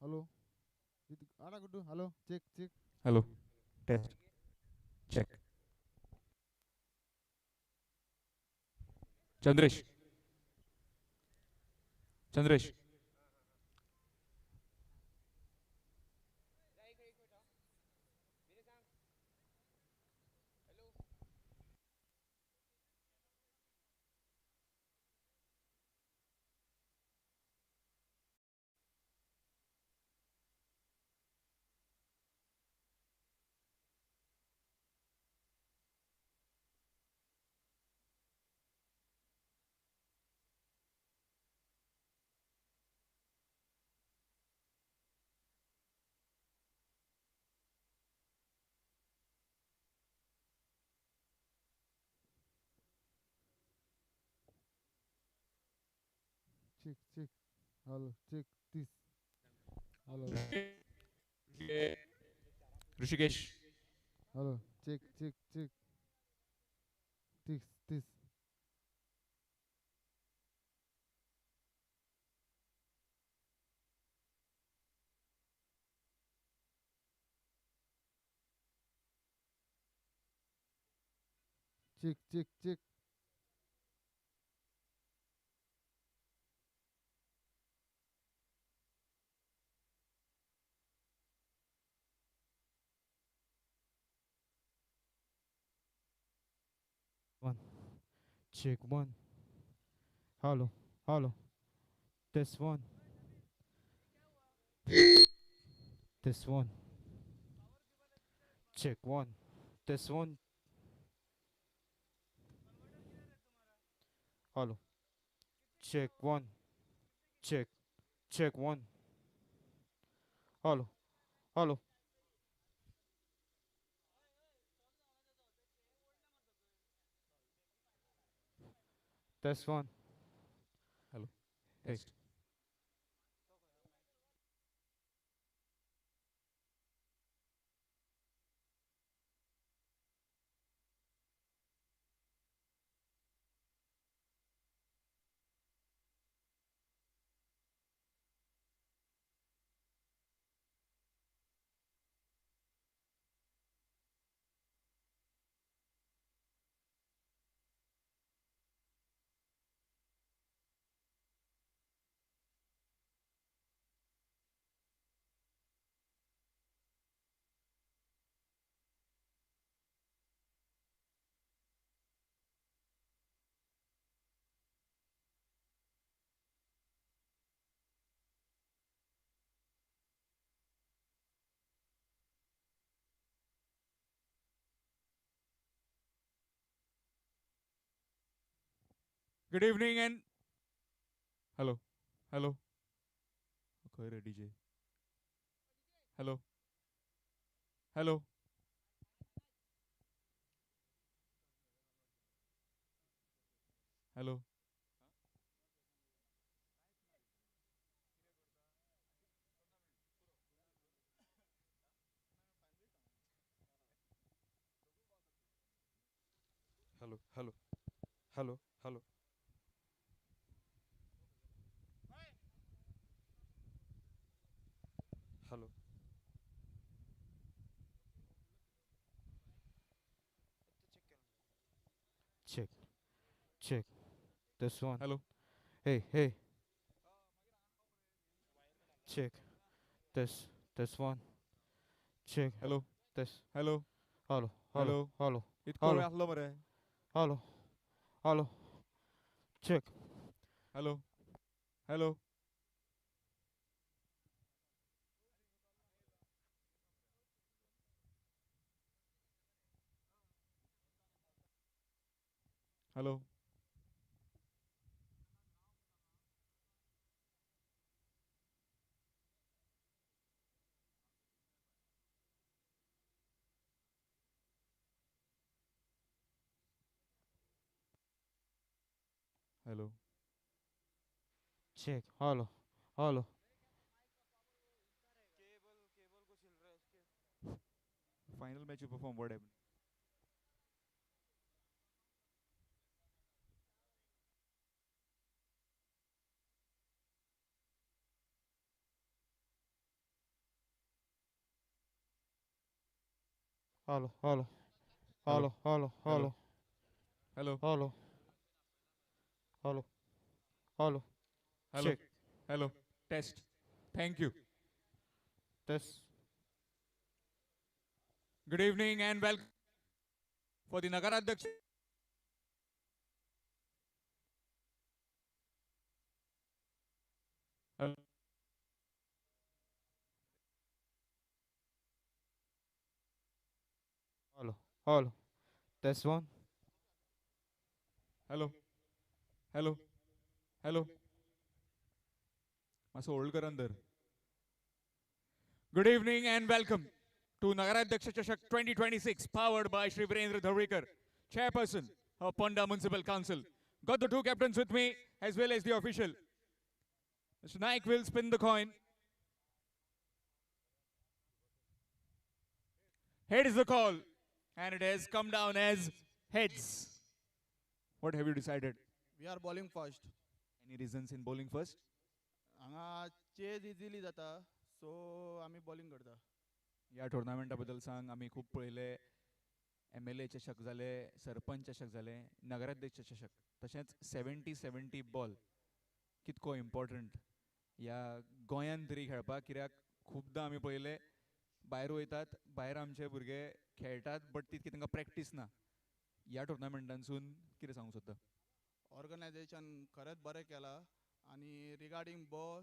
Hello आड़ा Guddu hello check check Hello. Test. Check. Chandresh. Chandresh. Check check hello check 30 hello Rishikesh. Hello check check check 30 30 check check check 1 check 1 hello hello test 1 test 1 check 1 test 1 hello check 1 check check 1 hello hello test 1 Hello. hey Test. Good evening and hello. Hello. Okay, DJ. Hello. Hello. Hello. Hello, hello, hello, hello, hello. check check test 1 Hello. hey hey check test 1 check Hello. test Hello. Hello hello Hello. Hello Itko hello hello mare. Hello hello check Hello. Hello. Hello. Hello. check hello hello Final match you perform what happened? Hello, hello, Hello. hello, hello, Hello. hello, Hello. hello, hello, hello. Hello. Check. Hello. Test. Thank you. Test. Good evening and welcome for the Nagaradhyaks. Hello. Hello, hello. Test one. Hello. Hello. Hello. मासो hold कर अंदर. Good evening and welcome to Nagaradhyaks Chashak 2026, powered by Shri Virendra Dhavalikar, Chairperson of Ponda Municipal Council. Got the two captains with me as well as the official. Mr. Naik will spin the coin. Head is the call, and it has come down as heads. What have you decided? We are bowling first. Any reasons in bowling first? हांगा chase easily जाता सो आमी bowling करता. या टुर्नामेंटा बद्दल सांग. आमी खूब पळयले MLA चषक जाले, सरपंच चषक जाले, नगराध्यक्ष चषक. तशेंच 70-70 बॉल कितको इम्पॉर्टंट ह्या गोंयांत तरी खेळपाक. कित्याक खुबदां आमी पळयले भायर वयतात, भायर आमचे भुरगे खेळटात बट तितकी तांकां प्रॅक्टीस ना. ह्या टुर्नामेंटांसून कितें सांगूंक सोदता? ऑर्गनायझेशन खरेंच बरें केलां आनी रिगार्डींग बॉल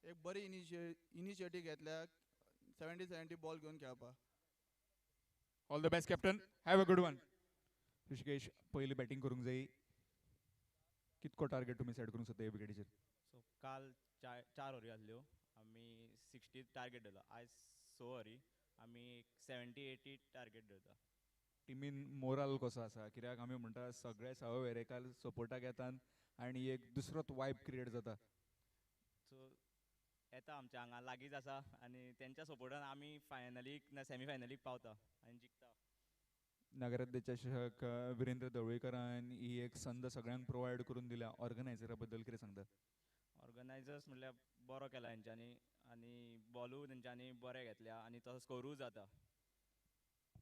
एक बरी इनिशिएटीव घेतल्या 70-70 बॉल घेवन खेळपा. All the best captain. Have a good one. Rishikesh, पयली बॅटिंग करूंक जाय. कितको टार्गेट तुमी सेट करूंक सोदता ह्या विकेटीचेर? सो काल चार ओवरी आसल्यो. आमी 60 टार्गेट दवरला. आयज 6 ओवरी आमी 70-80 टार्गेट दवरता. टिमीन मोराल कसो आसा? कित्याक आमी म्हणटा सगळे साव वेरेकार सपोर्टाक येतात आनी एक दुसरोच वायब क्रिएट जाता. सो येता आमच्या हांगा लागींच आसा आनी तेंच्या सपोर्टान आमी फायनलीक ना सेमी फायनलीक पावता आनी जिखता. नगराध्यक्ष चषक विरेंद्र धवळीकरान ही एक संद सगळ्यांक प्रोवायड करून दिल्या. ऑर्गनायझरा बद्दल कितें सांगता? ऑर्गनायझर्स म्हणल्यार बरो केला तेंच्यांनी आनी बॉलूय तेंच्यांनी बरें घेतल्या आनी तसो स्कोरूय जाता.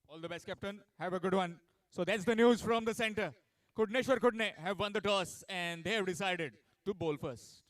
All the best, Captain. Have a good one. So that's the news from the center. Kudneshwar Kudne have won the toss and they have decided to bowl first.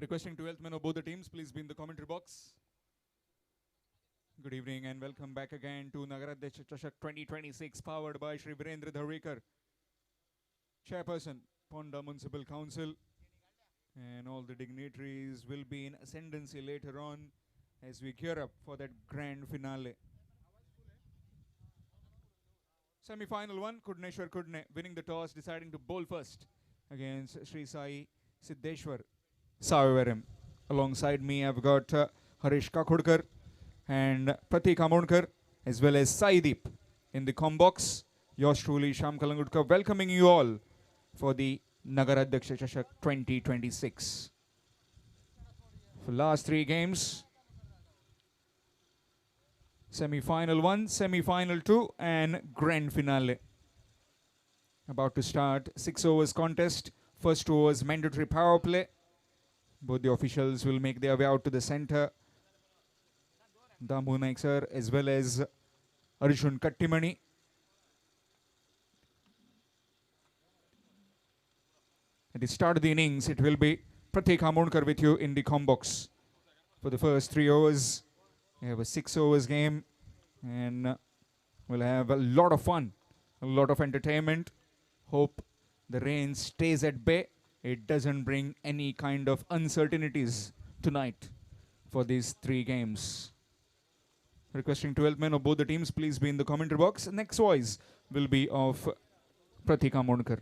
Requesting 12th men of both the teams, please be in the commentary box. Good evening and welcome back again to Nagaradhyaks Chashak 2026, powered by Shri Virendra Dhawlikar, Chairperson, Ponda Municipal Council. And all the dignitaries will be in ascendancy later on as we gear up for that grand finale. Semi-final one, Kudneshwar Kudne winning the toss, deciding to bowl first against Sri Sai Siddeshwar Savevaram. Alongside me, I've got Harish Kakhudkar and Pratik Amodkar, as well as Saideep in the combox. Yours truly, Sham Kalangudkar, welcoming you all for the Nagaradhyaks Chashak 2026. For last three games, semi-final 1, semi-final 2, and grand finale. About to start 6 overs contest. First 2 overs mandatory power play. Both the officials will make their way out to the center. Dambu Naik sir as well as Arjun Kattimani. At the start of the innings, it will be Pratik Amodkar with you in the combox. For the first 3 overs, we have a 6 overs game and we'll have a lot of fun, a lot of entertainment. Hope The rain stays at bay. It doesn't bring any kind of uncertainties tonight for these 3 games. Requesting 12 men of both the teams, please be in the commentary box. Next voice will be of Pratika Monkar.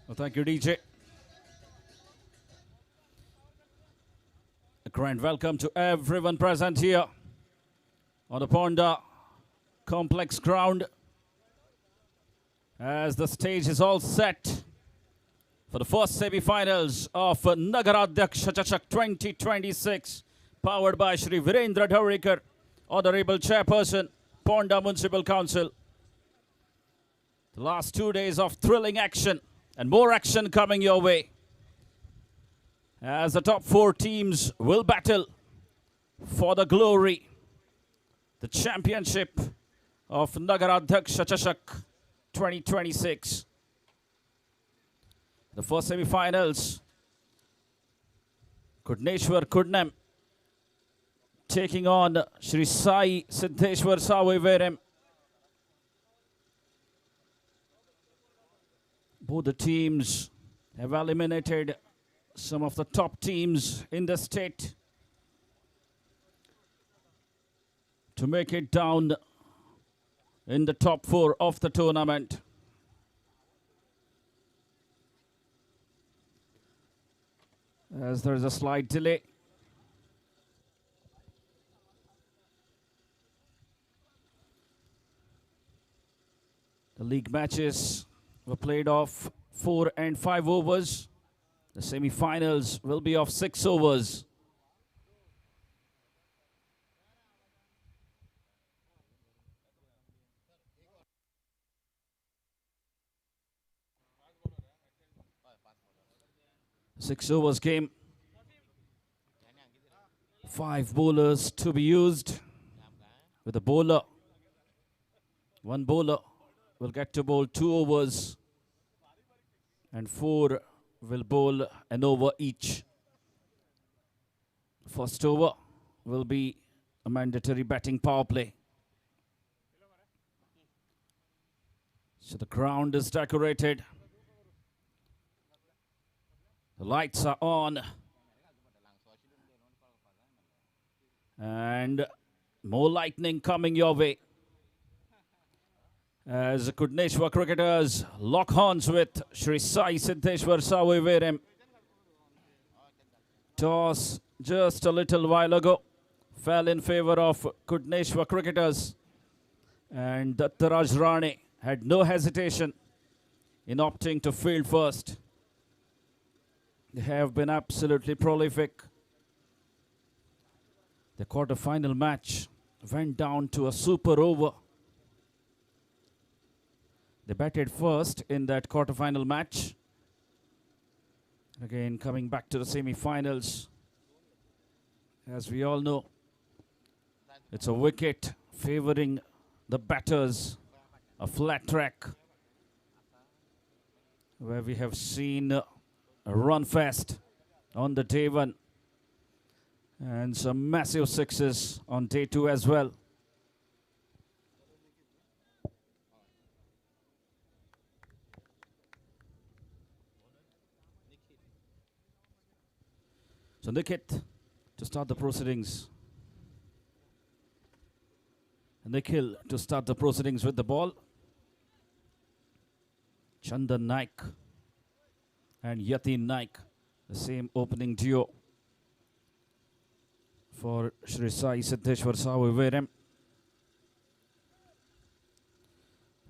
Well, thank you, DJ. A grand welcome to everyone present here on the Ponda Complex ground as the stage is all set for the first semi-finals of Nagaradhyaksha Chashak 2026, powered by Shri Virendra Dhavalikar, Honorable Chairperson, Ponda Municipal Council. The last 2 days of thrilling action and more action coming your way as the top 4 teams will battle for the glory, the championship of Nagaradhyaksha Chashak 2026. The first semi-finals, Kudneshwar Kudnem taking on Shri Sai Siddheshwar Savivaram. Both the teams have eliminated some of the top teams in the state to make it down in the top 4 of the tournament. As there is a slight delay. The league matches were played off 4 and 5 overs. The semi-finals will be of 6 overs. Six overs game. 5 bowlers to be used with a bowler. One bowler will get to bowl 2 overs and 4 will bowl an over each. First over will be a mandatory batting power play. So the ground is decorated. The lights are on. And more lightning coming your way as the Kudneshwar cricketers lock horns with Shri Sai Siddheshwar Savivaram. Toss just a little while ago fell in favor of Kudneshwar cricketers, and Dattaraj Rane had no hesitation in opting to field first. They have been absolutely prolific. The quarter-final match went down to a super over. They batted first in that quarter-final match, Again, coming back to the semi-finals. As we all know, it's a wicket favoring the batters, a flat track, where we have seen a run fest on the day one and some massive sixes on day two as well. So Nikit to start the proceedings. Nikhil to start the proceedings with the ball. Chandan Naik and Yatin Naik, the same opening duo for Shri Sai Siddheshwar Saviveram.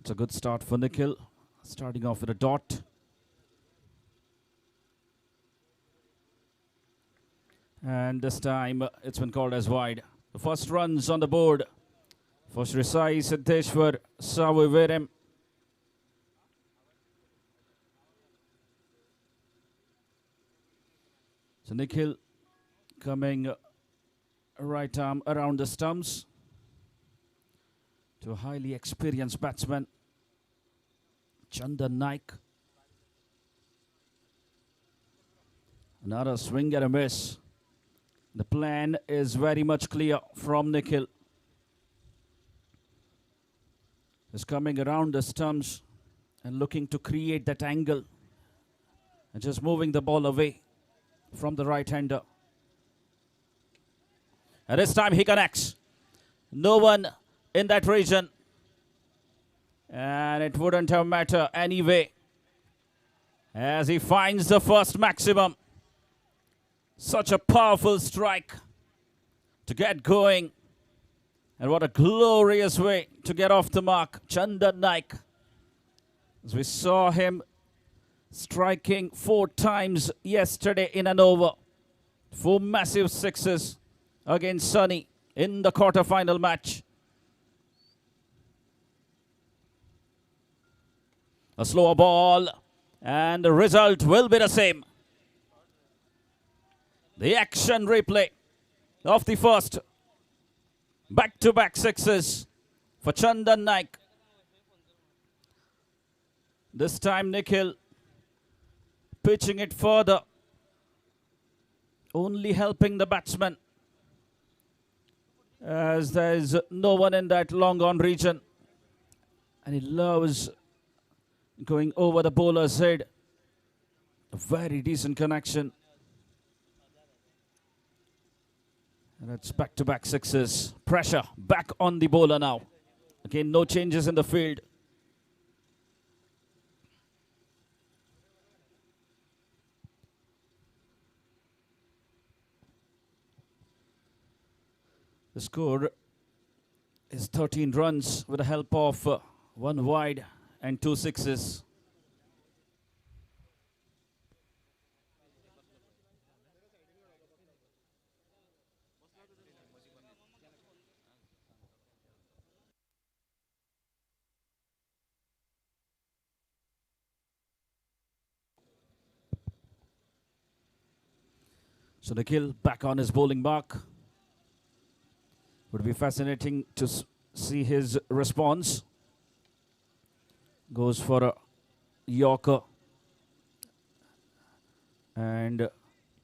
It's a good start for Nikhil, starting off with a dot. And this time it's been called as wide. The first runs on the board for Shri Sai Siddheshwar Saviveram. So Nikhil coming right arm around the stumps to a highly experienced batsman, Chandan Naik. Another swing and a miss. The plan is very much clear from Nikhil. Is coming around the stumps and looking to create that angle and just moving the ball away from the right-hander. And this time he connects. No one in that region. And it wouldn't have mattered anyway, as he finds the first maximum. Such a powerful strike to get going. And what a glorious way to get off the mark. Chandan Naik, as we saw him striking 4 times yesterday in an over. 4 massive sixes against Sunny in the quarter-final match. A slower ball, and the result will be the same. The action replay of the first back-to-back sixes for Chandan Naik. This time Nikhil pitching it further, only helping the batsman, as there is no one in that long on region. And he loves going over the bowler's head. A very decent connection. And it's back-to-back sixes. Pressure back on the bowler now. Again, no changes in the field. The score is 13 runs with the help of 1 wide and 2 sixes. So Nikhil back on his bowling mark. Would be fascinating to see his response. Goes for a Yorker. And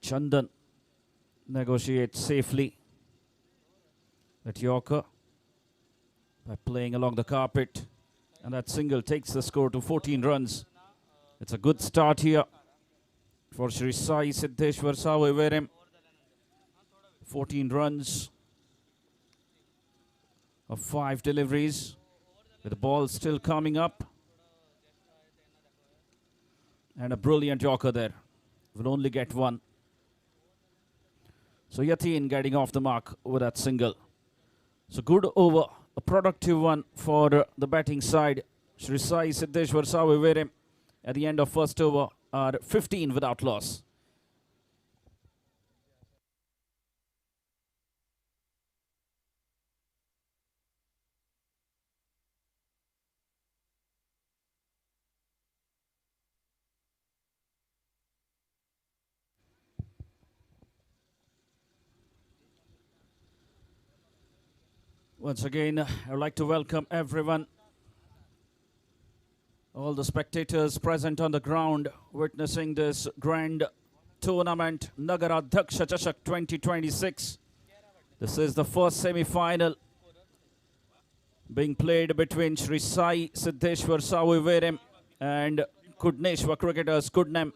Chandan negotiates safely that Yorker by playing along the carpet. And that single takes the score to 14 runs. It's a good start here for Shri Sai Siddheshwar Saviveram. 14 runs of 5 deliveries, with the ball still coming up. And a brilliant Yorker there. Will only get 1. So Yatin getting off the mark with that single. So good over, a productive one for the batting side. Shri Sai Siddheshwar Saviveram at the end of first over are 15 without loss. Once again, I would like to welcome everyone, all the spectators present on the ground, witnessing this grand tournament, Nagaradhyaksha Chashak 2026. This is the first semi-final being played between Sri Sai Siddheshwar Saviveram and Kudneshwar cricketers Kudnem.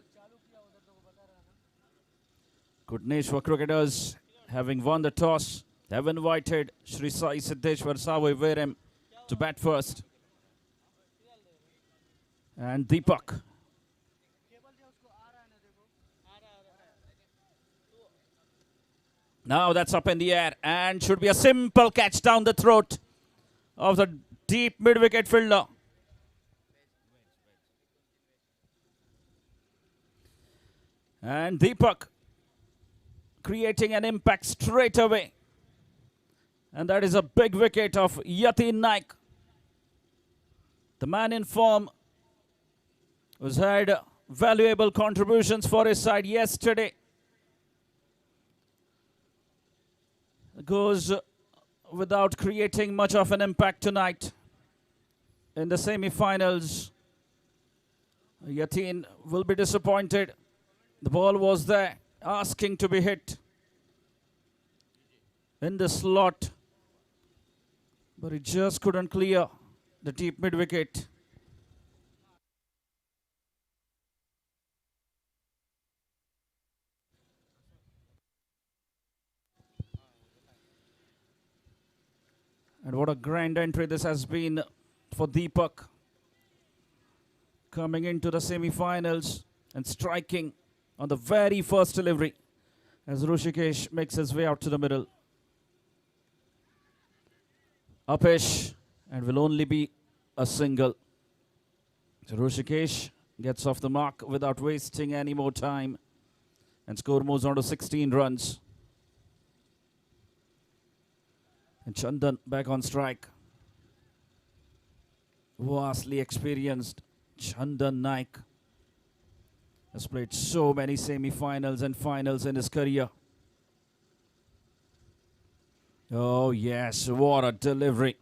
Kudneshwar cricketers, having won the toss, have invited Sri Sai Siddheshwar Saviveram to bat first. And Deepak. Now that's up in the air and should be a simple catch down the throat of the deep mid-wicket fielder. And Deepak creating an impact straight away. And that is a big wicket of Yatin Naik. The man in form who's had valuable contributions for his side yesterday. Goes without creating much of an impact tonight. In the semi-finals, Yatin will be disappointed. The ball was there, asking to be hit in the slot, but he just couldn't clear the deep mid-wicket. And what a grand entry this has been for Deepak, coming into the semi-finals and striking on the very first delivery as Rushikesh makes his way out to the middle. Upish, and will only be a single. So Rushikesh gets off the mark without wasting any more time, and score moves on to 16 runs. And Chandan back on strike. Vastly experienced Chandan Naik has played so many semi-finals and finals in his career. Oh yes, what a delivery.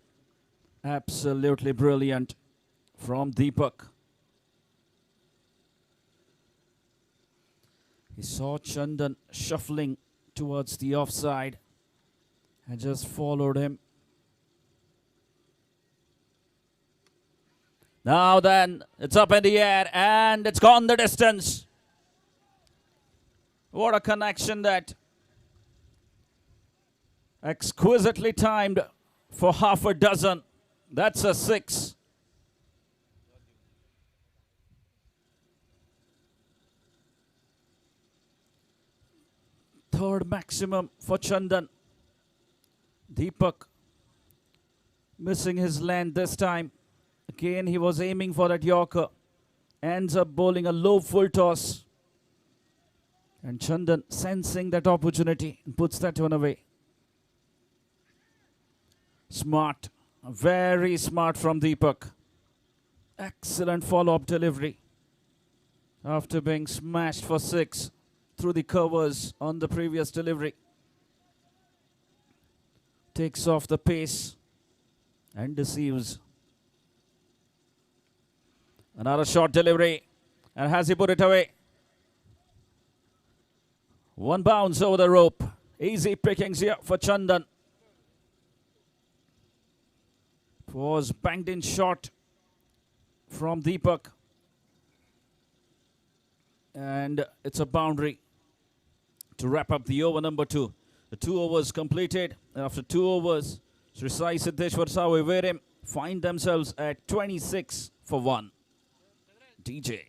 Absolutely brilliant from Deepak. He saw Chandan shuffling towards the offside and just followed him. Now then, it's up in the air and it's gone the distance. What a connection that. Exquisitely timed for half a dozen. That's a 6. Third maximum for Chandan. Deepak missing his land this time. Again, he was aiming for that Yorker. Ends up bowling a low full toss. And Chandan sensing that opportunity and puts that one away. Smart. Very smart from Deepak. Excellent follow-up delivery. After being smashed for 6 through the covers on the previous delivery. Takes off the pace and deceives. Another short delivery. And has he put it away? One bounce over the rope. Easy pickings here for Chandan. Was banged in short from Deepak. And it's a boundary to wrap up the over number 2. The 2 overs completed. And after 2 overs, Sri Sai Siddheshwar Saviveram find themselves at 26 for 1. DJ.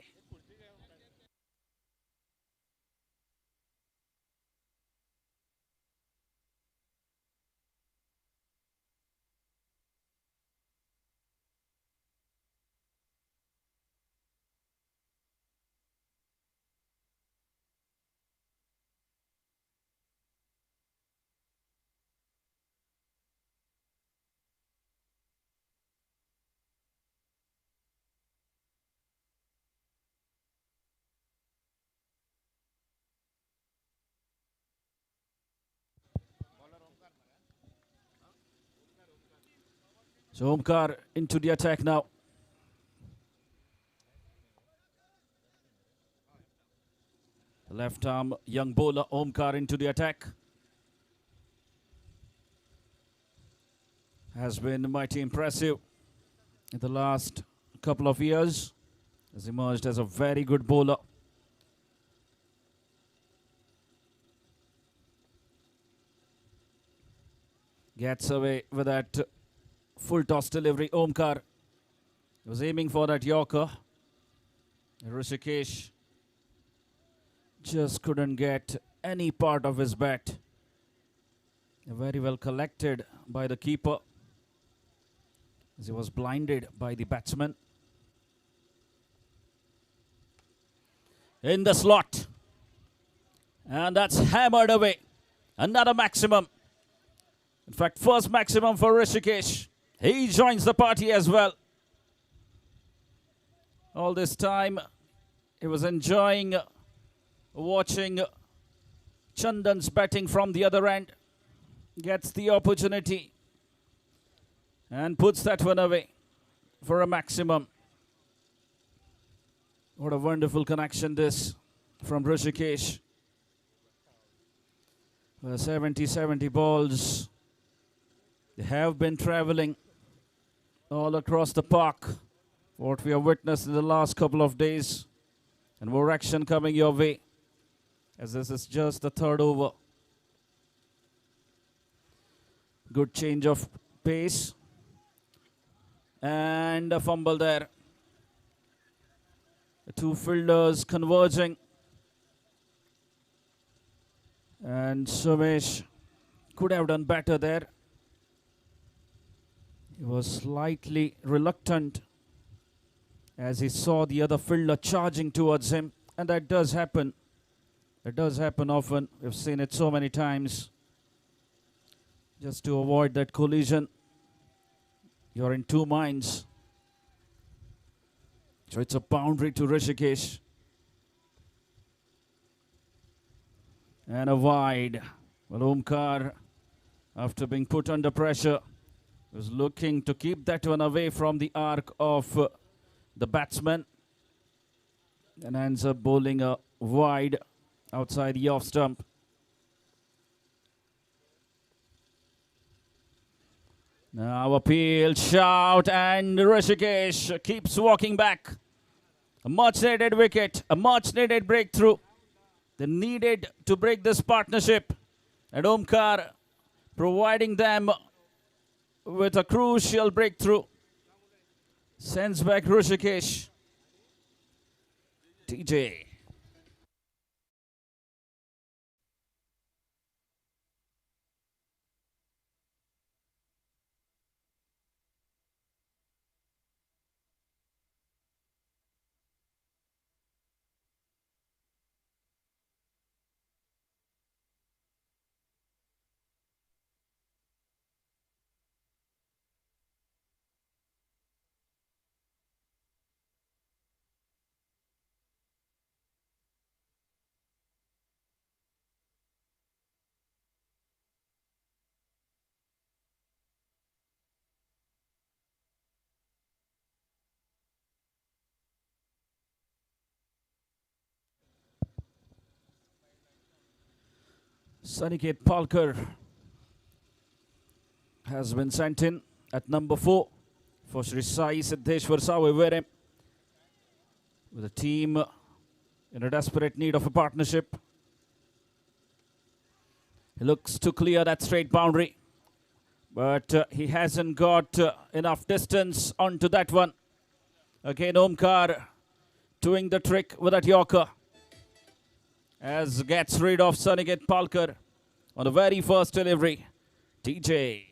So Omkar into the attack now. The left arm young bowler Omkar into the attack. Has been mighty impressive in the last couple of years. Has emerged as a very good bowler. Gets away with that full toss delivery. Omkar was aiming for that Yorker. Rishikesh just couldn't get any part of his bat. Very well collected by the keeper, as he was blinded by the batsman. In the slot. And that's hammered away. Another maximum. In fact, first maximum for Rishikesh. He joins the party as well. All this time, he was enjoying watching Chandan's batting from the other end. Gets the opportunity and puts that one away for a maximum. What a wonderful connection this from Rishikesh. 70 balls. They have been traveling all across the park. What we have witnessed in the last couple of days. And more action coming your way, as this is just the third over. Good change of pace. And a fumble there. The two fielders converging. And Sumesh could have done better there. He was slightly reluctant as he saw the other fielder charging towards him. And that does happen. It does happen often. We've seen it so many times. Just to avoid that collision, you're in two minds. So it's a boundary to Rishikesh. And a wide. Well, Omkar, after being put under pressure, was looking to keep that one away from the arc of the batsman. And ends up bowling a wide outside the off stump. Now appeal, shout, and Rishikesh keeps walking back. A much needed wicket, a much needed breakthrough. They needed to break this partnership. And Omkar providing them with a crucial breakthrough. Sends back Rishikesh. TJ. Saniket Palkar has been sent in at number 4 for Sri Sai Siddheshwar Savivere, with a team in a desperate need of a partnership. He looks to clear that straight boundary, but he hasn't got enough distance onto that one. Again, Omkar doing the trick with that Yorker, as gets rid of Saniket Palkar on the very first delivery. TJ.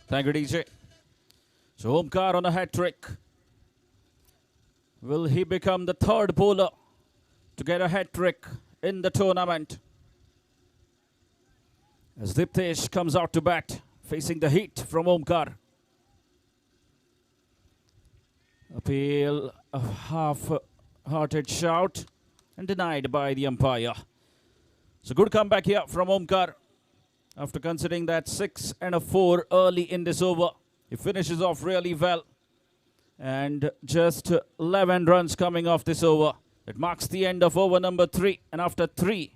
Thank you, DJ. So Omkar on a hat trick. Will he become the third bowler to get a hat trick in the tournament? As Diptesh comes out to bat, facing the heat from Omkar. Appeal, a half-hearted shout, and denied by the umpire. So good comeback here from Omkar. After considering that 6 and a 4 early in this over, he finishes off really well. And just 11 runs coming off this over. It marks the end of over number 3. And after 3,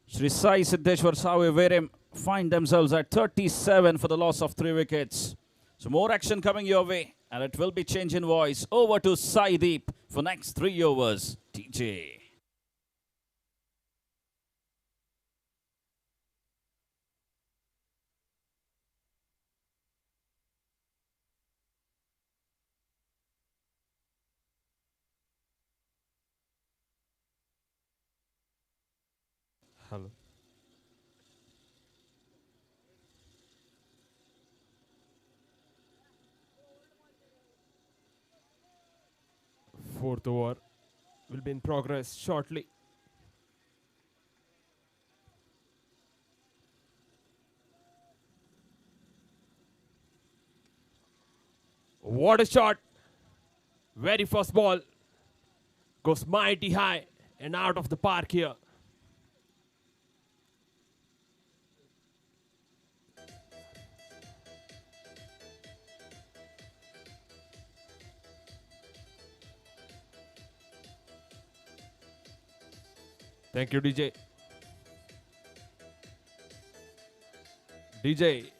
Shri Sai Siddeshwar Sawe find themselves at 37 for the loss of 3 wickets. So more action coming your way. And it will be change in voice. Over to Sai Deep for next 3 overs. TJ. Hello. Fourth over will be in progress shortly. What a shot! Very first ball goes mighty high and out of the park here. Thank you, DJ. DJ.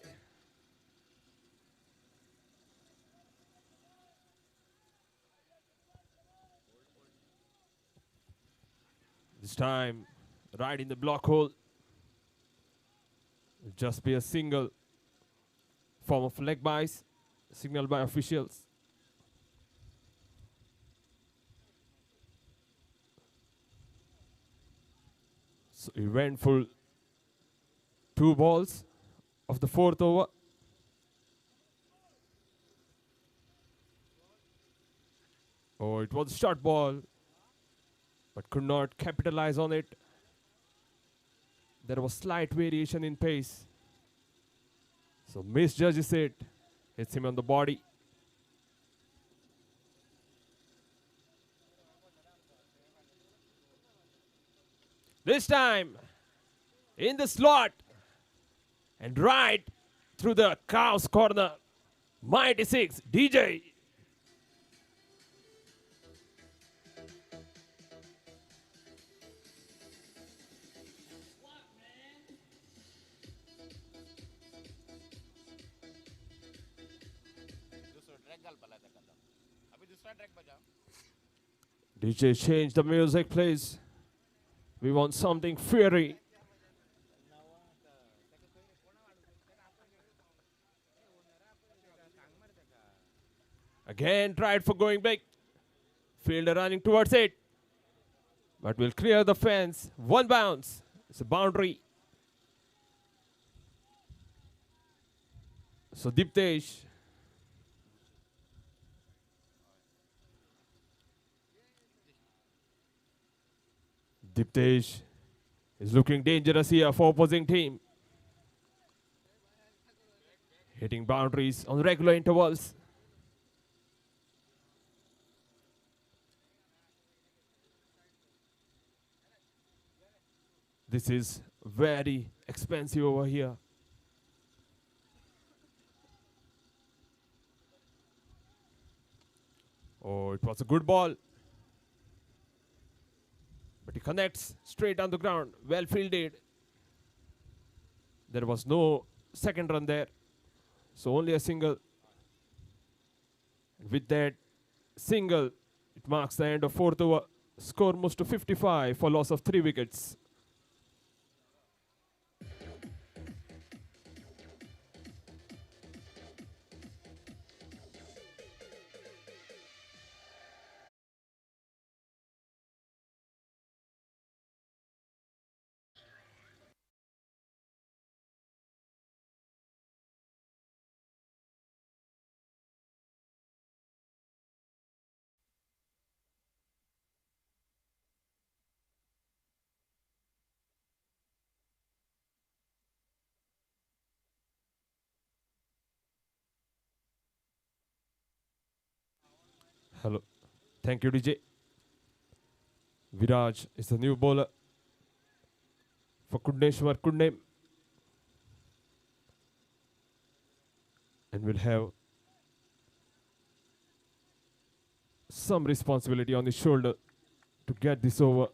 This time, right in the block hole. It'll just be a single form of leg byes, signaled by officials. So eventful 2 balls of the 4th over. Oh, it was a short ball, but could not capitalize on it. There was slight variation in pace. So misjudges it, hits him on the body. This time, in the slot, and right through the cow's corner. Mighty 6, DJ. DJ, change the music, please. We want something fiery. Again, tried for going big. Fielder running towards it. But will clear the fence. 1 bounce. It's a boundary. So Diptesh. Diptesh is looking dangerous here for opposing team. Hitting boundaries on regular intervals. This is very expensive over here. Oh, it was a good ball. But he connects straight on the ground. Well fielded. There was no second run there. So only a single. And with that single, it marks the end of 4th over. Score moves to 55 for loss of 3 wickets. Hello. Thank you, DJ. Viraj is the new bowler for Kudneshwar Kudne. And will have some responsibility on his shoulder to get this over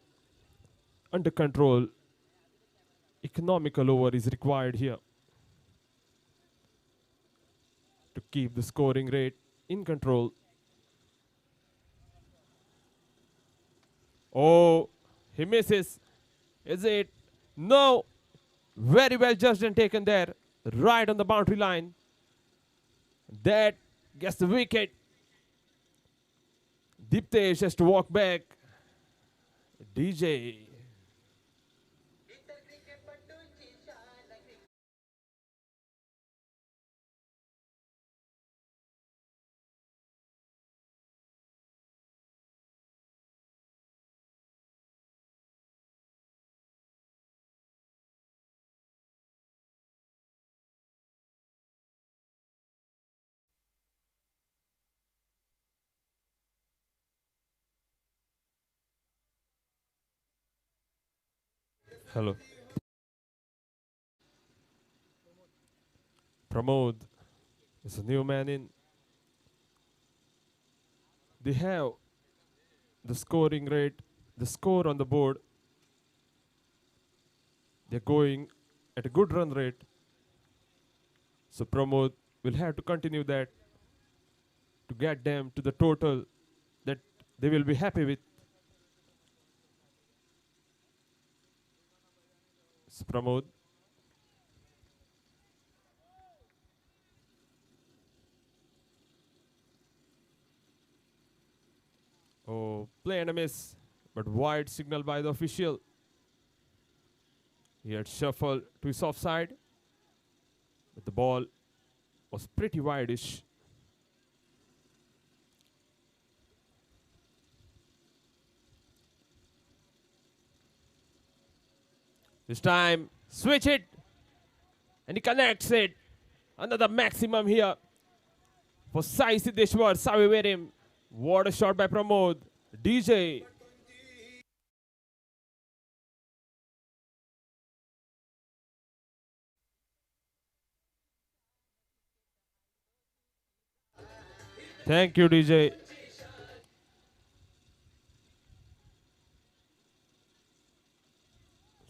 under control. Economical over is required here to keep the scoring rate in control. Oh, he misses. Is it? No. Very well judged and taken there. Right on the boundary line. That gets the wicket. Diptesh has to walk back. DJ. Hello. Pramod is a new man in. They have the scoring rate, the score on the board. They're going at a good run rate. So Pramod will have to continue that to get them to the total that they will be happy with. So Pramod. Oh, play and a miss, but wide signal by the official. He had shuffled to his offside, but the ball was pretty wide-ish. This time, switch it, and he connects it. Another maximum here for Sai Siddeshwar, Saviverim. What a shot by Pramod. DJ. Thank you, DJ.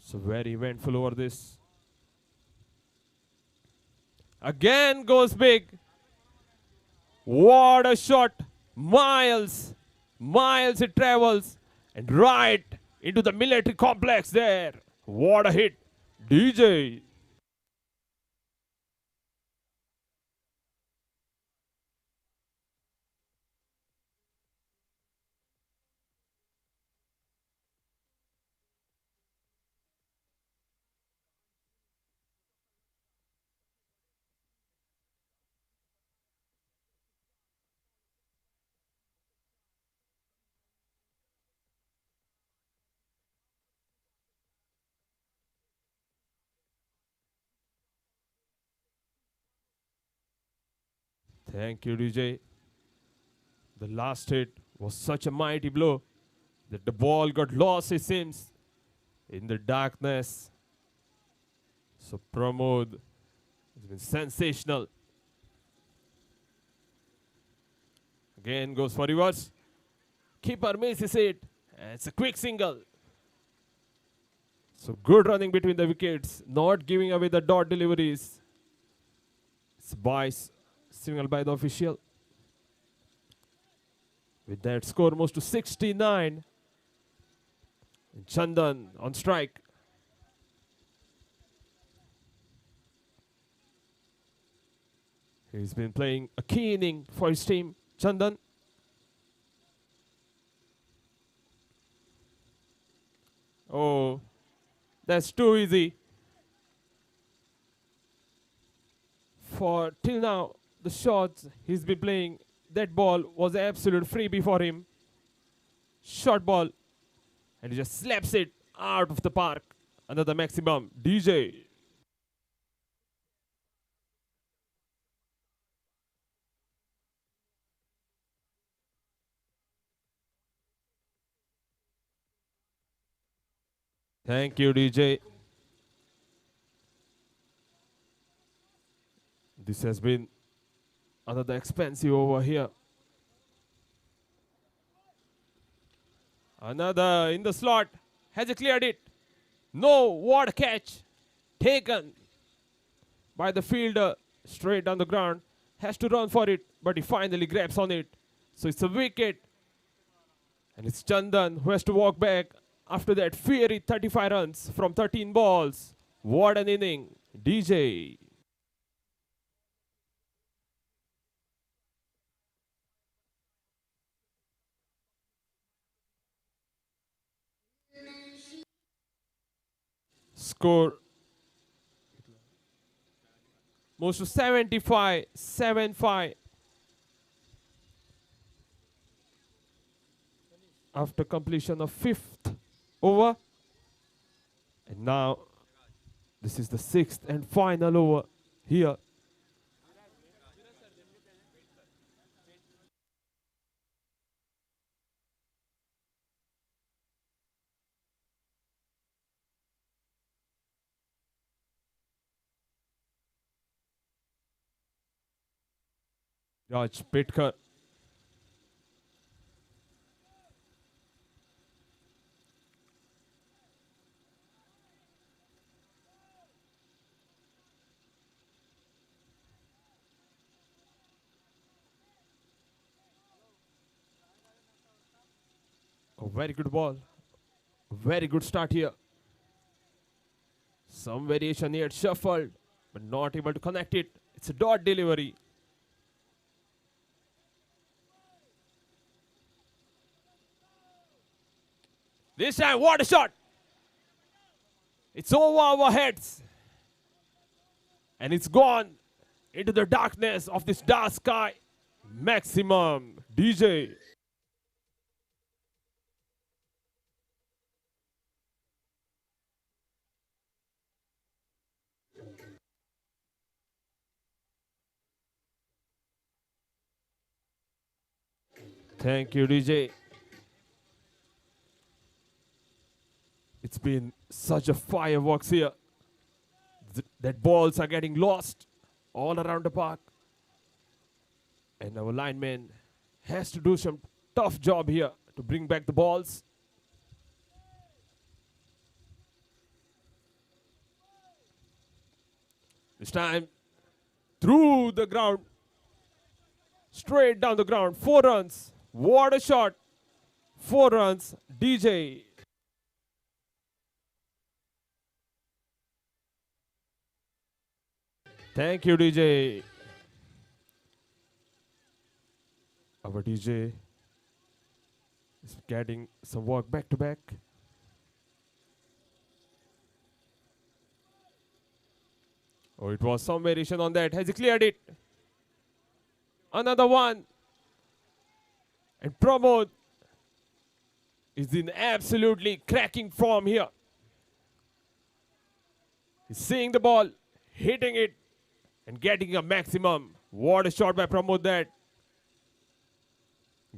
So very eventful over this. Again goes big. What a shot. Miles it travels, and right into the military complex there. What a hit. DJ. Thank you, DJ. The last hit was such a mighty blow that the ball got lost, it seems, in the darkness. So Pramod has been sensational. Again goes for reverse. Keeper misses it. And it's a quick single. So good running between the wickets, not giving away the dot deliveries. It's Bice. Signal by the official. With that score moves to 69. And Chandan on strike. He's been playing a key inning for his team. Chandan. Oh, that's too easy. For till now, the shots he's been playing, that ball was absolute freebie for him. Short ball. And he just slaps it out of the park. Another maximum. DJ. Thank you, DJ. This has been another expensive over here. Another in the slot. Has he cleared it? No, what a catch. Taken by the fielder straight down the ground. Has to run for it, but he finally grabs on it. So it's a wicket. And it's Chandan who has to walk back after that fiery 35 runs from 13 balls. What an inning. DJ. Score moves to 75, 7-5. After completion of 5th over. And now this is the 6th and final over here. Raj Pitkar. A very good ball. Very good start here. Some variation here, shuffled, but not able to connect it. It's a dot delivery. This time, what a shot! It's over our heads. And it's gone into the darkness of this dark sky. Maximum DJ. Thank you, DJ. It's been such a fireworks here. That balls are getting lost all around the park. And our lineman has to do some tough job here to bring back the balls. This time, through the ground, straight down the ground, 4 runs. What a shot. 4 runs, DJ. Thank you, DJ. Our DJ is getting some work back to back. Oh, it was some variation on that. Has he cleared it? Another one. And Pramod is in absolutely cracking form here. He's seeing the ball, hitting it, and getting a maximum. What a shot by Pramod that.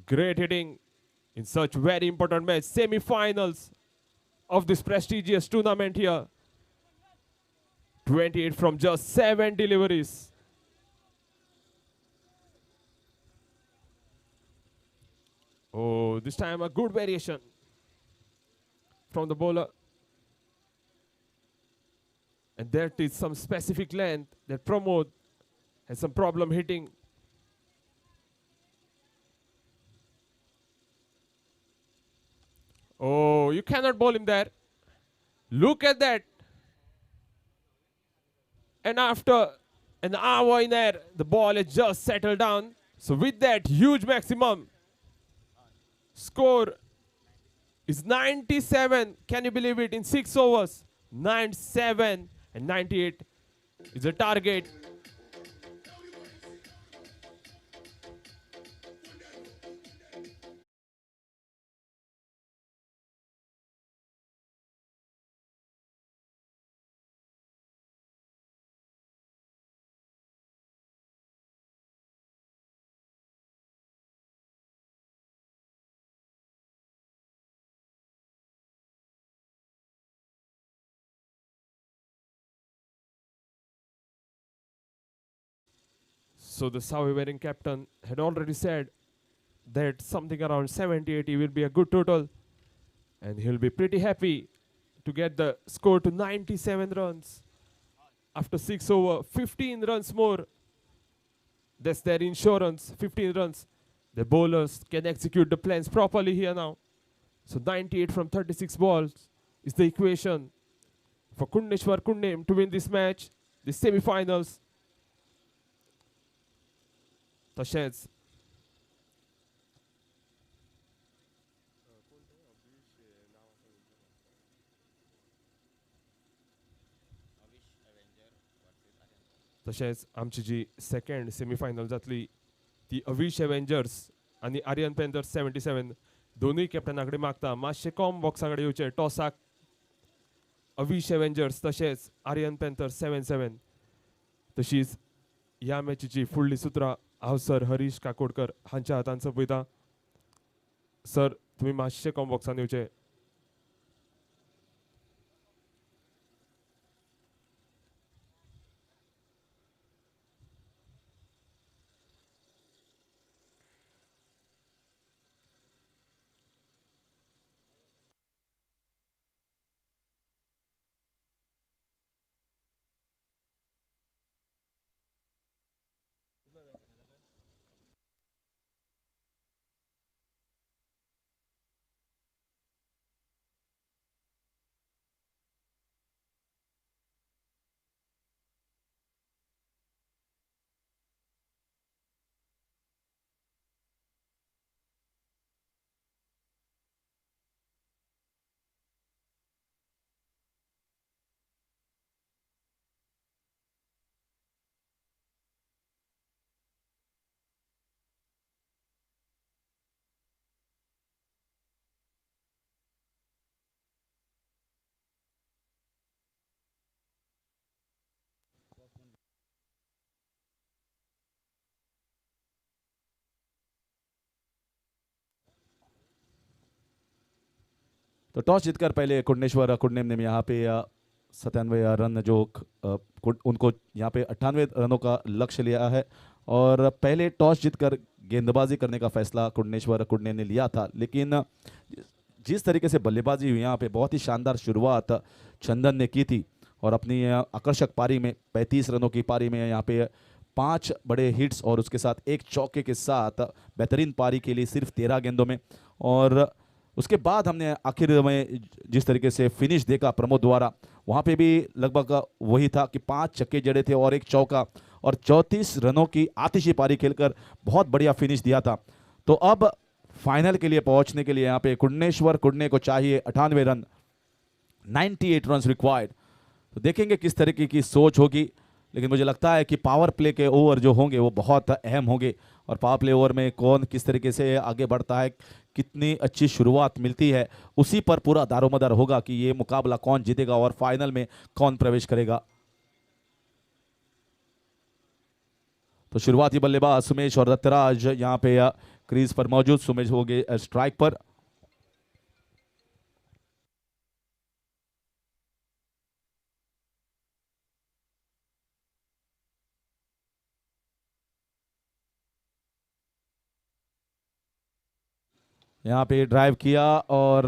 Great hitting in such very important match. Semi-finals of this prestigious tournament here. 28 from just 7 deliveries. Oh, this time a good variation from the bowler. And that is some specific length that Pramod has some problem hitting. Oh, you cannot bowl him there. Look at that. And after an hour in air, the ball has just settled down. So with that huge maximum, score is 97. Can you believe it? In 6 overs, 97 and 98 is a target. So the Savi captain had already said that something around 70-80 will be a good total, and he'll be pretty happy to get the score to 97 runs after 6 over, 15 runs more. That's their insurance, 15 runs. The bowlers can execute the plans properly here now. So 98 from 36 balls is the equation for Kundneshwar Kundnem to win this match, the semi-finals. तशेंच तशेंच आमची जी second semifinal जातली ती अविश Avengers आनी Aryan Panthers 77 दोनूय कॅप्टना कडेन मागता मातशे कॉम बॉक्सा कडेन येवचे टॉसाक. अविश एवेंजर्स तशेंच आर्यन पॅन्थर्स 77. तशीच ह्या मॅचीची फुडली सुत्रां हांव सर हरीश काकोडकर हांच्या हातान सोंपयता. सर तुमी मातशे कॉम बॉक्सान येवचे. तो टॉस जीतकर पहले कुंडनेम ने यहाँ पे 97 रन जो उनको यहाँ पे 98 रनों का लक्ष्य लिया है और पहले टॉस जीतकर गेंदबाजी करने का फैसला कुंडनेम ने लिया था, लेकिन जिस तरीके से बल्लेबाजी हुई यहाँ पे बहुत ही शानदार शुरुआत चंदन ने की थी और अपनी आकर्षक पारी में 35 रनों की पारी में यहाँ पे 5 बड़े हिट्स और उसके साथ एक चौके के साथ बेहतरीन पारी के लिए सिर्फ 13 गेंदों में। और उसके बाद हमने आखिर में जिस तरीके से फिनिश देखा प्रमोद द्वारा, वहाँ पे भी लगभग वही था कि 5 छक्के जड़े थे और एक चौका और 34 रनों की आतिशी पारी खेलकर बहुत बढ़िया फिनिश दिया था। तो अब फाइनल के लिए पहुंचने के लिए यहाँ पे कुंडने को चाहिए 98 रन, 98 रन रिक्वायर्ड। तो देखेंगे किस तरीके की सोच होगी, लेकिन मुझे लगता है कि पावर प्ले के ओवर जो होंगे वो बहुत अहम होंगे और पावर प्ले ओवर में कौन किस तरीके से आगे बढ़ता है, कितनी अच्छी शुरुआत मिलती है, उसी पर पूरा दारोमदार होगा कि ये मुकाबला कौन जीतेगा और फाइनल में कौन प्रवेश करेगा। तो शुरुआती बल्लेबाज सुमेश और दत्तराज यहाँ पे क्रीज पर मौजूद। सुमेश हो गए स्ट्राइक पर। यहाँ पे ड्राइव किया और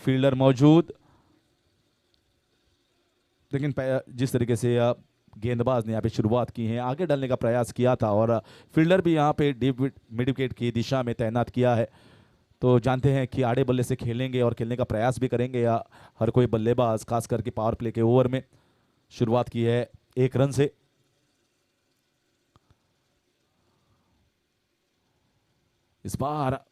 फील्डर मौजूद, लेकिन जिस तरीके से गेंदबाज ने यहाँ पे शुरुआत की है, आगे डालने का प्रयास किया था और फील्डर भी यहाँ पे डीप मिड विकेट की दिशा में तैनात किया है। तो जानते हैं कि आड़े बल्ले से खेलेंगे और खेलने का प्रयास भी करेंगे या हर कोई बल्लेबाज, खास करके पावर प्ले के ओवर में। शुरुआत की है 1 रन से। इस बार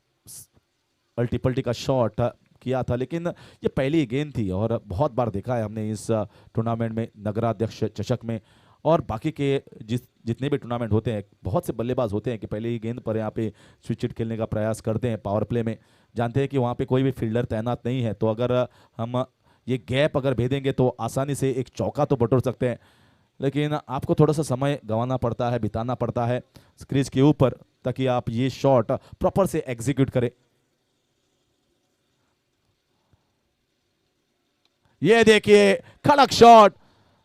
अल्टी पल्टी का शॉट किया था, लेकिन ये पहली गेंद थी और बहुत बार देखा है हमने इस टूर्नामेंट में, नगराध्यक्ष चषक में और बाकी के जितने भी टूर्नामेंट होते हैं, बहुत से बल्लेबाज होते हैं कि पहले ही गेंद पर यहाँ पे स्विच हिट खेलने का प्रयास करते हैं पावर प्ले में। जानते हैं कि वहाँ पे कोई भी फील्डर तैनात नहीं है, तो अगर हम ये गैप अगर भेदेंगे तो आसानी से एक चौका तो बटोर सकते हैं, लेकिन आपको थोड़ा सा समय गंवाना पड़ता है, बिताना पड़ता है क्रीज के ऊपर, ताकि आप ये शॉट प्रॉपर से एग्जीक्यूट करें। ये देखिए खड़क शॉट,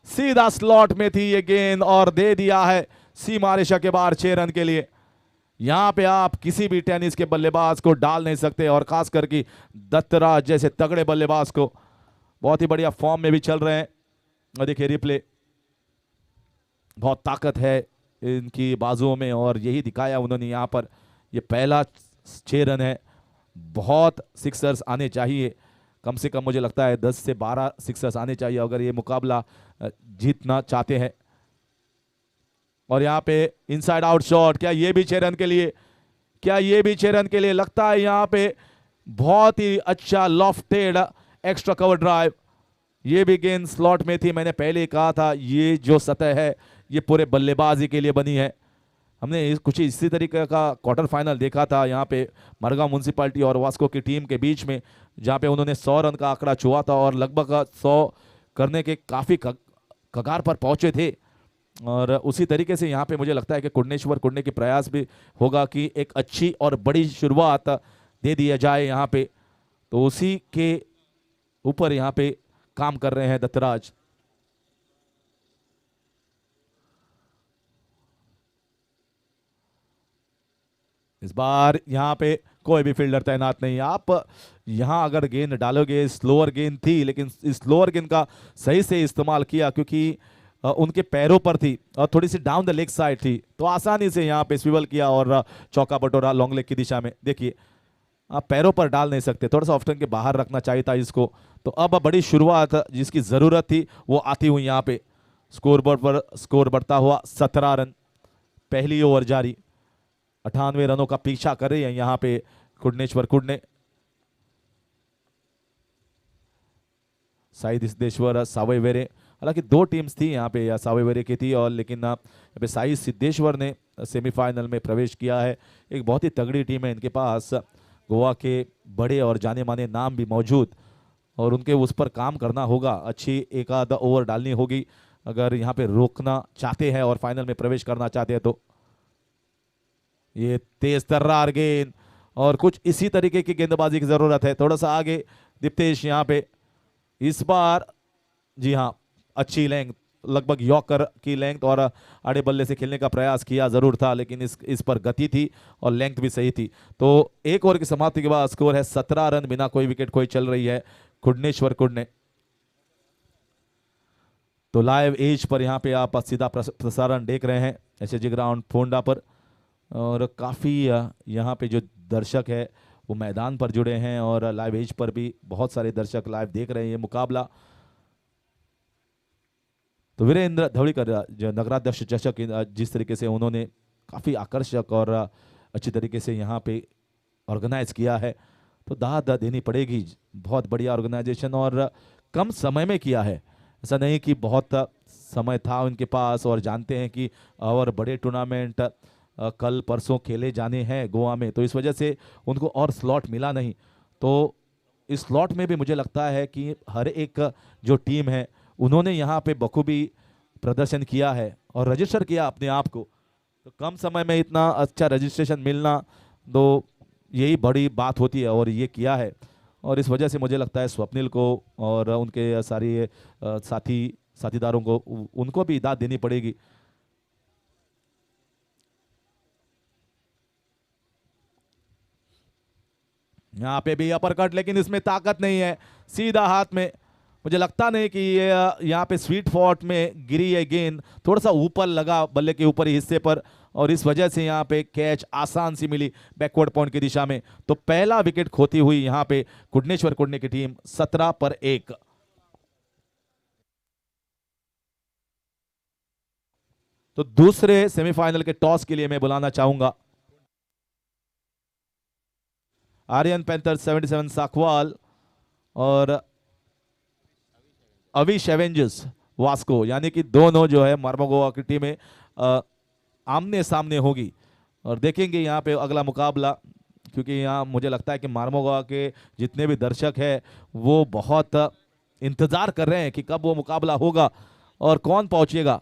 सीधा स्लॉट में थी ये गेंद और दे दिया है सीमा रेखा के बाहर 6 रन के लिए। यहां पे आप किसी भी टेनिस के बल्लेबाज को डाल नहीं सकते और खास करके दत्तराज जैसे तगड़े बल्लेबाज को। बहुत ही बढ़िया फॉर्म में भी चल रहे हैं। और देखिए रिप्ले, बहुत ताकत है इनकी बाजुओं में और यही दिखाया उन्होंने यहाँ पर। ये पहला 6 रन है, बहुत सिक्सर्स आने चाहिए, कम से कम मुझे लगता है 10 से 12 सिक्सर्स आने चाहिए अगर ये मुकाबला जीतना चाहते हैं। और यहाँ पे इनसाइड आउट शॉट, क्या ये भी 6 रन के लिए? क्या ये भी 6 रन के लिए? लगता है यहाँ पे बहुत ही अच्छा लॉफ्टेड एक्स्ट्रा कवर ड्राइव। ये भी गेंद स्लॉट में थी। मैंने पहले कहा था ये जो सतह है ये पूरे बल्लेबाजी के लिए बनी है। हमने कुछ इसी तरीके का क्वार्टर फाइनल देखा था यहाँ पे मरगांव म्यूनसिपालिटी और वास्को की टीम के बीच में, जहाँ पे उन्होंने 100 रन का आंकड़ा छुआ था और लगभग 100 करने के काफ़ी कगार पर पहुंचे थे। और उसी तरीके से यहाँ पे मुझे लगता है कि कुंडनेश्वर कुंडने की प्रयास भी होगा कि एक अच्छी और बड़ी शुरुआत दे दिया जाए यहाँ पे। तो उसी के ऊपर यहाँ पे काम कर रहे हैं दत्तराज। इस बार यहाँ पे कोई भी फील्डर तैनात नहीं। आप यहाँ अगर गेंद डालोगे, स्लोअर गेंद थी लेकिन इस स्लोअर गेंद का सही से इस्तेमाल किया क्योंकि उनके पैरों पर थी और थोड़ी सी डाउन द लेग साइड थी, तो आसानी से यहाँ पे स्विवल किया और चौका बटोरा लॉन्ग लेग की दिशा में। देखिए आप पैरों पर डाल नहीं सकते, थोड़ा सा ऑफ स्टंप के बाहर रखना चाहिए था इसको। तो अब बड़ी शुरुआत जिसकी ज़रूरत थी वो आती हुई यहाँ पे। स्कोर बोर्ड पर स्कोर बढ़ता हुआ 17 रन, पहली ओवर जारी। 98 रनों का पीछा कर रही है यहाँ पे कुंडनेश्वर कुंडने। साई सिद्धेश्वर सावई वेरे, हालांकि 2 टीम्स थी यहाँ पे, या सावई वेरे की थी और लेकिन यहाँ पे साई सिद्धेश्वर ने सेमीफाइनल में प्रवेश किया है। एक बहुत ही तगड़ी टीम है इनके पास, गोवा के बड़े और जाने माने नाम भी मौजूद और उनके उस पर काम करना होगा। अच्छी एक आधा ओवर डालनी होगी अगर यहाँ पे रोकना चाहते हैं और फाइनल में प्रवेश करना चाहते हैं। तो ये तेज तर्रार गेंद और कुछ इसी तरीके की गेंदबाजी की जरूरत है। थोड़ा सा आगे दीप्तेश यहाँ पे, इस बार जी हाँ अच्छी लेंथ, लगभग यॉर्कर की लेंथ और आड़े बल्ले से खेलने का प्रयास किया जरूर था लेकिन इस पर गति थी और लेंथ भी सही थी। तो एक ओवर की समाप्ति के बाद स्कोर है 17 रन, बिना कोई विकेट खोई चल रही है कुंडनेश्वर कुंडने। तो लाइव एज पर यहाँ पे आप सीधा प्रसारण देख रहे हैं एसएजी ग्राउंड फोंडा पर और काफ़ी यहाँ पे जो दर्शक है वो मैदान पर जुड़े हैं और लाइव एज पर भी बहुत सारे दर्शक लाइव देख रहे हैं ये मुकाबला। तो वीरेंद्र धवलीकर जो नगराध्यक्ष चषक जिस तरीके से उन्होंने काफ़ी आकर्षक और अच्छी तरीके से यहाँ पे ऑर्गेनाइज किया है, तो दाद देनी पड़ेगी। बहुत बढ़िया ऑर्गेनाइजेशन और कम समय में किया है, ऐसा नहीं कि बहुत समय था उनके पास और जानते हैं कि और बड़े टूर्नामेंट कल परसों खेले जाने हैं गोवा में, तो इस वजह से उनको और स्लॉट मिला नहीं। तो इस स्लॉट में भी मुझे लगता है कि हर एक जो टीम है उन्होंने यहाँ पे बखूबी प्रदर्शन किया है और रजिस्टर किया अपने आप को। तो कम समय में इतना अच्छा रजिस्ट्रेशन मिलना तो यही बड़ी बात होती है और ये किया है और इस वजह से मुझे लगता है स्वप्निल को और उनके सारे साथीदारों को उनको भी दाद देनी पड़ेगी। यहाँ पे भी अपर कट लेकिन इसमें ताकत नहीं है, सीधा हाथ में। मुझे लगता नहीं कि ये यहाँ पे स्वीट स्पॉट में गिरी है गेंद, थोड़ा सा ऊपर लगा बल्ले के ऊपरी हिस्से पर और इस वजह से यहाँ पे कैच आसान सी मिली बैकवर्ड पॉइंट की दिशा में। तो पहला विकेट खोती हुई यहाँ पे कुंडनेश्वर कुंडने की टीम 17 पर 1। तो दूसरे सेमीफाइनल के टॉस के लिए मैं बुलाना चाहूंगा आर्यन पैंथर 77 साकवाल और अविश एवेंजर्स वास्को, यानी कि दोनों जो है मार्मोगोवा की टीमें आमने सामने होगी और देखेंगे यहाँ पे अगला मुकाबला, क्योंकि यहाँ मुझे लगता है कि मार्मोगोवा के जितने भी दर्शक हैं वो बहुत इंतज़ार कर रहे हैं कि कब वो मुकाबला होगा और कौन पहुँचेगा।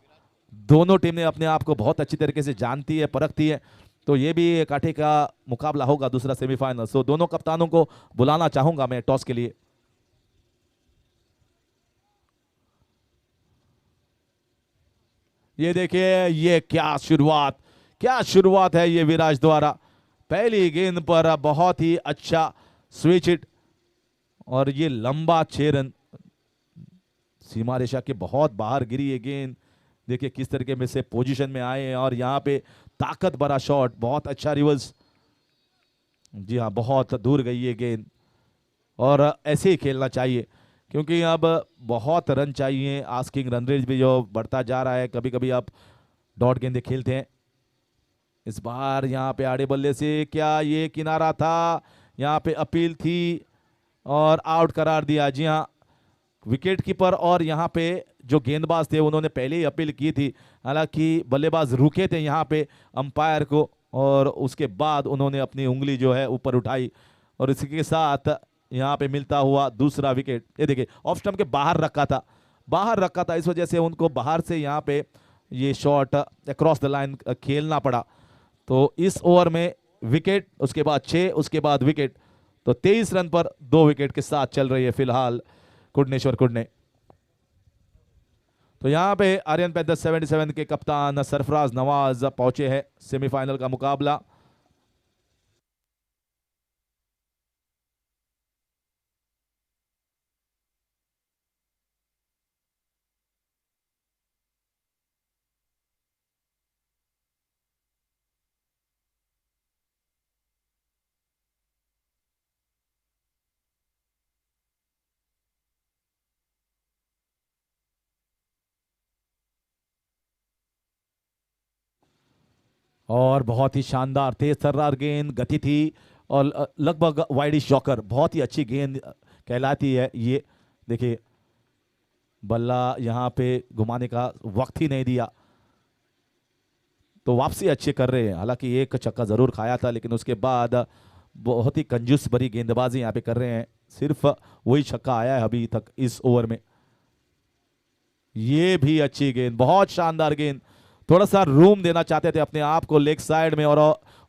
दोनों टीमें अपने आप को बहुत अच्छी तरीके से जानती है, परखती है, तो ये भी एक काठे का मुकाबला होगा दूसरा सेमीफाइनल। तो दोनों कप्तानों को बुलाना चाहूंगा मैं टॉस के लिए। ये देखिए, ये क्या शुरुआत है ये विराज द्वारा। पहली गेंद पर बहुत ही अच्छा स्विच हिट, और ये लंबा 6 रन, सीमा रेखा के बहुत बाहर गिरी ये गेंद। देखिए किस तरीके में से पोजीशन में आए हैं, और यहाँ पे ताकत भरा शॉट, बहुत अच्छा रिवर्स। जी हाँ, बहुत दूर गई ये गेंद, और ऐसे ही खेलना चाहिए क्योंकि अब बहुत रन चाहिए। आस्किंग रन रेट भी जो बढ़ता जा रहा है, कभी कभी आप डॉट गेंदे खेलते हैं। इस बार यहाँ पे आड़े बल्ले से क्या ये किनारा था, यहाँ पे अपील थी और आउट करार दिया। जी हाँ, विकेट कीपर और यहाँ पे जो गेंदबाज थे उन्होंने पहले ही अपील की थी, हालांकि बल्लेबाज रुके थे यहाँ पे अंपायर को, और उसके बाद उन्होंने अपनी उंगली जो है ऊपर उठाई, और इसी के साथ यहाँ पे मिलता हुआ दूसरा विकेट। ये देखिए ऑफ स्टंप के बाहर रखा था, इस वजह से उनको बाहर से यहाँ पे ये शॉट अक्रॉस द लाइन खेलना पड़ा। तो इस ओवर में विकेट, उसके बाद 6, उसके बाद विकेट, तो 23 रन पर 2 विकेट के साथ चल रही है फिलहाल कुडनेश्वर कुडने। तो यहाँ पे आर्यन पैंथर्स 77 के कप्तान सरफराज नवाज पहुंचे हैं सेमीफाइनल का मुकाबला। और बहुत ही शानदार तेज तर्रार गेंद, गति थी, और लगभग वाइडिश जॉकर, बहुत ही अच्छी गेंद कहलाती है ये। देखिए बल्ला यहाँ पे घुमाने का वक्त ही नहीं दिया, तो वापसी अच्छे कर रहे हैं। हालांकि एक छक्का जरूर खाया था, लेकिन उसके बाद बहुत ही कंजूस भरी गेंदबाजी यहाँ पे कर रहे हैं। सिर्फ वही छक्का आया है अभी तक इस ओवर में। ये भी अच्छी गेंद, बहुत शानदार गेंद, थोड़ा सा रूम देना चाहते थे अपने आप को लेग साइड में, और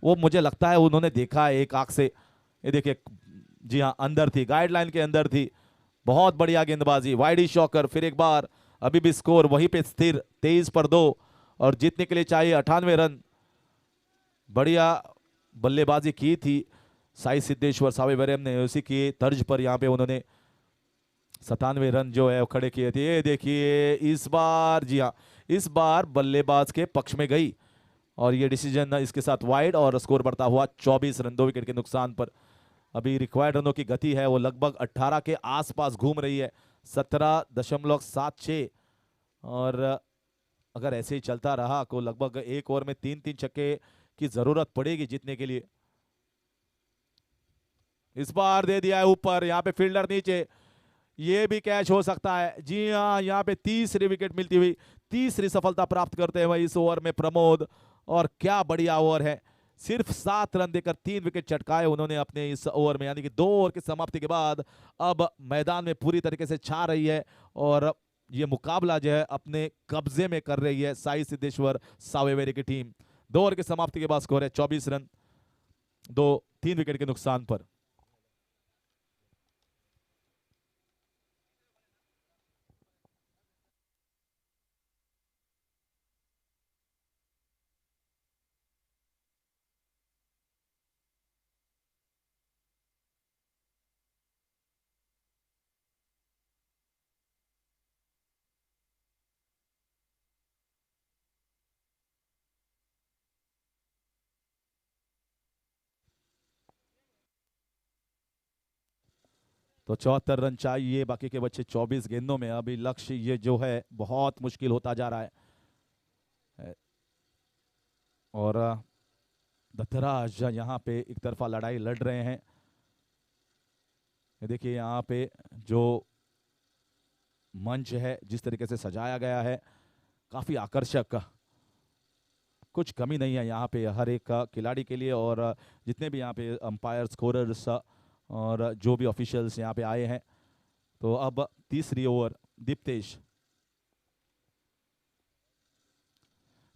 वो मुझे लगता है उन्होंने देखा है एक आंख से। ये देखिए, जी हाँ, अंदर थी, गाइडलाइन के अंदर थी। बहुत बढ़िया गेंदबाजी, वाइडी शॉकर। फिर एक बार, अभी भी स्कोर वहीं पे स्थिर 23 पर 2, और जीतने के लिए चाहिए 98 रन। बढ़िया बल्लेबाजी की थी साई सिद्धेश्वर सावेवरम ने, उसी की तर्ज पर यहाँ पे उन्होंने 97 रन जो है वो खड़े किए थे। ये देखिए इस बार, जी हाँ, इस बार बल्लेबाज के पक्ष में गई, और ये डिसीजन इसके साथ वाइड, और स्कोर बढ़ता हुआ 24 रन 2 विकेट के नुकसान पर। अभी रिक्वायर्ड रनों की गति है वो लगभग 18 के आसपास घूम रही है, 17.76, और अगर ऐसे ही चलता रहा तो लगभग एक ओवर में 3-3 छक्के की जरूरत पड़ेगी जीतने के लिए। इस बार दे दिया है ऊपर, यहाँ पे फील्डर नीचे, ये भी कैच हो सकता है। जी हाँ, यहाँ पे तीसरी विकेट मिलती हुई, तीसरी सफलता प्राप्त करते हैं इस ओवर में प्रमोद, और क्या बढ़िया ओवर है। सिर्फ 7 रन देकर 3 विकेट चटकाए उन्होंने अपने इस ओवर में, यानी कि 2 ओवर की समाप्ति के बाद अब मैदान में पूरी तरीके से छा रही है, और ये मुकाबला जो है अपने कब्जे में कर रही है साई सिद्धेश्वर सावेवेरे की टीम। 2 ओवर की समाप्ति के बाद स्कोर है 24 रन 3 विकेट के नुकसान पर। तो 74 रन चाहिए, बाकी के बच्चे 24 गेंदों में। अभी लक्ष्य ये जो है बहुत मुश्किल होता जा रहा है, और दत्तराज यहाँ पे एक तरफा लड़ाई लड़ रहे हैं। ये देखिए यहाँ पे जो मंच है जिस तरीके से सजाया गया है, काफी आकर्षक, कुछ कमी नहीं है यहाँ पे हर एक खिलाड़ी के लिए, और जितने भी यहाँ पे अंपायर, स्कोरर्स और जो भी ऑफिशियल्स यहाँ पे आए हैं। तो अब तीसरी ओवर, दीप्तेश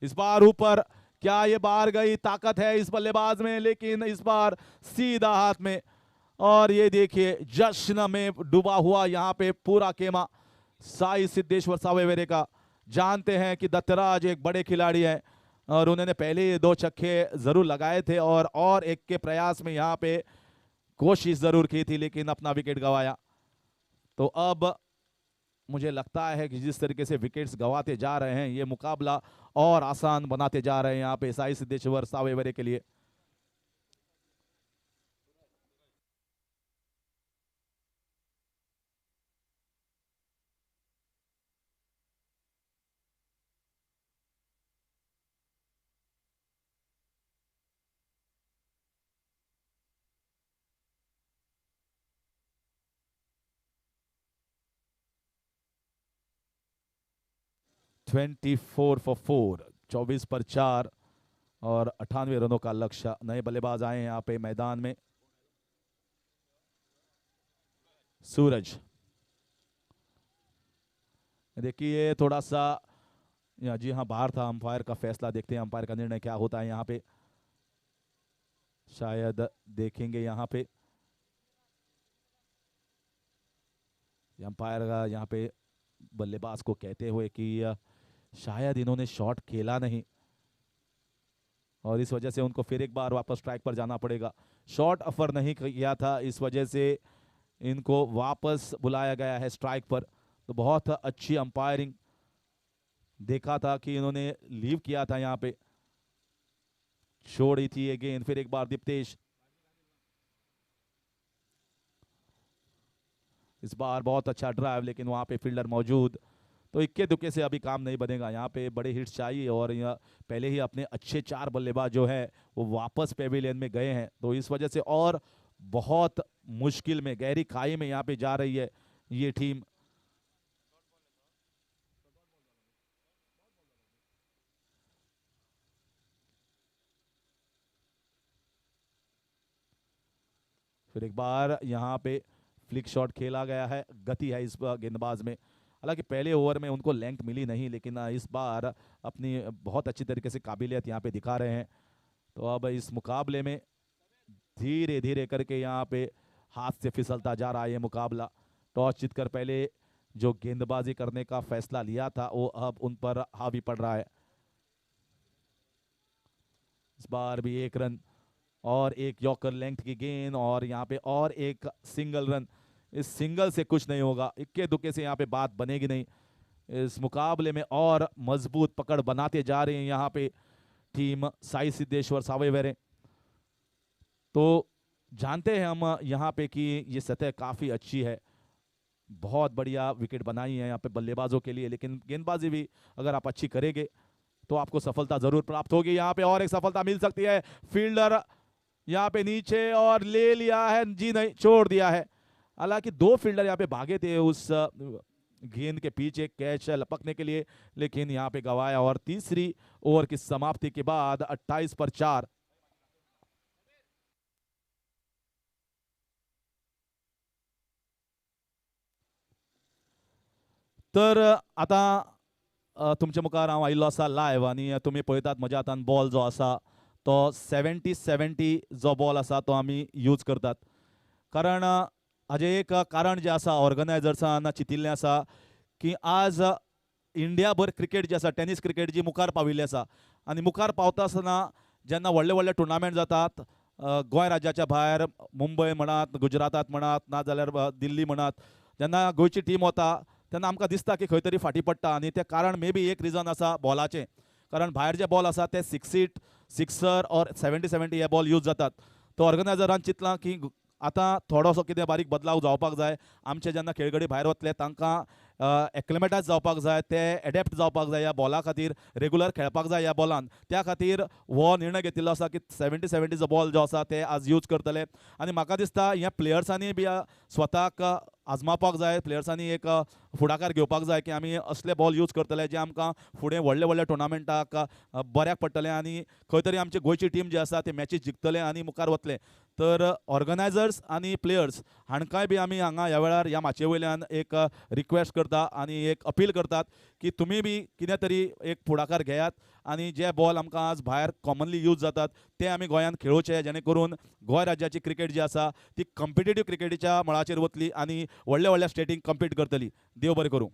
इस बार ऊपर, क्या ये बाहर गई, ताकत है इस बल्लेबाज में, लेकिन इस बार सीधा हाथ में, और ये देखिए जश्न में डूबा हुआ यहाँ पे पूरा खेमा साई सिद्धेश्वर सावेवेरे का, जानते हैं कि दत्तराज एक बड़े खिलाड़ी हैं और उन्होंने पहले 2 छक्के जरूर लगाए थे और एक के प्रयास में यहाँ पे कोशिश जरूर की थी, लेकिन अपना विकेट गंवाया। तो अब मुझे लगता है कि जिस तरीके से विकेट्स गंवाते जा रहे हैं, ये मुकाबला और आसान बनाते जा रहे हैं यहाँ पे साई सिद्धेश्वर सावेवरे के लिए। ट्वेंटी 4 पर 4 और 98 रनों का लक्ष्य। नए बल्लेबाज आए हैं यहाँ पे मैदान में। सूरज, देखिए थोड़ा सा जी हाँ बाहर था। अंपायर का फैसला देखते हैं, अंपायर का निर्णय क्या होता है यहाँ पे। शायद देखेंगे यहाँ पे अंपायर का यहाँ पे बल्लेबाज को कहते हुए कि शायद इन्होंने शॉट खेला नहीं और इस वजह से उनको फिर एक बार वापस स्ट्राइक पर जाना पड़ेगा। शॉट ऑफर नहीं किया था, इस वजह से इनको वापस बुलाया गया है स्ट्राइक पर। तो बहुत अच्छी अंपायरिंग देखा था कि इन्होंने लीव किया था, यहाँ पे छोड़ी थी ये गेंद। फिर एक बार दीप्तेश, इस बार बहुत अच्छा ड्राइव, लेकिन वहां पे फील्डर मौजूद। तो इक्के दुक्के से अभी काम नहीं बनेगा, यहाँ पे बड़े हिट्स चाहिए और यहाँ पहले ही अपने अच्छे 4 बल्लेबाज जो है वो वापस पेविलियन में गए हैं। तो इस वजह से और बहुत मुश्किल में, गहरी खाई में यहाँ पे जा रही है ये टीम। फिर एक बार यहाँ पे फ्लिक शॉट खेला गया है, गति है इस गेंदबाज में। हालांकि पहले ओवर में उनको लेंथ मिली नहीं, लेकिन इस बार अपनी बहुत अच्छी तरीके से काबिलियत यहाँ पे दिखा रहे हैं। तो अब इस मुकाबले में धीरे धीरे करके यहाँ पे हाथ से फिसलता जा रहा है ये मुकाबला। टॉस जीतकर पहले जो गेंदबाजी करने का फैसला लिया था वो अब उन पर हावी पड़ रहा है। इस बार भी 1 रन और एक यॉर्कर लेंथ की गेंद और यहाँ पे और एक सिंगल रन। इस सिंगल से कुछ नहीं होगा, इक्के दुक्के से यहाँ पे बात बनेगी नहीं। इस मुकाबले में और मजबूत पकड़ बनाते जा रहे हैं यहाँ पे टीम साई सिद्धेश्वर सावेवरे। तो जानते हैं हम यहाँ पे कि ये सतह काफी अच्छी है, बहुत बढ़िया विकेट बनाई है यहाँ पे बल्लेबाजों के लिए, लेकिन गेंदबाजी भी अगर आप अच्छी करेंगे तो आपको सफलता जरूर प्राप्त होगी। यहाँ पे और एक सफलता मिल सकती है। फील्डर यहाँ पे नीचे और ले लिया है, जी नहीं, छोड़ दिया है। हालांकि 2 फील्डर यहाँ पे भागे थे उस गेंद के पीछे कैच लपकने के लिए, लेकिन यहाँ पे गवाया। और तीसरी ओवर की समाप्ति के बाद 28 पर 4। तर आता तुमच्या मुखार हांव आयिल्लो आसा लायव्ह आनी तुमी पळयतात म्हज्या हातान बॉल जो आसा तो 70-70 जो बॉल आसा तो आमी यूज करतात। कारण हाजें एक कारण जें आसा ऑर्गनायझर्सान चिंतिल्लें आसा की आज इंडिया भर क्रिकेट जी आसा, टेनीस क्रिकेट जी मुखार पाविल्ली आसा आनी मुखार पावता आसतना जेन्ना व्हडले व्हडले टुर्नामेंट जातात गोंय राज्याच्या भायर, मुंबय म्हणात, गुजरातात म्हणात, नाजाल्यार दिल्ली म्हणात, जेन्ना गोंयची टीम वता तेन्ना आमकां दिसता की खंय तरी फाटी पडटा आनी तें कारण मे बी एक रिजन आसा बॉलाचें। कारण भायर जे बॉल आसा ते सिक्सर और 70-70 हे बॉल यूज जातात। तो ऑर्गनायझरान चिंतलां की आतां थोडोसो कितें बारीक बदलाव जावपाक जाय। आमचे जेन्ना खेळगडे भायर वतले तांकां एक्लेमेटायज जावपाक जाय, ते एडेप्ट जावपाक जाय ह्या बॉला खातीर, रेगुलर खेळपाक जाय ह्या बॉलान। त्या खातीर हो निर्णय घेतिल्लो आसा की 70-70 जो बॉल जो आसा ते आज यूज करतले। आनी म्हाका दिसता ह्या प्लेयर्सांनी बी स्वताक आजमावपाक जाय, प्लेयर्सांनी एक फुडाकार घेवपाक जाय की आमी असले बॉल यूज करतले जे आमकां फुडें व्हडले व्हडले टुर्नामेंटाक बऱ्याक पडटले आनी खंय तरी आमची गोंयची टीम जी आसा ती मॅचीस जिखतले आनी मुखार वतले। तर ऑर्गनायझर्स आनी प्लेयर्स हांकांय बी आमी हांगा ह्या वेळार ह्या मॅचे वयल्यान एक रिक्वेस्ट करता आनी एक अपील करतात की तुमी बी कितें तरी एक फुडाकार घेयात आनी जे बॉल आमकां आज भायर कॉमनली यूज जातात ते आमी गोंयांत खेळोवचे, जेणे करून गोंय राज्याची क्रिकेट जी आसा ती कॉम्पिटिटीव क्रिकेटीच्या मळाचेर वतली आनी व्हडल्या व्हडल्या स्टेटीक कम्पीट करतली। देव बरें करूं।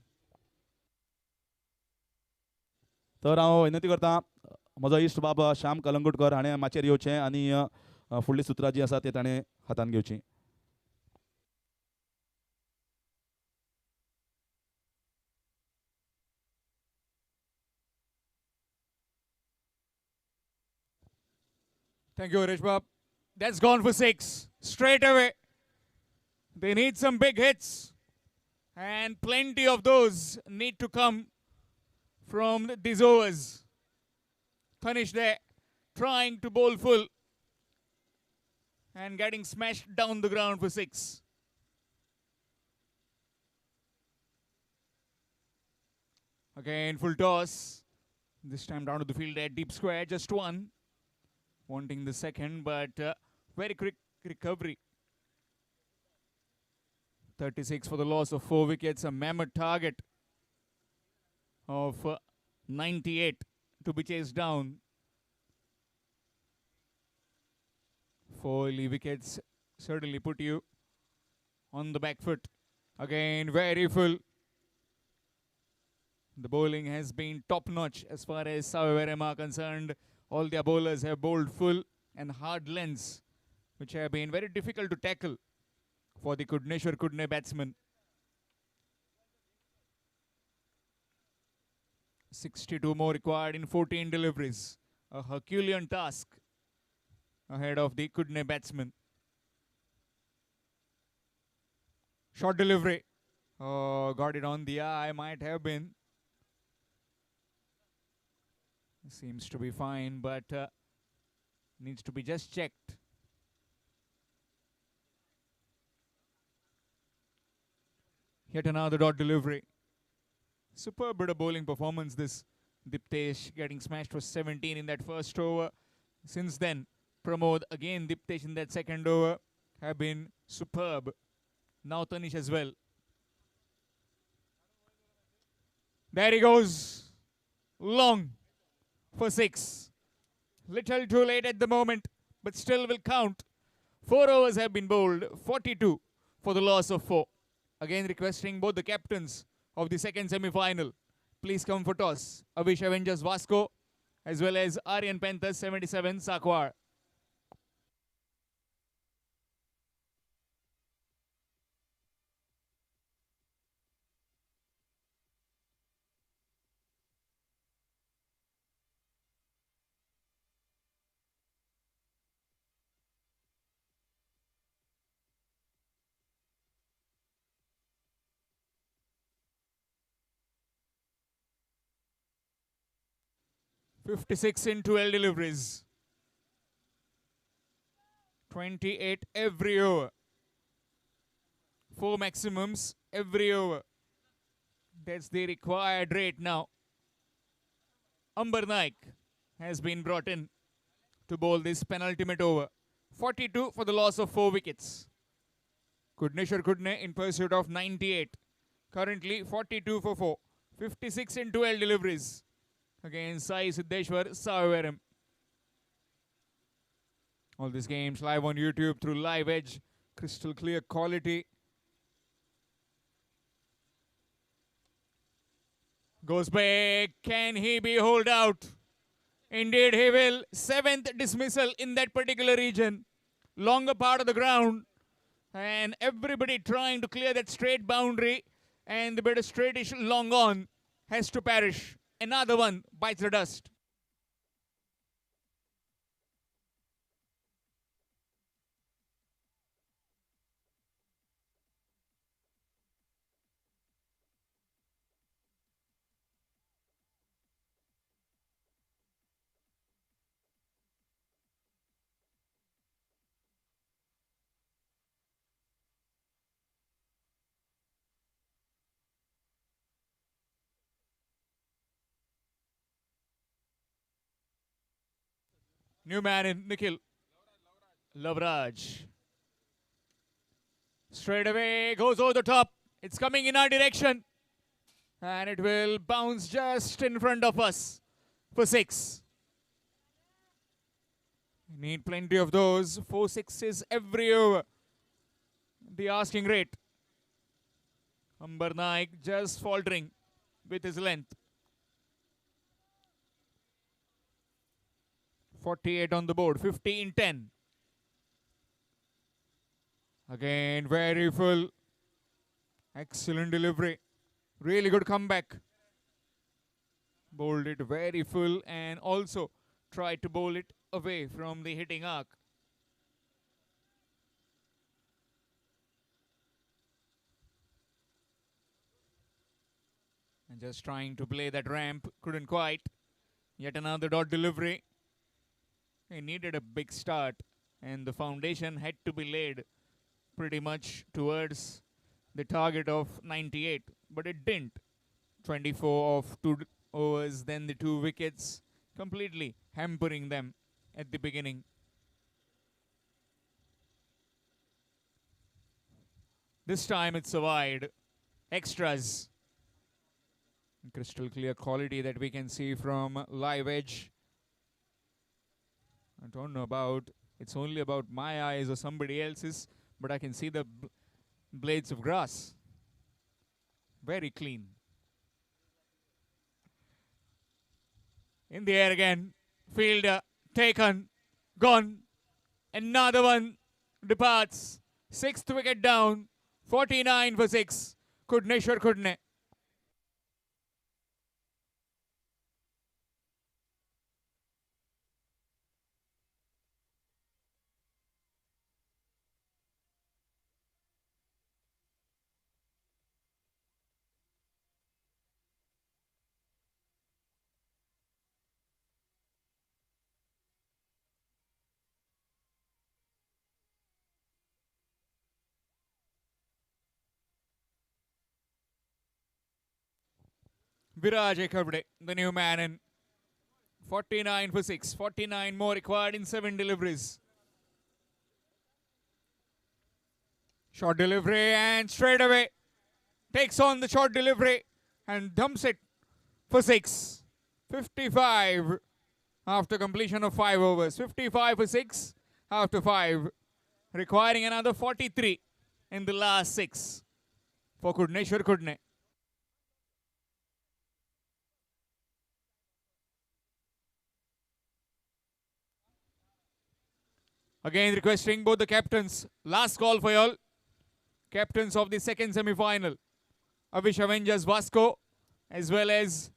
तर हांव विनंती करतां म्हजो इश्ट बाब श्याम कलंगूटकर हाणें माचयेर येवचें आनी फुडलीं सुत्रां जीं आसा ती ताणें हातान घेवचीं. Thank you, Harish Bab. That's gone for 6 straight away. They need some big hits, and plenty of those need to come from these overs. Tanish there, trying to bowl full and getting smashed down the ground for 6. Again, full toss. This time down to the field at deep square, just one. Wanting the second, but very quick recovery. 36 for the loss of 4 wickets, a mammoth target of 98 to be chased down. 4 early wickets certainly put you on the back foot. Again, very full. The bowling has been top-notch as far as Savevaram are concerned. All their bowlers have bowled full and hard lengths, which have been very difficult to tackle for the Kudneshwar Kudne batsman. 62 more required in 14 deliveries. A Herculean task ahead of the Kudne batsman. Short delivery. Oh, got it on the eye. Might have been. Seems to be fine, but needs to be just checked. Yet another dot delivery. Superb bit of bowling performance this. Diptesh getting smashed for 17 in that first over. Since then, Pramod again Diptesh in that second over have been superb. Now Tanish as well. There he goes. Long for 6. Little too late at the moment, but still will count. 4 overs have been bowled, 42 for the loss of 4. Again requesting both the captains of the second semi-final, please come for toss. Avish Avengers Vasco as well as Aryan Panthers 77 Sakwar. .56 in 12 deliveries. 28 every over. 4 maximums every over. That's the required rate now. Amber Naik has been brought in to bowl this penultimate over. 42 for the loss of 4 wickets. Kudneshwar Kudne in pursuit of 98. Currently 42 for 4. 56 in 12 deliveries against Sai Siddeshwar Savevaram. All these games live on YouTube through Live Edge. Crystal clear quality. Goes back. Can he be holed out? Indeed he will. 7th dismissal in that particular region. Longer part of the ground. And everybody trying to clear that straight boundary. And the bit of straightish long on has to perish. Another one bites the dust. New man in Nikhil. Lavraj. Straight away, goes over the top. It's coming in our direction. And it will bounce just in front of us for 6. Need plenty of those. 4 sixes every over. The asking rate. Amber Naik just faltering with his length. 48 on the board. 15-10. Again, very full. Excellent delivery. Really good comeback. Bowled it very full and also tried to bowl it away from the hitting arc. And just trying to play that ramp, couldn't quite. Yet another dot delivery. He needed a big start and the foundation had to be laid pretty much towards the target of 98, but it didn't. 24 of 2 overs, then the 2 wickets, completely hampering them at the beginning. This time it's a wide. Extras. Crystal clear quality that we can see from live edge. I don't know about, it's only about my eyes or somebody else's, but I can see the blades of grass. Very clean. In the air again. Fielder taken. Gone. Another one departs. 6th wicket down. 49 for 6. Kudneshwar Kudne. Viraj Ekavde, the new man in. 49 for 6. 49 more required in 7 deliveries. Short delivery and straight away takes on the short delivery and dumps it for 6. 55 after completion of 5 overs. 55 for 6 after 5. Requiring another 43 in the last 6 for Kudneshwar Kudne. Again requesting both the captains. Last call for y'all. Captains of the second semi-final. Avish Avengers Vasco as well as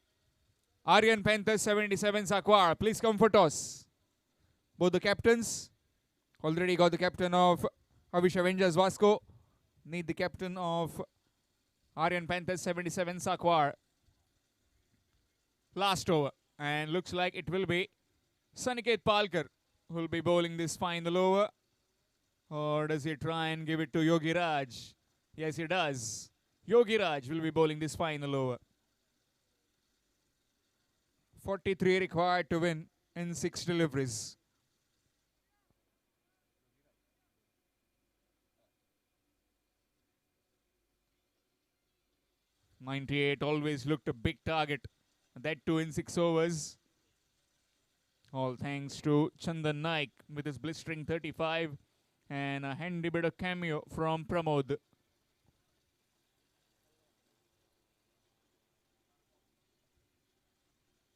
Aryan Panthers 77 Sakwar. Please come for toss. Both the captains. Already got the captain of Avish Avengers Vasco. Need the captain of Aryan Panthers 77 Sakwar. Last over. And looks like it will be Saniket Palkar who will be bowling this final over. Or does he try and give it to Yogi Raj? Yes, he does. Yogi Raj will be bowling this final over. 43 required to win in 6 deliveries. .98 always looked a big target. That too in 6 overs. All thanks to Chandan Naik with his blistering 35 and a handy bit of cameo from Pramod.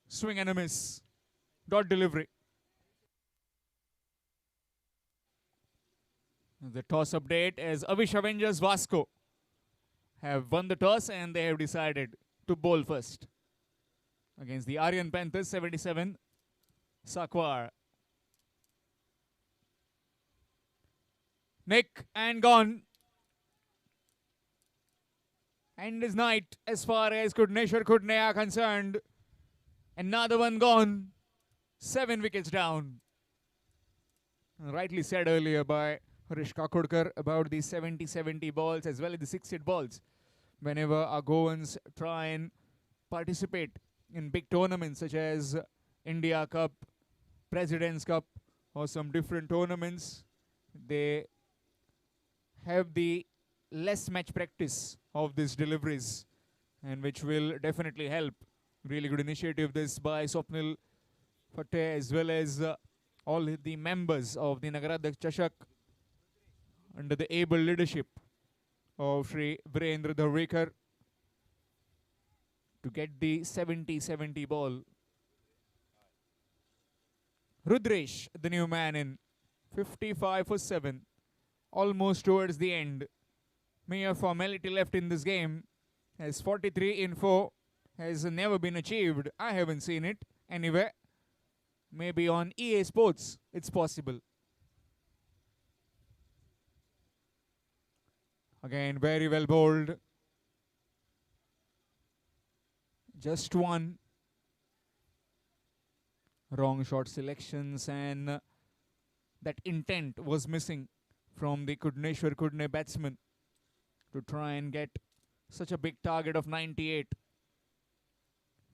Swing and a miss. Dot delivery. The toss update as Avish Avengers Vasco have won the toss and they have decided to bowl first against the Aryan Panthers 77 Sakwar. Nick and gone. End is night as far as Kudneshwar Kudne are concerned. Another one gone. 7 wickets down. Rightly said earlier by Harish Kakurkar about the 70-70 balls as well as the 6-hit balls. Whenever our Goans try and participate in big tournaments such as India Cup, President's Cup or some different tournaments, they have the less match practice of these deliveries and which will definitely help. Really good initiative this by Swapnil Fateh as well as all the members of the Nagaradak Chashak under the able leadership of Shri Virendra Dhavalikar to get the 70-70 ball. Rudresh, the new man in. 55 for 7. Almost towards the end. Mere formality left in this game. As 43 in 4 has never been achieved. I haven't seen it anywhere. Maybe on EA Sports it's possible. Again, very well bowled. Just one. Wrong shot selections, and that intent was missing from the Kudneshwar Kudne batsman to try and get such a big target of 98.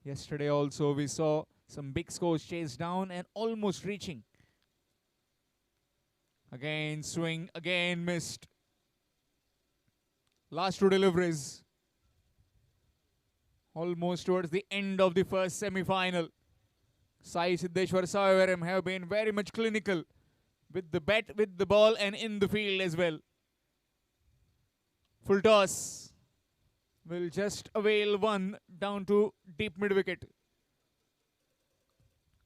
Yesterday also we saw some big scores chased down and almost reaching. Again swing, again missed. Last two deliveries. Almost towards the end of the first semi-final. Sai Siddeshwar Savaram have been very much clinical with the bat, with the ball, and in the field as well. Full toss. Will just avail one down to deep mid-wicket.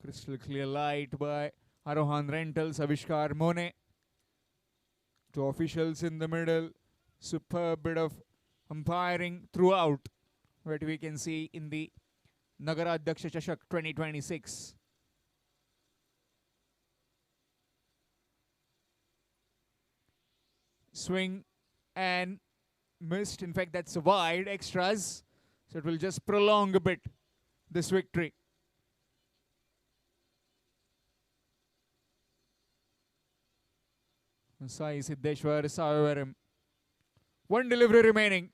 Crystal clear light by Arohan Rentals, Avishkar Mone. Two officials in the middle. Superb bit of umpiring throughout, what we can see in the Nagaradhyaksha Chashak 2026. Swing and missed. In fact, that's wide extras. So it will just prolong a bit this victory. Sai Siddeshwar Savaram. One delivery remaining.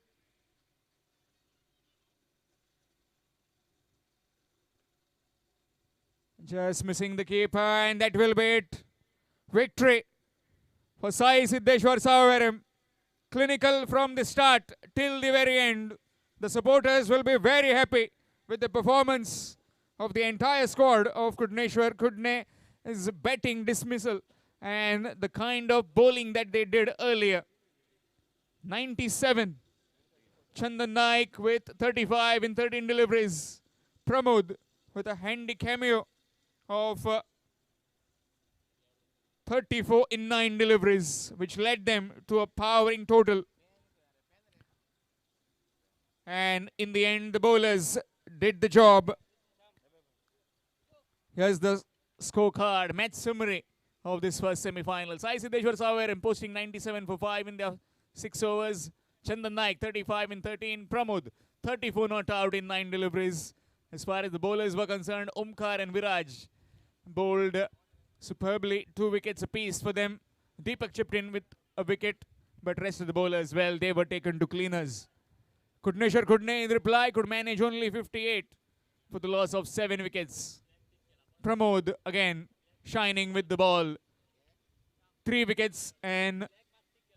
Just missing the keeper, and that will be it. Victory for Sai Siddeshwar Savaram. Clinical from the start till the very end. The supporters will be very happy with the performance of the entire squad of Kudneshwar Kudne. Is batting dismissal and the kind of bowling that they did earlier. 97. Chandan Naik with 35 in 13 deliveries. Pramod with a handy cameo of 34 in 9 deliveries, which led them to a powering total. And in the end, the bowlers did the job. Here's the scorecard, match summary of this first semi-final. Sai Siddeshwar Savaram posting 97 for 5 in the 6 overs. Chandan Naik 35 in 13. Pramod 34 not out in 9 deliveries. As far as the bowlers were concerned, Omkar and Viraj bowled superbly, 2 wickets apiece for them. Deepak chipped in with a wicket, but rest of the bowlers, well, they were taken to cleaners. Kudneshwar Kudne in reply could manage only 58 for the loss of 7 wickets. Pramod again shining with the ball. 3 wickets and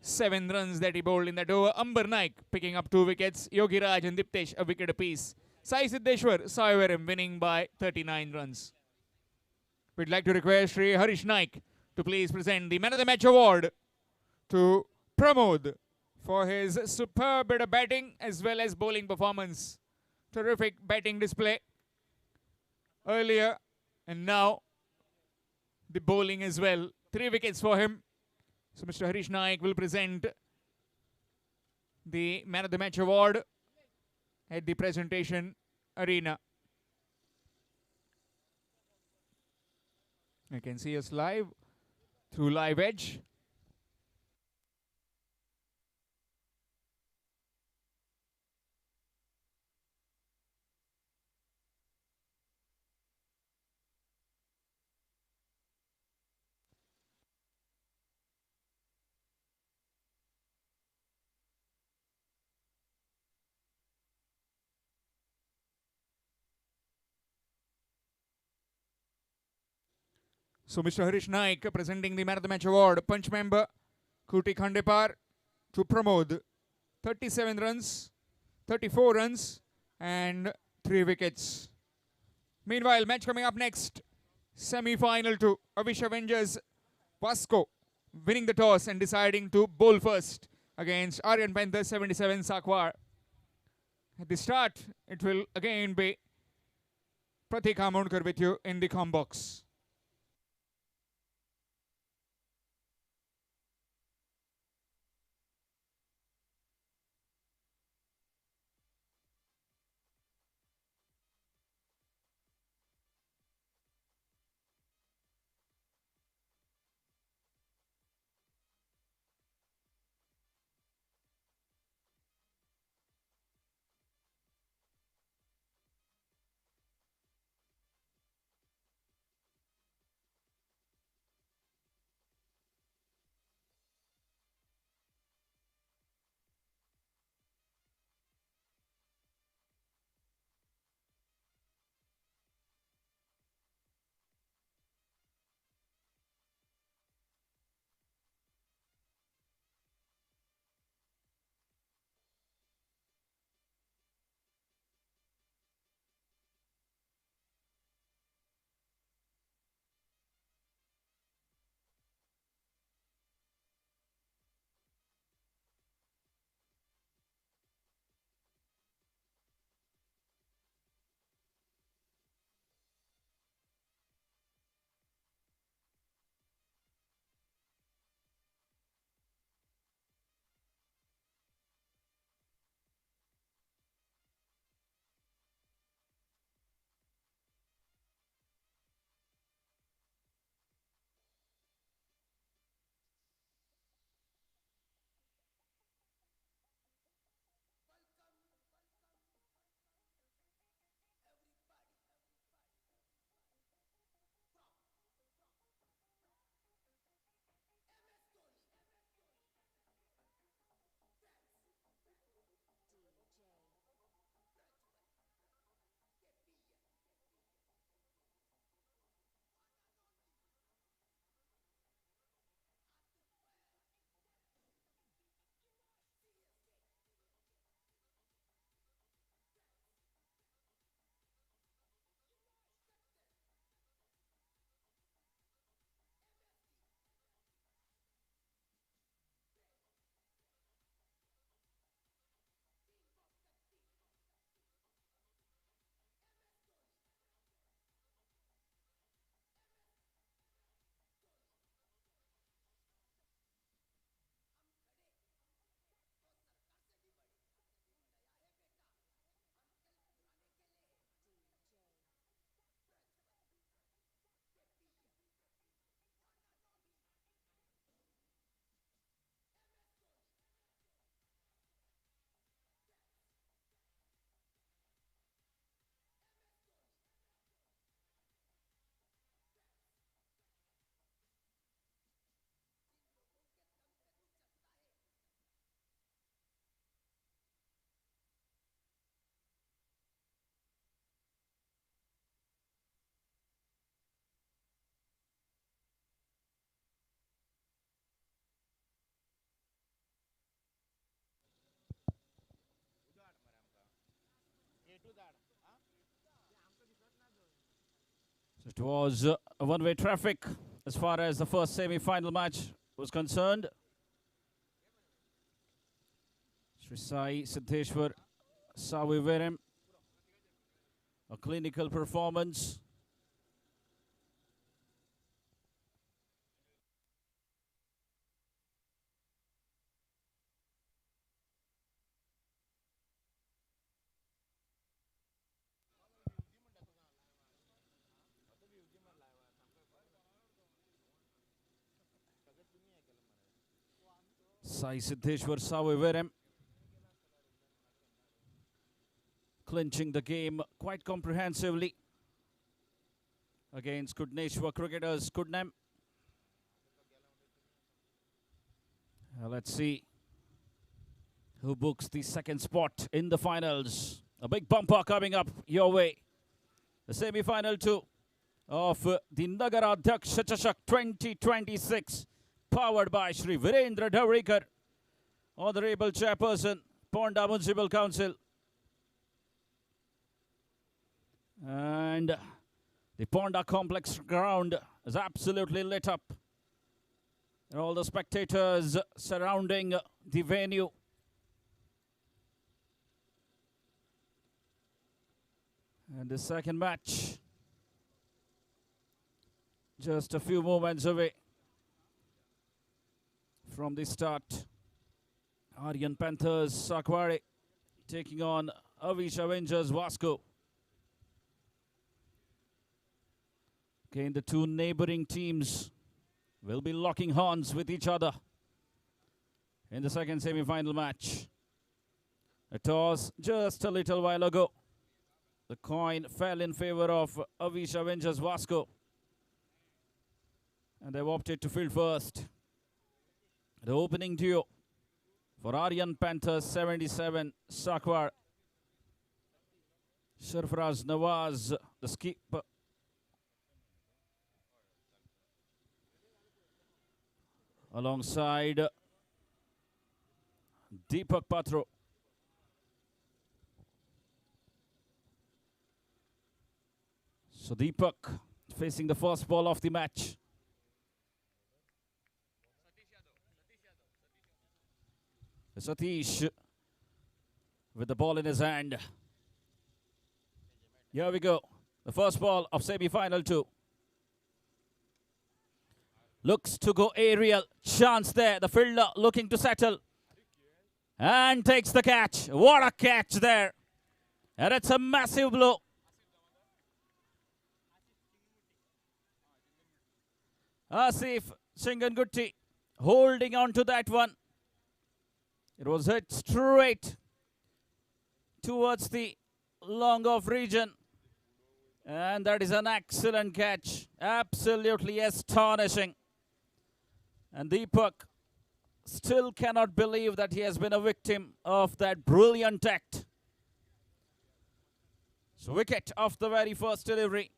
7 runs that he bowled in that over. Amber Naik picking up 2 wickets. Yogi Raj and Diptesh a wicket apiece. Sai Siddeshwar Savaram winning by 39 runs. We'd like to request Sri Harish Naik to please present the Man of the Match award to Pramod for his superb bit of batting as well as bowling performance. Terrific batting display earlier and now the bowling as well. 3 wickets for him. So Mr. Harish Naik will present the Man of the Match award at the presentation arena. You can see us live through Live Edge. So Mr. Harish Naik presenting the Man of the Match award. Punch member Kuti Khandepar to Pramod. 37 runs, 34 runs and 3 wickets. Meanwhile, match coming up next. Semi-final 2. Avish Avengers Vasco winning the toss and deciding to bowl first against Aryan Panthers 77 Sakwar. At the start, it will again be Pratik Amonkar with you in the com box. It was a one-way traffic as far as the first semi-final match was concerned. Sri Sai Siddheshwar Saviveram, a clinical performance. Sai Siddheshwar Saviveram clinching the game quite comprehensively against Kudneshwar cricketers Kudnem. Let's see who books the second spot in the finals. A big bumper coming up your way. The semi-final 2 of the Nagaradhyaksha Chashak 2026, powered by Shri Virendra Dhavalikar, Honorable Chairperson, Ponda Municipal Council. And the Ponda Complex ground is absolutely lit up. And all the spectators surrounding the venue. And the second match just a few moments away from the start. Aryan Panthers Sakwari taking on Avish Avengers Vasco. Again, the two neighboring teams will be locking horns with each other in the second semi-final match. A toss just a little while ago. The coin fell in favor of Avish Avengers Vasco, and they've opted to field first. The opening duo for Aryan Panthers 77 Sakwar. Sarfaraz Nawaz, the skipper. Alongside Deepak Patro. So Deepak facing the first ball of the match. Satish with the ball in his hand. Here we go. The first ball of semi-final 2. Looks to go aerial. Chance there. The fielder looking to settle. And takes the catch. What a catch there. And it's a massive blow. Asif Singangutti holding on to that one. It was hit straight towards the long off region. And that is an excellent catch. Absolutely astonishing. And Deepak still cannot believe that he has been a victim of that brilliant act. So wicket off the very first delivery.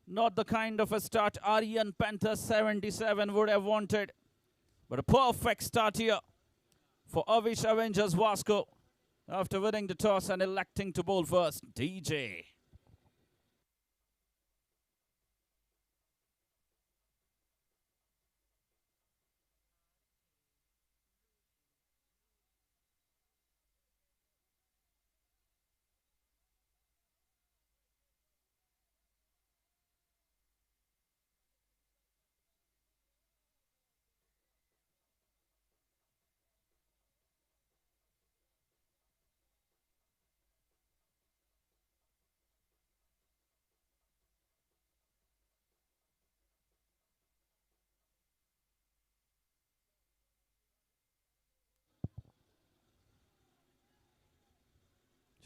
Not the kind of a start Aryan Panther 77 would have wanted. But a perfect start here for Avish Avengers Vasco after winning the toss and electing to bowl first. DJ.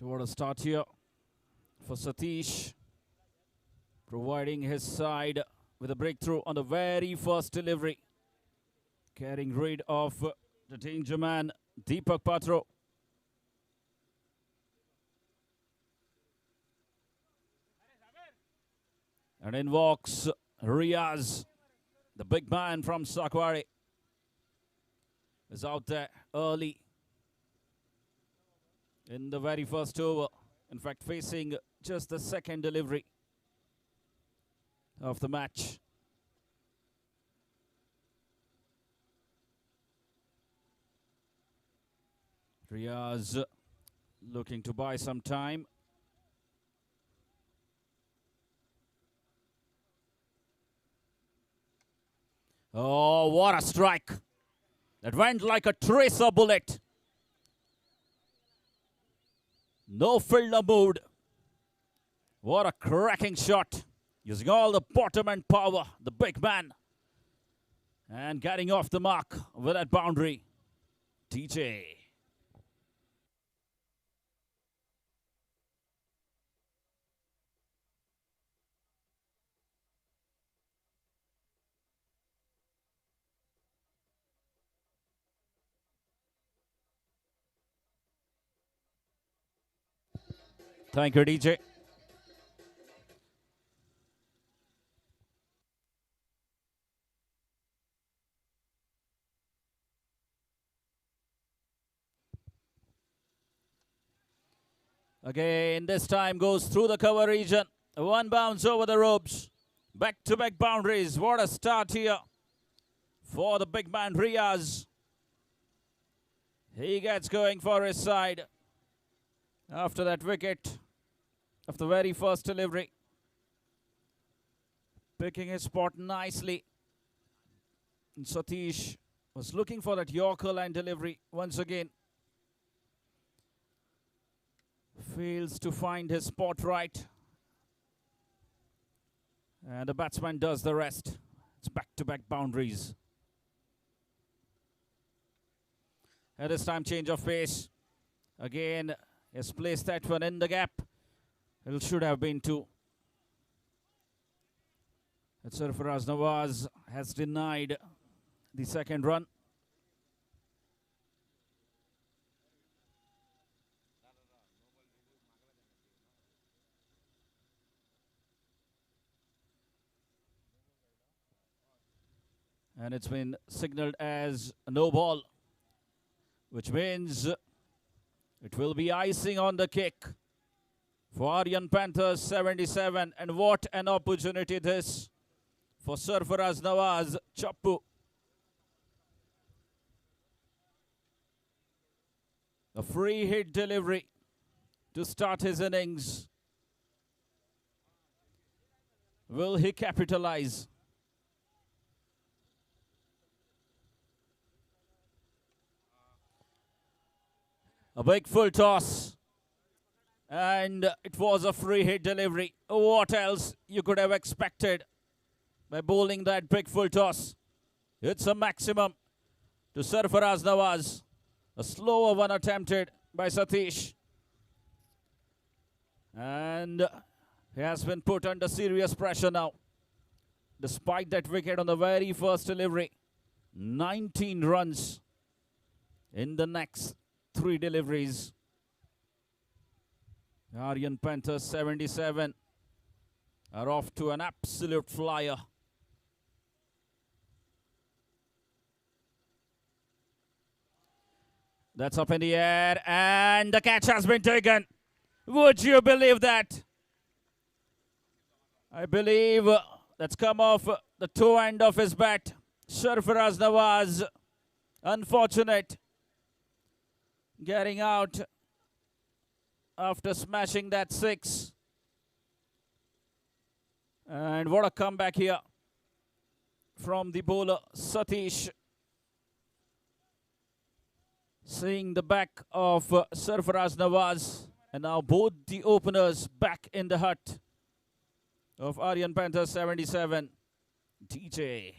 So what a start here for Satish, providing his side with a breakthrough on the very first delivery, getting rid of the danger man Deepak Patro. And in walks Riaz, the big man from Sakwari, is out there early in the very first over In fact, facing just the second delivery of the match. Riaz looking to buy some time. Oh, what a strike. That went like a tracer bullet. No fielder moved. What a cracking shot. Using all the bottom end power, the big man. And getting off the mark with that boundary. DJ. Thank you, DJ. Again, this time goes through the cover region. One bounce over the ropes. Back-to-back boundaries. What a start here for the big man Riaz. He gets going for his side after that wicket of the very first delivery. Picking his spot nicely. And Satish was looking for that Yorker line delivery once again. Fails to find his spot right. And the batsman does the rest. It's back-to-back boundaries. At this time, change of pace. Again, has placed that one in the gap. It should have been two. But Sarfaraz Nawaz has denied the second run. And it's been signaled as a no ball, which means it will be icing on the kick for Aryan Panthers 77. And what an opportunity this for Sarfaraz Nawaz Chappu. A free hit delivery to start his innings. Will he capitalize? A big full toss. And it was a free hit delivery. What else you could have expected by bowling that big full toss? It's a maximum to Sarfaraz Nawaz. A slower one attempted by Satish. And he has been put under serious pressure now. Despite that wicket on the very first delivery. 19 runs in the next 3 deliveries. Aryan Panthers 77 are off to an absolute flyer. That's up in the air and the catch has been taken. Would you believe that? I believe that's come off the toe end of his bat. Sarfaraz Nawaz, unfortunate. Getting out after smashing that 6. And what a comeback here from the bowler Satish. Seeing the back of Sarfaraz Nawaz. And now both the openers back in the hut of Aryan Panthers 77. DJ.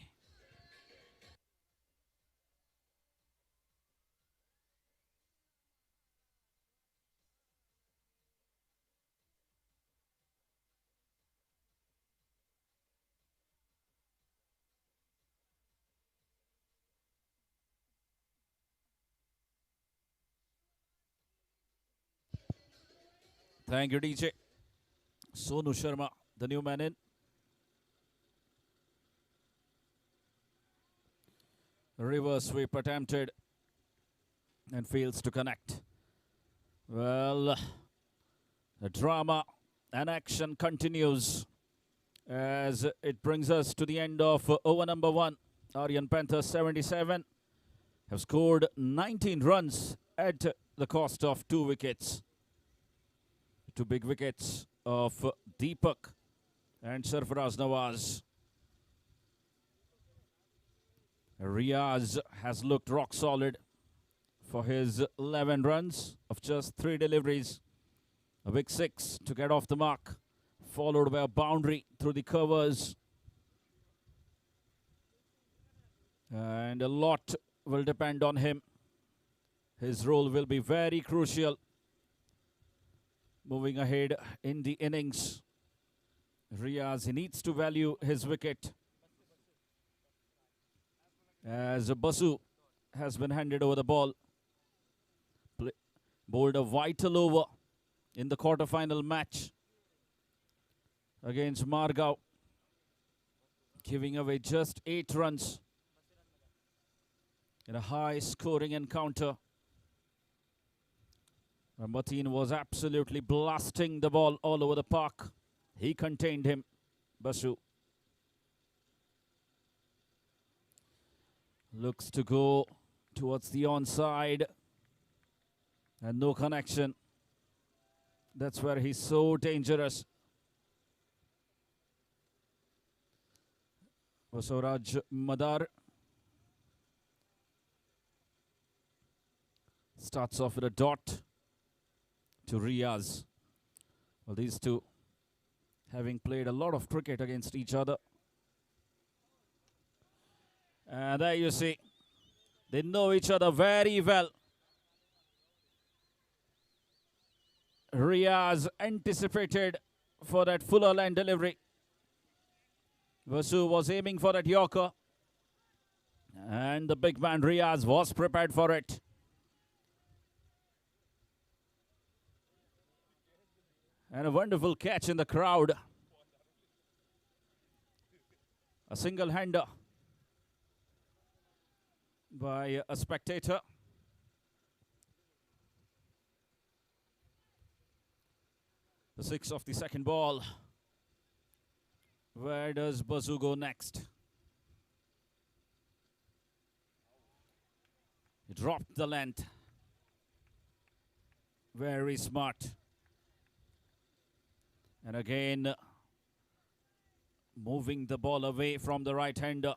Thank you, DJ. Sonu Sharma, the new man in. Reverse sweep attempted and fails to connect. Well, The drama and action continues as it brings us to the end of over number 1. Aryan Panthers 77 have scored 19 runs at the cost of 2 wickets. 2 big wickets of Deepak and Sarfaraz Nawaz. Riaz has looked rock solid for his 11 runs of just 3 deliveries. A big 6 to get off the mark, followed by a boundary through the covers. And a lot will depend on him. His role will be very crucial moving ahead in the innings. Riaz, he needs to value his wicket, as Basu has been handed over the ball. Bowled a vital over in the quarter-final match against Margao, giving away just 8 runs in a high-scoring encounter. Mateen was absolutely blasting the ball all over the park. He contained him, Basu. Looks to go towards the onside. And no connection. That's where he's so dangerous. Vasuraj Madar starts off with a dot to Riaz. Well, these two having played a lot of cricket against each other. And there you see, they know each other very well. Riaz anticipated for that fuller line delivery. Vasu was aiming for that Yorker. And the big man Riaz was prepared for it. And a wonderful catch in the crowd. A single-hander by a spectator. The 6 of the second ball. Where does Basu go next? He dropped the length. Very smart. And again, moving the ball away from the right-hander.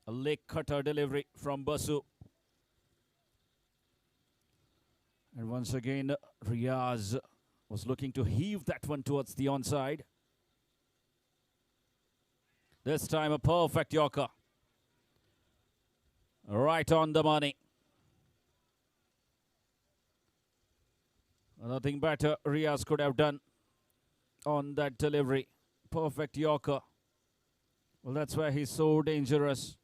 A leg cutter delivery from Basu. And once again, Riaz was looking to heave that one towards the onside. This time a perfect Yorker. Right on the money. Nothing better Riaz could have done on that delivery. Perfect Yorker. Well, that's why he's so dangerous.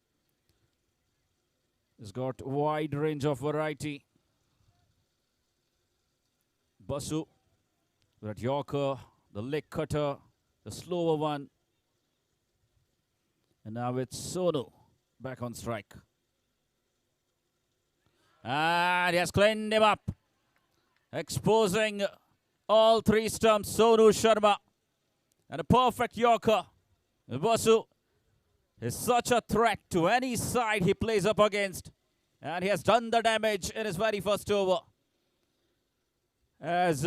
He's got wide range of variety. Basu, that Yorker, the leg cutter, the slower one. And now it's Sonu back on strike. And he has cleaned him up. Exposing all 3 stumps, Sonu Sharma. And a perfect Yorker. Basu is such a threat to any side he plays up against. And he has done the damage in his very first over. As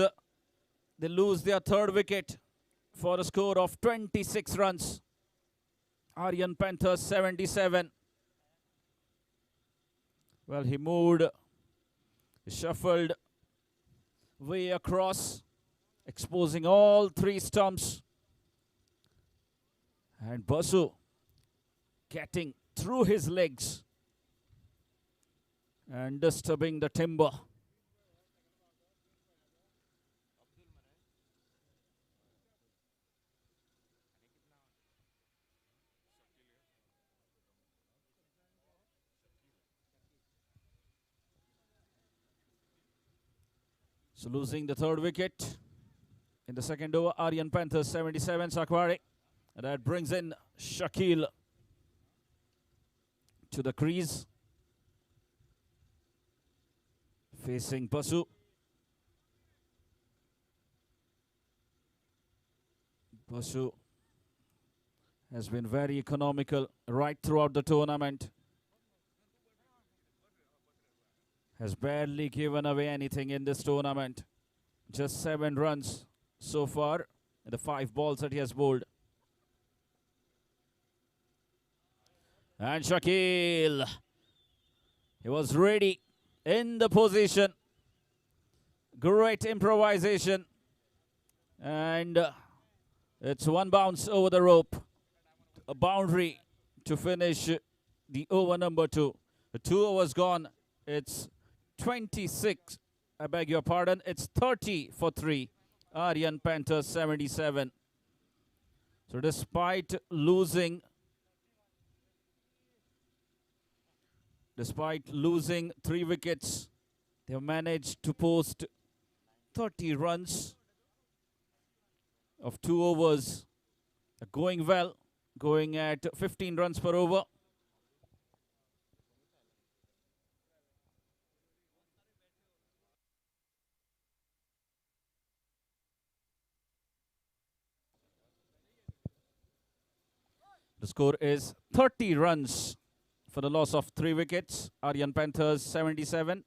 they lose their 3rd wicket for a score of 26 runs. Aryan Panthers 77. Well, he moved, shuffled way across, exposing all 3 stumps. And Basu getting through his legs and disturbing the timber. So losing the 3rd wicket in the second over, Aryan Panthers 77, Sakwari. And that brings in Shakil to the crease. Facing Basu. Basu has been very economical right throughout the tournament. Has barely given away anything in this tournament. Just 7 runs so far in the 5 balls that he has bowled. And Shakil, he was ready in the position. Great improvisation. And it's one bounce over the rope. A boundary to finish the over number 2. The 2 overs gone. It's 26. I beg your pardon. It's 30 for 3. Aryan Panthers 77. So despite losing 3 wickets, they have managed to post 30 runs of 2 overs. Going well, going at 15 runs per over. The score is 30 runs for the loss of 3 wickets. Aryan Panthers 77.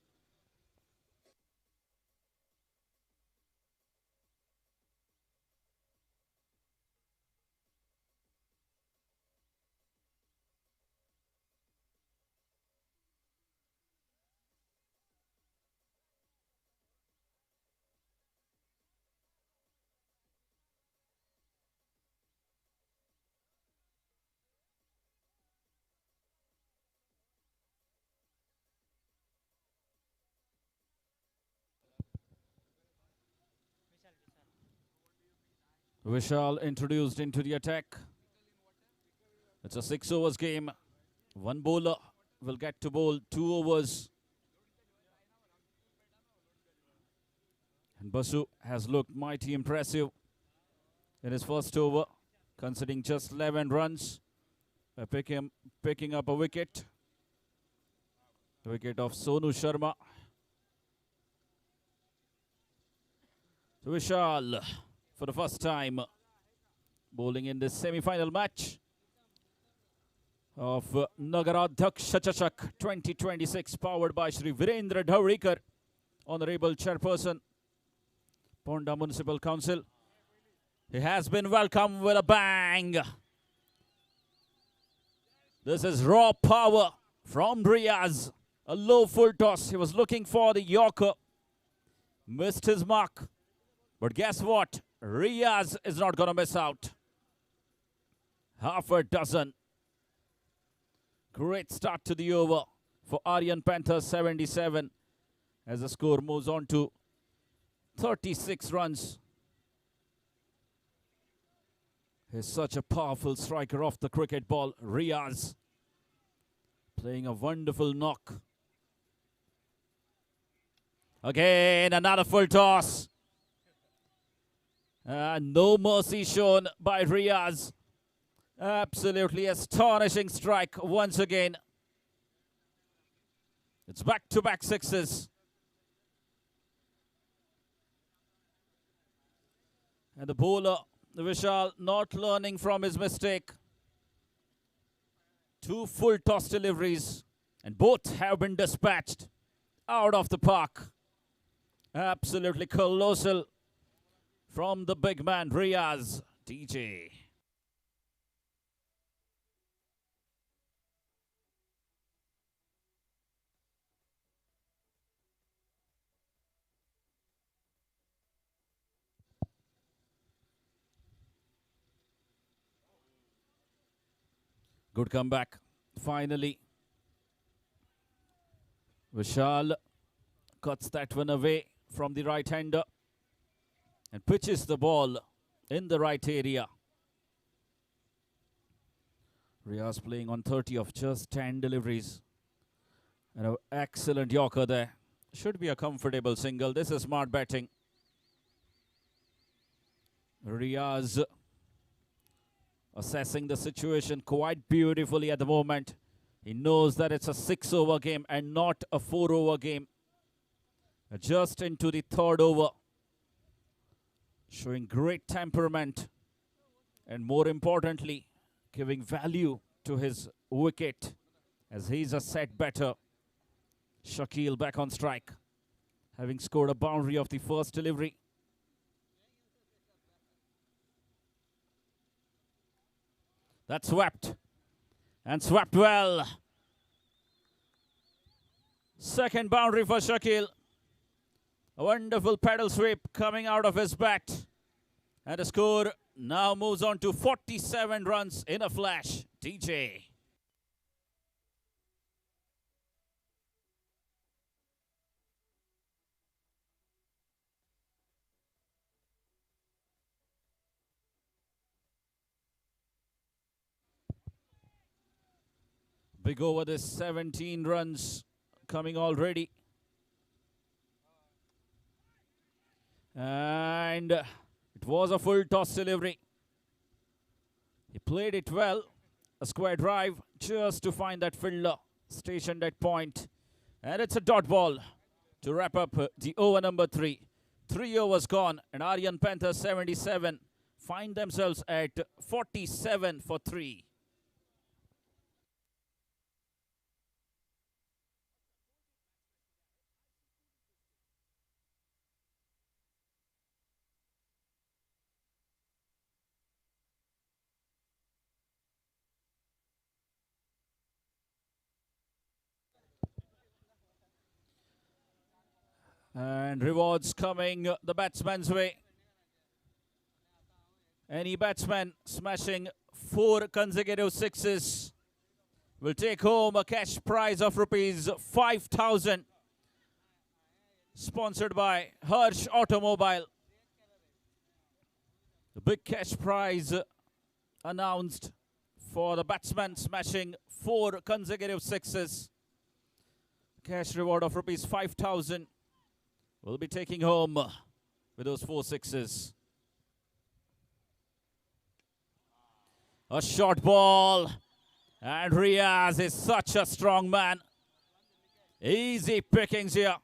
Vishal introduced into the attack. It's a 6 overs game. One bowler will get to bowl 2 overs. And Basu has looked mighty impressive in his first over, conceding just 11 runs by picking up a wicket. The wicket of Sonu Sharma. So Vishal, for the first time, bowling in this semi-final match of Nagaradhyaksha Chachak 2026, powered by Shri Virendra Dhavalikar, Honorable Chairperson, Ponda Municipal Council. He has been welcomed with a bang. This is raw power from Riaz. A low full toss. He was looking for the Yorker. Missed his mark. But guess what? Riaz is not going to miss out. Half a dozen. Great start to the over for Aryan Panthers 77 as the score moves on to 36 runs. He's such a powerful striker off the cricket ball. Riaz playing a wonderful knock. Again, another full toss. No mercy shown by Riaz. Absolutely astonishing strike once again. It's back-to-back sixes. And the bowler, Vishal, not learning from his mistake. 2 full toss deliveries, and both have been dispatched out of the park. Absolutely colossal from the big man, Riaz. DJ. Good comeback. Finally, Vishal cuts that one away from the right-hander and pitches the ball in the right area. Riaz playing on 30 of just 10 deliveries. And an excellent Yorker there. Should be a comfortable single. This is smart batting. Riaz assessing the situation quite beautifully at the moment. He knows that it's a 6-over game and not a 4-over game. Just into the 3rd over. Showing great temperament and more importantly, giving value to his wicket as he's a set batter. Shakil back on strike, having scored a boundary of the first delivery. That's swept, and swept well. Second boundary for Shakil. A wonderful pedal sweep coming out of his bat. And the score now moves on to 47 runs in a flash. DJ. Big over this, 17 runs coming already. And it was a full toss delivery. He played it well. A square drive just to find that fielder stationed at point. And it's a dot ball to wrap up the over number 3. 3 overs gone, and Aryan Panthers 77 find themselves at 47 for 3. And rewards coming the batsman's way. Any batsman smashing 4 consecutive sixes will take home a cash prize of rupees 5,000. Sponsored by Harsh Automobile. The big cash prize announced for the batsman smashing 4 consecutive sixes. Cash reward of rupees 5,000. Will be taking home with those 4 sixes. A short ball. And Riaz is such a strong man. Easy pickings here.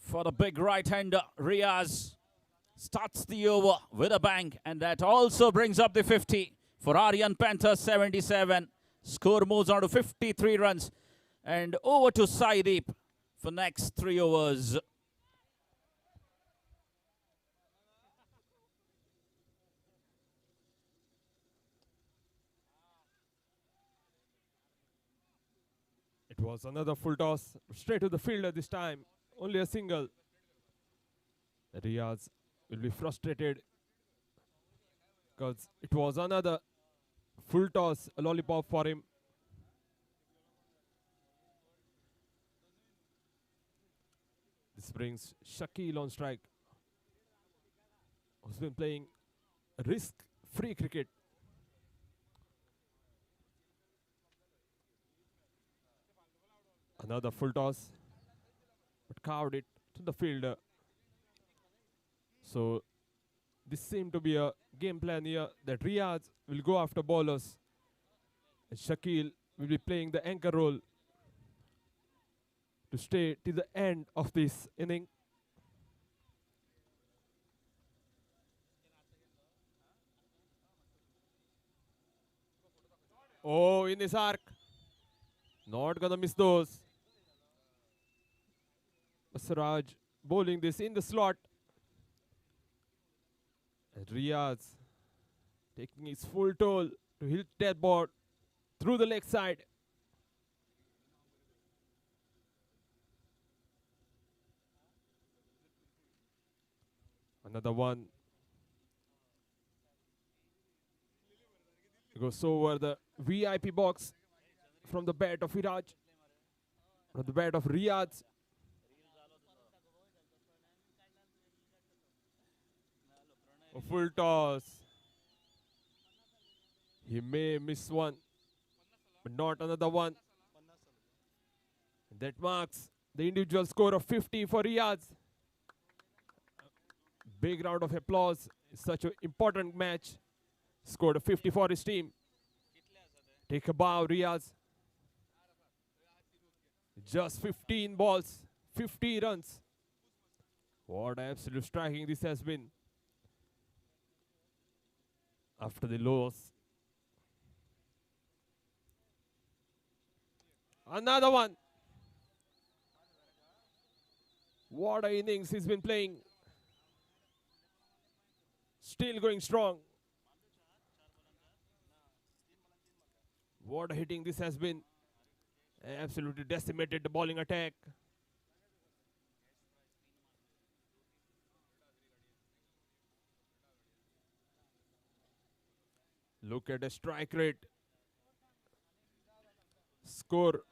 For the big right-hander, Riaz starts the over with a bang. And that also brings up the 50 for Aryan Panthers 77. Score moves on to 53 runs. And over to Saideep for next 3 overs. It was another full toss, straight to the fielder this time. Only a single. Riaz will be frustrated because it was another full toss, a lollipop for him. This brings Shakil on strike, who's been playing risk-free cricket. Another full toss, but carved it to the fielder. So this seemed to be a game plan here that Riaz will go after bowlers and Shakil will be playing the anchor role to stay till the end of this inning. Oh, in this arc. Not gonna miss those. Siraj bowling this in the slot. And Riaz taking his full toll to hit that ball through the leg side. Another one. Goes over the VIP box from the bat of Viraj. From the bat of Riaz. A full toss. He may miss one, but not another one. That marks the individual score of 50 for Riaz. Big round of applause. It's such an important match. Scored a 50 for his team. Take a bow, Riaz. Just 15 balls, 50 runs. What absolute striking this has been. after the loss. Another one. What a innings he's been playing. Still going strong. What a hitting this has been. Absolutely decimated the bowling attack. Look at the strike rate. Score.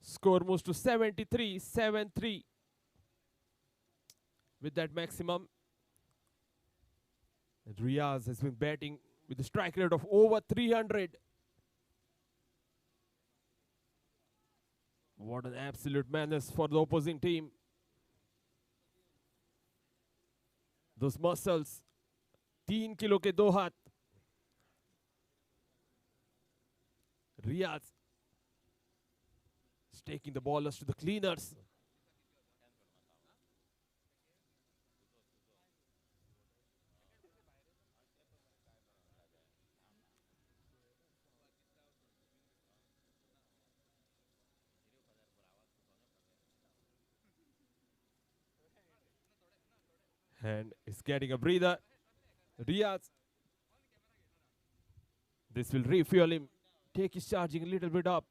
Score moves to 73, 7-3. With that maximum. And Riaz has been batting with a strike rate of over 300. What an absolute menace for the opposing team. Those muscles. 3 kilo ke 2 हाथ. Riaz is taking the ballers to the cleaners. And is getting a breather. Riaz. This will refuel him. Take his charging a little bit up.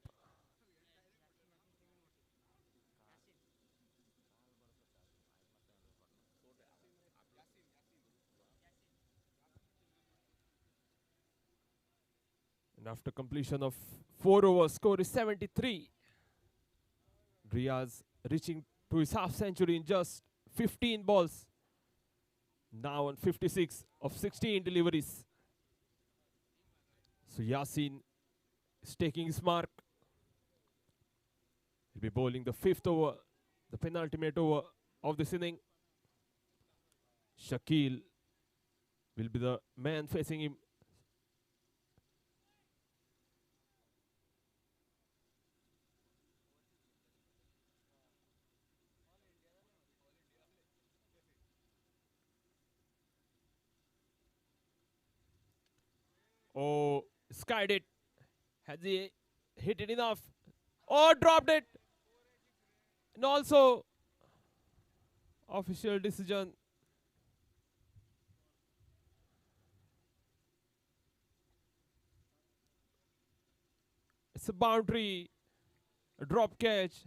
And after completion of 4 overs, score is 73. Riaz reaching to his half century in just 15 balls. Now on 56 of 16 deliveries. So Yasin is taking his mark. He'll be bowling the 5th over, the penultimate over of this inning. Shakil will be the man facing him. Oh, skied it. Has he hit it enough? Oh, dropped it. And also, official decision. It's a boundary, a drop catch,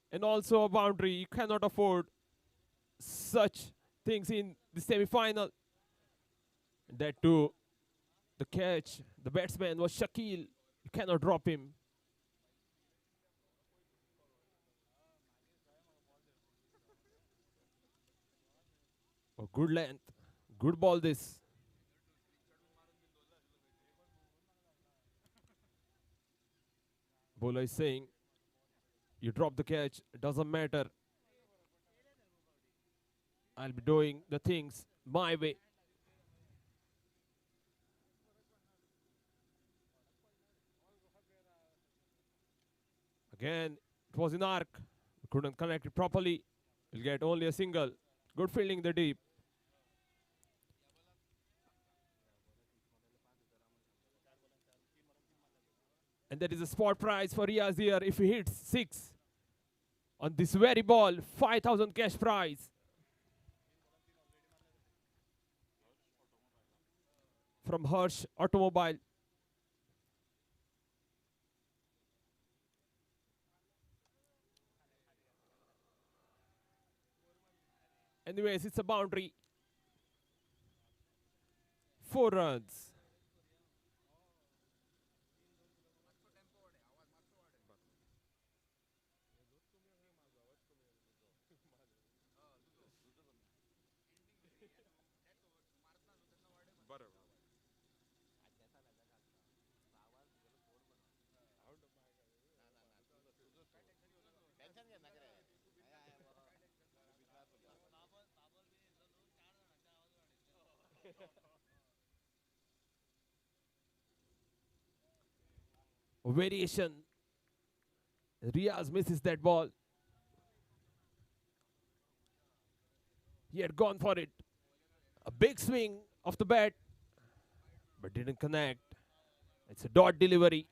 and also a boundary. You cannot afford such things in the semi-final. That too. The catch, the batsman was Shakil. You cannot drop him. Oh, good length. Good ball this. Bowler is saying, you drop the catch, it doesn't matter. I'll be doing the things my way. Again, it was in arc. Couldn't connect it properly. He'll get only a single. Good fielding in the deep. And that is a spot prize for Riaz here if he hits 6 on this very ball. 5,000 cash prize. From Harsh Automobile. Anyways, it's a boundary. 4 runs. Variation. Riaz misses that ball. He had gone for it. A big swing of the bat, but didn't connect. It's a dot delivery.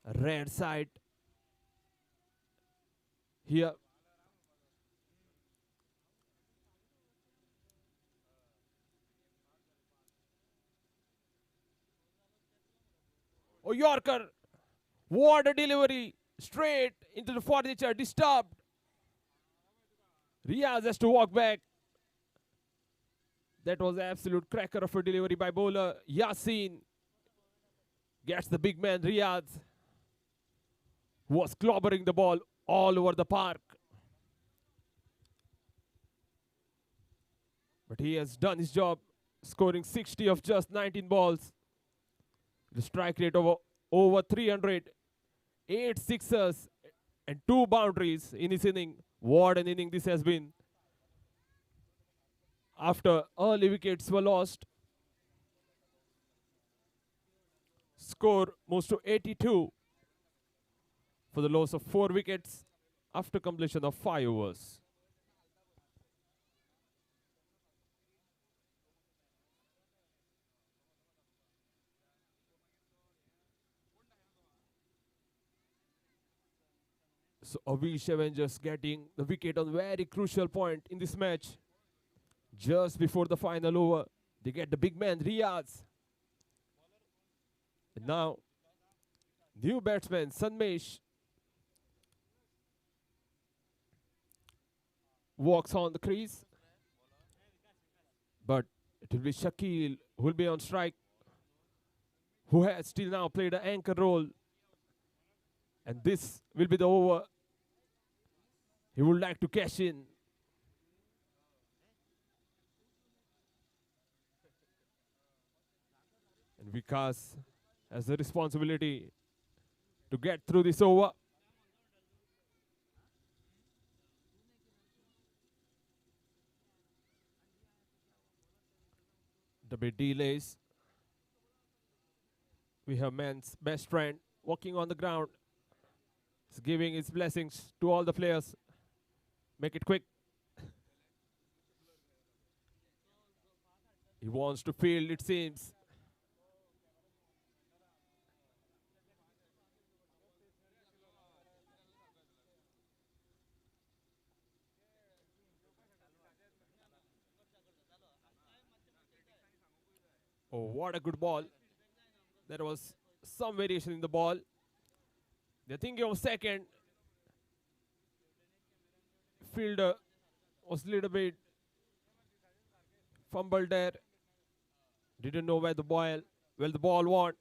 A rare sight here. Oh, Yorker. What a delivery. Straight into the furniture. Disturbed. Riaz has to walk back. That was absolute cracker of a delivery by bowler. Yasin gets the big man Riaz, who was clobbering the ball all over the park. But he has done his job, scoring 60 of just 19 balls. The strike rate of over 300, 8 sixers and 2 boundaries in his inning. What an inning this has been. After early wickets were lost, score moves to 82 for the loss of 4 wickets after completion of 5 overs. So Avish Avengers getting the wicket on very crucial point in this match. Just before the final over, they get the big man Riaz. And now, new batsman Sanmesh walks on the crease. But it will be Shakil who will be on strike, who has till now played an anchor role. And this will be the over he would like to cash in. And Vikas has the responsibility to get through this over. The bit delays. We have man's best friend walking on the ground. He's giving his blessings to all the players. Make it quick. He wants to field, it seems. Oh, what a good ball. There was some variation in the ball. They're thinking of second. Fielder was a little bit fumbled there. Didn't know where the ball went.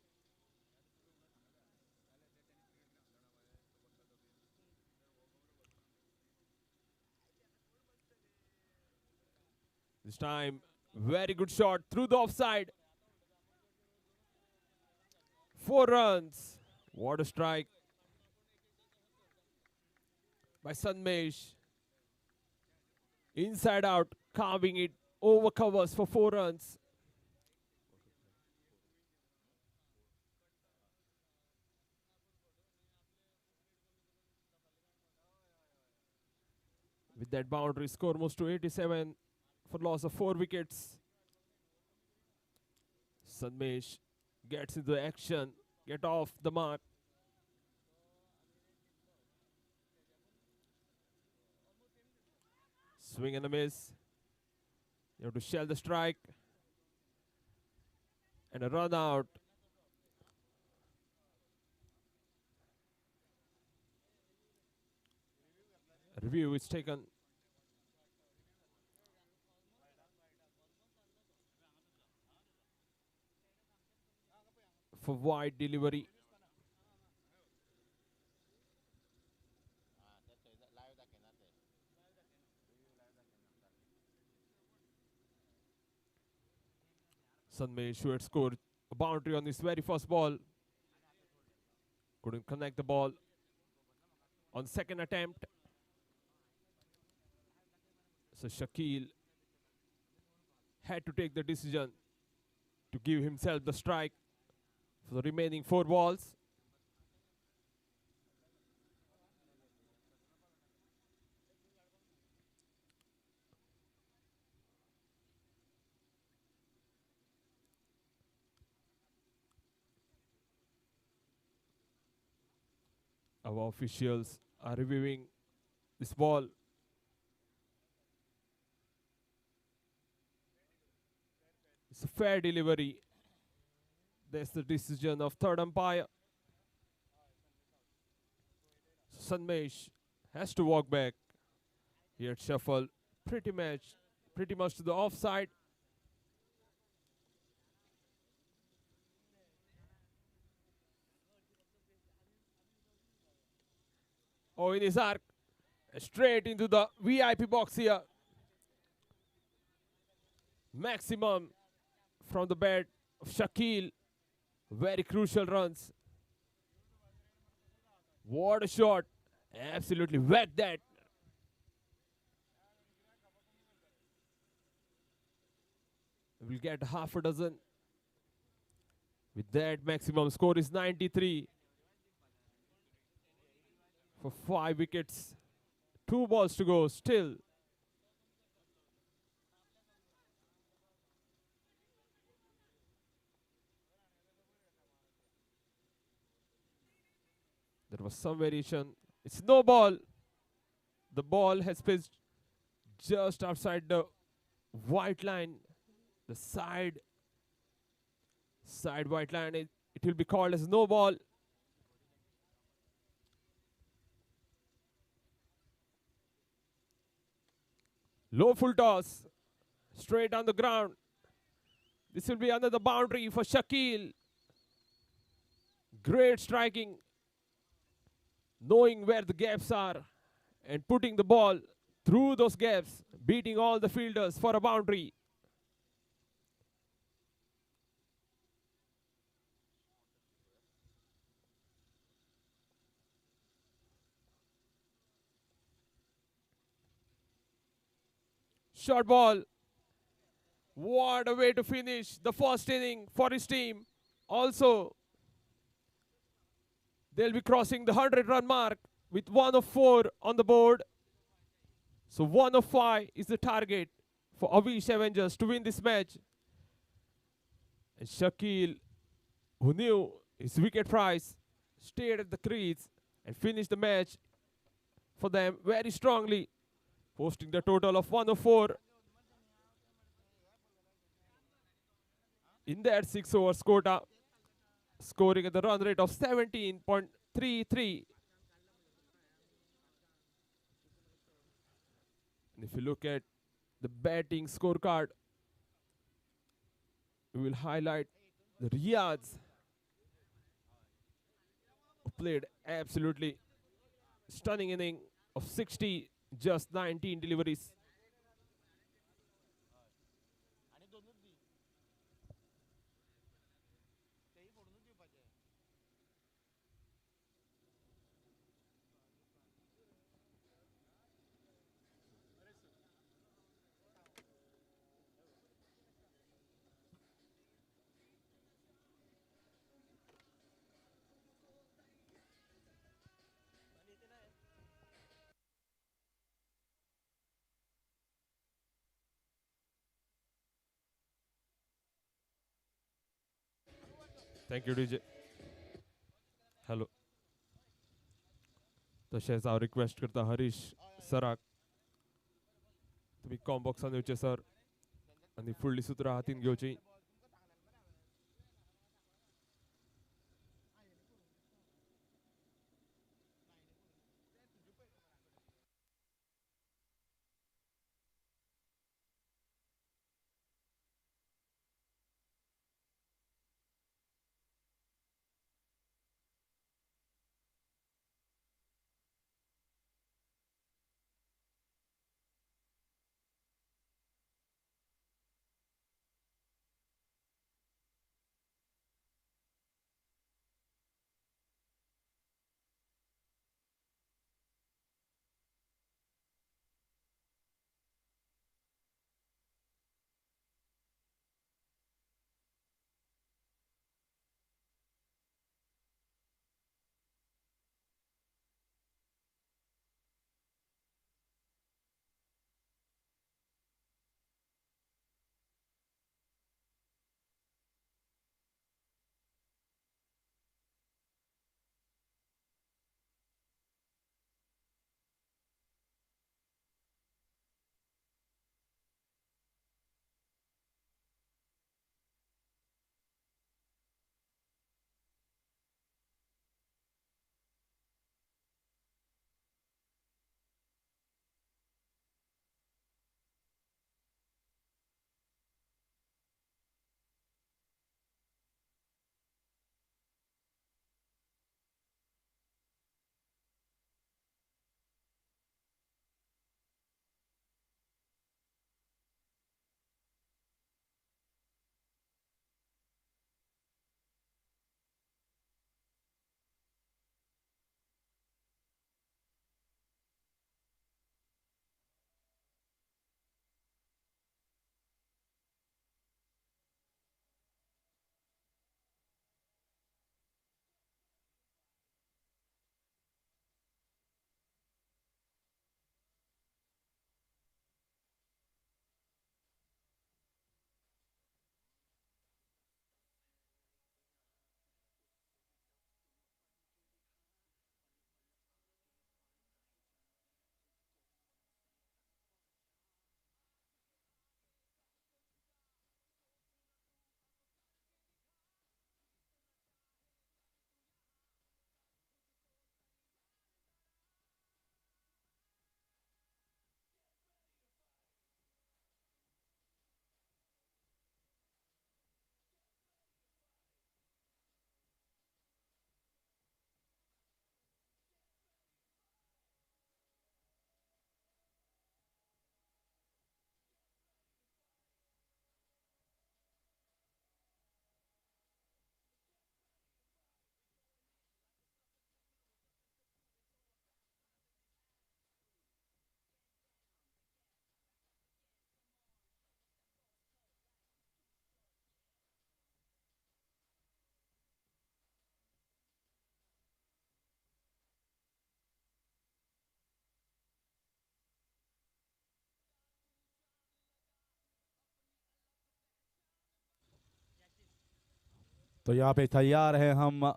This time, very good shot through the offside. 4 runs. What a strike by Sanmesh. Inside out, carving it over covers for 4 runs. With that boundary, score moves to 87 for loss of 4 wickets. Sanmesh gets into action, get off the mark. Swing and a miss. You have to shell the strike. And a run out. A review is taken. For wide delivery. Sanmesh who had scored a boundary on his very first ball. Couldn't connect the ball on second attempt. So Shakil had to take the decision to give himself the strike for the remaining 4 balls. Our officials are reviewing this ball. It's a fair delivery. That's the decision of third umpire. Sanmesh has to walk back. He had shuffled pretty much to the offside. Oh, in his arc, straight into the VIP box here. Maximum from the bat of Shakil. Very crucial runs. What a shot. Absolutely whacked that. We'll get half a dozen. With that, maximum score is 93 for 5 wickets. 2 balls to go still. There was some variation. It's no ball. The ball has pitched just outside the white line. The side white line. It will be called as no ball. Low full toss. Straight on the ground. This will be under the boundary for Shakil. Great striking. Knowing where the gaps are and putting the ball through those gaps, beating all the fielders for a boundary. Short ball. What a way to finish the first inning for his team. Also, they'll be crossing the 100-run mark with 1 of 4 on the board. So 1 of 5 is the target for Avish Avengers to win this match. And Shakil, who knew his wicket price, stayed at the crease and finished the match for them very strongly, posting the total of 1 of 4. In that 6 overs quota, scoring at the run rate of 17.33. And if you look at the batting scorecard, we will highlight the Riyadhs, who played absolutely stunning inning of 60, just 19 deliveries. Thank you, DJ. Hello. तशेंच हांव request करता हरीश सराक तुमी com बॉक्सान येवचे sir आनी फुडलीं सुत्रां हातीन घेवची. तो यहाँ पे तैयार है हम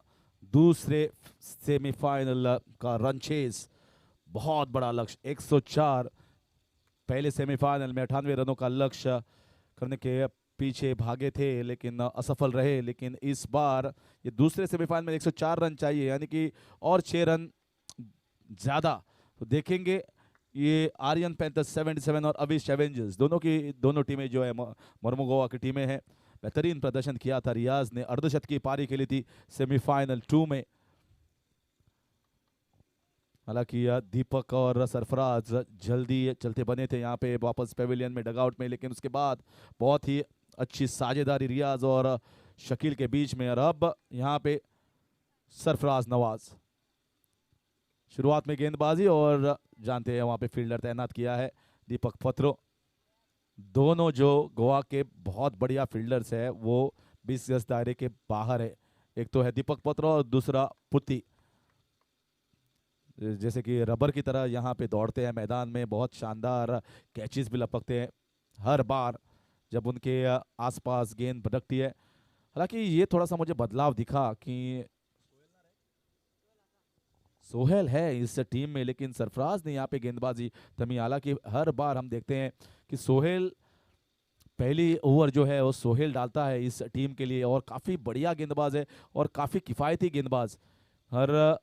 दूसरे सेमीफाइनल का रन चेस। बहुत बड़ा लक्ष्य 104, पहले सेमीफाइनल में 98 रनों का लक्ष्य करने के पीछे भागे थे लेकिन असफल रहे। लेकिन इस बार ये दूसरे सेमीफाइनल में 104 रन चाहिए, यानी कि और 6 रन ज़्यादा। तो देखेंगे ये आर्यन पैंथर्स 77 और अविश एवेंजर्स दोनों टीमें जो है मोर्मुगोवा की टीमें हैं। बेहतरीन प्रदर्शन किया था, रियाज ने अर्धशतकीय पारी खेली थी सेमीफाइनल 2 में। हालांकि दीपक और सरफराज जल्दी चलते बने थे यहाँ पे वापस पेविलियन में, डगआउट में, लेकिन उसके बाद बहुत ही अच्छी साझेदारी रियाज और शकील के बीच में। और अब यहाँ पे सरफराज नवाज शुरुआत में गेंदबाजी, और जानते हैं वहाँ पे फील्डर तैनात किया है दीपक पत्रो। दोनों जो गोवा के बहुत बढ़िया फील्डर्स है वो 20 गज दायरे के बाहर है। एक तो है दीपक पत्रो और दूसरा पुत्ती। जैसे कि रबर की तरह यहाँ पे दौड़ते हैं मैदान में, बहुत शानदार कैचेस भी लपकते हैं हर बार जब उनके आसपास गेंद भटकती है। हालांकि ये थोड़ा सा मुझे बदलाव दिखा कि सोहेल है इस टीम में, लेकिन सरफराज ने यहाँ पे गेंदबाजी थमी। हालांकि हर बार हम देखते हैं कि सोहेल पहली ओवर जो है वो सोहेल डालता है इस टीम के लिए, और काफ़ी बढ़िया गेंदबाज है और काफ़ी किफ़ायती गेंदबाज। हर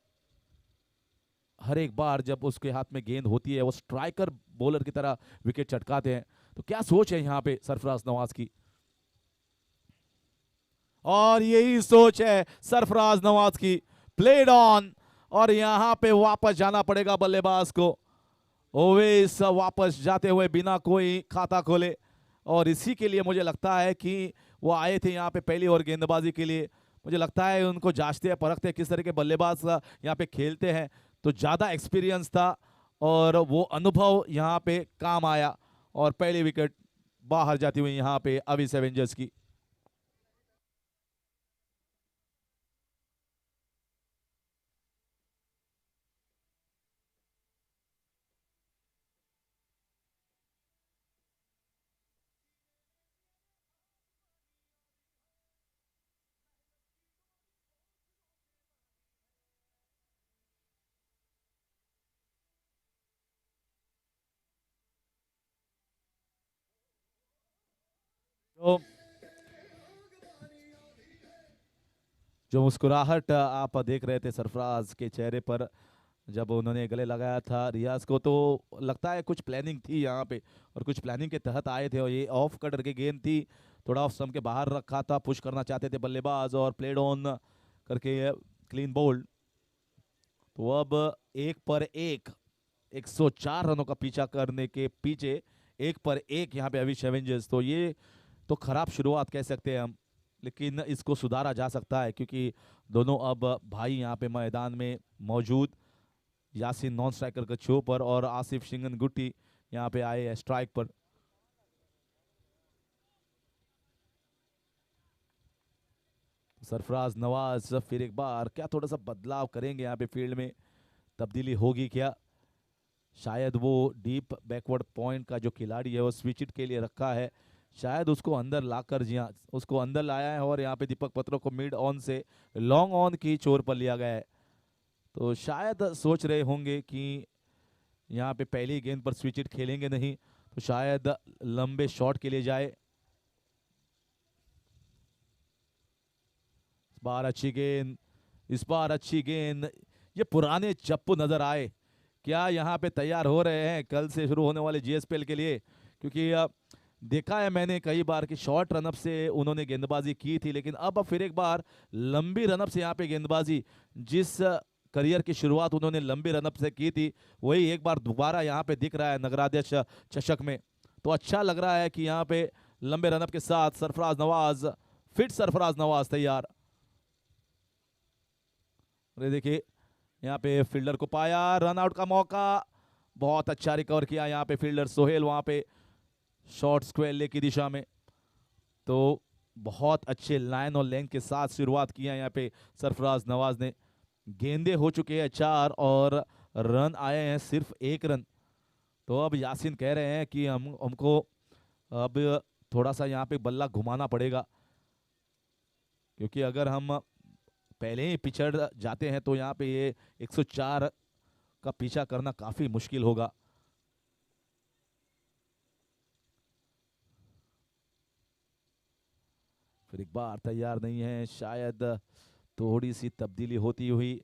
एक बार जब उसके हाथ में गेंद होती है वो स्ट्राइकर बॉलर की तरह विकेट चटकाते हैं। तो क्या सोच है यहाँ पे सरफराज नवाज की, और यही सोच है सरफराज नवाज की। प्लेड ऑन, और यहाँ पे वापस जाना पड़ेगा बल्लेबाज को। ओवेस वापस जाते हुए बिना कोई खाता खोले, और इसी के लिए मुझे लगता है कि वो आए थे यहाँ पे पहली ओवर गेंदबाजी के लिए। मुझे लगता है उनको जांचते हैं परखते हैं किस तरह के बल्लेबाज यहाँ पे खेलते हैं, तो ज़्यादा एक्सपीरियंस था और वो अनुभव यहाँ पे काम आया, और पहली विकेट बाहर जाती हुई यहाँ पे अविश एवेंजर्स की। तो जो मुस्कुराहट आप देख रहे थे सरफराज के चेहरे पर जब उन्होंने गले लगाया था रियाज को, तो लगता है कुछ प्लानिंग थी यहाँ पे, और कुछ प्लानिंग के तहत आए थे। और ये ऑफ कटर की गेंद थी, थोड़ा ऑफ स्टंप के बाहर रखा था, पुश करना चाहते थे बल्लेबाज, और प्लेड ऑन करके क्लीन बोल्ड। तो अब 1 पर 1 104 रनों का पीछा करने के पीछे 1 पर 1 यहाँ पे अविश एवेंजर्स। तो ये तो खराब शुरुआत कह सकते हैं हम, लेकिन इसको सुधारा जा सकता है क्योंकि दोनों अब भाई यहाँ पे मैदान में मौजूद। यासीन नॉन स्ट्राइकर का छो पर, और आसिफ शिंगन गुट्टी यहाँ पे आए हैं स्ट्राइक पर। सरफराज नवाज फिर एक बार क्या थोड़ा सा बदलाव करेंगे यहाँ पे, फील्ड में तब्दीली होगी क्या? शायद वो डीप बैकवर्ड पॉइंट का जो खिलाड़ी है वो स्विच इट के लिए रखा है, शायद उसको अंदर लाकर, जी हाँ उसको अंदर लाया है, और यहाँ पे दीपक पत्रों को मिड ऑन से लॉन्ग ऑन की चोर पर लिया गया है। तो शायद सोच रहे होंगे कि यहाँ पे पहली गेंद पर स्विच इट खेलेंगे नहीं, तो शायद लंबे शॉट के लिए जाए। इस बार अच्छी गेंद, इस बार अच्छी गेंद। ये पुराने चप्पू नजर आए क्या यहाँ पे तैयार हो रहे हैं कल से शुरू होने वाले जीएसपीएल के लिए? क्योंकि देखा है मैंने कई बार कि शॉर्ट रनअप से उन्होंने गेंदबाजी की थी, लेकिन अब फिर एक बार लंबी रनअप से यहाँ पे गेंदबाजी, जिस करियर की शुरुआत उन्होंने लंबी रनअप से की थी वही एक बार दोबारा यहाँ पे दिख रहा है नगराध्यक्ष चषक में। तो अच्छा लग रहा है कि यहाँ पे लंबे रनअप के साथ सरफराज नवाज, फिट सरफराज नवाज तैयार। देखिए यहाँ पे फील्डर को पाया, रन आउट का मौका, बहुत अच्छा रिकवर किया यहाँ पे फील्डर सोहेल वहाँ पे शॉर्ट स्क्वायर ले की दिशा में। तो बहुत अच्छे लाइन और लेंथ के साथ शुरुआत किया यहाँ पे सरफराज नवाज ने। गेंदे हो चुके हैं 4 और रन आए हैं सिर्फ 1 रन। तो अब यासीन कह रहे हैं कि हमको अब थोड़ा सा यहाँ पे बल्ला घुमाना पड़ेगा। क्योंकि अगर हम पहले ही पिछड़ जाते हैं तो यहाँ पे ये 104 का पीछा करना काफी मुश्किल होगा। फिर एक बार तैयार नहीं है, शायद थोड़ी सी तब्दीली होती हुई,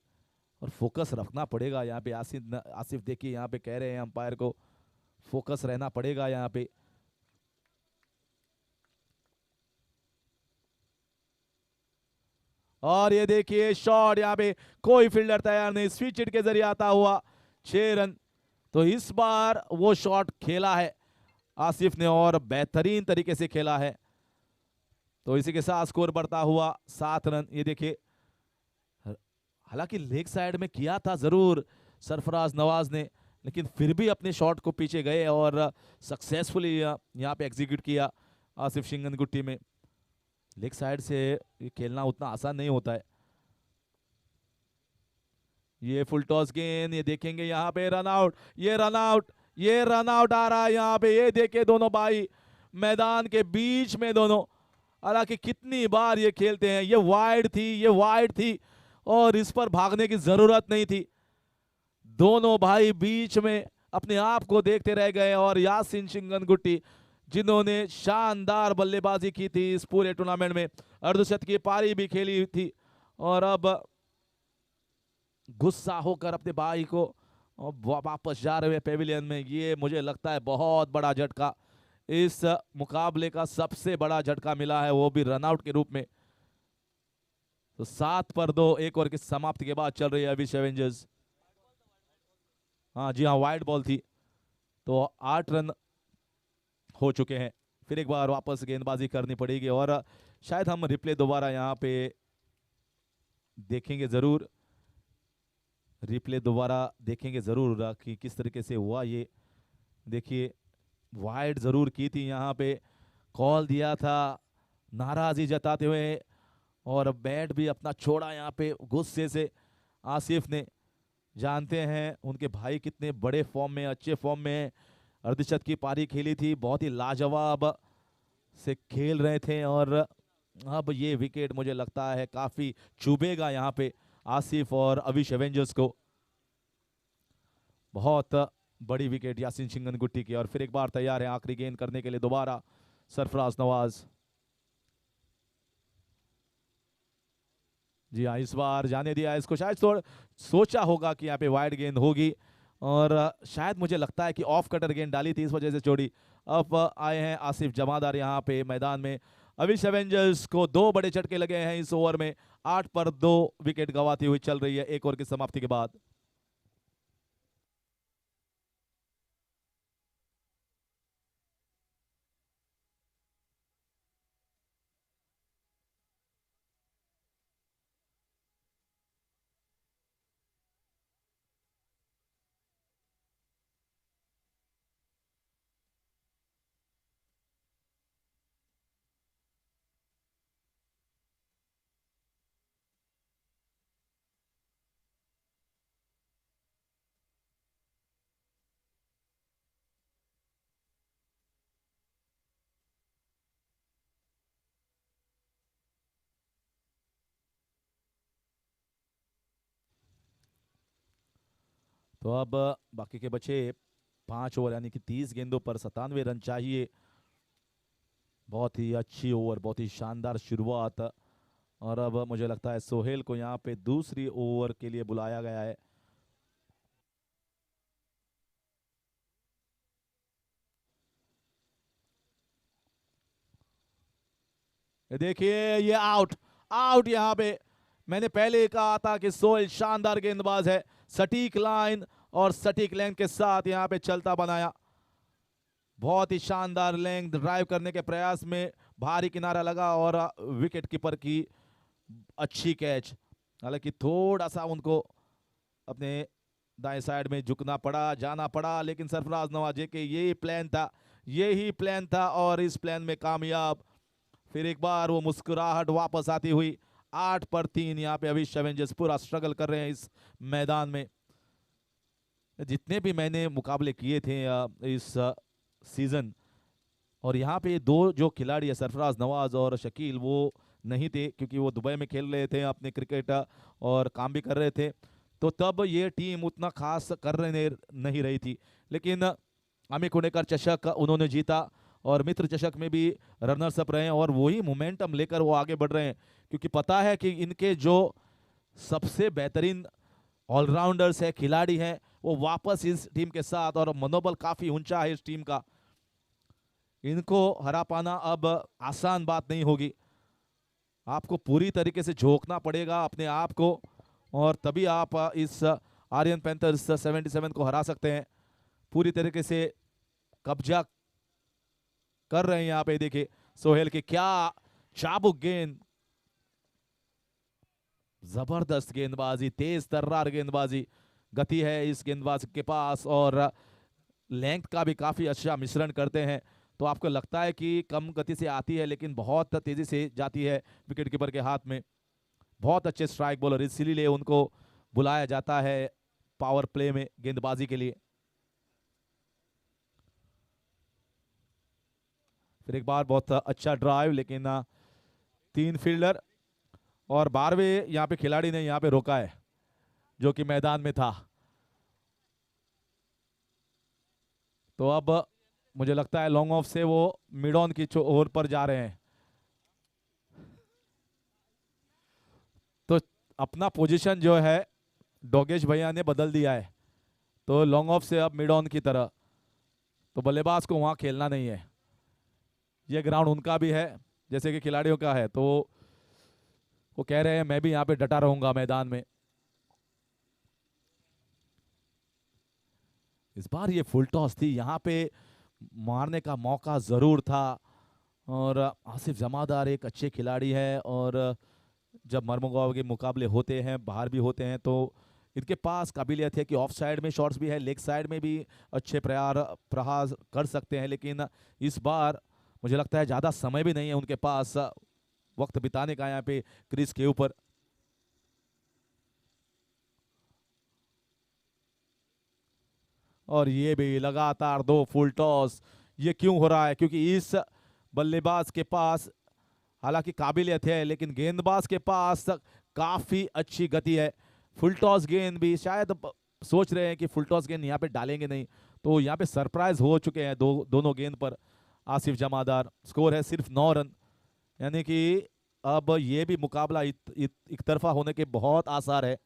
और फोकस रखना पड़ेगा यहाँ पे। आसिफ आसिफ देखिए यहाँ पे कह रहे हैं अंपायर को फोकस रहना पड़ेगा यहाँ पे। और ये देखिए शॉट, यहाँ पे कोई फील्डर तैयार नहीं, स्विच हिट के जरिए आता हुआ 6 रन। तो इस बार वो शॉट खेला है आसिफ ने और बेहतरीन तरीके से खेला है। तो इसी के साथ स्कोर बढ़ता हुआ 7 रन। ये देखिए, हालांकि लेग साइड में किया था जरूर सरफराज नवाज ने, लेकिन फिर भी अपने शॉट को पीछे गए और सक्सेसफुली यहाँ पे एग्जीक्यूट किया आसिफ शिंगन गुट्टी में। लेग साइड से ये खेलना उतना आसान नहीं होता है। ये फुल टॉस गेंद, ये देखेंगे यहाँ पे रन आउट, ये रन आउट, ये रन आउट आ रहा है यहाँ पे। ये देखे दोनों भाई मैदान के बीच में दोनों, हालांकि कितनी बार ये खेलते हैं। ये वाइड थी, ये वाइड थी और इस पर भागने की जरूरत नहीं थी। दोनों भाई बीच में अपने आप को देखते रह गए और यासिन शिंगन गुट्टी जिन्होंने शानदार बल्लेबाजी की थी इस पूरे टूर्नामेंट में, अर्धशतक की पारी भी खेली थी, और अब गुस्सा होकर अपने भाई को वापस जा रहे हुए पेविलियन में। ये मुझे लगता है बहुत बड़ा झटका, इस मुकाबले का सबसे बड़ा झटका मिला है, वो भी रनआउट के रूप में। तो 7 पर 2 एक ओवर की समाप्ति के बाद चल रही है अभी एवेंजर्स। हाँ जी हाँ, वाइड बॉल थी। तो 8 रन हो चुके हैं। फिर एक बार वापस गेंदबाजी करनी पड़ेगी और शायद हम रिप्ले दोबारा यहाँ पे देखेंगे जरूर, रिप्ले दोबारा देखेंगे जरूर कि किस तरीके से हुआ। ये देखिए वाइड जरूर की थी, यहाँ पे कॉल दिया था नाराजी जताते हुए और बैट भी अपना छोड़ा यहाँ पे गुस्से से आसिफ ने। जानते हैं उनके भाई कितने बड़े फॉर्म में, अच्छे फॉर्म में, अर्धशतक की पारी खेली थी, बहुत ही लाजवाब से खेल रहे थे और अब ये विकेट मुझे लगता है काफी चुभेगा यहाँ पे आसिफ और अविश एवेंजर्स को। बहुत बड़ी विकेट यासिन शिंगन गुट्टी की। और फिर एक बार तैयार है आखिरी गेंद करने के लिए दोबारा सरफराज नवाज। जी हाँ, इस बार जाने दिया इसको, शायद थोड़ा सोचा होगा कि यहाँ पे वाइड गेंद होगी और शायद मुझे लगता है कि ऑफ कटर गेंद डाली थी, इस वजह से छोड़ी। अब आए हैं आसिफ जमादार यहाँ पे मैदान में। अविश एवेंजर्स को 2 बड़े झटके लगे हैं इस ओवर में। 8 पर 2 विकेट गंवाती हुई चल रही है एक ओवर की समाप्ति के बाद। तो अब बाकी के बचे 5 ओवर यानी कि 30 गेंदों पर 97 रन चाहिए। बहुत ही अच्छी ओवर, बहुत ही शानदार शुरुआत। और अब मुझे लगता है सोहेल को यहाँ पे दूसरी ओवर के लिए बुलाया गया है। देखिए ये आउट, आउट यहाँ पे। मैंने पहले कहा था कि सोहेल शानदार गेंदबाज है, सटीक लाइन और सटीक लेंथ के साथ यहाँ पे चलता बनाया। बहुत ही शानदार लेंथ ड्राइव करने के प्रयास में भारी किनारा लगा और विकेट कीपर की अच्छी कैच। हालांकि थोड़ा सा उनको अपने दाएं साइड में झुकना पड़ा, जाना पड़ा, लेकिन सरफराज नवाज के यही प्लान था, यही प्लान था और इस प्लान में कामयाब। फिर एक बार वो मुस्कुराहट वापस आती हुई। 8 पर 3 यहाँ पे अविश एवेंजर्स पूरा स्ट्रगल कर रहे हैं इस मैदान में। जितने भी मैंने मुकाबले किए थे इस सीजन, और यहाँ पे 2 जो खिलाड़ी है सरफराज नवाज और शकील, वो नहीं थे, क्योंकि वो दुबई में खेल रहे थे अपने क्रिकेट और काम भी कर रहे थे, तो तब ये टीम उतना खास कर रहे नहीं रही थी। लेकिन अमी कुनेकर चषक उन्होंने जीता और मित्र चषक में भी रनर्स अप रहे हैं और वही मोमेंटम लेकर वो आगे बढ़ रहे हैं, क्योंकि पता है कि इनके जो सबसे बेहतरीन ऑलराउंडर्स है, खिलाड़ी हैं, वो वापस इस टीम के साथ, और मनोबल काफी ऊंचा है इस टीम का। इनको हरा पाना अब आसान बात नहीं होगी, आपको पूरी तरीके से झोंकना पड़ेगा अपने आप को, और तभी आप इस आर्यन पैंथर्स 77 को हरा सकते हैं। पूरी तरीके से कब्जा कर रहे हैं यहाँ पे, देखिए सोहेल की क्या चाबुक गेंद, जबरदस्त गेंदबाजी, तेज तर्रार गेंदबाजी, गति है इस गेंदबाज के पास और लेंथ का भी काफी अच्छा मिश्रण करते हैं। तो आपको लगता है कि कम गति से आती है, लेकिन बहुत तेजी से जाती है विकेट कीपर के हाथ में। बहुत अच्छे स्ट्राइक बॉलर, इसीलिए उनको बुलाया जाता है पावर प्ले में गेंदबाजी के लिए। फिर एक बार बहुत अच्छा ड्राइव, लेकिन 3 फील्डर और 12वें यहाँ पे खिलाड़ी ने यहाँ पे रोका है, जो कि मैदान में था। तो अब मुझे लगता है लॉन्ग ऑफ से वो मिड ऑन की ओर पर जा रहे हैं, तो अपना पोजीशन जो है डोगेश भैया ने बदल दिया है, तो लॉन्ग ऑफ से अब मिड ऑन की तरह, तो बल्लेबाज को वहां खेलना नहीं है। ये ग्राउंड उनका भी है जैसे कि खिलाड़ियों का है, तो वो कह रहे हैं मैं भी यहाँ पे डटा रहूंगा मैदान में। इस बार ये फुल टॉस थी, यहाँ पे मारने का मौका जरूर था, और आसिफ जमादार एक अच्छे खिलाड़ी है, और जब मर्मुगांव के मुकाबले होते हैं, बाहर भी होते हैं, तो इनके पास काबिलियत है कि ऑफ साइड में शॉट्स भी है, लेग साइड में भी अच्छे प्रहार कर सकते हैं। लेकिन इस बार मुझे लगता है ज़्यादा समय भी नहीं है उनके पास वक्त बिताने का यहाँ पे क्रीज के ऊपर। और ये भी लगातार 2 फुल टॉस। ये क्यों हो रहा है? क्योंकि इस बल्लेबाज के पास हालांकि काबिलियत है, लेकिन गेंदबाज के पास काफी अच्छी गति है। फुल टॉस गेंद भी शायद सोच रहे हैं कि फुल टॉस गेंद यहाँ पे डालेंगे नहीं, तो यहाँ पे सरप्राइज हो चुके हैं दोनों गेंद पर आसिफ जमादार। स्कोर है सिर्फ 9 रन, यानी कि अब ये भी मुकाबला एक तरफा होने के बहुत आसार है।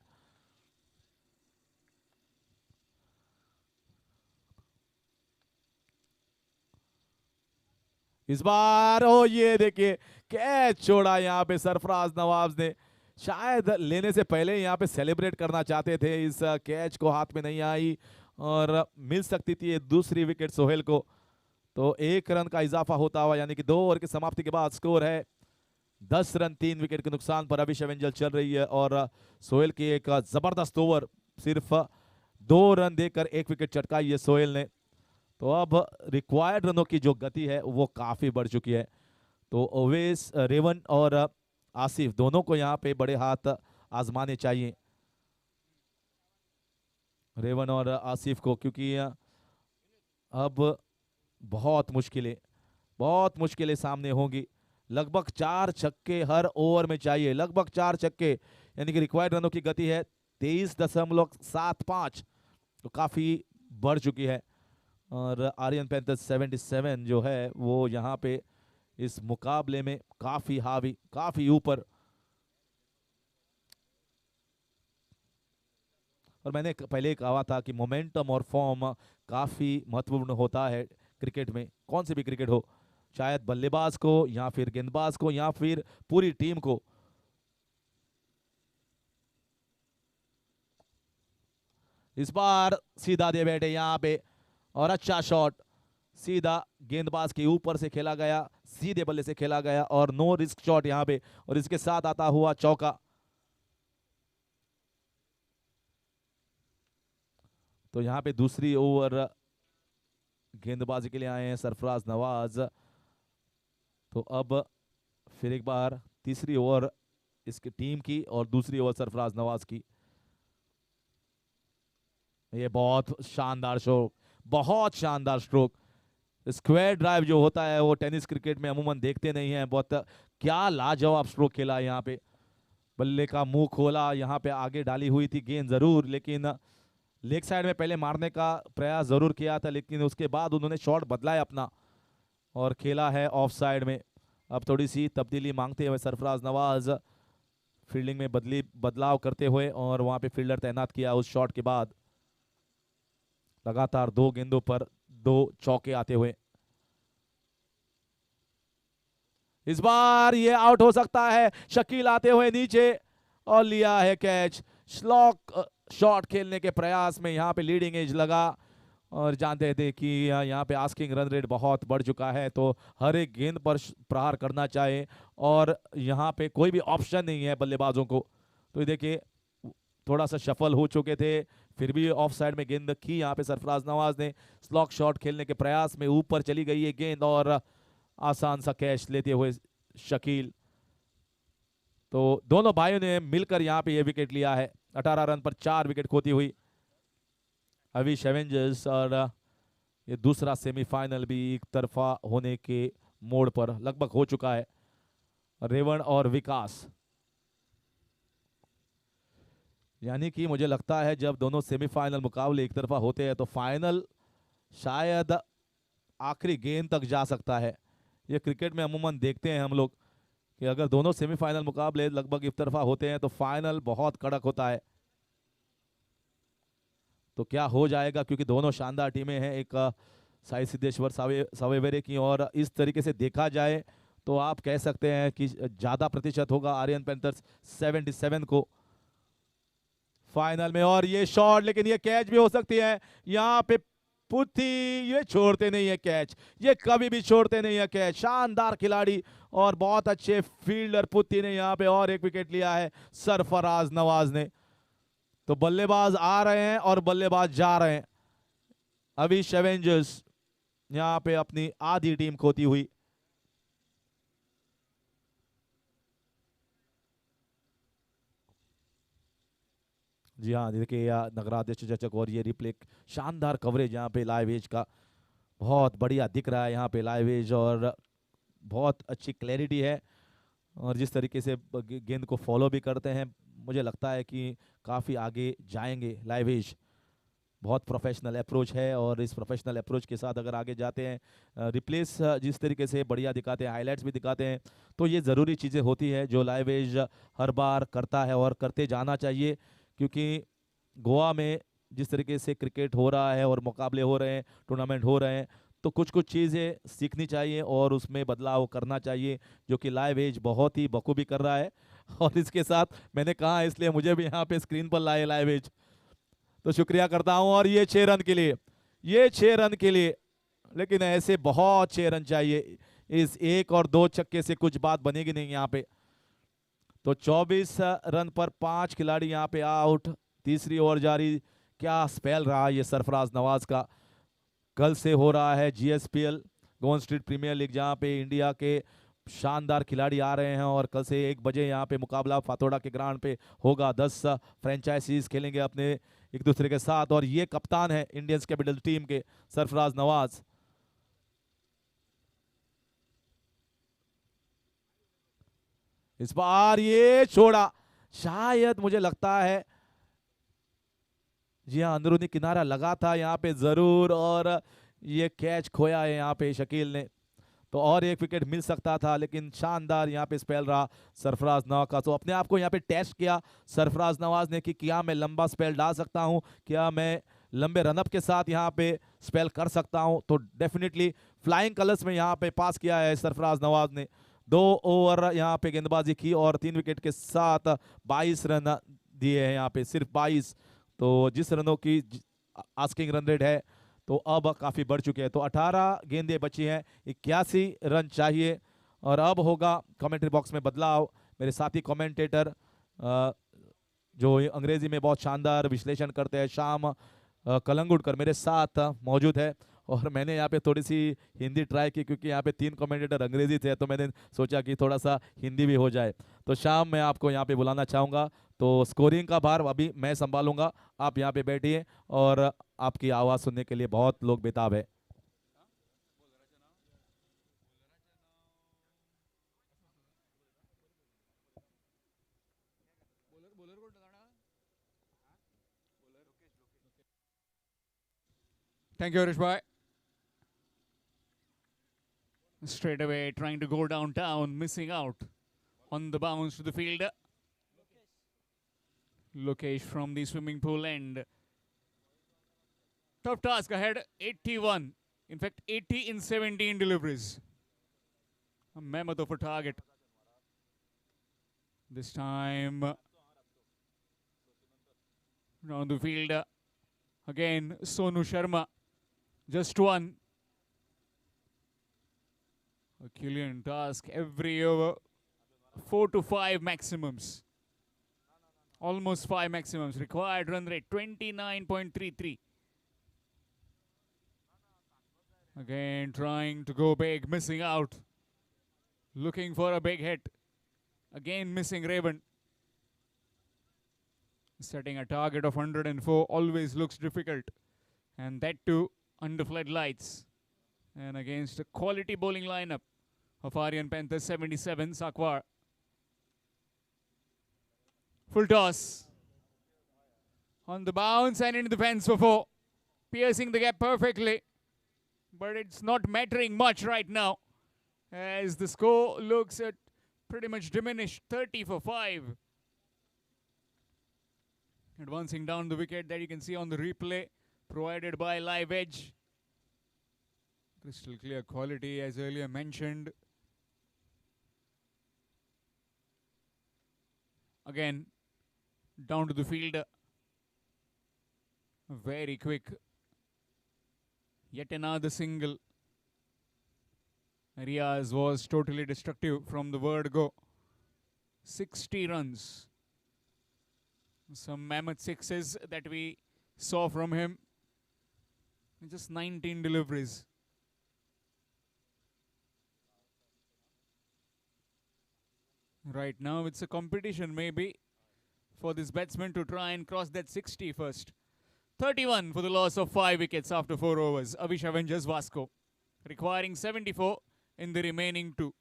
इस बार ये देखिए कैच छोड़ा यहाँ पे सरफराज नवाब ने, शायद लेने से पहले यहाँ पे सेलिब्रेट करना चाहते थे, इस कैच को हाथ में नहीं आई और मिल सकती थी ये दूसरी विकेट सोहेल को। तो 1 रन का इजाफा होता हुआ, यानी कि 2 ओवर की समाप्ति के बाद स्कोर है 10 रन 3 विकेट के नुकसान पर। अभी शवेंजल चल रही है और सोहेल की एक जबरदस्त ओवर, सिर्फ 2 रन देकर 1 विकेट चटकाई है सोहेल ने। तो अब रिक्वायर्ड रनों की जो गति है वो काफी बढ़ चुकी है। तो ओवेस, रेवन और आसिफ दोनों को यहाँ पे बड़े हाथ आजमाने चाहिए, रेवन और आसिफ को, क्योंकि अब बहुत मुश्किलें सामने होंगी। लगभग 4 छक्के हर ओवर में चाहिए, लगभग 4 छक्के, यानी कि रिक्वायर्ड रनों की गति है 23.75, तो काफी बढ़ चुकी है। और आर्यन पैंथर्स 77 जो है वो यहाँ पे इस मुकाबले में काफी हावी, काफी ऊपर। और मैंने पहले कहा था कि मोमेंटम और फॉर्म काफी महत्वपूर्ण होता है क्रिकेट में, कौन सी भी क्रिकेट हो, शायद बल्लेबाज को या फिर गेंदबाज को या फिर पूरी टीम को। इस बार सीधा दे बैठे यहाँ पे, और अच्छा शॉट सीधा गेंदबाज के ऊपर से खेला गया, सीधे बल्ले से खेला गया, और नो रिस्क शॉट यहाँ पे, और इसके साथ आता हुआ चौका। तो यहाँ पे दूसरी ओवर गेंदबाजी के लिए आए हैं सरफराज नवाज। तो अब फिर एक बार तीसरी ओवर इसकी टीम की और दूसरी ओवर सरफराज नवाज की। ये बहुत शानदार स्ट्रोक, बहुत शानदार स्ट्रोक। स्क्वायर ड्राइव जो होता है वो टेनिस क्रिकेट में अमूमन देखते नहीं हैं, बहुत क्या लाजवाब स्ट्रोक खेला यहाँ पे, बल्ले का मुंह खोला, यहाँ पे आगे डाली हुई थी गेंद जरूर, लेकिन लेग साइड में पहले मारने का प्रयास जरूर किया था, लेकिन उसके बाद उन्होंने शॉट बदला है अपना और खेला है ऑफ साइड में। अब थोड़ी सी तब्दीली मांगते हुए सरफराज नवाज फील्डिंग में बदलाव करते हुए और वहां पे फील्डर तैनात किया उस शॉट के बाद। लगातार 2 गेंदों पर 2 चौके आते हुए। इस बार ये आउट हो सकता है। शकील आते हुए नीचे और लिया है कैच। स्लॉक शॉट खेलने के प्रयास में यहाँ पे लीडिंग एज लगा और जानते थे कि यहाँ पे आस्किंग रन रेट बहुत बढ़ चुका है, तो हर एक गेंद पर प्रहार करना चाहे और यहाँ पे कोई भी ऑप्शन नहीं है बल्लेबाजों को। तो ये देखिए थोड़ा सा शफल हो चुके थे, फिर भी ऑफ साइड में गेंद की यहाँ पे सरफराज नवाज ने। स्लॉक शॉट खेलने के प्रयास में ऊपर चली गई है गेंद और आसान सा कैच लेते हुए शकील। तो दोनों भाइयों ने मिलकर यहाँ पे ये विकेट लिया है। 18 रन पर 4 विकेट खोती हुई अविश एवेंजर्स। और ये दूसरा सेमीफाइनल भी एक तरफा होने के मोड़ पर लगभग हो चुका है। रेवण और विकास, यानी कि मुझे लगता है जब दोनों सेमीफाइनल मुकाबले एक तरफा होते हैं तो फाइनल शायद आखिरी गेंद तक जा सकता है। ये क्रिकेट में अमूमन देखते हैं हम लोग कि अगर दोनों सेमीफाइनल मुकाबले लगभग एक तरफा होते हैं तो फाइनल बहुत कड़क होता है। तो क्या हो जाएगा, क्योंकि दोनों शानदार टीमें हैं, एक साई सिद्धेश्वर सावेवेरे की, और इस तरीके से देखा जाए तो आप कह सकते हैं कि ज़्यादा प्रतिशत होगा आर्यन पैंथर्स 77 को फाइनल में। और ये शॉट, लेकिन ये कैच भी हो सकती है यहाँ पे। पुथी ये छोड़ते नहीं है कैच, ये कभी भी छोड़ते नहीं है कैच। शानदार खिलाड़ी और बहुत अच्छे फील्डर पुथी ने यहाँ पे और एक विकेट लिया है सरफराज नवाज ने। तो बल्लेबाज आ रहे हैं और बल्लेबाज जा रहे हैं। अविश एवेंजर्स यहाँ पे अपनी आधी टीम खोती हुई। जी हाँ, देखिए नगराध्यक्ष चचक और ये रिप्ले शानदार कवरेज यहाँ पे लाइव एज का बहुत बढ़िया दिख रहा है यहाँ पे लाइव एज, और बहुत अच्छी क्लैरिटी है और जिस तरीके से गेंद को फॉलो भी करते हैं मुझे लगता है कि काफ़ी आगे जाएंगे लाइव एज। बहुत प्रोफेशनल अप्रोच है और इस प्रोफेशनल अप्रोच के साथ अगर आगे जाते हैं, रिप्लेस जिस तरीके से बढ़िया दिखाते हैं, हाईलाइट्स भी दिखाते हैं, तो ये ज़रूरी चीज़ें होती है जो लाइव एज हर बार करता है और करते जाना चाहिए। क्योंकि गोवा में जिस तरीके से क्रिकेट हो रहा है और मुकाबले हो रहे हैं, टूर्नामेंट हो रहे हैं, तो कुछ कुछ चीज़ें सीखनी चाहिए और उसमें बदलाव करना चाहिए, जो कि लाइव एज बहुत ही बखूबी कर रहा है। और इसके साथ मैंने कहा इसलिए मुझे भी यहाँ पे स्क्रीन पर लाए लाइव एज, तो शुक्रिया करता हूँ। और ये 6 रन के लिए, ये 6 रन के लिए, लेकिन ऐसे बहुत 6 रन चाहिए। इस 1 और 2 छक्के से कुछ बात बनेगी नहीं यहाँ पे। तो 24 रन पर 5 खिलाड़ी यहाँ पे आउट। तीसरी ओवर जारी। क्या स्पेल रहा ये सरफराज नवाज का। कल से हो रहा है GSPL Goan street premier league, जहाँ पे इंडिया के शानदार खिलाड़ी आ रहे हैं और कल से 1 बजे यहाँ पे मुकाबला फातोड़ा के ग्राउंड पे होगा। 10 फ्रेंचाइजीज खेलेंगे अपने एक दूसरे के साथ और ये कप्तान है इंडियंस कैपिटल टीम के सरफराज नवाज। इस बार ये छोड़ा, शायद मुझे लगता है, जी हाँ, अंदरूनी किनारा लगा था यहाँ पे जरूर और ये कैच खोया है यहाँ पे शकील ने। तो और एक विकेट मिल सकता था, लेकिन शानदार यहाँ पे स्पेल रहा सरफराज नवाज का। तो अपने आप को यहाँ पे टेस्ट किया सरफराज नवाज ने कि क्या मैं लंबा स्पेल डाल सकता हूँ, क्या मैं लंबे रनअप के साथ यहाँ पे स्पेल कर सकता हूँ। तो डेफिनेटली फ्लाइंग कलर्स में यहाँ पे पास किया है सरफराज नवाज ने। 2 ओवर यहाँ पे गेंदबाजी की और 3 विकेट के साथ 22 रन दिए हैं यहाँ पे, सिर्फ 22। तो जिस रनों की आस्किंग रन रेट है तो अब काफ़ी बढ़ चुके हैं। तो 18 गेंदें बची हैं, 81 रन चाहिए। और अब होगा कमेंट्री बॉक्स में बदलाव। मेरे साथी कमेंटेटर जो अंग्रेजी में बहुत शानदार विश्लेषण करते हैं, शाम कलंगुड़कर मेरे साथ मौजूद है। और मैंने यहाँ पे थोड़ी सी हिंदी ट्राई की क्योंकि यहाँ पे 3 कमेंटेटर अंग्रेजी थे, तो मैंने सोचा कि थोड़ा सा हिंदी भी हो जाए। तो शाम मैं आपको यहाँ पे बुलाना चाहूँगा। तो स्कोरिंग का भार अभी मैं संभालूंगा, आप यहाँ पे बैठिए और आपकी आवाज़ सुनने के लिए बहुत लोग बेताब है। Thank you, Harish bhai. Straight away, trying to go downtown, missing out on the bounce to the fielder. Lokesh from the swimming pool end. Tough task ahead, 81. In fact, 80 in 17 deliveries. A mammoth of a target. This time, round the field. Again, Sonu Sharma. Just one. A Killian task every over. 4 to 5 maximums. Almost 5 maximums. Required run rate 29.33. Again, trying to go big, missing out. Looking for a big hit. Again, missing Raven. Setting a target of 104 always looks difficult. And that too under floodlights. And against a quality bowling lineup of Aryan Panthers 77, Sakwar. Full toss. On the bounce and into the fence for 4. Piercing the gap perfectly. But it's not mattering much right now, as the score looks at pretty much diminished, 30 for 5. Advancing down the wicket that you can see on the replay provided by Live Edge. Crystal clear quality as earlier mentioned. Again, down to the field. Very quick. Yet another single. Riaz was totally destructive from the word go. 60 runs. Some mammoth sixes that we saw from him. Just 19 deliveries. Right now it's a competition maybe for this batsman to try and cross that 60 first. 31 for the loss of 5 wickets after 4 overs. Avish Avengers Vasco requiring 74 in the remaining 2.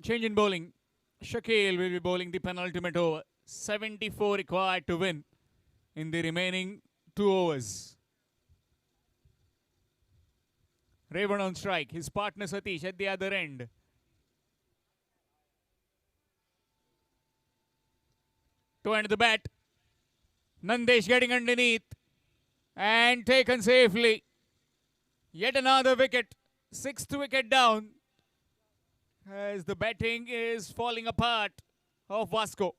Change in bowling. Shakil will be bowling the penultimate over. 74 required to win in the remaining 2 overs. Raven on strike. His partner Satish at the other end. To end the bat. Nandesh getting underneath. And taken safely. Yet another wicket. 6th wicket down. As the batting is falling apart of Vasco.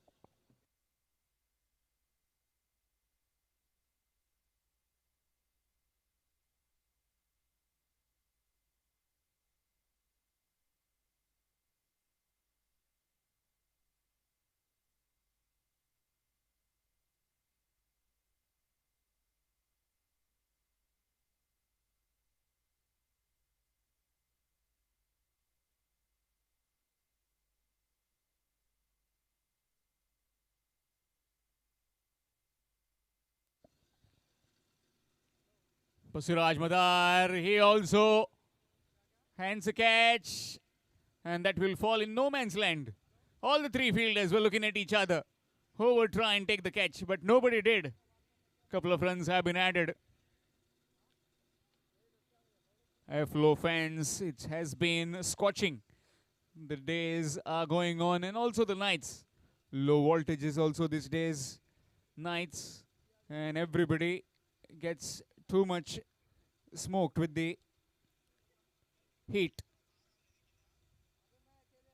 Suraj Madar, he also hands a catch, and that will fall in no man's land. All the 3 fielders were looking at each other, who would try and take the catch, but nobody did. Couple of runs have been added. Airflow fans, it has been scorching. The days are going on, and also the nights. Low voltages also these days, nights, and everybody gets too much smoked with the heat.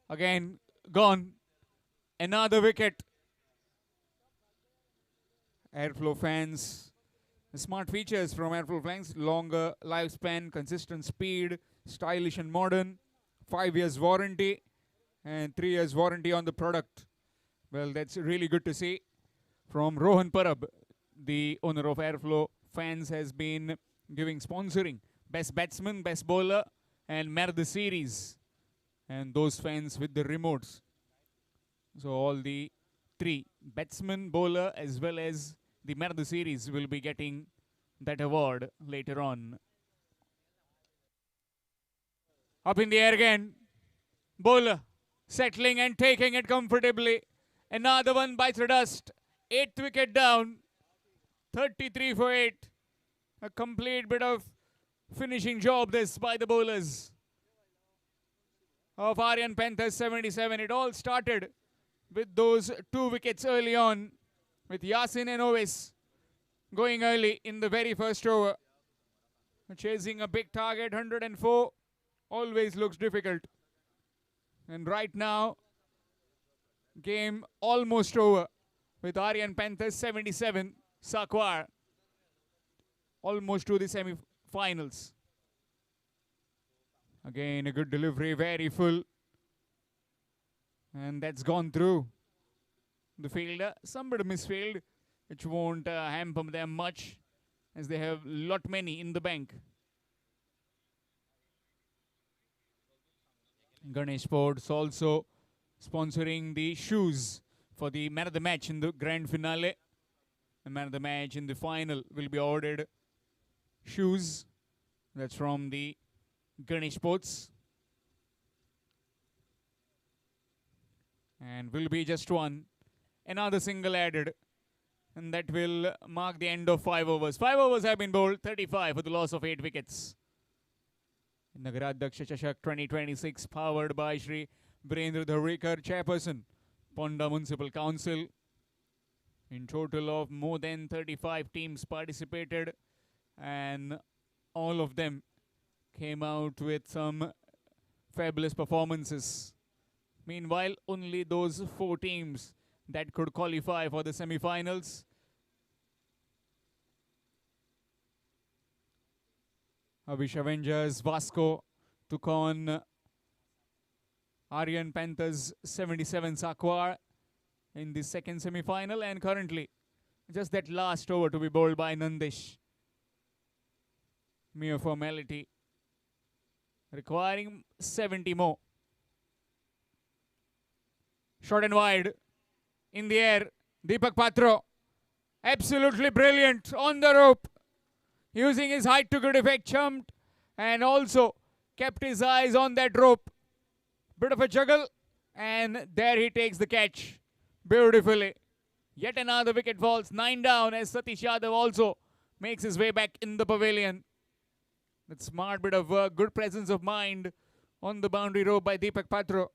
Again, gone. Another wicket. Airflow fans. Smart features from Airflow fans. Longer lifespan, consistent speed, stylish and modern. 5 years warranty and 3 years warranty on the product. Well, that's really good to see. From Rohan Parab, the owner of Airflow Fans, has been giving sponsoring best batsman, best bowler, and man of the series. And those fans with the remotes. So all the three, batsman, bowler, as well as the man of the series, will be getting that award later on. Up in the air again. Bowler settling and taking it comfortably. Another one bites the dust. 8th wicket down. 33 for 8. A complete bit of finishing job this by the bowlers of Aryan Panthers 77. It all started with those 2 wickets early on, with Yasin and Ovis going early in the very first over. Chasing a big target, 104, always looks difficult. And right now, game almost over with Aryan Panthers 77, Sakwar almost to the semi-finals. Again, a good delivery, very full. And that's gone through the fielder. Some bit of misfield, which won't hamper them much, as they have lot many in the bank. Ganesh Sports also sponsoring the shoes for the man of the match in the grand finale. The man of the match in the final will be awarded shoes. That's from the Ganesh Sports. And will be just one. Another single added. And that will mark the end of 5 overs. 5 overs have been bowled, 35 for the loss of 8 wickets. Nagaradhyaksha Chashak 2026, powered by Shri Virendra Dhavalikar, Chairperson, Ponda Municipal Council. In total of more than 35 teams participated, and all of them came out with some fabulous performances. Meanwhile, only those 4 teams that could qualify for the semi-finals. Avish Avengers Vasco took on Aryan Panthers 77 Sakwar in the second semi-final, and currently just that last over to be bowled by Nandish. Mere formality, requiring 70 more. Short and wide, in the air, Deepak Patro, absolutely brilliant on the rope, using his height to good effect, jumped and also kept his eyes on that rope. Bit of a juggle, and there he takes the catch beautifully. Yet another wicket falls, 9 down, as Satish Yadav also makes his way back in the pavilion. That smart bit of work, good presence of mind on the boundary rope by Deepak Patro.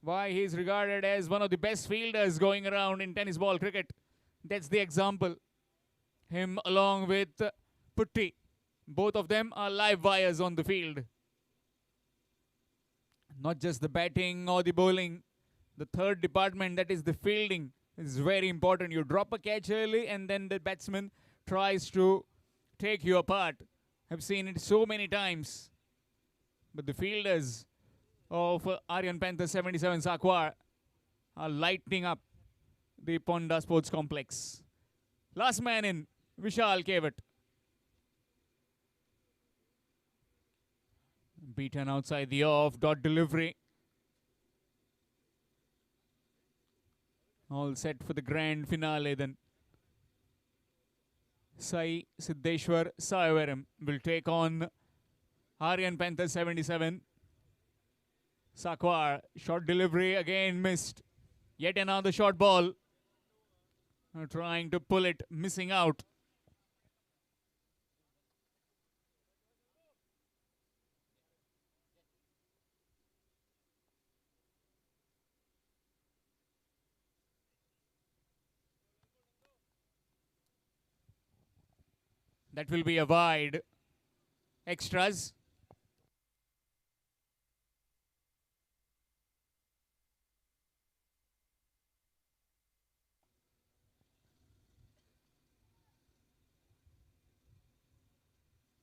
Why he is regarded as one of the best fielders going around in tennis ball cricket. That's the example. Him along with Putti. Both of them are live wires on the field. Not just the batting or the bowling. The third department, that is the fielding, is very important. You drop a catch early and then the batsman tries to take you apart. I've seen it so many times. But the fielders of Aryan Panther 77 Sakwar are lightening up the Ponda Sports Complex. Last man in, Vishal Kevat. Beaten outside the off, dot delivery. All set for the grand finale then. Sai Siddeshwar Saivaram will take on Aryan Panther 77. Sakwar, short delivery again missed. Yet another short ball. Trying to pull it, missing out. That will be a wide. Extras.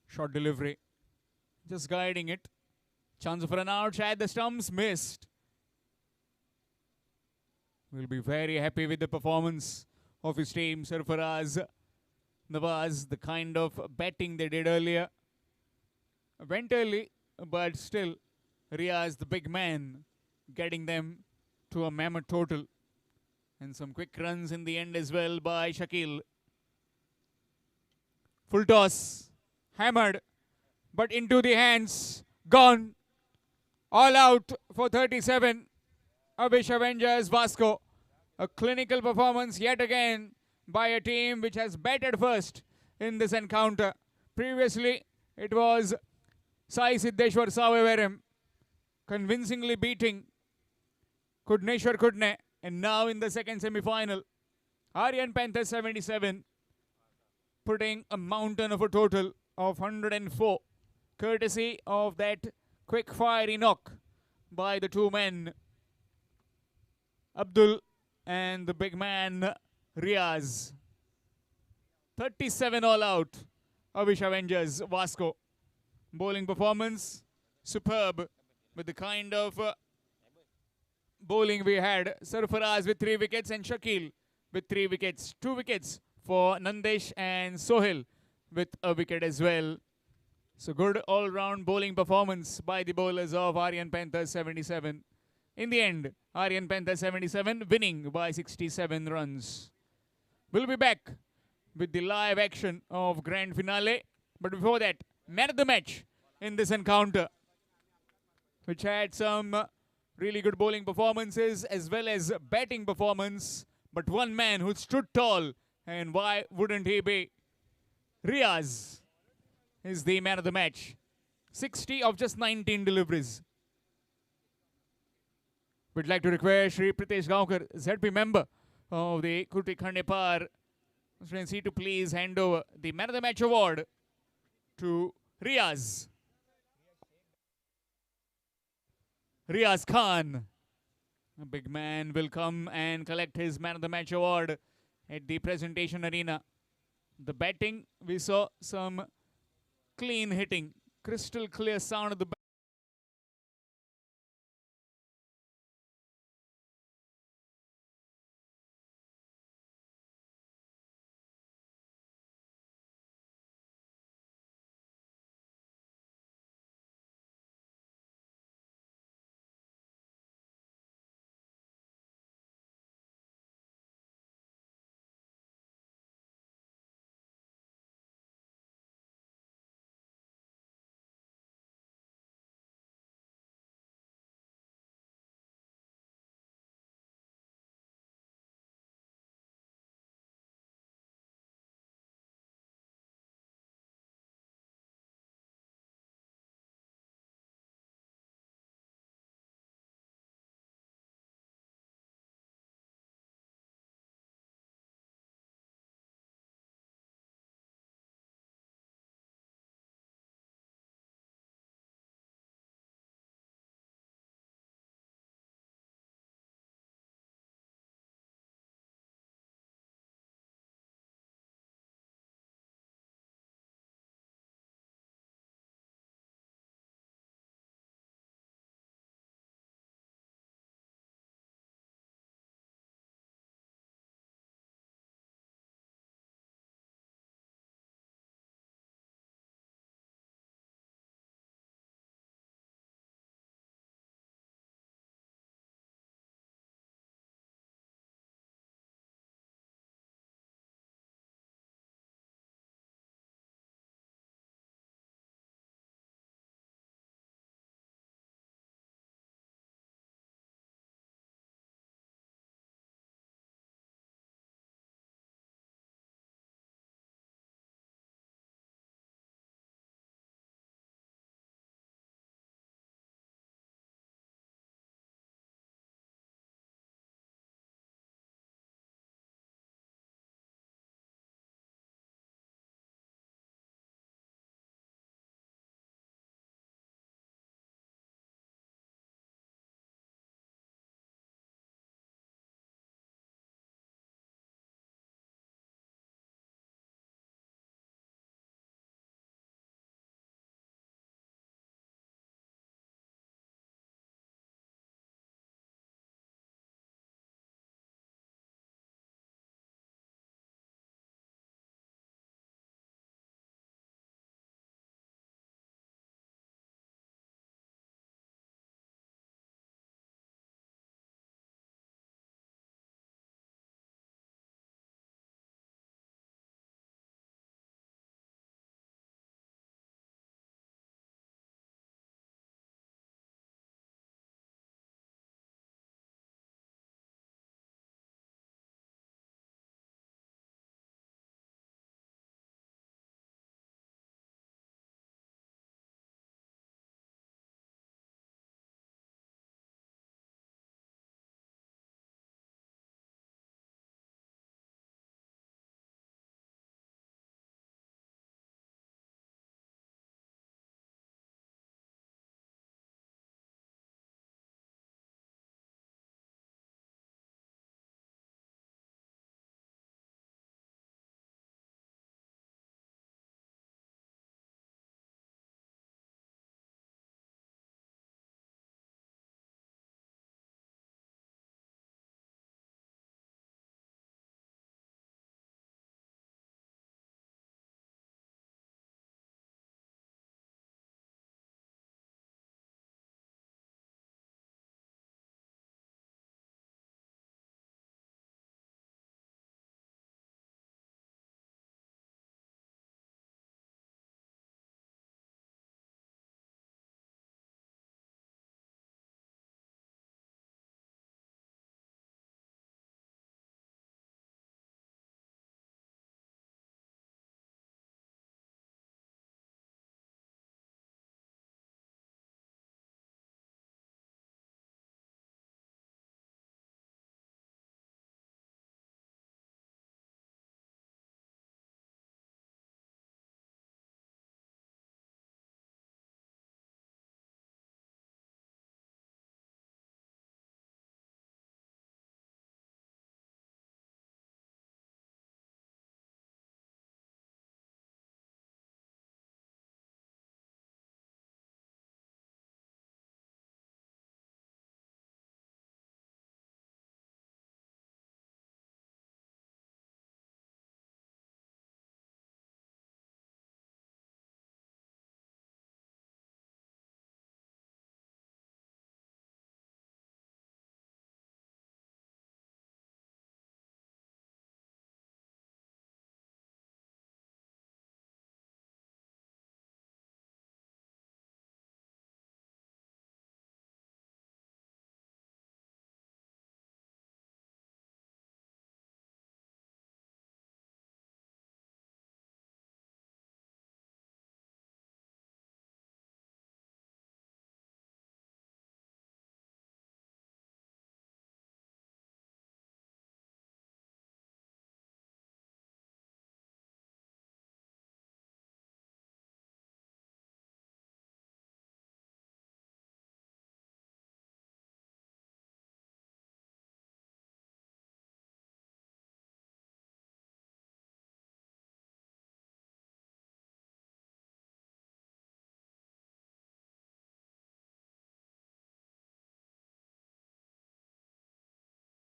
Short delivery. Just guiding it. Chance for an out. Shayad the stumps missed. will be very happy with the performance of his team. Sarfaraz Nawaz, the kind of batting they did earlier. Went early, but still, Riaz, the big man, getting them to a mammoth total. And some quick runs in the end as well by Shakil. Full toss, hammered, but into the hands, gone. All out for 37. Abish Avengers Vasco. A clinical performance yet again by a team which has batted first in this encounter. Previously, it was Sai Siddeshwar Saveveram convincingly beating Kudneshwar Kudne, and now in the second semi-final, Aryan Panthers 77 putting a mountain of a total of 104, courtesy of that quick fiery knock by the two men, Abdul and the big man Riaz. 37 all out. Avish Avengers Vasco. Bowling performance superb with the kind of bowling we had. Sarfaraz with 3 wickets and Shakil with 3 wickets. 2 wickets for Nandesh and Sohil with a wicket as well. So good all-round bowling performance by the bowlers of Aryan Panthers 77. In the end, Aryan Panthers 77 winning by 67 runs. We'll be back with the live action of grand finale. But before that, man of the match in this encounter, which had some really good bowling performances as well as batting performance. But one man who stood tall, and why wouldn't he be? Riaz is the man of the match. 60 of just 19 deliveries. We'd like to request Shri Pritesh Gaonkar, ZP member of the Kuti Khandepar constituency, to please hand over the man of the match award to Riaz. Riaz Khan, a big man, will come and collect his man of the match award at the presentation arena. The batting, we saw some clean hitting, crystal clear sound of the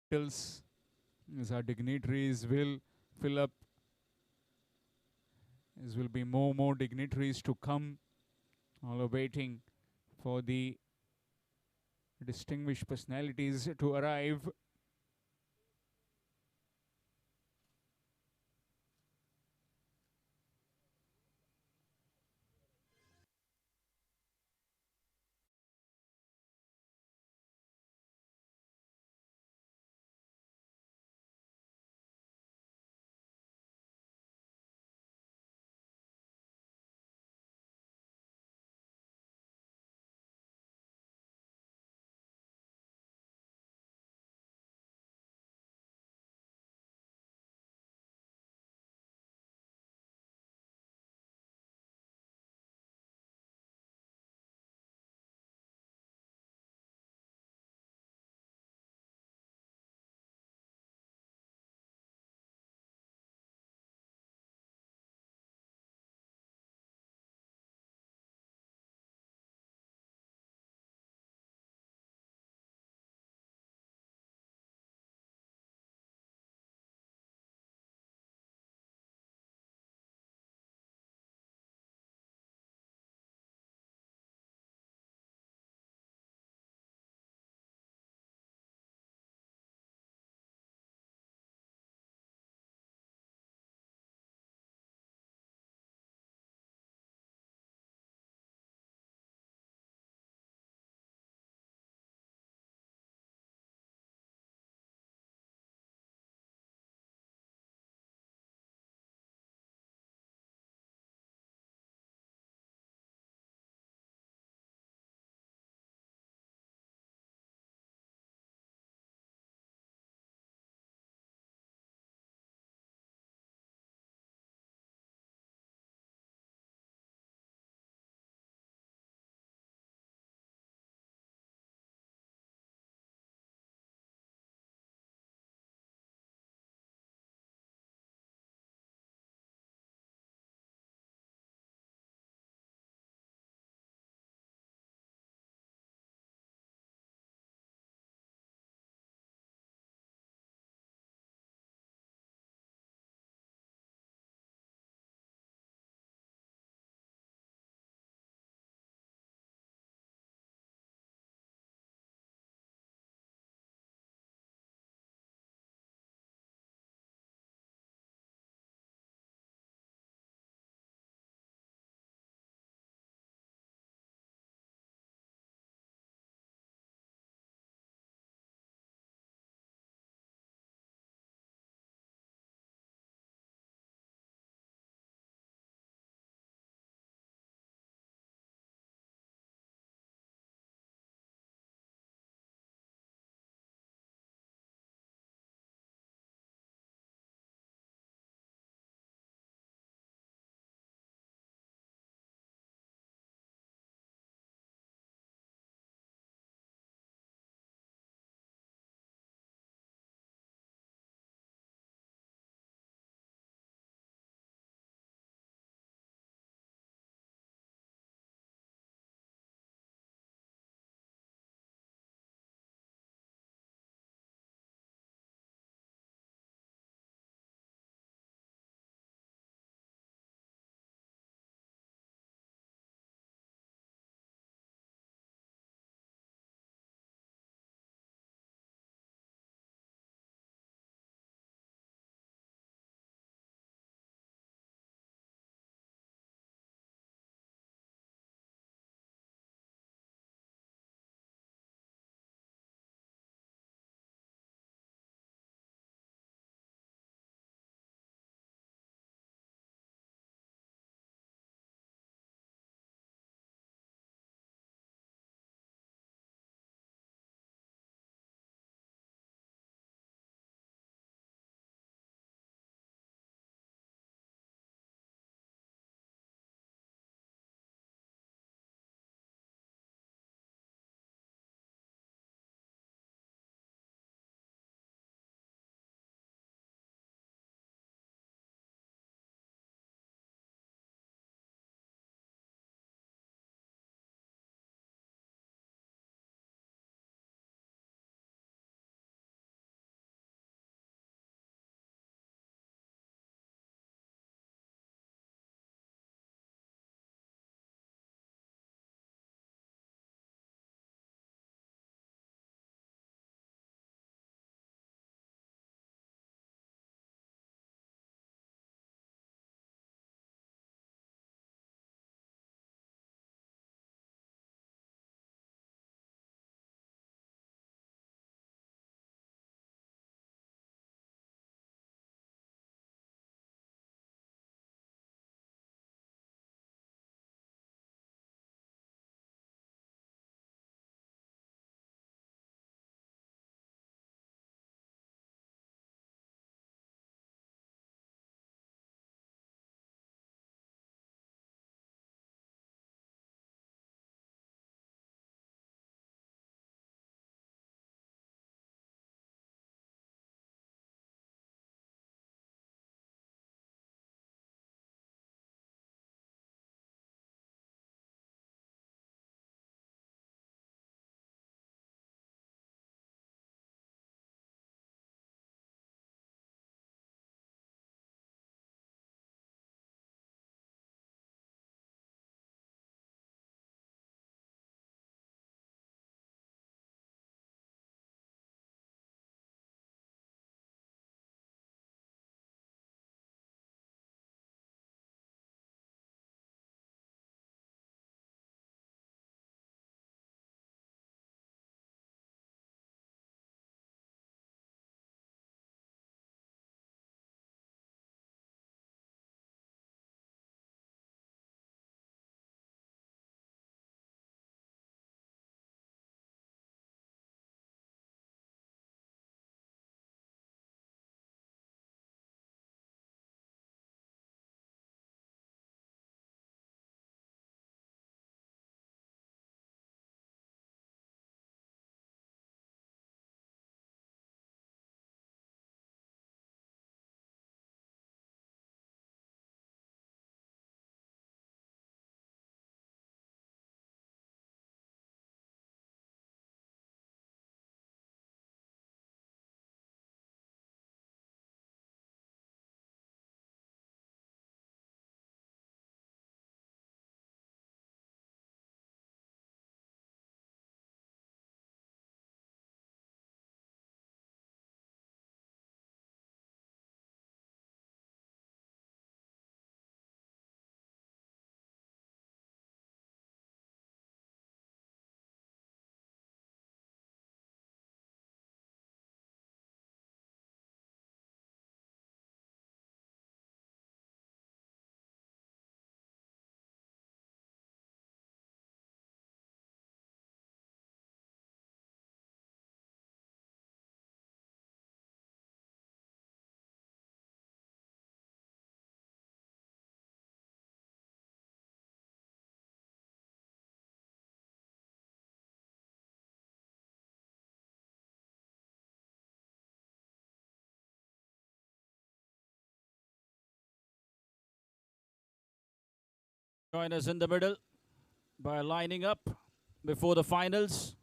tills as our dignitaries will fill up. There will be more dignitaries to come, all are waiting for the distinguished personalities to arrive. Join us in the middle by lining up before the finals.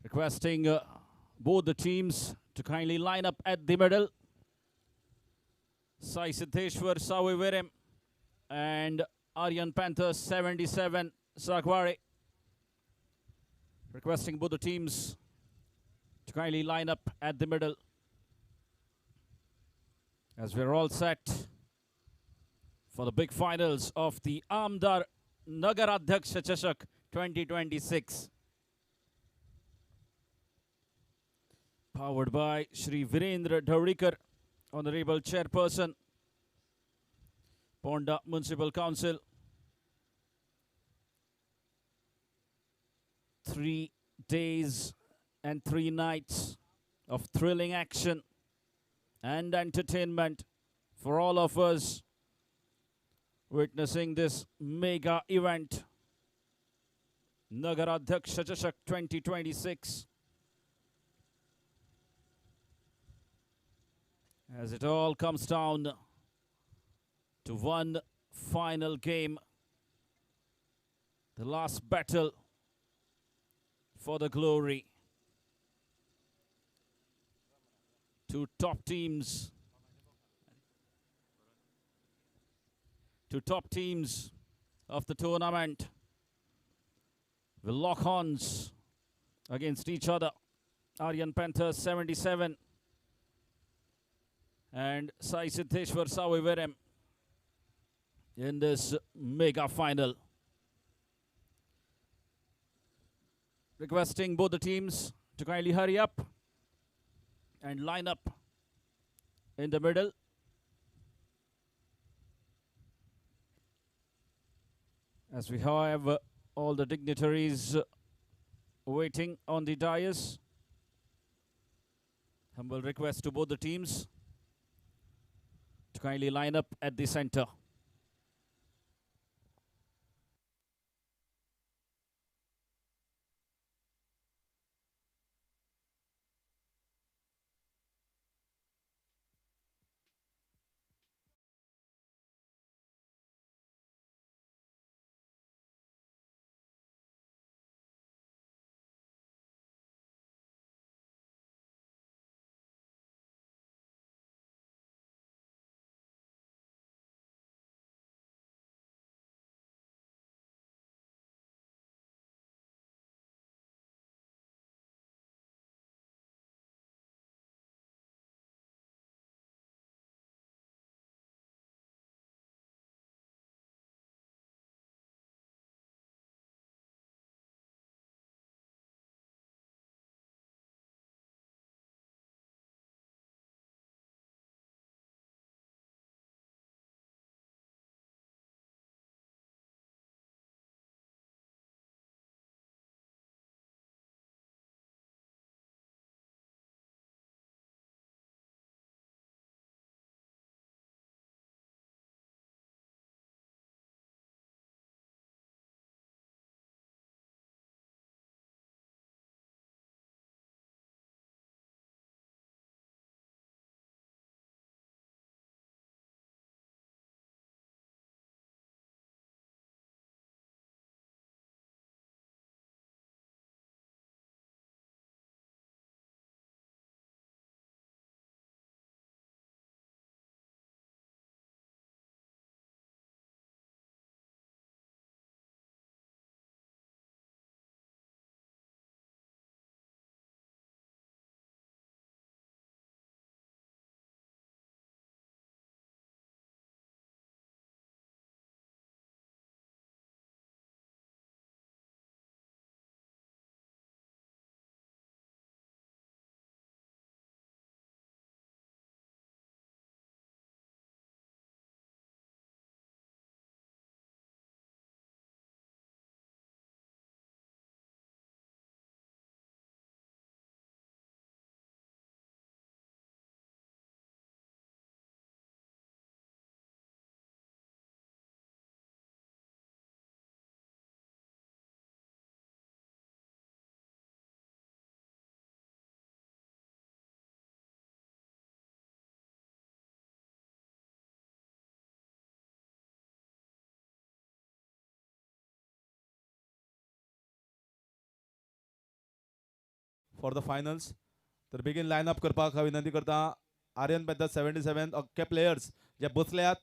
Requesting both the teams to kindly line up at the middle. Sai Siddheshwar Saviviram and Aryan Panthers 77 Sakwari. Requesting both the teams to kindly line up at the middle. As we're all set for the big finals of the Amdar Nagaradhyaksha Chashak 2026. Powered by Shri Virendra Dhavalikar, Honorable Chairperson, Ponda Municipal Council. 3 days and 3 nights of thrilling action and entertainment for all of us witnessing this mega event, Nagaradhyaksha Chashak 2026. As it all comes down to one final game, the last battle for the glory. Two top teams of the tournament will lock horns against each other. Aryan Panthers 77 and Sai Siddheshwar Saviviram in this mega final. Requesting both the teams to kindly hurry up and line up in the middle. As we have all the dignitaries waiting on the dais. Humble request to both the teams to kindly line up at the center. For the finals. तर बेगीन lion up करपाक हांव विनंती करता. आर्यन पेद्दर 77 अख्खे players जे बसल्यात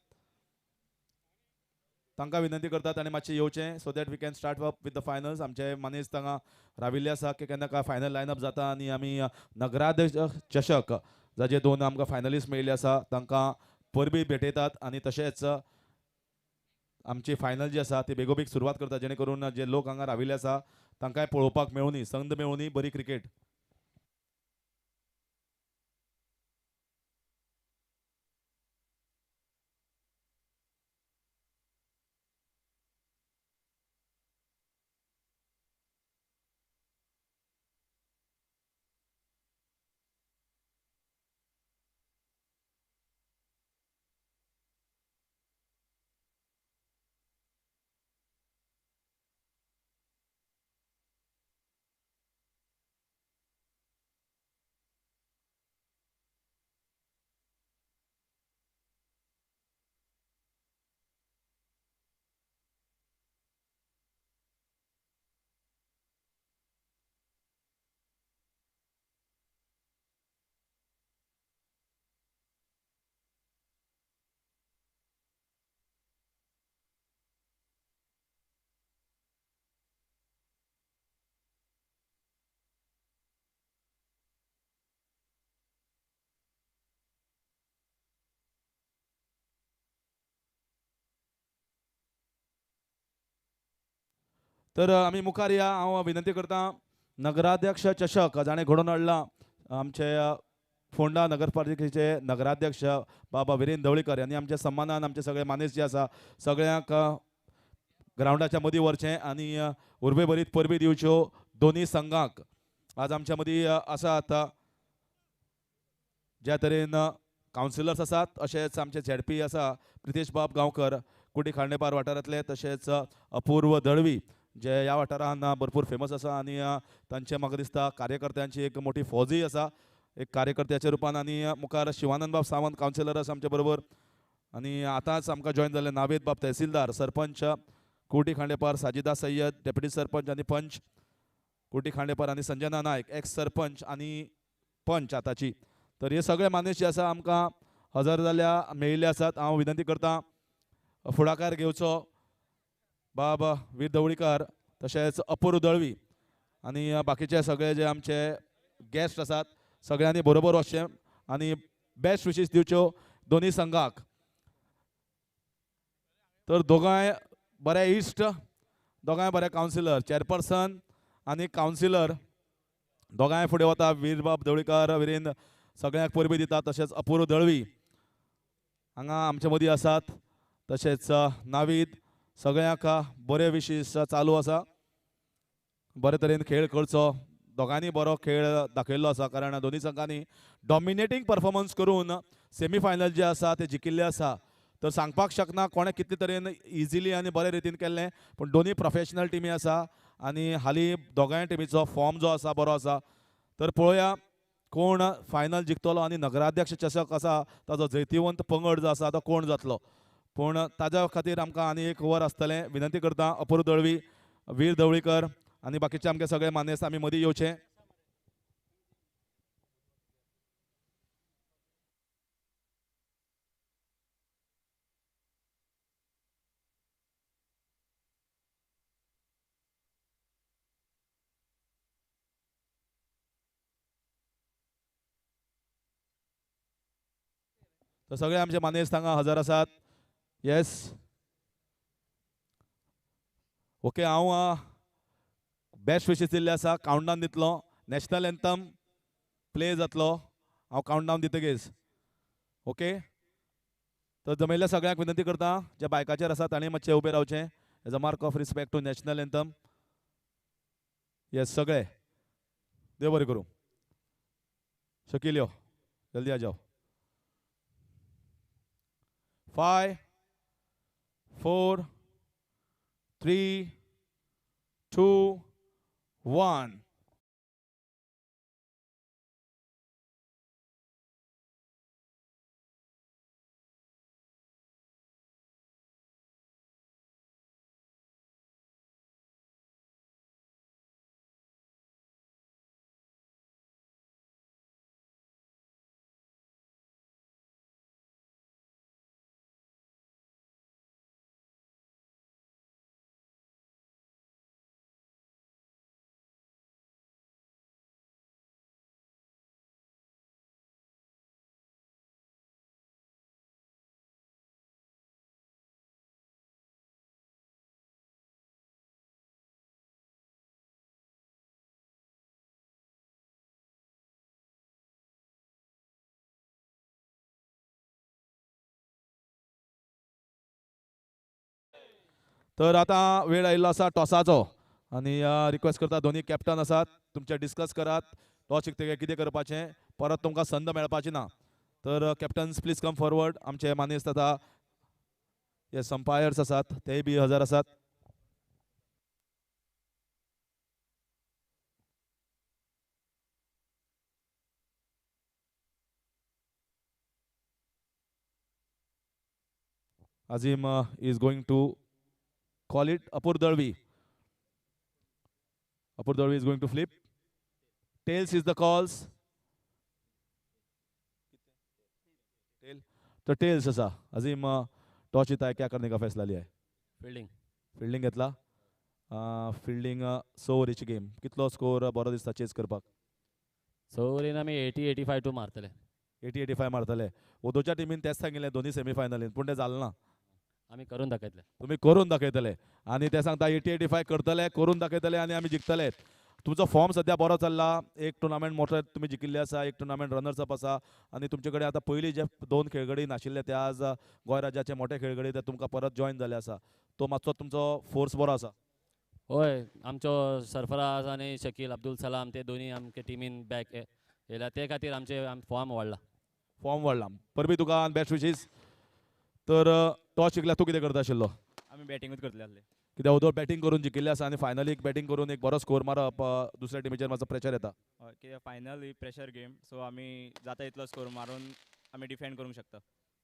तांकां विनंती करता तांणी मातशें येवचें so that we can start up with the finals. आमचे मनीस हांगा राविल्ले आसा की केन्ना काय फायनल लायनअप जाता आनी आमी नगराध्यक्ष चषक जाचे 2 आमकां फायनलिस्ट मेळिल्ले आसा तांकां परबी भेटयतात आनी तशेंच आमची फायनल जी आसा ती बेगोबेग सुरवात करता जेणे करून जे लोक हांगा राविल्ले आसा तांकांय पळोवपाक मेळुनी संद मेळुनी बरी क्रिकेट. तर आमी मुखार या. हांव विनंती करता नगराध्यक्ष चषक जाणें घडोवन हाडला आमचे फोंडा नगरपालिकेचे नगराध्यक्ष बाबा विरेंद्र धवळीकर यांनी आमच्या सन्मानान आमचे सगळे मानेस जे आसा सगळ्यांक ग्राउंडाच्या मदीं व्हरचें आनी उर्बे भरीत परबी दिवच्यो दोनी संघाक. आज आमच्या मदीं आसात ज्या तरेन कावन्सिलर्स आसात अशेंच आमचे झेडपी आसा प्रितेश बाब गांवकर कुटी खांडेपार वाठारांतले, तशेंच अपूर्व दळवी जे ह्या वाठारांत भरपूर फेमस आसा आनी तांचे म्हाका दिसता कार्यकर्त्यांची एक मोठी फौजय आसा एक कार्यकर्त्याच्या रुपान. आनी मुखार शिवानंद बाब सावंत कावन्सिलर आसा आमचे बरोबर आनी आतांच आमकां जॉयन जाल्ले नावेद बाब तहसीलदार, सरपंच कुटी खांडेपार साजिदा सय्यद, डेप्युटी सरपंच आनी पंच कुटी खांडेपार आनी संजना नायक एक्स सरपंच आनी पंच आतांची. तर हे सगळे मानेस जे आसा आमकां हजर जाल्ल्या मेळिल्ले आसात. हांव विनंती करता फुडाकार घेवचो बाब वीर धवळीकर तशेंच अपूर्व दळवी आनी बाकीचे सगळे जे आमचे गेस्ट आसात सगळ्यांनी बरोबर वचचें आनी बेस्ट विशीस दिवच्यो दोनी संघाक. तर दोगांय बरे इश्ट, दोगांय बरे कावन्सिलर, चेअरपर्सन आनी कावन्सिलर दोगांय फुडें वता. वीरबाब धवळीकर विरेंद्र सगळ्यांक परबी दितात, तशेंच अपूर्व दळवी हांगा आमचे मदीं आसात, तशेंच नावीद सगळ्यांक बरे विशीस चालू आसा. बरे तरेन खेळ करचो, दोगांनी बरो खेळ दाखयल्लो आसा कारण दोनी संघांनी डॉमिनेटींग परफॉर्मन्स करून सेमी फायनल जे आसा ते जिखिल्ले आसा. तर सांगपाक शकना कोणे कितले तरेन इजिली आनी बरे रितीन केल्लें, पूण दोनी प्रोफेशनल टिमी आसा आनी हालीं दोगांय टिमीचो फॉर्म जो आसा बरो आसा. तर पळोवया कोण फायनल जिखतलो आनी नगराध्यक्ष चषक आसा ताजो जैतिवंत पंगड जो आसा तो कोण जातलो. पूण ताज्या खातीर आमकां आनी एक वर आसतलें. विनंती करता अपूर्व दळवी, वीर धवळीकर आनी बाकीचे आमचे सगळे मानेस्त आमी मदीं येवचें. तर सगळे आमचे मानेस्त हांगा हजर आसात. Yes okay. हांव बेस्ट विशीस दिल्ले आसा. कावंटडावन दितलो. नॅशनल एंथम प्ले जातलो. हांव कावंटडावन दितकीच ओके. तर जमयल्ल्या सगळ्यांक विनंती करता जे बायकाचेर आसा तांणी मातशें उबें रावचें as a mark of respect to national anthem. Yes सगळे देव बरें करूं. शकील यो जल्दी आ जाओ. 5 4 3 2 1 तर आता वेळ आयिल्लो आसा टॉसाचो आनी रिक्वेस्ट करता दोन्ही कॅप्टन आसात तुमचे डिस्कस करात टॉस जिखतकीर कितें करपाचें परत तुमकां संद मेळपाची ना तर कॅप्टन्स प्लीज कम फॉरवर्ड आमचे मानेस्त आतां हे संपायर्स आसात तेय बी हजर आसात. Azim is going to call it. Apur Dalvi is going to flip. Tails is the calls. Tail. तो tails असा. Azim टॉस जिता क्या करने का फैसला लिया है? फील्डिंग घेतला. फील्डिंग 6 ओव्हरीची गेम. कितलो स्कोर बरो दिसता चेस करपाक? 6 ओव्हरीन आमी 80-85 मारतले. 80-85 मारतले. ओदोच्या टीमीन तेच सांगिल्लें दोन्ही सेमीफायनलीन पूण तें जालें ना. आमी करून दाखयतले. तुम्ही करून दाखयतले आणि ते सांगता 80-85 करतले करून दाखयतले आणि आम्ही जिखतले. तुमचो फॉर्म सध्या बरो चल्ला. एक टुर्नामेंट मोठो तुम्ही जिखिल्ले आसा एक टुर्नामेंट रनर्स अप आसा आणि तुमचे कडेन आतां पयलीं जे 2 खेळगडी नाशिल्ले ते आज गोंय राज्याचे मोठे खेळगडी ते तुमकां परत जॉइन जाले आसा. तो मातसो तुमचो फोर्स बरो आसा. होय आमचो सरफराज आणि शकील अब्दुल सलाम ते दोन्ही आमचे टीमीन बॅक येयला ते खातीर आमचे फॉर्म वाडला. परबी तुका बेस्ट विशीस. तर टॉस जिखल्यार तूं कितें करता आशिल्लो? आमी बॅटिंगूच करतले आसले कित्याक उदो बॅटिंग करून जिखिल्ले आसा आनी फायनलीक बॅटिंग करून एक बरो स्कोर मारप दुसऱ्या टिमीचेर मातसो प्रेशर येता. हय कित्याक फायनल ही प्रेशर गेम सो आमी जाता इतलो स्कोर मारून आमी डिफेंड करूंक शकता.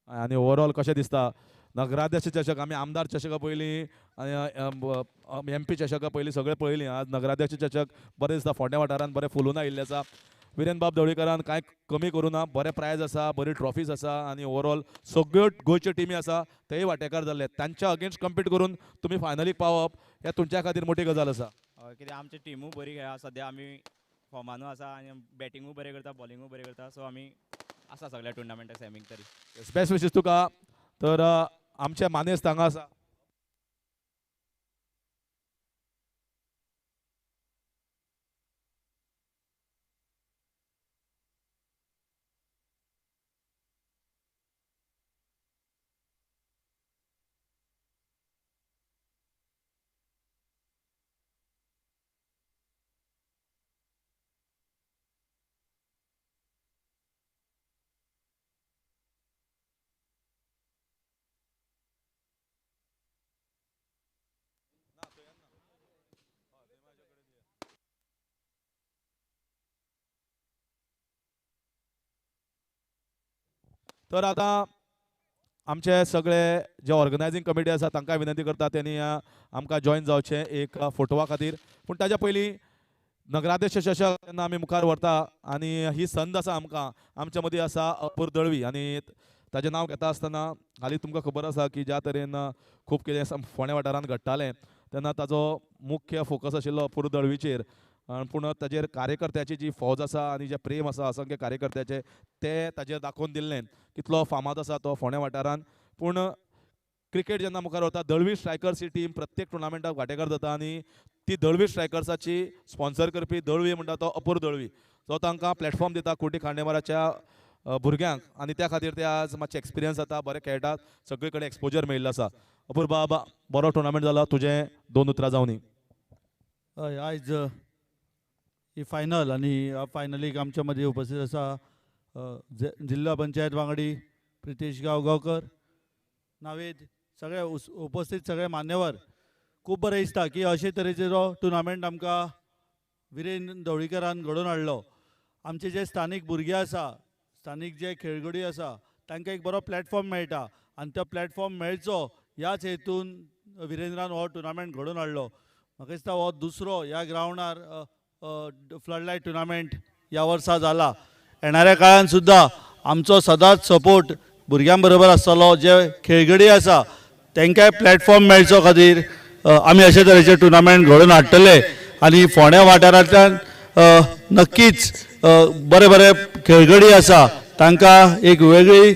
आणि ओवरऑल कशें दिसता नगराध्यक्ष चषक आमी आमदार चषका पयलीं आनी MP चषका पयलीं सगळें पळयलीं. आज नगराध्यक्ष चषक बरें दिसता. फोंड्या वाठारांत बरें फुलून आयिल्लें आसा. विरेंद्र बाब धवळीकरान कांय कमी करूं ना. बरे प्रायज आसा बरी ट्रॉफीज आसा आनी ओवरऑल सगळ्यो गोंयच्यो टिमी आसा तेय वांटेकार जाल्ले. तांच्या अगेन्स्ट कम्पीट करून तुमी फायनलीक पावप हें तुमच्या खातीर मोठी गजाल आसा. हय कित्याक आमची टिमूय बरी खेळा सद्या आमी फॉर्मानूय आसा आनी बॅटिंगूय बरें करता बॉलिंगूय बरें करता सो आमी आसा सगळ्या टुर्नामेंटाक सॅमीक तरी. बेस्ट विशीस तुका. तर आमचे मानेस्त हांगा आसा. तर आता आमचे सगळे जे ऑर्गनायझींग कमिटी आसा तांकां विनंती करता त्यांनी आमकां जॉइन जावचें एक फोटोवा खातीर. पूण ताच्या पयलीं नगराध्यक्ष चषक तेन्ना आमी मुखार व्हरता आनी ही संद आसा आमकां आमच्या मदीं आसा अपूर दळवी आनी ताचें नांव घेता आसतना हालीं तुमकां खबर आसा की ज्या तरेन खूब कितें फोंड्या वाठारांत घडटालें तेन्ना ताजो मुख्य फोकस आशिल्लो अपूर दळवीचेर. पूण ताजेर कार्यकर्त्याची जी फौज आसा आनी जे प्रेम आसा असंख्य कार्यकर्त्याचे ते ताजेर दाखोवन दिल्लें कितलो फामाद आसा तो फोंड्या वाठारांत. पूण क्रिकेट जेन्ना मुखार वता दळवी स्ट्रायकर्स ही टीम प्रत्येक टुर्नामेंटाक वांटेकार जाता आनी ती दळवी स्ट्रायकर्साची स्पॉन्सर करपी दळवी म्हणटा तो अपूर दळवी जो तांकां प्लॅटफॉर्म दिता कोटी खांडेमाराच्या भुरग्यांक आनी त्या खातीर ते आज मातशे एक्सपिरियन्स जाता बरे खेळटात सगळे कडेन एक्सपोजर मेळिल्लो आसा. अपूर बाबा बरो टुर्नामेंट जाला तुजें 2 उतरां जावं न्ही. हय आयज ही फायनल आनी ह्या फायनलीक आमच्या मदीं उपस्थित आसा जिल्हा पंचायत वांगडी प्रितेश गांवकर नावेद सगळे उपस्थित सगळे मान्यवर. खूब बरें दिसता की अशे तरेचो टुर्नामेंट आमकां विरेंद्र धवळीकरान घडोवन हाडलो. आमचे जे स्थानीक भुरगे आसा स्थानीक जे खेळगडी आसा तांकां एक बरो प्लॅटफॉर्म मेळटा आनी तो प्लॅटफॉर्म मेळचो ह्याच हेतून विरेंद्रान हो टुर्नामेंट घडोवन हाडलो. म्हाका दिसता हो दुसरो ह्या ग्रावंडार फ्लडलायट टुर्नामेंट ह्या वर्सा जाला. येणाऱ्या काळान सुद्दां आमचो सदांच सपोर्ट भुरग्यां बरोबर आसतलो. जे खेळगडी आसा तांकांय प्लॅटफॉर्म मेळचो खातीर आमी अशे तरेचे टुर्नामेंट घडोवन हाडटले आनी फोंड्या वाठारांतल्यान नक्कीच बरे बरे खेळगडी आसा तांकां एक वेगळी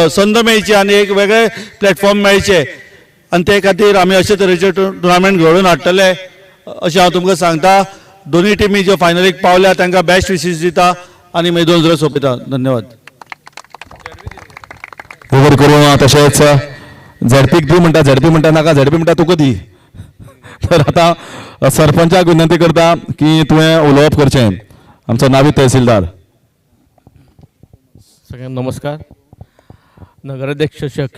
संद मेळची आनी एक वेगळे प्लॅटफॉर्म मेळचे आनी ते खातीर आमी अशे तरेचे टुर्नामेंट घडोवन हाडटले अशें हांव तुमकां सांगता. दोन्ही टिमी ज्यो फायनलीक पावल्या तांकां बेस्ट विशीस दिता आनी मागीर 2 उतरां सोंपयता. धन्यवाद. ओव्हर करून तशेंच झडपीक दी म्हणटा, झडपी म्हणटा नाका, झडपी म्हणटा तुका दी. तर आता सरपंचाक विनंती करता की तुवें उलोवप करचें. आमचो नावी तहसीलदार. सगळ्यांना नमस्कार. नगराध्यक्ष चषक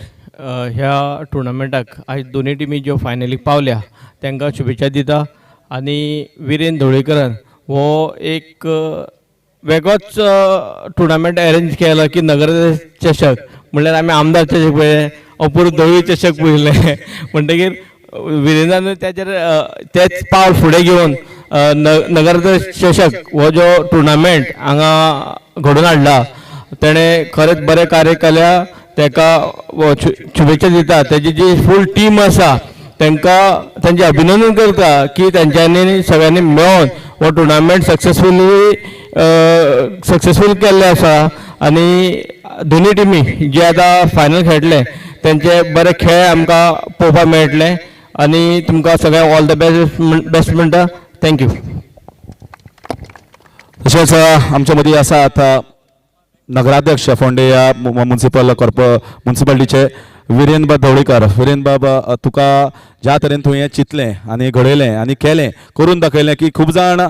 ह्या टुर्नामेंटाक आयज दोनूय टिमी ज्यो फायनलीक पावल्या तांकां शुभेच्छा दिता. आनी विरेंद्र धवळीकरान हो एक वेगळोच टुर्नामेंट अरेंज केला की नगराध्यक्ष चषक म्हणल्यार आमी आमदार चषक पळयले, अपूर्व धवळी चषक पळयले. म्हणटकीर विरेंद्रान तेच पावल फुडें घेवन नगराध्यक्ष चषक हो जो टुर्नामेंट हांगा घडोवन हाडला तेणें खरेंच बरें कार्य केल्या. ताका शुभेच्छा दिता. तेजी जी फूल टीम आसा तांकां तांचें अभिनंदन करता की तेंच्यांनी सगळ्यांनी मेळून हो टुर्नामेंट सक्सेसफूल केल्ले आसा. आनी दोनूय टिमी जे आतां फायनल खेळटले तेंचे बरे खेळ आमकां पळोवपाक मेळटले. आनी तुमकां सगळ्यांक ऑल द बेस्ट म्हणटा. थँक्यू. तशेंच आमच्या मदीं आसात नगराध्यक्ष फोंडें म्युनिसिपालिटीचे विरेंद्र धवळीकर. विरेंद्र बाब, तुका ज्या तरेन तुवें चिंतलें आनी घडयलें आनी केलें, करून दाखयलें की खूब जाण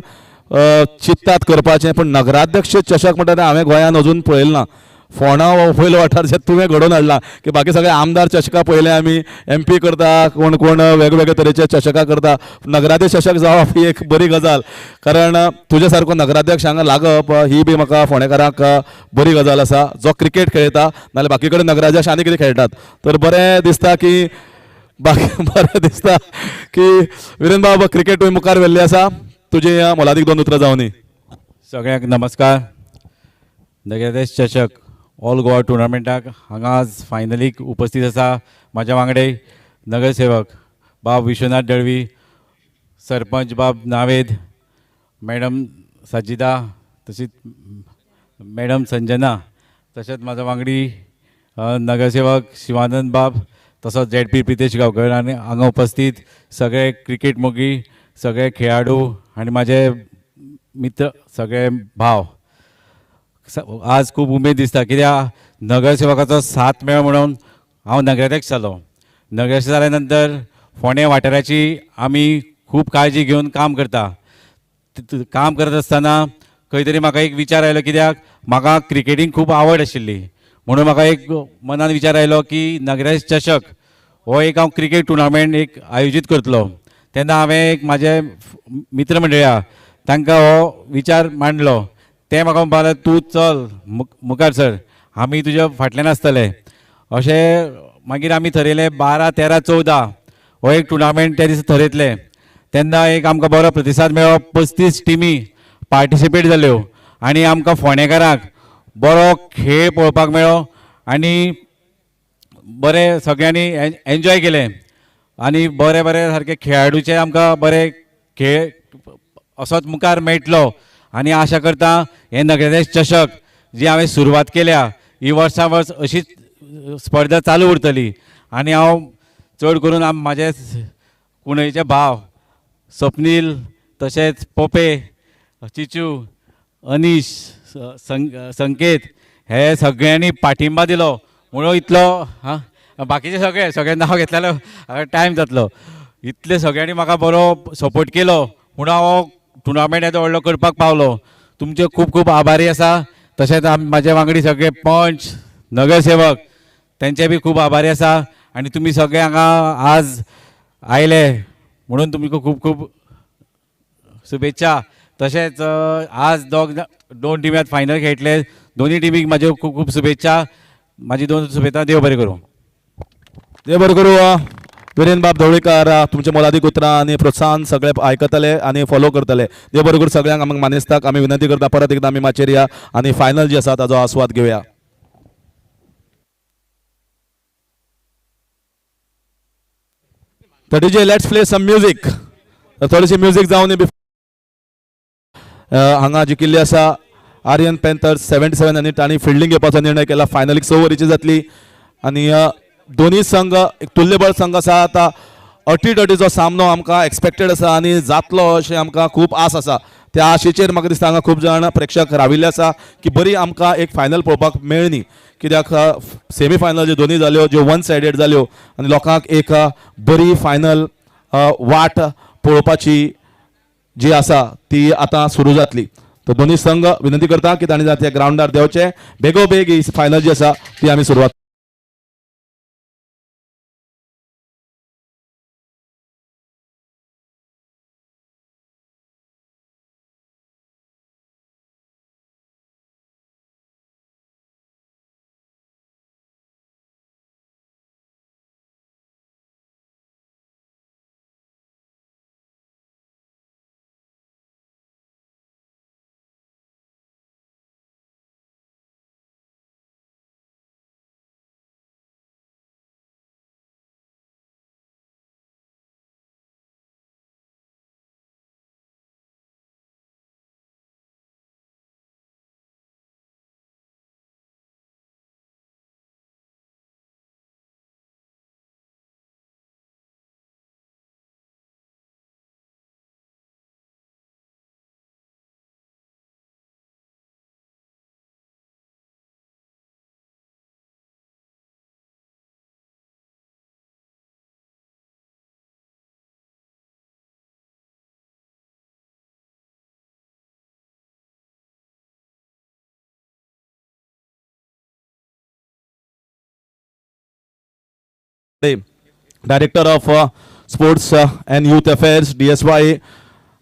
चिंततात करपाचें, पूण नगराध्यक्ष चषक म्हणटा तें हांवें गोंयान अजून पळयलें ना. फोंडा पयलो वाठार जे तुवें घडोवन हाडला की बाकी सगळे आमदार चषकां पयले आमी MP करता, कोण कोण वेगवेगळे तरेचे चषकां करता. नगराध्यक्ष चषक जावप ही एक बरी गजाल, कारण तुजे सारको नगराध्यक्ष हांगा लागप ही बी म्हाका फोंडेकारांक बरी गजाल आसा. जो क्रिकेट खेळटा नाल्यार बाकी कडेन नगराध्यक्ष आनी कितें खेळटात, तर बरें दिसता की विरेंद्र बाब क्रिकेट तुवें मुखार व्हेल्ली आसा. तुजी मोलादीक 2 उतरां जावं दी. सगळ्यांक नमस्कार. नगराध्यक्ष चषक ऑल गोवा टुर्नामेंटाक हांगा आज फायनलीक उपस्थित आसा म्हाज्या वांगडे नगरसेवक बाब विश्वनाथ दळवी, सरपंच बाब नावेद, मॅडम सजिदा, तशीच मॅडम संजना, तशेंच म्हाज्या वांगडी नगरसेवक शिवानंद बाब, तसोच ZP प्रितेश गांवकर आनी हांगा उपस्थित सगळे क्रिकेट मोगी, सगळे खेळाडू आनी म्हाजे मित्र, सगळे भाव. आज खूब उमेद दिसता कित्याक नगरसेवकाचो साथ मेळ्ळो म्हणून हांव नगराध्यक्ष जालो. नगराध्यक्ष जाल्या नंतर फोंडे वाठाराची आमी खूब काळजी घेवन काम करता. काम करत आसतना खंय तरी म्हाका एक विचार आयलो, कित्याक म्हाका क्रिकेटींक खूब आवड आशिल्ली म्हणून म्हाका एक मनान विचार आयलो की नगराध्यक्ष चषक हो एक हांव क्रिकेट टुर्नामेंट एक आयोजीत करतलो. तेन्ना हांवें एक म्हाजे मित्र मंडळी आहा तांकां हो विचार मांडलो. ते म्हाका म्हणपाक तूं चल मुखार सर, आमी तुज्या फाटल्यान आसतले. अशें मागीर आमी थरयलें 12, 13, 14 हो एक टुर्नामेंट त्या दिसा थरयतले. तेन्ना एक आमकां बरो प्रतिसाद मेळ्ळो. 35 टिमी पार्टिसिपेट जाल्यो आनी आमकां फोंडेकारांक बरो खेळ पळोवपाक मेळ्ळो आनी बरें सगळ्यांनी एन्जॉय केलें. आनी बरे बरे सारके खेळाडूचे आमकां बरे खेळ असोच मुखार मेळटलो. आनी आशा करता हे नगराध्यक्ष चषक जी हांवें सुरवात केल्या ही वर्सां वर्स अशीच स्पर्धा चालू उरतली. आनी हांव चड करून म्हाजे कुणयचे भाव स्वप्नील, तशेंच पोपे, चिचू, अनीश, संकेत हे सगळ्यांनी पाठिंबा दिलो म्हणून इतलो बाकीचे सगळे नांव घेतलेलो टायम जातलो. इतले सगळ्यांनी म्हाका बरो सपोर्ट केलो म्हणून हांव टुर्नामेंट येदो व्हडलो करपाक पावलो. तुमचे खूब खूब आभारी आसा. तशेंच म्हाजे वांगडी सगळे पंच, नगरसेवक तेंचे बी खूब आभारी आसा. आनी तुमी सगळे हांगा आज आयले म्हणून तुमकां खूब खूब शुभेच्छा. तशेंच आज 2 टिमी फायनल खेळटले. दोनी टिमीक म्हाज्यो खूब खूब शुभेच्छा. म्हाजी 2 शुभेच्छा. देव बरें करूं. देव बरें करूं. विरेंद्र बाब धवळीकर तुमचे मोलादीक उतरां आनी प्रोत्साहन सगळे आयकतले आनी फॉलो करतले. देव बरें करूं सगळ्यांक. आमकां मानेस्ताक आमी विनंती करता परत एकदां आमी माचयेर या आनी फायनल जी आसा ताजो आस्वाद घेवया. DJ, let's play some music. थोडीशी म्युझिक जावन हांगा जिखिल्ली आसा आर्यन पॅन्थर्स 77 आनी तांणी फिल्डिंग घेवपाचो निर्णय केला. फायनलीक 6 ओव्हरीची जातली आनी दोन्ही संघ एक तुल्यबळ संघ आसा. आतां अटीतटीचो सामनो आमकां एक्सपेक्टेड आसा आनी जातलो अशें आमकां खूब आस आसा. त्या आशेचेर म्हाका दिसता हांगा खूब जाण प्रेक्षक राविल्ले आसा की बरी आमकां एक फायनल पळोवपाक मेळनी. कित्याक सेमी फायनल ज्यो दोनी जाल्यो ज्यो वन सायडेड जाल्यो आनी लोकांक एक बरी फायनल वाट पळोवपाची जी आसा ती आतां सुरू जातली. तर दोनी संघ विनंती करता की तांणी त्या ग्राउंडार देंवचे. बेगोबेग ही फायनल जी आसा ती आमी सुरवात. Director of sports and youth affairs DSY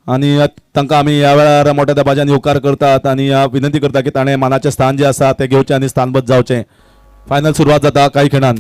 आणि तांकां आमी ह्या वेळार मोठ्या दबाज्यान येवकार करतात आणि विनंती करता की ताणें मानाचें स्थान जें आसा तें घेवचें आनी स्थानबद्ध जावचें. फायनल सुरवात जाता कांय खिणान.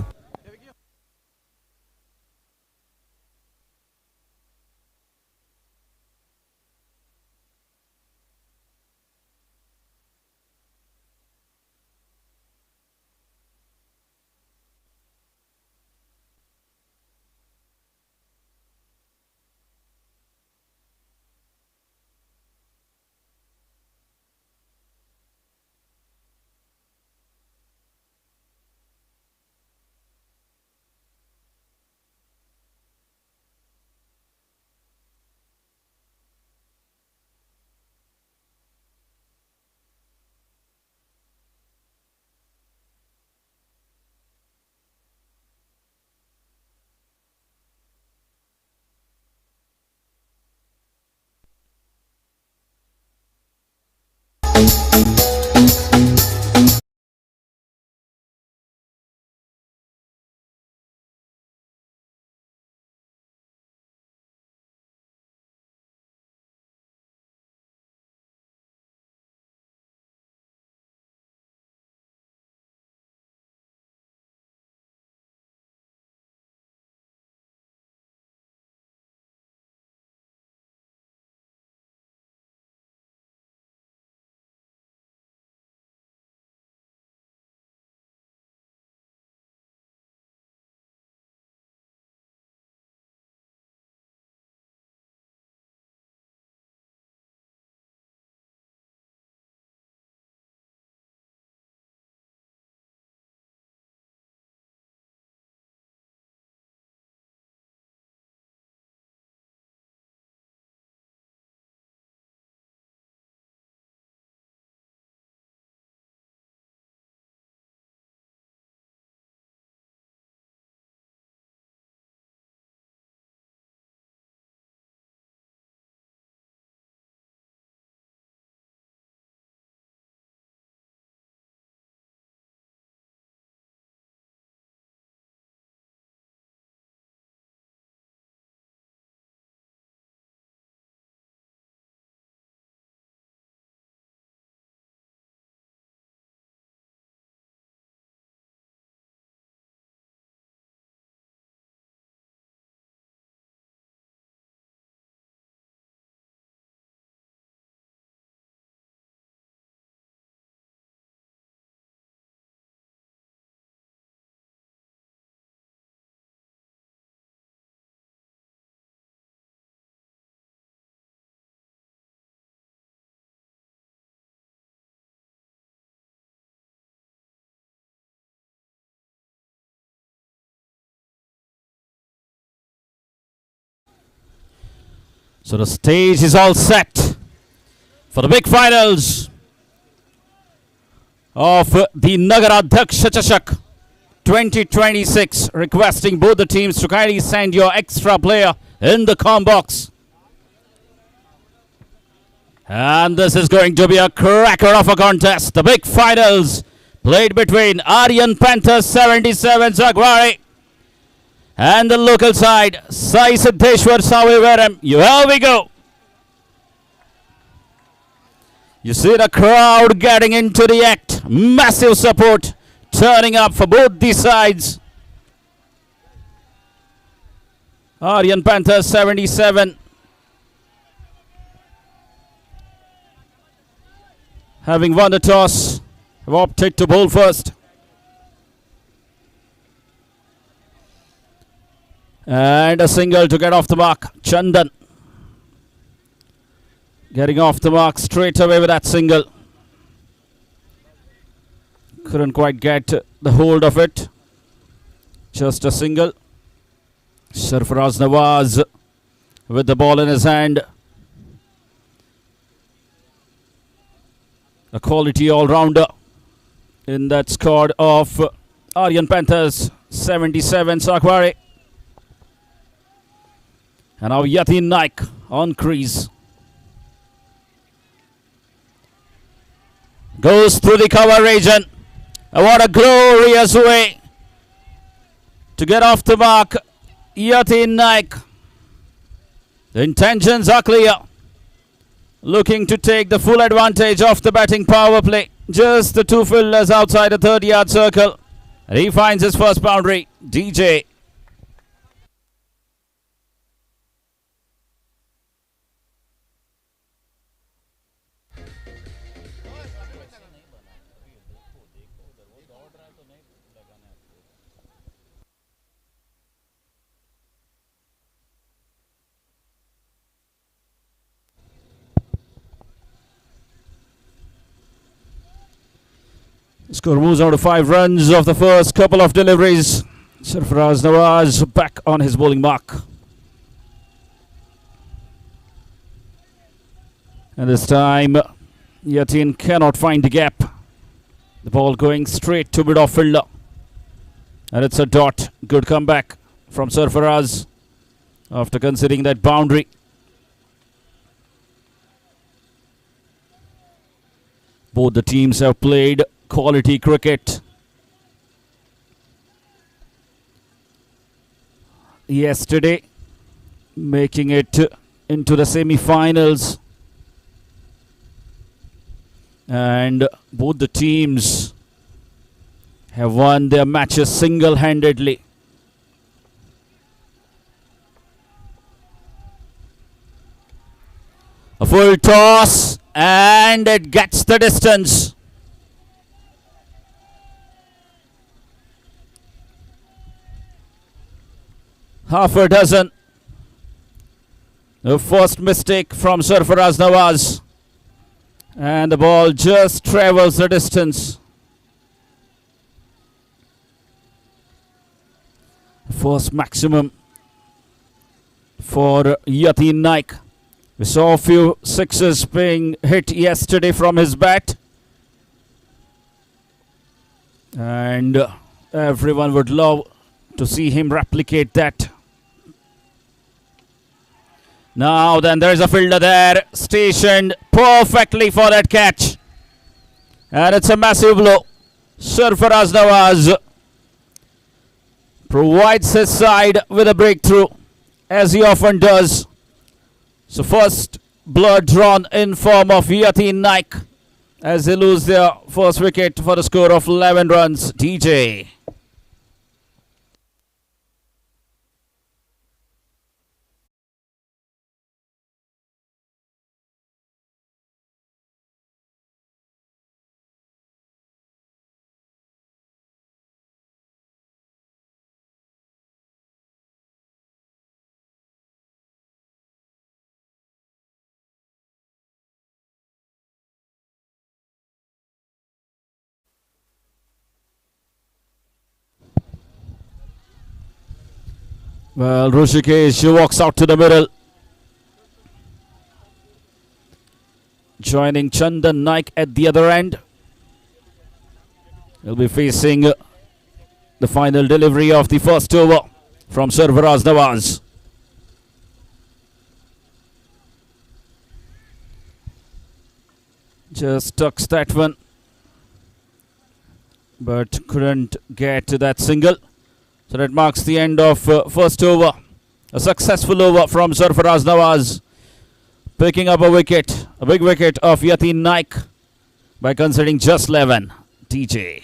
So the stage is all set for the big finals. of the Nagaradhyaksha Chashak 2026. Requesting both the teams to kindly send your extra player in the com box. And this is going to be a cracker of a contest. The big finals played between Aryan Panthers 77 Zagwari and the local side Sai Siddheshwar Savivaram. Here we go. You see the crowd getting into the act. Massive support turning up for both these sides. Aryan Panthers 77 having won the toss, have opted to bowl first. And a single to get off the mark. Chandan getting off the mark straight away with that single. Couldn't quite get the hold of it. Just a single. Sarfaraz Nawaz with the ball in his hand. A quality all-rounder in that squad of Aryan Panthers 77 Sakwari. And now Yatin Naik on crease. Goes through the cover region. And what a glorious way to get off the mark. Yatin Naik. The intentions are clear. Looking to take the full advantage of the batting power play. Just the two fielders outside the 30-yard circle. And he finds his first boundary. DJ. Score moves on to 5 runs of the first couple of deliveries. Sarfaraz Nawaz back on his bowling mark. And this time, Yatin cannot find the gap. The ball going straight to mid-off fielder. And it's a dot. Good comeback from Sarfaraz after conceding that boundary. Both the teams have played quality cricket. Yesterday, making it into the semi-finals. And both the teams have won their matches single-handedly. A full toss and it gets the distance. Half a dozen. The first mistake from Sarfaraz Nawaz. And the ball just travels the distance. First maximum for Yatin Naik. We saw a few sixes being hit yesterday from his bat. And everyone would love to see him replicate that. Now then, there is a fielder there, stationed perfectly for that catch. And it's a massive blow. Sarfaraz Nawaz provides his side with a breakthrough, as he often does. So first blood drawn in form of Yatin Naik, as they lose their first wicket for the score of 11 runs. DJ. Well, Rishikesh walks out to the middle. Joining Chandan Naik at the other end. will be facing the final delivery of the first over from Sarfaraz Nawaz. Just tucks that one, but couldn't get to that single. So that marks the end of first over. A successful over from Sarfaraz Nawaz, picking up a wicket, a big wicket of Yatin Naik by conceding just 11. TJ.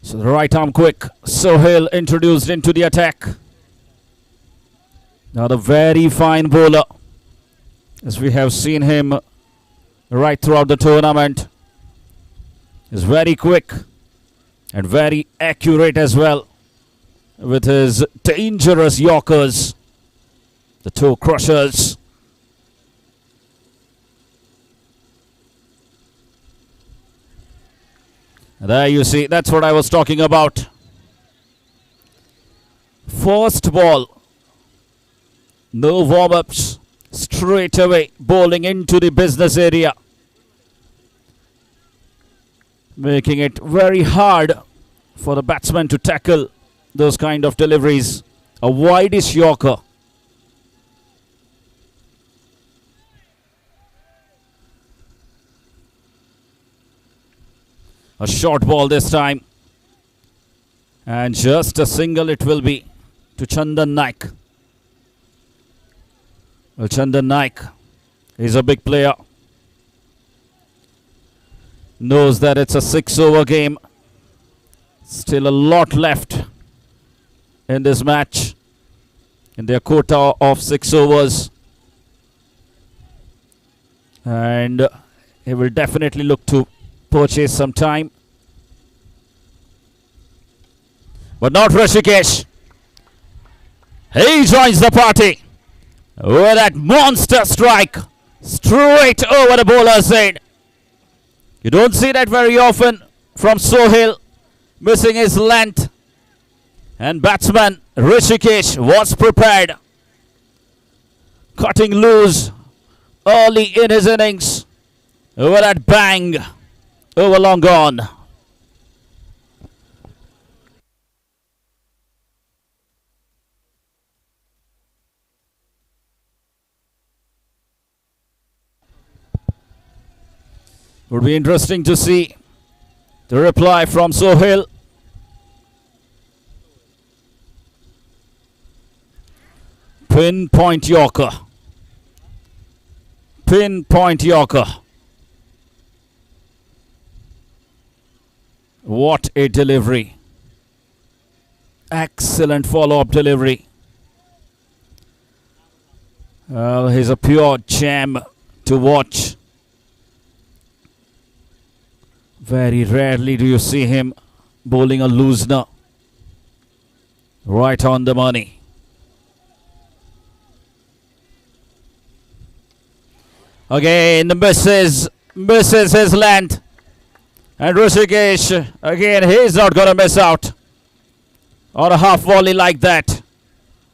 So the right arm quick, Sohail introduced into the attack. Now the very fine bowler, as we have seen him right throughout the tournament, is very quick and very accurate as well with his dangerous Yorkers, the toe crushers. There you see, that's what I was talking about. First ball, no warm-ups, straight away bowling into the business area, making it very hard for the batsman to tackle those kind of deliveries. A wideish Yorker. A short ball this time. And just a single it will be to Chandan Naik. Well, Chandan Naik is a big player. Knows that it's a 6-over game. Still a lot left in this match, in their quota of 6 overs. And he will definitely look to purchase some time. But not Rishikesh. He joins the party with that monster strike straight over the bowler's head. You don't see that very often from Sohail, missing his length. And batsman Rishikesh was prepared, cutting loose early in his innings over that bang over long gone. Would be interesting to see the reply from Sohail. Pinpoint Yorker. Pinpoint Yorker. What a delivery. Excellent follow-up delivery. He's a pure gem to watch. Very rarely do you see him bowling a loosener. Right on the money. Again, misses his length. And Rishikesh, again, he's not going to miss out on a half volley like that.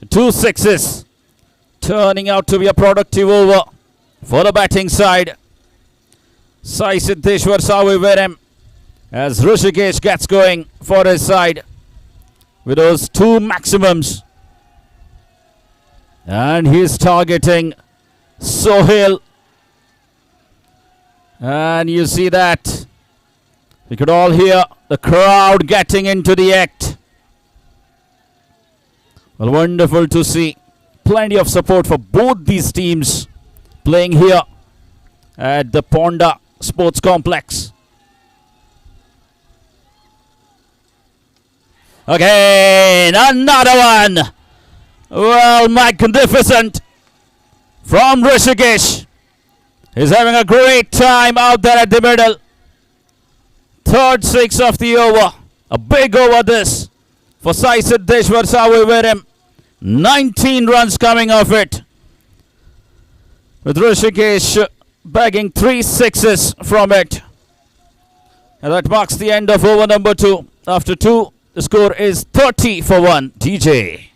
2 sixes, turning out to be a productive over for the batting side. Sai Siddheshwar Savivaram as Rishikesh gets going for his side with those 2 maximums. And he's targeting Sohail. And you see that. We could all hear the crowd getting into the act. Well, wonderful to see. Plenty of support for both these teams playing here at the Ponda Sports Complex. Again, another one. Well, magnificent from Rishikesh. He's having a great time out there at the middle. Third six of the over. A big over this for Sai Siddeshwar Savivaram. 19 runs coming off it. With Rishikesh bagging 3 sixes from it. And that marks the end of over number 2. After 2, the score is 30 for 1. DJ.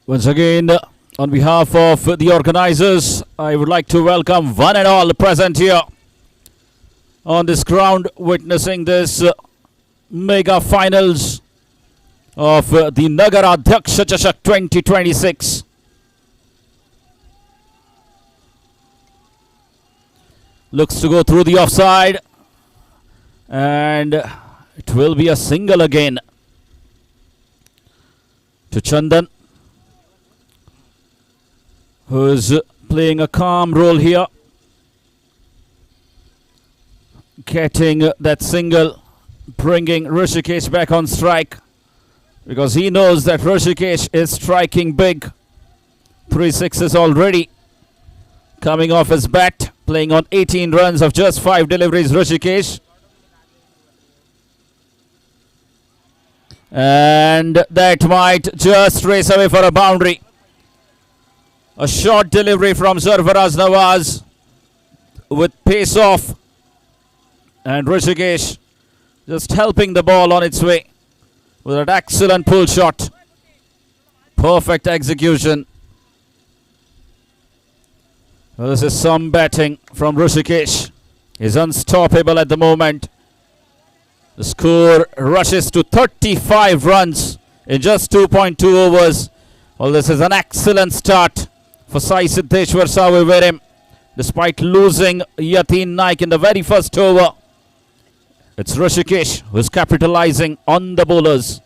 Once again, on behalf of the organizers, I would like to welcome one and all present here on this ground, witnessing this mega finals of the Nagaradhyaksha Chashak 2026. Looks to go through the offside, and it will be a single again to Chandan, who's playing a calm role here, getting that single, bringing Rishikesh back on strike, because he knows that Rishikesh is striking big. 3 sixes already coming off his bat, playing on 18 runs of just 5 deliveries, Rishikesh. And that might just race away for a boundary. A short delivery from Sarfaraz Nawaz with pace off, and Rishikesh just helping the ball on its way with an excellent pull shot. Perfect execution. Well, this is some batting from Rishikesh. He's unstoppable at the moment. The score rushes to 35 runs in just 2.2 overs. Well, this is an excellent start for Sai Siddeshwar Savivaram, despite losing Yatin Naik in the very first over. It's Rishikesh who's capitalizing on the bowlers.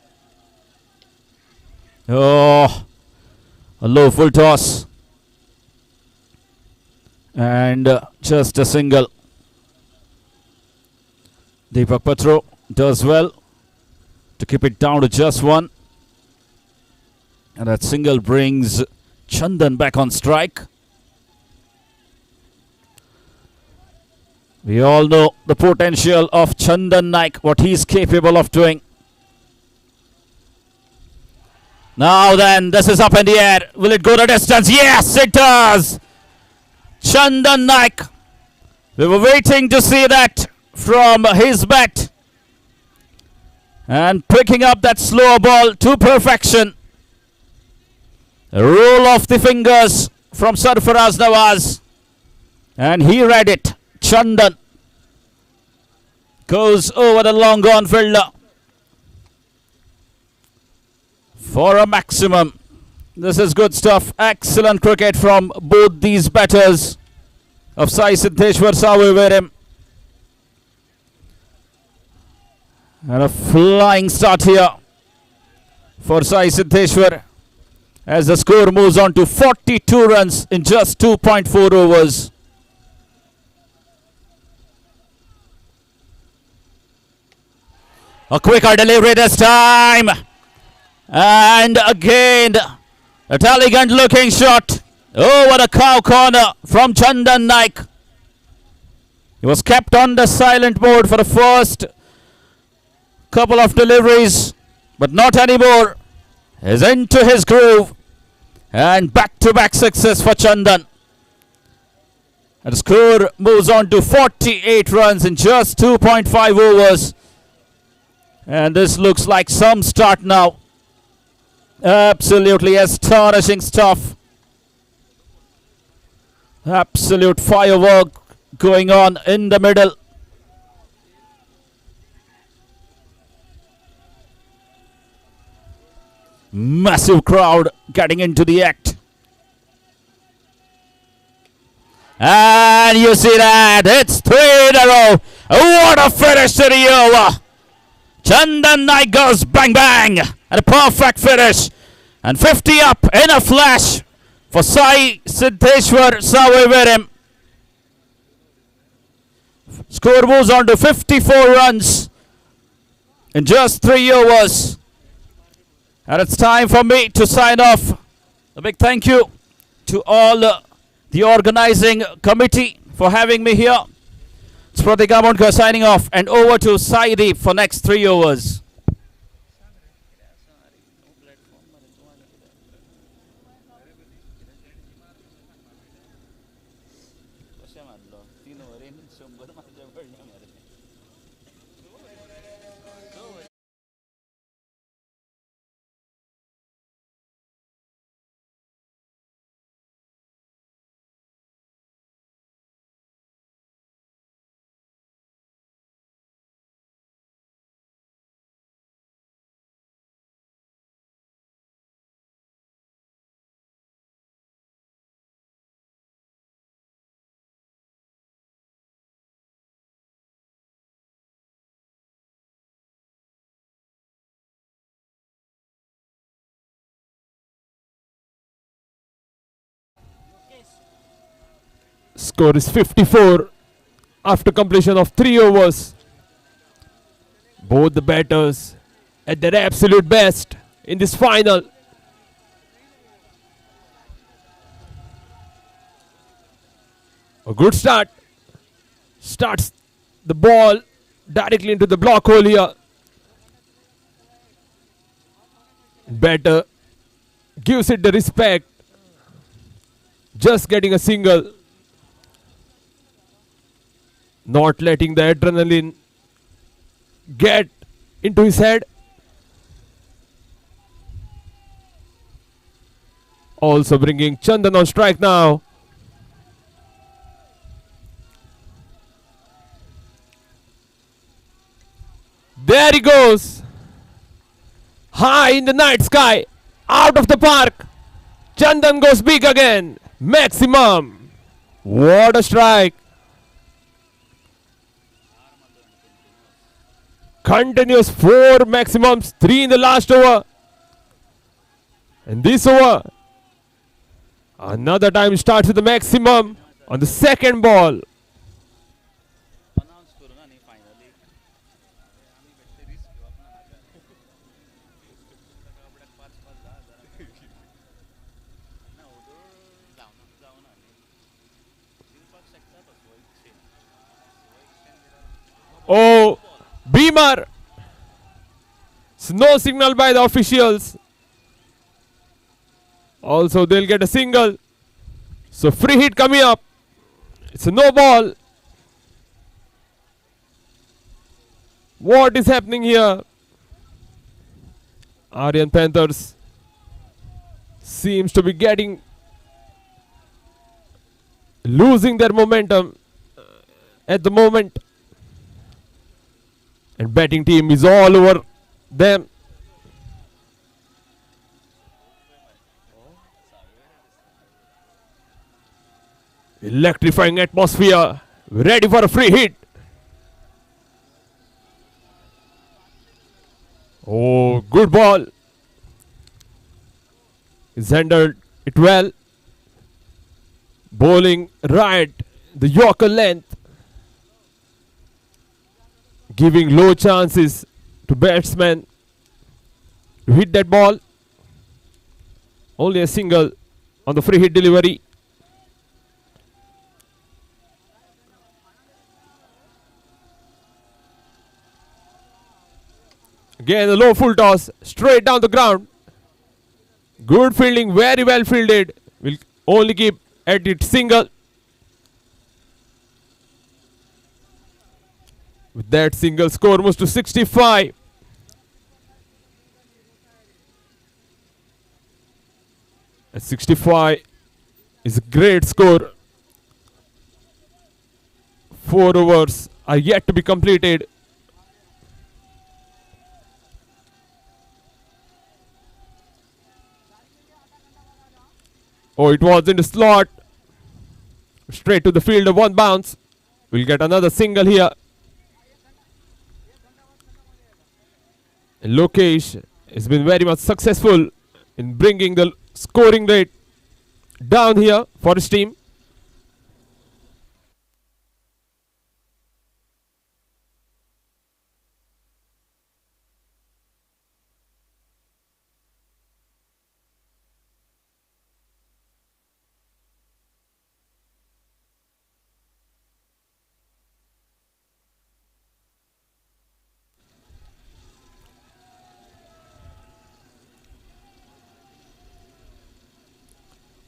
Oh, a low full toss. And just a single. Deepak Patro does well to keep it down to just 1. And that single brings Chandan back on strike. We all know the potential of Chandan Naik, what he's capable of doing. Now then, this is up in the air. Will it go the distance? Yes, it does! Chandan Naik. We were waiting to see that from his bat. And picking up that slow ball to perfection. A roll off the fingers from Sarfaraz Nawaz. And he read it. Chandan goes over the long gone fielder for a maximum. This is good stuff. Excellent cricket from both these batters of Sai Siddeshwar Savivaram. And a flying start here for Sai Siddeshwar as the score moves on to 42 runs in just 2.4 overs. A quicker delivery this time. And again, a elegant looking shot over the cow corner from Chandan Naik. He was kept on the silent mode for the first couple of deliveries, but not anymore. He's into his groove, And back-to-back sixes for Chandan. And the score moves on to 48 runs in just 2.5 overs. And this looks like some start now. Absolutely astonishing stuff. Absolute firework going on in the middle. Massive crowd getting into the act. And you see that, it's 3 in a row. What a finish to the over. Chandan Naik goes bang bang. And a perfect finish. And 50 up in a flash for Sai Siddheshwar Saveverim. Score moves on to 54 runs in just 3 overs. And it's time for me to sign off. A big thank you to all the organizing committee for having me here. It's Pratik Amondkar signing off, and over to Saideep for next 3 overs. Score is 54 after completion of 3 overs. Both the batters at their absolute best in this final. A good start. Starts the ball directly into the block hole here. Batter gives it the respect. Just getting a single. Not letting the adrenaline get into his head. Also bringing Chandan on strike now. There he goes. High in the night sky. Out of the park. Chandan goes big again. Maximum. What a strike. Continuous 4 maximums, 3 in the last over. And this over, another time starts with the maximum on the second ball. Oh, Beamer. No signal by the officials. Also, they'll get a single. So, free hit coming up. It's a no ball. What is happening here? Aryan Panthers seems to be losing their momentum at the moment. And batting team is all over them. Electrifying atmosphere. Ready for a free hit. Oh, good ball. He's handled it well. Bowling right, the Yorker length. Giving low chances to batsmen to hit that ball. Only a single on the free hit delivery. Again, a low full toss straight down the ground. Good fielding, very well fielded. Will only keep at it single. With that single, score moves to 65. At 65 is a great score. 4 overs are yet to be completed. Oh, it was in the slot. Straight to the fielder, one bounce. We'll get another single here. And Lokesh has been very much successful in bringing the scoring rate down here for his team.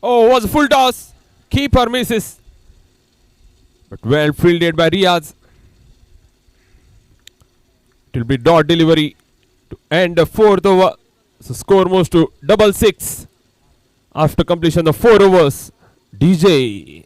Oh, was a full toss. Keeper misses. But well fielded by Riaz. It will be dot delivery to end the 4th over. So score moves to 6-6 after completion of 4 overs. DJ.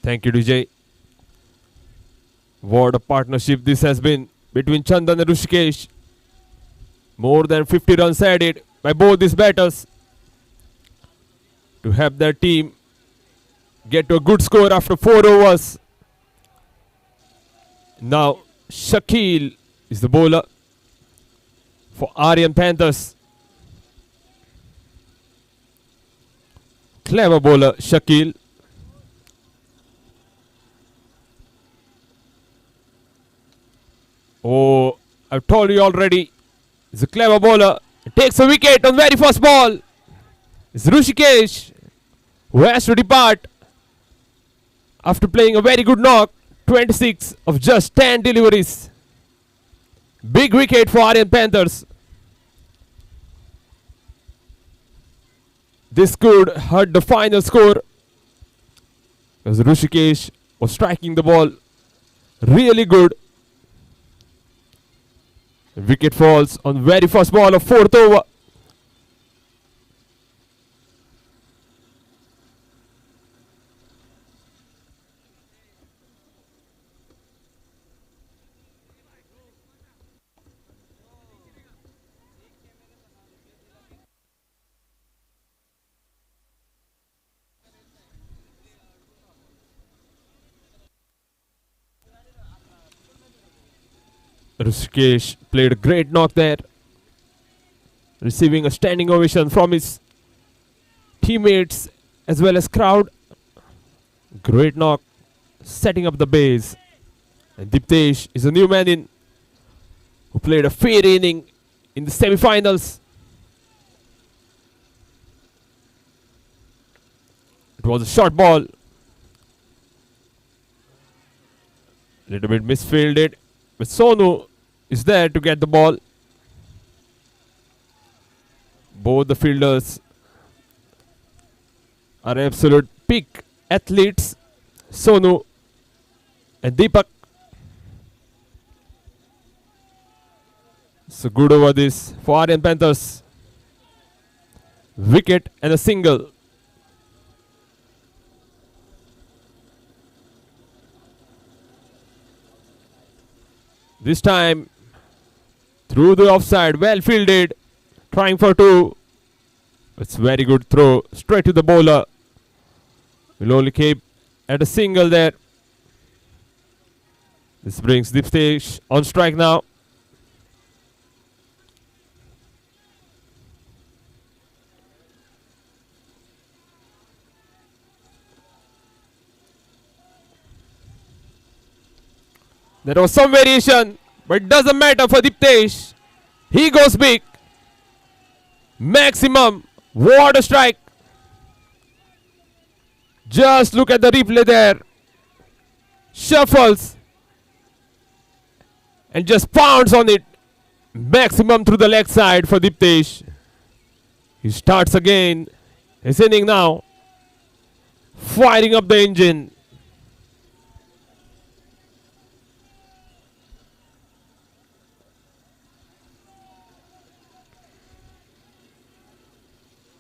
Thank you, DJ. What a partnership this has been between Chandan and Rushikesh. More than 50 runs added by both these batters to have their team get to a good score after 4 overs. Now, Shakil is the bowler for Aryan Panthers. Clever bowler, Shakil. Oh, I've told you already. He's a clever bowler. He takes a wicket on very first ball. It's Rushikesh who has to depart after playing a very good knock. 26 of just 10 deliveries. Big wicket for Aryan Panthers. This could hurt the final score as Rushikesh was striking the ball really good. Wicket falls on very first ball of 4th over. Rishikesh played a great knock there, receiving a standing ovation from his teammates as well as crowd. Great knock, setting up the base. And Diptesh is a new man in who played a fair inning in the semi-finals. It was a short ball. Little bit misfielded, but Sonu is there to get the ball. Both the fielders are absolute peak athletes, Sonu and Deepak. So good over this for Aryan Panthers. Wicket and a single. This time through the offside, well fielded, trying for 2. It's very good throw, straight to the bowler. Will only keep at a single there. This brings Diptesh on strike now. There was some variation, but it doesn't matter for Diptesh. He goes big. Maximum. What a strike. Just look at the replay there. Shuffles. And just pounds on it. Maximum through the leg side for Diptesh. He starts again. His inning now. Firing up the engine.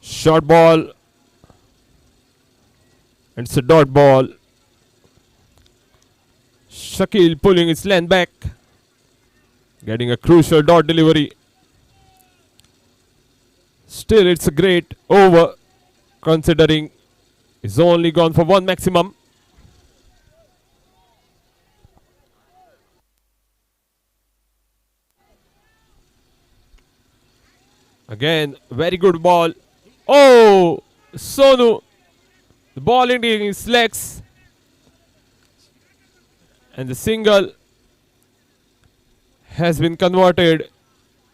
Short ball. And it's a dot ball. Shakil pulling his length back. Getting a crucial dot delivery. Still, it's a great over, considering he's only gone for one maximum. Again, very good ball. Oh, Sonu. The ball into his legs. And the single has been converted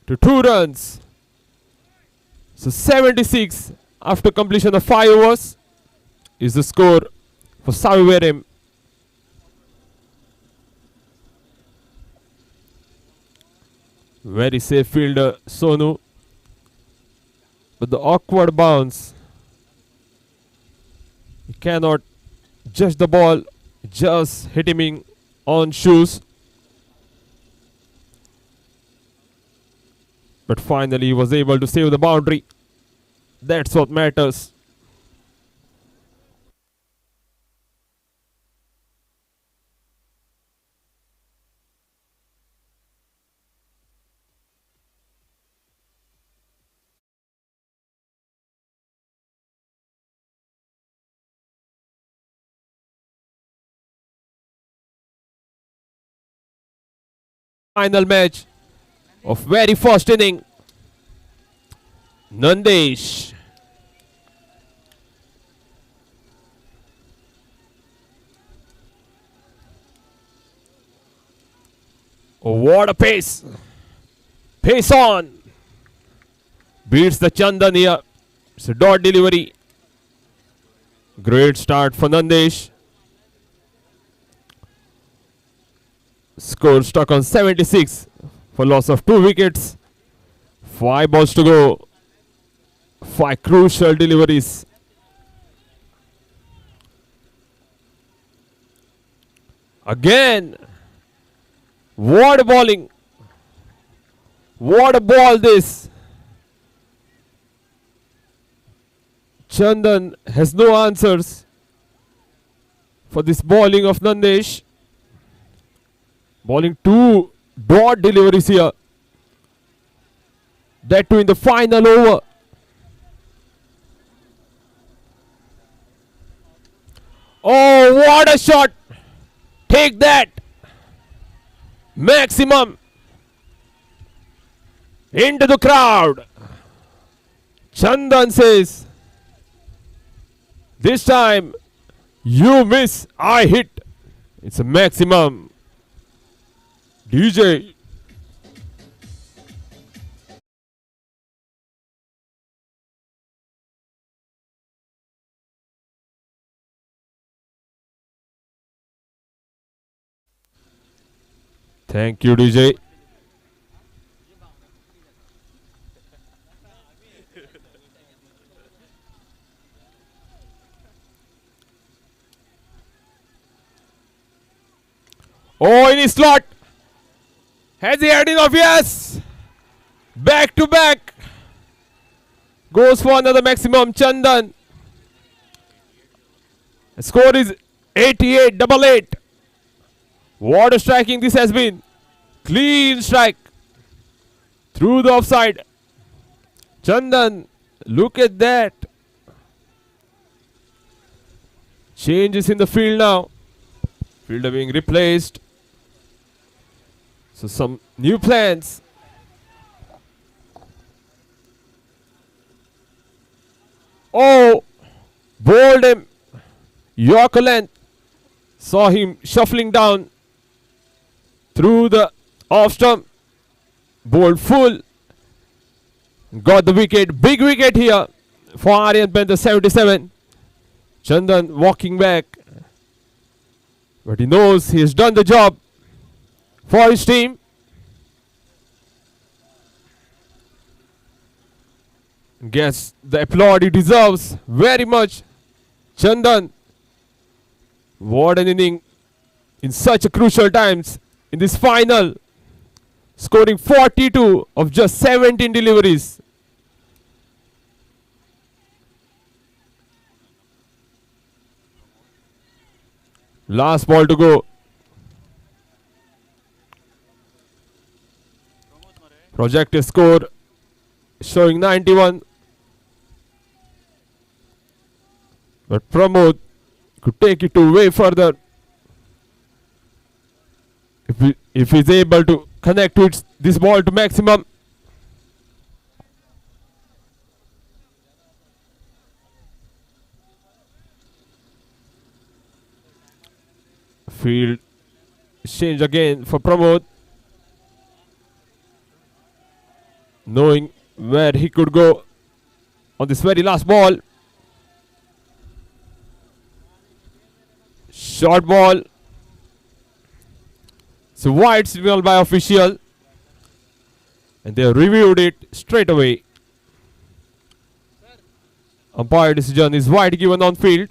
to 2 runs. So 76 after completion of 5 overs is the score for Saviverim. Very safe fielder Sonu. But the awkward bounce. He cannot judge the ball, just hit him on shoes. But finally he was able to save the boundary. That's what matters. Final match of very first inning. Nandesh. Oh, what a pace. Pace on. Beats the Chandan here. It's a dot delivery. Great start for Nandesh. Score stuck on 76 for loss of 2 wickets. 5 balls to go. 5 crucial deliveries. Again. What a bowling. What a ball this. Chandan has no answers for this bowling of Nandesh. Bowling 2 dot deliveries here. That too in the final over. Oh, what a shot. Take that. Maximum. Into the crowd. Chandan says, this time you miss, I hit. It's a maximum. DJ. Thank you, DJ. Oh, in his slot. Has he had enough? Yes. Back to back. Goes for another maximum. Chandan. The score is 88-88. What a striking this has been. Clean strike. Through the offside. Chandan. Look at that. Changes in the field now. Fielder being replaced. So some new plans. Oh, bowled him. Yorker length. Saw him shuffling down through the off stump. Bowled full. Got the wicket. Big wicket here for Aryan Panther 77. Chandan walking back. But he knows he has done the job for his team. Guess the applaud he deserves very much. Chandan, what an inning in such a crucial times in this final. Scoring 42 of just 17 deliveries. Last ball to go. Projected score showing 91. But Pramod could take it to way further if he's able to connect to this ball to maximum. Field change again for Pramod, knowing where he could go on this very last ball. Short ball. It's a wide signal by official, and they reviewed it straight away. Umpire decision is wide given on field.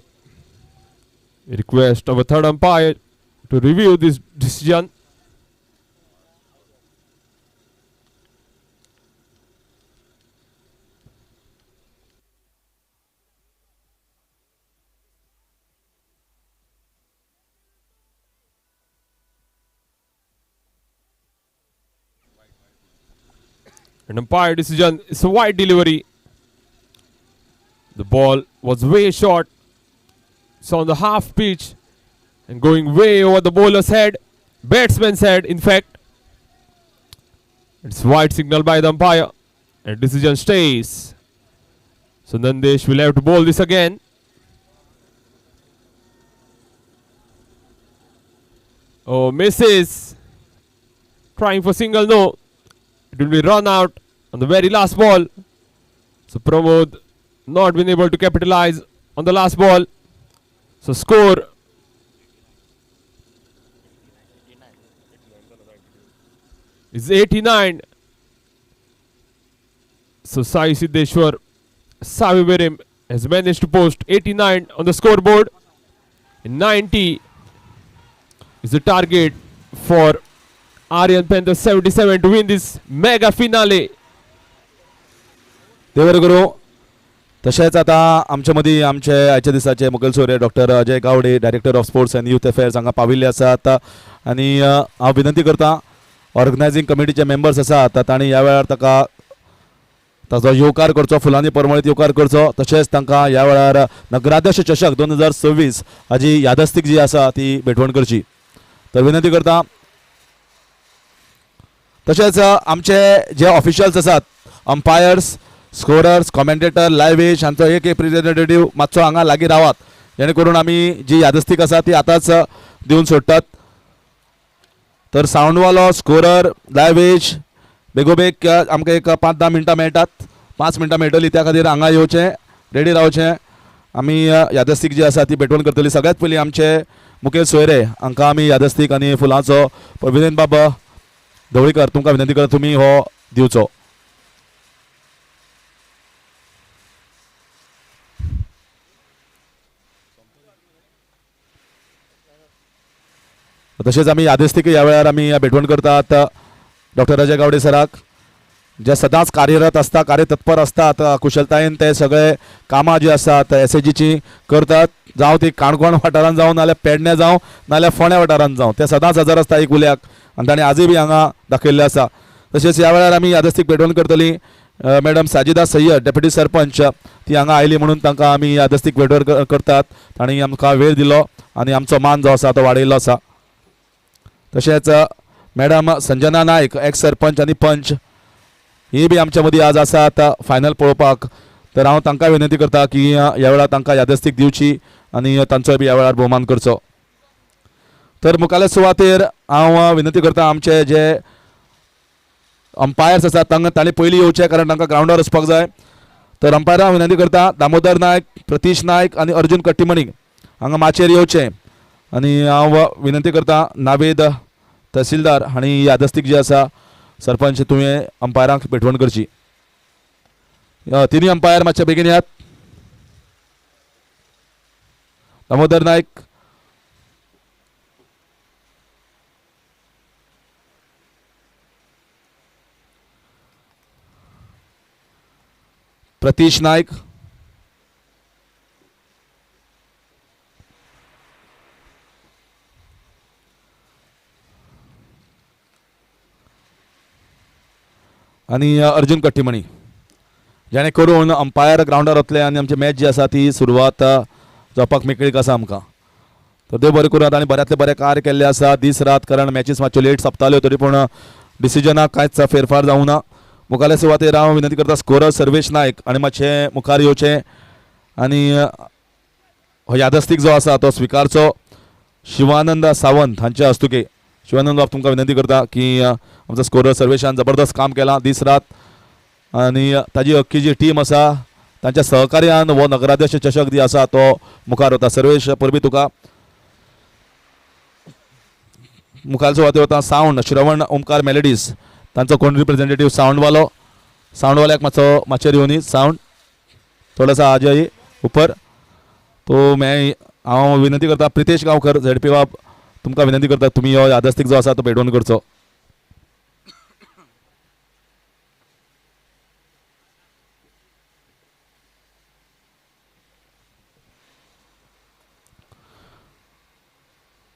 A request of a third umpire to review this decision. An umpire decision is a wide delivery. The ball was way short. It's on the half pitch and going way over the bowler's head, batsman's head in fact. It's wide signal by the umpire and decision stays. So Nandesh will have to bowl this again. Oh, misses. Trying for single, no. It will be run out on the very last ball. So Pramod not been able to capitalize on the last ball. So score is 89. So Sai Siddeshwar Saviverim has managed to post 89 on the scoreboard. And 90 is the target for Aryan Panther 77 to win this mega finale. देवरगुरु तशेंच आतां आमचे मदीं आमचे आयच्या दिसाचे मुखेल सोयरे doctor Ajay Gawade director of sports and youth affairs हांगा पाविल्ले आसात आनी हांव विनंती करतां ऑर्गनायझींग कमिटीचे मेंबर्स आसात तांणी ह्या वेळार ताका ताचो येवकार करचो फुलांनी परमळीत येवकार करचो तशेंच तांकां ह्या वेळार नगराध्यक्ष चषक 2026 हाजी यादस्तीक जी आसा ती भेटवण करची तर विनंती करतां तशेंच आमचे जे ऑफिशियल्स आसात अंपायर्स स्कोरर्स कॉमेंटेटर लायव्ह हांचो एक रिप्रेझेंटेटिव्ह मातसो हांगा लागीं रावात जेणे करून आमी जी यादस्तीक आसा ती आतांच दिवन सोडटात तर सावंडवालो स्कोरर लायव्ह बेगोबेग आमकां एक 5-10 मिनटां मेळटात 5 मिनटां मेळटली त्या खातीर हांगा येवचें रेडी रावचें आमी यादस्तीक जी आसा ती भेटवण करतली सगळ्यात पयलीं आमचे मुखेल सोयरे हांकां आमी यादस्तीक आनी फुलांचो विरेंद्र बाबा धवळीकर तुमकां विनंती करता तुमी हो दिवचो तशेंच आमी यादस्तीक ह्या वेळार आमी भेटवण करतात डॉक्टर अजय गावडे सराक जे सदांच कार्यरत आसता कार्यतत्पर आसतात कुशलतायेन ते सगळे कामां जी आसात एसएजीची करतात जावं ती काणकोण वाठारांत जावं नाल्यार पेडणे जावं नाल्यार फोंड्या वाठारांत जावं ते सदांच हजर आसता एक उल्याक आनी ताणें आजूय बी हांगा दाखयल्लें आसा तशेंच ह्या वेळार आमी यादस्तीक भेटवण करतली मॅडम साजिदा सय्यद डेप्युटी सरपंच ती हांगा आयली म्हणून तांकां आमी यादस्तीक भेटवण करतात तांणी आमकां वेळ दिलो आनी आमचो मान जो आसा तो वाडयल्लो आसा तशेंच मॅडम संजना नायक एक्स सरपंच आणि पंच ही बी आमच्या मदीं आज आसात फायनल पळोवपाक. तर हांव तांकां विनंती करता की ह्या वेळार तांकां यादस्तीक दिवची आनी तांचो बी ह्या वेळार भोवमान करचो. तर मुखाल्ले सुवातेर हांव विनंती करता आमचे जे अंपायर्स आसात तांणी पयलीं येवचें, कारण तांकां ग्रावंडार वचपाक जाय. तर अंपायरांक विनंती करता दामोदर नायक, प्रतीश नायक आनी अर्जुन कट्टीमणी हांगा माचयेर येवचें. आनी हांव विनंती करता नावेद तहसीलदार हांणी यादस्तीक जे आसा सरपंच तुवें अंपायरांक भेटवण करची. तिनूय अंपायर मातशे बेगीन यात. दामोदर नायक, प्रतीश नायक, आनी अर्जुन कट्टीमणी, जेणे करून अंपायर ग्राउंडार वतले आनी आमची मॅच जी आसा ती सुरवात जावपाक मेकळीक आसा आमकां. तर देव बरें करूं. आनी बऱ्यांतले बरें कार्य केल्लें आसा दीस रात, कारण मॅचीस मातश्यो लेट सोंपताल्यो तरी पूण डिसिजनाक कांयच फेरफार जावं ना. मुखाल्ले सुवातेर हांव विनंती करता स्कोरर सर्वेश नायक हांणी मातशें मुखार येवचें आनी हो यादस्तीक जो आसा तो स्विकारचो. शिवानंद सावंत हांच्या हस्तुके. शिवानंद बाब तुमकां विनंती करता की आमचो स्कोरर सर्वेशान जबरदस्त काम केलां दीस रात, आनी ताजी अख्खी जी टीम आसा तांच्या सहकार्यान हो नगराध्यक्ष चषक जी आसा तो मुखार वता. सर्वेश परबी तुका. मुखार सुवातेर वता सावंड श्रवण ओमकार मेलोडीज, तांचो कोण रिप्रेझेंटेटीव सावंडवाल्याक मातशेर येवनी. सावंड थोडासा आज ये उपर. तो हांव विनंती करता प्रितेश गांवकर झेडपी बाब तुमकां विनंती करता तुमी हो यादस्तीक जो आसा तो भेटवण करचो.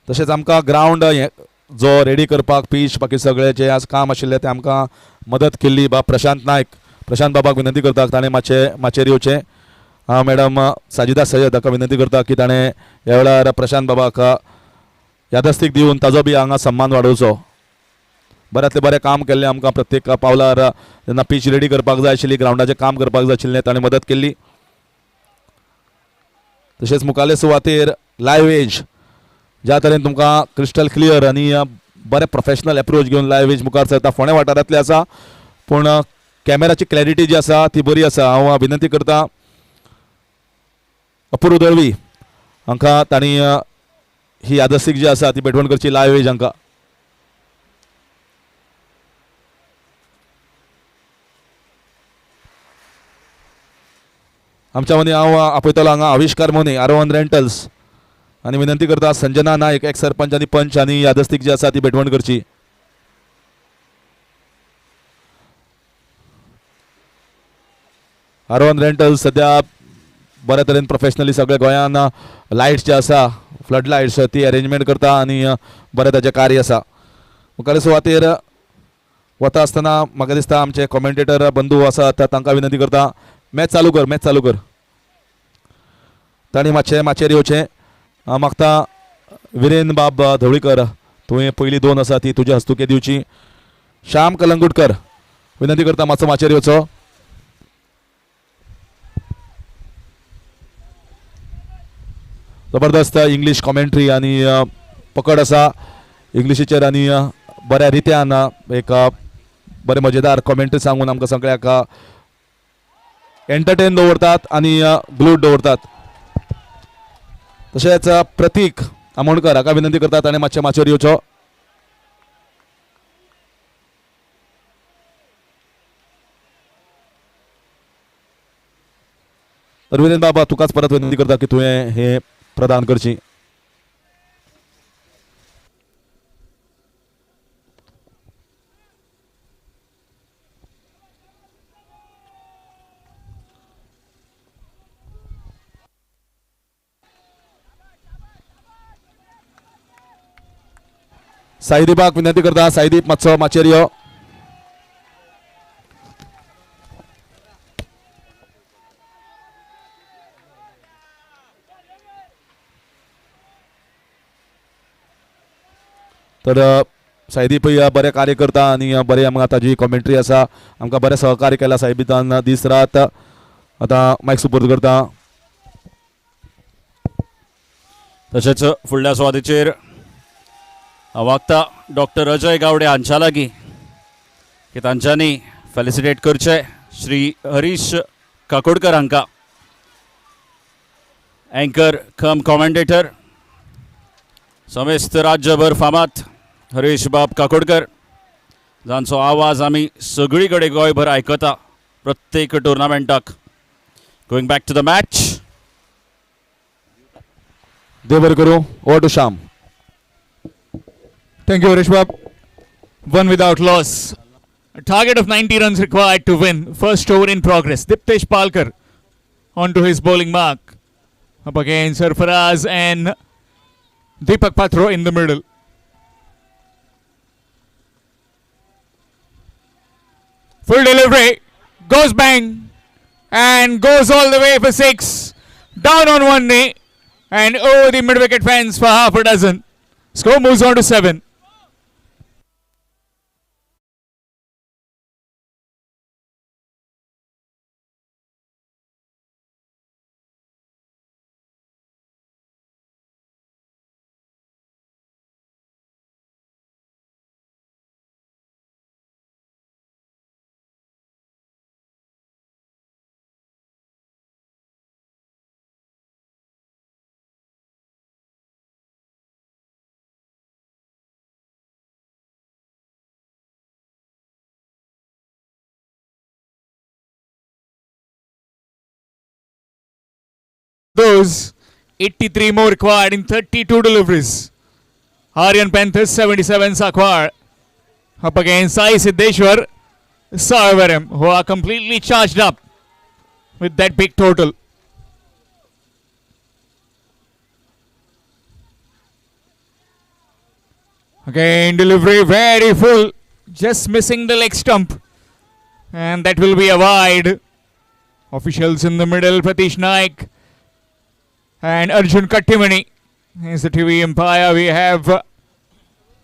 तशेंच आमकां ग्रावंड जो रेडी करपाक पीच बाकी सगळें जे आज काम आशिल्लें तें आमकां मदत केल्ली बाब प्रशांत नायक. प्रशांत बाबाक विनंती करता ताणें माचयेर येवचें. हांव मॅडम साजिदा सय्यद हाका विनंती करता की ताणें ह्या वेळार प्रशांत बाबाक यादस्तीक दिवन ताजो बी हांगा सन्मान वाडोवचो. बऱ्यांतलें बरें काम केल्लें आमकां प्रत्येक पावलार. जेन्ना पीच रेडी करपाक जाय आशिल्ली, ग्रावंडाचें काम करपाक जाय आशिल्लें, ताणें मदत केल्ली. तशेंच मुखाल्ले सुवातेर लायव्ह एज ज्या तरेन तुमकां क्रिस्टल क्लियर आनी बरें प्रोफेशनल एप्रोच घेवन लायव्ह एज मुखार सरता. फोंड्या वाठारांतले आसा पूण कॅमेराची क्लॅरिटी जी आसा ती बरी आसा. हांव विनंती करता अपूर्व दळवी हांकां तांणी ही यादस्तीक जी आसा ती भेटवण करची लायव्ह एज हांकां. आमच्या मदीं हांव आपयतलो हांगा आविष्कार मोने आरोहन रेंटल्स आनी विनंती करता संजना नायक एक्स सरपंच आनी पंच आनी यादस्तीक जी आसा ती भेटवण करची. आरोहन रेंटल्स सद्या बऱ्या तरेन प्रोफेशनली सगळ्या गोंयान लायट्स जे आसा फ्लड लायट्स ती अरेंजमेंट करता आनी बरें ताचें कार्य आसा. मुखाल्ले सुवातेर वता आसतना म्हाका दिसता आमचे कॉमेंटेटर बंधू आसात तांकां विनंती करता मॅच चालू कर. तांणी मातशें माचयेर येवचें. हांव मागता विरेन बाब धवळीकर तुवें पयलीं दोन आसा ती तुज्या हस्तुके दिवची. श्याम कलंगूटकर विनंती करता मातसो माचयेर येवचो. जबरदस्त इंग्लीश कॉमेंट्री आनी पकड आसा इंग्लिशीचेर आनी बऱ्या रित्यान एक बरें मजेदार कॉमेंट्री सांगून आमकां सगळ्याक एंटरटेन दवरतात आनी ग्लूड दवरतात. तशेंच प्रतीक आमोणकर हाका विनंती करता ताणें मातशें माचयेर येवचो. तर विरेन बाबा तुकाच परत विनंती करता की तुवें हे प्रदान करची. साईदीपाक विनंती करता साईदीप मातसो माचयेर यो. तर सायदीपय बरें कार्य करता आनी बरें आमकां ताजी कॉमेंट्री आसा आमकां बरें सहकार्य केला सायबीतान दीस रात. आतां मायक सुपूर्द करता. तशेंच फुडल्या सुवातेचेर वागता डॉक्टर अजय गावडे हांच्या लागीं की तांच्यांनी फेलिसिटेट करचे श्री हरीश काकोडकर हांकां एंकर कम कॉमेंटेटर समेस्त राज्यभर फामाद हरीश बाब काकोडकर जांचो आवाज आमी सगळी कडेन गोंयभर आयकता प्रत्येक टुर्नामेंटाक. Going back to the match. देव बरें करूं. Over to Shyam. Thank you, Harish Bab. One without loss. A target of 90 runs required to win. First over in progress. Diptesh Palkar onto his bowling mark. Up against Sarfaraz and Deepak Patro in the middle. Full delivery. Goes bang. And goes all the way for 6. Down on one knee. And over the mid-wicket fence for half a dozen. Score moves on to 7. Those 83 more required in 32 deliveries. Aryan Panthers 77 Sakwar up against Sai Siddeshwar Sarvaram, who are completely charged up with that big total. Again delivery very full, just missing the leg stump, and that will be a wide. Officials in the middle, Pratish Naik and Arjun Kattimani is the TV umpire. We have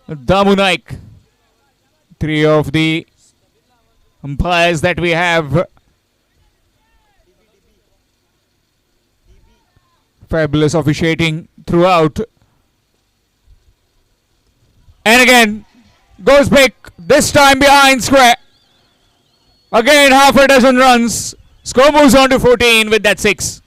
Damu Naik. Three of the umpires that we have. Fabulous officiating throughout. And again, goes big, this time behind square. Again half a dozen runs. Score moves on to 14 with that 6.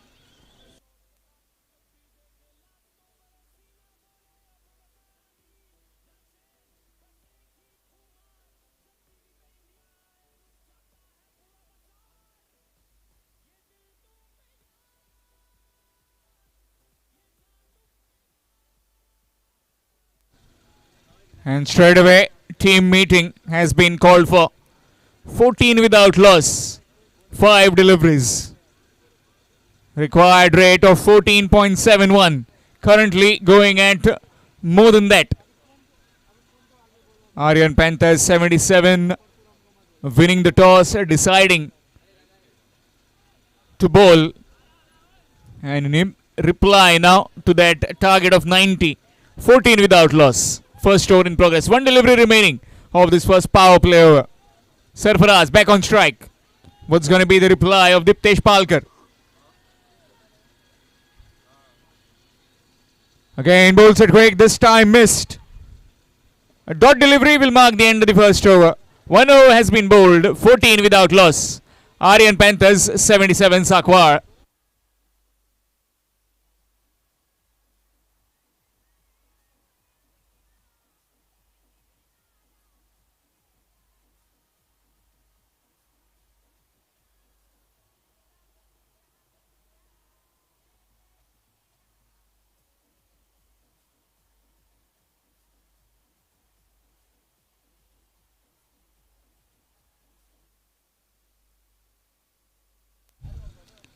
And straight away, team meeting has been called for. 14 without loss, 5 deliveries. Required rate of 14.71. Currently going at more than that. Aryan Panthers 77 winning the toss, deciding to bowl. And in reply now to that target of 90. 14 without loss. First over in progress. One delivery remaining of this first power play over. Sarfaraz back on strike. What's going to be the reply of Diptesh Palkar? Again bowls it quick. This time missed. A dot delivery will mark the end of the first over. One over has been bowled. 14 without loss. Aryan Panthers 77 Sakwar.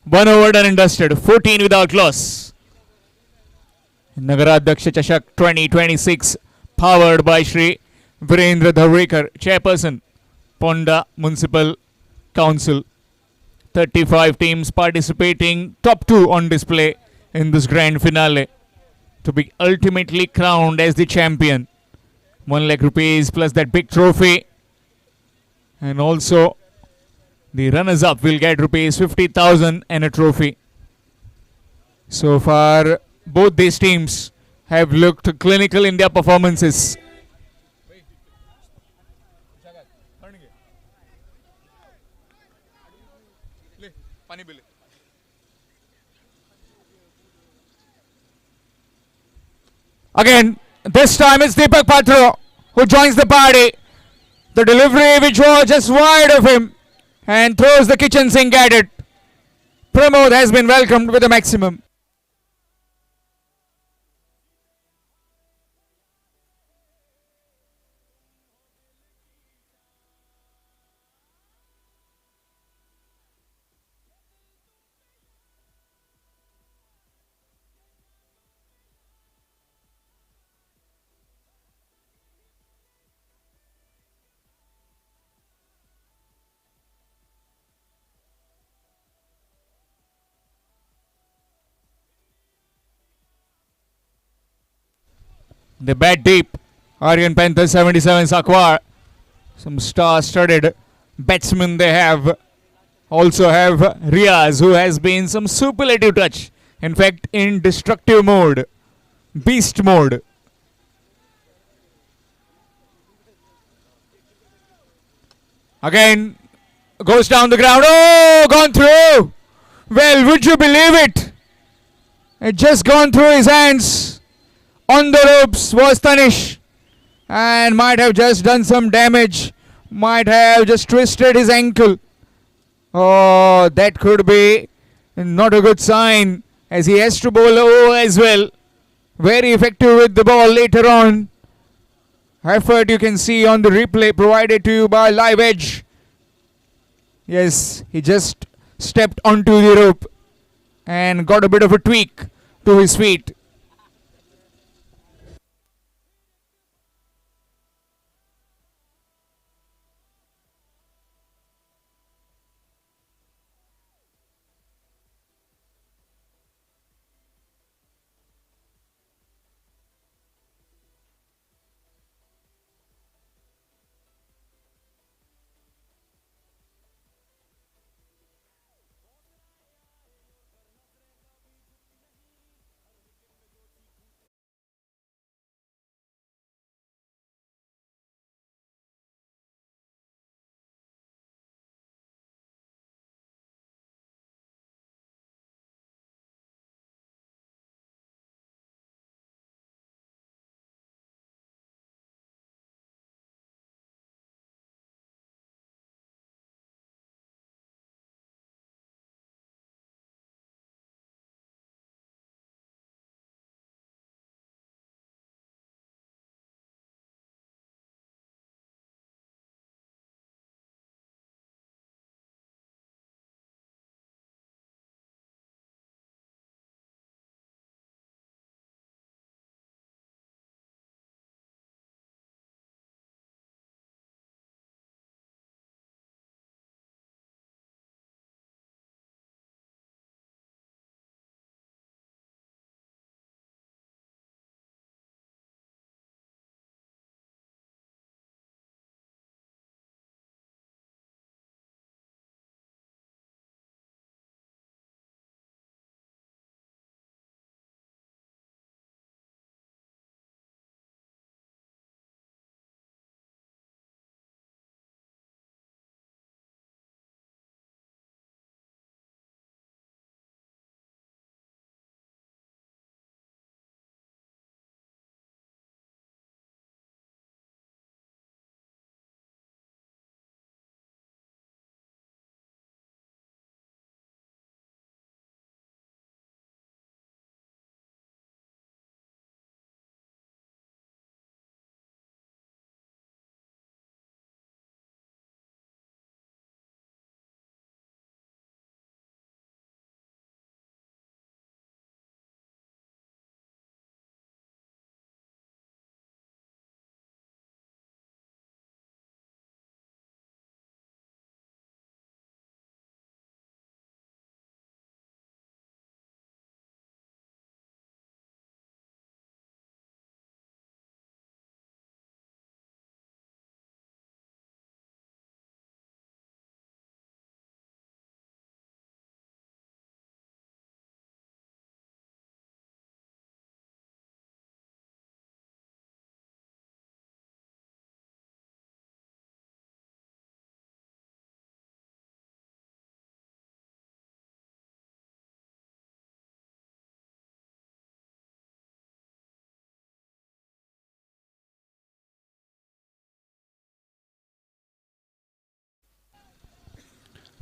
One over done and dusted. 14 without loss. Nagaradhyaksha Chashak 2026 powered by Shri Virendra Dhavalikar, Chairperson, Ponda Municipal Council. 35 teams participating, top 2 on display in this grand finale to be ultimately crowned as the champion. 1 lakh rupees plus that big trophy. And also the runners up will get rupees 50,000 and a trophy. So far, both these teams have looked clinical in their performances. Again, this time it's Deepak Patra who joins the party. The delivery which was just wide of him and throws the kitchen sink at it. Pramod has been welcomed with a maximum. They bat deep. Aryan Panthers 77 Sakwar. Some star-studded batsmen they have. Also have Riaz, who has been some superlative touch. In fact, in destructive mode. Beast mode. Again, goes down the ground. Oh, gone through. Well, would you believe it? It just gone through his hands. On the ropes was Tanish. And might have just done some damage. Might have just twisted his ankle. Oh, that could be not a good sign, as he has to bowl low as well. Very effective with the ball later on. Effort you can see on the replay provided to you by Live Edge. Yes, he just stepped onto the rope and got a bit of a tweak to his feet.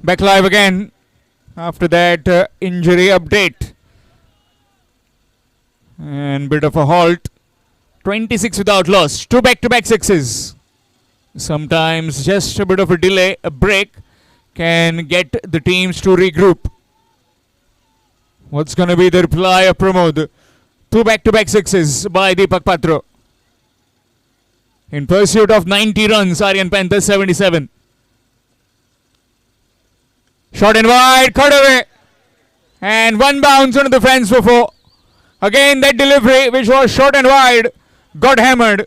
Back live again after that injury update. And bit of a halt. 26 without loss. 2 back-to-back sixes. Sometimes just a bit of a delay, a break, can get the teams to regroup. What's going to be the reply of Pramod? 2 back-to-back sixes by Deepak Patro. In pursuit of 90 runs, Aryan Panthers 77. Shot and wide, cut away. And one bounce onto the fence for 4. Again that delivery, which was short and wide, got hammered.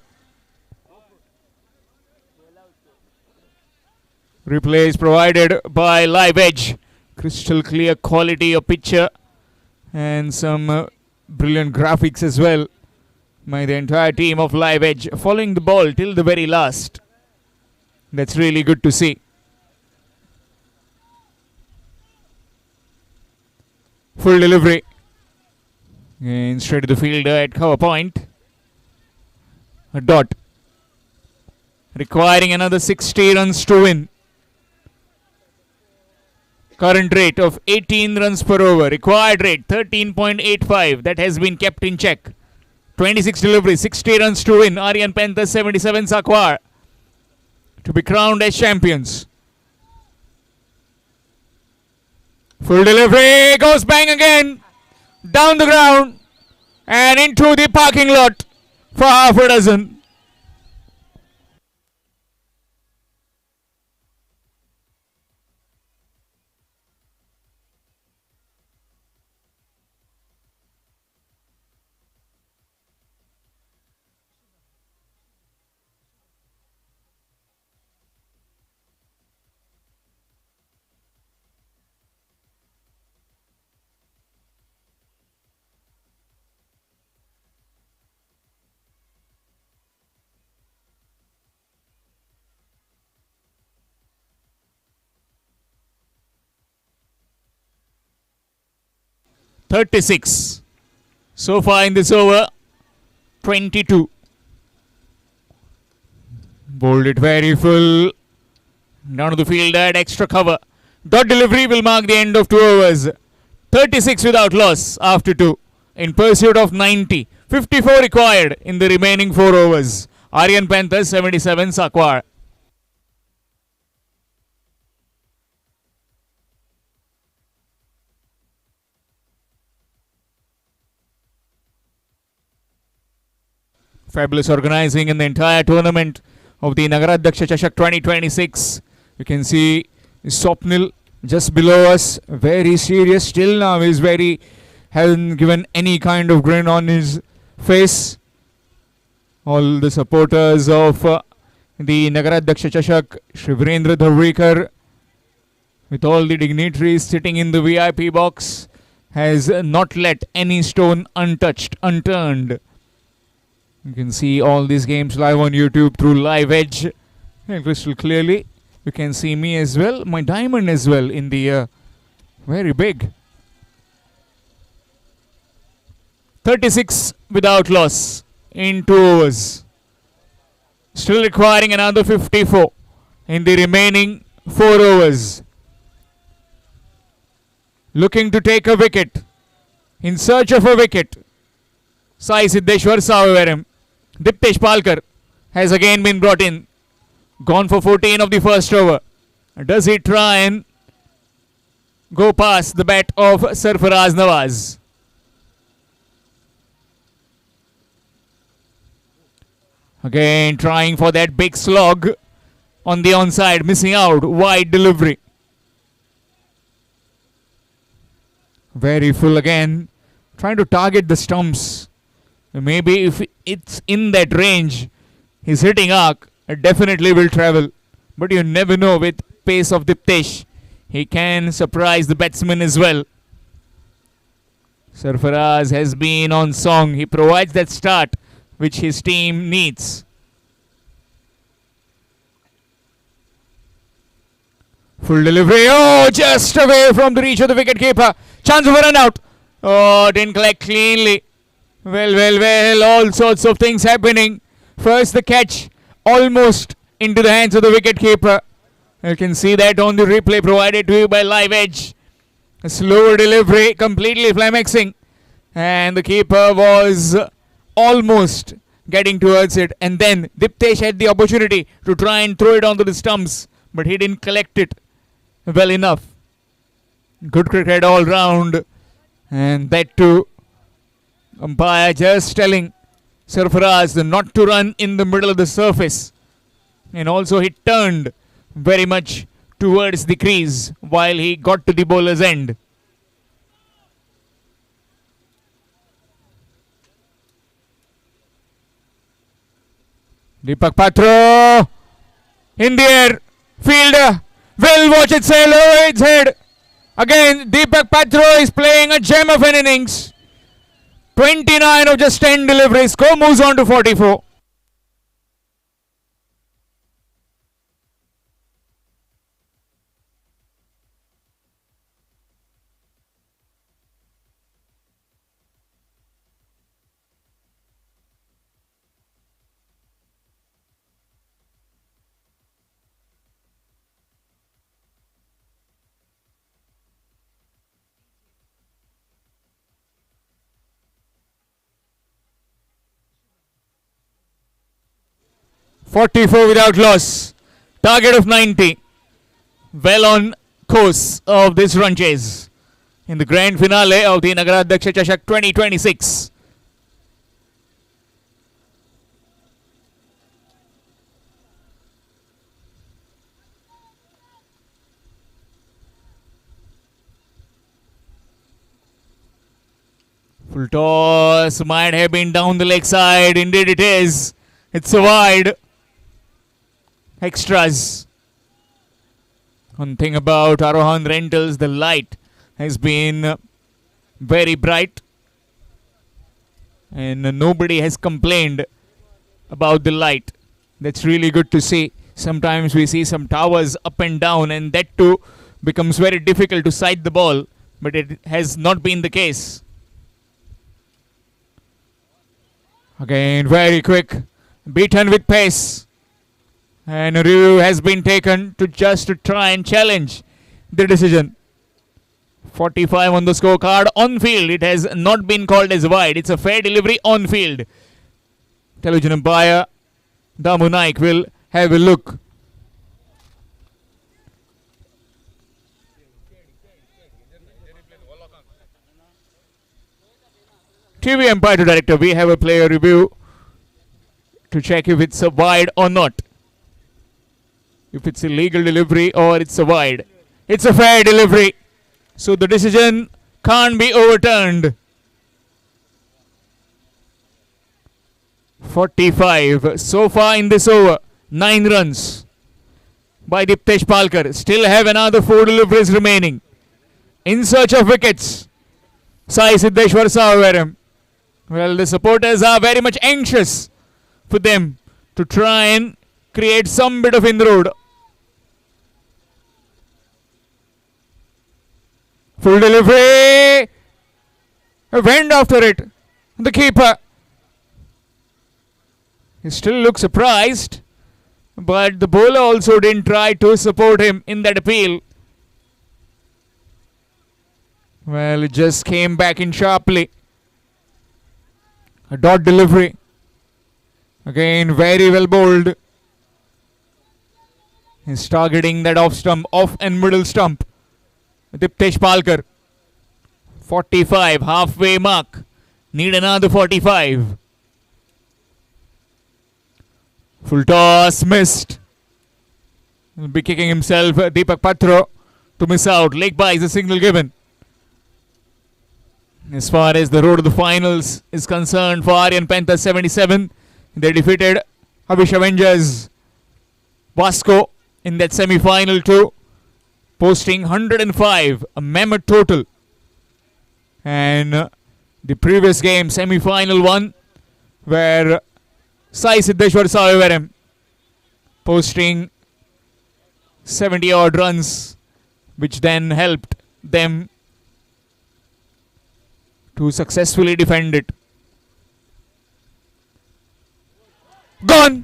Replay is provided by Live Edge. Crystal clear quality of picture and some brilliant graphics as well by the entire team of Live Edge, following the ball till the very last. That's really good to see. Full delivery. And straight to the fielder at cover point. A dot. Requiring another 60 runs to win. Current rate of 18 runs per over. Required rate 13.85. That has been kept in check. 26 deliveries, 60 runs to win. Aryan Panthers 77 Sakwar to be crowned as champions. Full delivery, goes bang again. Down the ground and into the parking lot for half a dozen. .36 so far in this over. 22. Bowled it very full. Down to the field at extra cover. Dot delivery will mark the end of 2 overs. 36 without loss after 2. In pursuit of 90. 54 required in the remaining 4 overs. Aryan Panthers 77 Sakwar. Fabulous organizing in the entire tournament of the Nagaradhyaksha Chashak 2026. You can see Swapnil just below us, very serious still now. He's hasn't given any kind of grin on his face. All the supporters of the Nagaradhyaksha Chashak, Shri Virendra Dhavalikar, with all the dignitaries sitting in the VIP box, has not let any stone untouched, unturned. You can see all these games live on YouTube through Live Edge. And crystal clearly. You can see me as well, my diamond as well in the very big. 36 without loss in 2 overs. Still requiring another 54 in the remaining 4 overs. Looking to take a wicket. In search of a wicket. Sai Siddeshwar Savaveram. Diptesh Palkar has again been brought in. Gone for 14 of the first over. Does he try and go past the bat of Sarfaraz Nawaz? Again trying for that big slog on the onside. Missing out. Wide delivery. Very full again. Trying to target the stumps. Maybe if it's in that range, his hitting arc definitely will travel. But you never know with pace of Diptesh. He can surprise the batsman as well. Sarfaraz has been on song. He provides that start which his team needs. Full delivery. Oh, just away from the reach of the wicketkeeper. Chance of a run out. Oh, didn't collect cleanly. Well, all sorts of things happening. First the catch almost into the hands of the wicketkeeper. You can see that on the replay provided to you by Live Edge. A slow delivery, completely flummoxing. And the keeper was almost getting towards it. And then Diptesh had the opportunity to try and throw it onto the stumps. But he didn't collect it well enough. Good cricket all round. And that too, umpire just telling Sarfaraz not to run in the middle of the surface. And also he turned very much towards the crease while he got to the bowler's end. Deepak Patra in the air. Fielder will watch it sail over its head. Again, Deepak Patra is playing a gem of an innings. 29 of just 10 deliveries. Score moves on to 44. .44 without loss. Target of 90. Well on course of this run chase in the grand finale of the Nagaradhyaksha Chashak 2026. Full toss might have been down the leg side. Indeed it is. It's a wide. Extras. One thing about Arohan Rentals, the light has been very bright and nobody has complained about the light. That's really good to see. Sometimes we see some towers up and down and that too becomes very difficult to sight the ball, but it has not been the case. Again, very quick, beaten with pace. And a review has been taken to try and challenge the decision. 45 on the scorecard. On field, it has not been called as wide. It's a fair delivery on field. Television umpire Damu Naik will have a look. TV umpire to director. We have a player review to check if it's a wide or not. If it's a legal delivery or it's a wide. It's a fair delivery. So the decision can't be overturned. 45 so far in this over. 9 runs by Diptesh Palkar. Still have another 4 deliveries remaining. In search of wickets. Sai Siddeshwar Savaram. Well, the supporters are very much anxious for them to try and create some bit of inroad. Full delivery. Went after it. The keeper. He still looks surprised. But the bowler also didn't try to support him in that appeal. Well, it just came back in sharply. A dot delivery. Again, very well bowled. He's targeting that off stump, off and middle stump. Diptesh Palkar. 45, halfway mark. Need another 45. Full toss, missed. He'll be kicking himself, Deepak Patra, to miss out. Leg by is a signal given. As far as the road to the finals is concerned for Aryan Panthers 77, they defeated Havish Avengers Vasco in that semi-final too, posting 105, a mammoth total. And the previous game, semi-final one, where Sai Siddeshwar Savaram posting 70 odd runs, which then helped them to successfully defend it. Gone!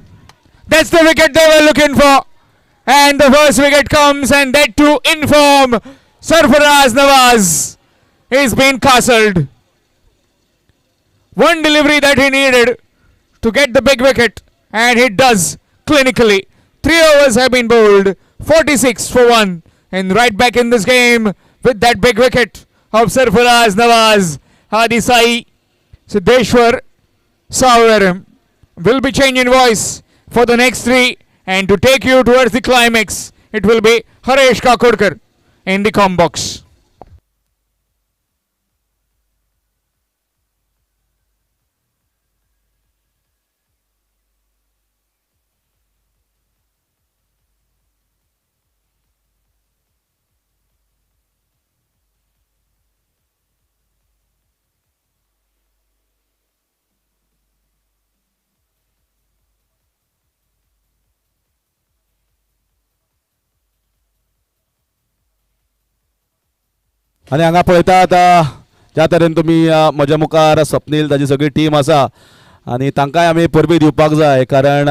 That's the wicket they were looking for. And the first wicket comes, and that too in form. Sarfaraz Nawaz is being castled. One delivery that he needed to get the big wicket, and he does clinically. 3 overs have been bowled, 46 for 1, and right back in this game with that big wicket of Sarfaraz Nawaz. Hadi Sai, Siddeshwar, Saveram will be changing voice for the next 3, and to take you towards the climax, it will be Harish Kakurkar in the com box. आणि हांगा पळयतात ज्या तरेन तुमी म्हज्या मुखार स्वप्नील ताची सगळी टीम आसा आनी तांकांय आमी परबी दिवपाक जाय कारण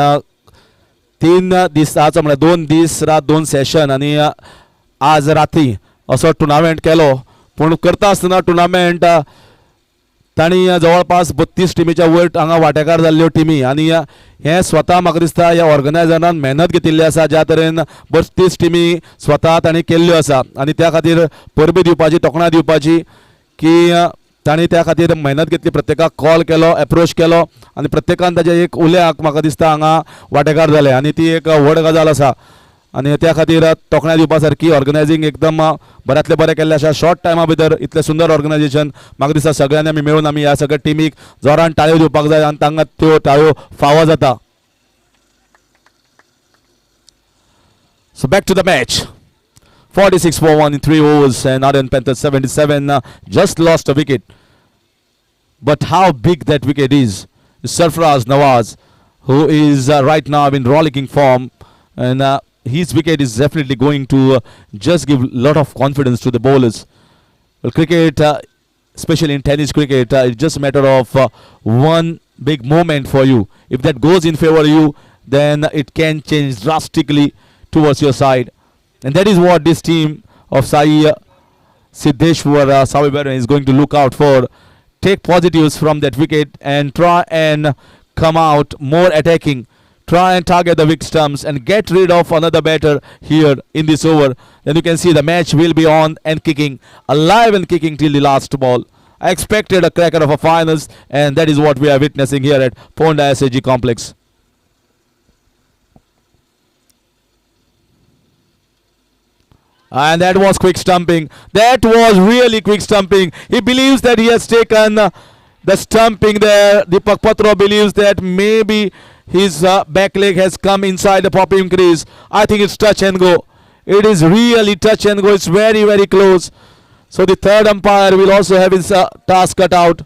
3 दिसाचो म्हळ्यार 2 दीस रात 2 सेशन आनी आज राती असो टुर्नामेंट केलो पूण करता आसतना टुर्नामेंट तांणी जवळपास 32 टिमीच्या वयर हांगा वांटेकार जाल्ल्यो टिमी आनी हें स्वता म्हाका दिसता ह्या ऑर्गनायझरान मेहनत घेतिल्ली आसा ज्या तरेन 32 टिमी स्वता तांणी केल्ल्यो आसा आनी त्या खातीर परबी दिवपाची तोखणाय दिवपाची की तांणी त्या खातीर मेहनत घेतली प्रत्येकाक कॉल केलो एप्रोच केलो आनी प्रत्येकान ताच्या एक उल्याक म्हाका दिसता हांगा वांटेकार जाले आनी ती एक व्हड गजाल आसा आनी त्या खातीर तोखणाय दिवपा सारकी ऑर्गनायझींग एकदम बऱ्यांतले बरें केल्लें आसा शॉर्ट टायमा भितर इतलें सुंदर ऑर्गनायझेशन म्हाका दिसता सगळ्यांनी आमी मेळून आमी ह्या सगळ्या टिमीक जोरान टाळयो दिवपाक जाय आनी तांकां त्यो टाळयो फावो जाता. So back to the match. 46 for 1 in 3 overs and Aryan Panthers 77 just lost a wicket. But how big that wicket is. Sarfaraz Nawaz, who is right now in rollicking form, and his wicket is definitely going to just give a lot of confidence to the bowlers. Well, cricket, especially in tennis cricket, it's just a matter of one big moment for you. If that goes in favor of you, then it can change drastically towards your side. And that is what this team of Sai Siddeshwar Savibaran is going to look out for. Take positives from that wicket and try and come out more attacking. Try and target the weak stumps and get rid of another batter here in this over. Then you can see the match will be on and kicking, alive and kicking till the last ball. I expected a cracker of a finals, and that is what we are witnessing here at Ponda SAG Complex. And that was quick stumping. That was really quick stumping. He believes that he has taken the stumping there. Deepak Patra believes that maybe his back leg has come inside the popping crease. I think it's touch and go. It is really touch and go. It's very, very close. So the third umpire will also have his task cut out.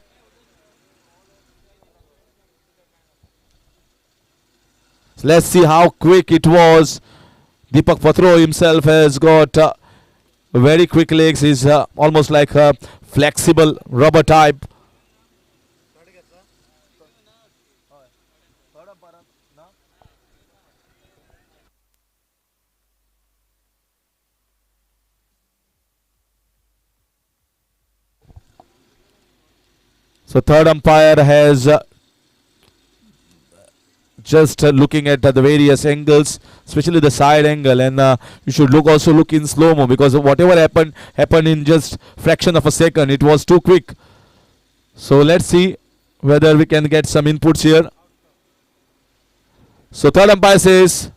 So let's see how quick it was. Deepak Patro himself has got very quick legs. He's almost like a flexible rubber type. So third umpire has just looking at the various angles, especially the side angle, and you should also look in slow-mo, because whatever happened in just fraction of a second. It was too quick. So let's see whether we can get some inputs here. So third umpire says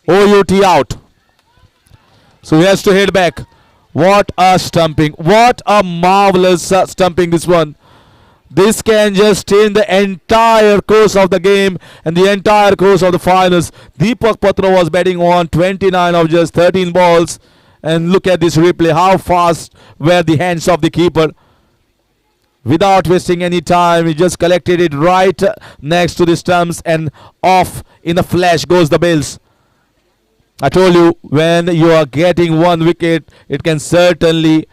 OUT out. So he has to head back. What a stumping. What a marvelous stumping this one. This can just change the entire course of the game and the entire course of the finals. Deepak Patra was batting on 29 of just 13 balls. And look at this replay. How fast were the hands of the keeper. Without wasting any time, he just collected it right next to the stumps, and off in a flash goes the bills. I told you, when you are getting one wicket, it can certainly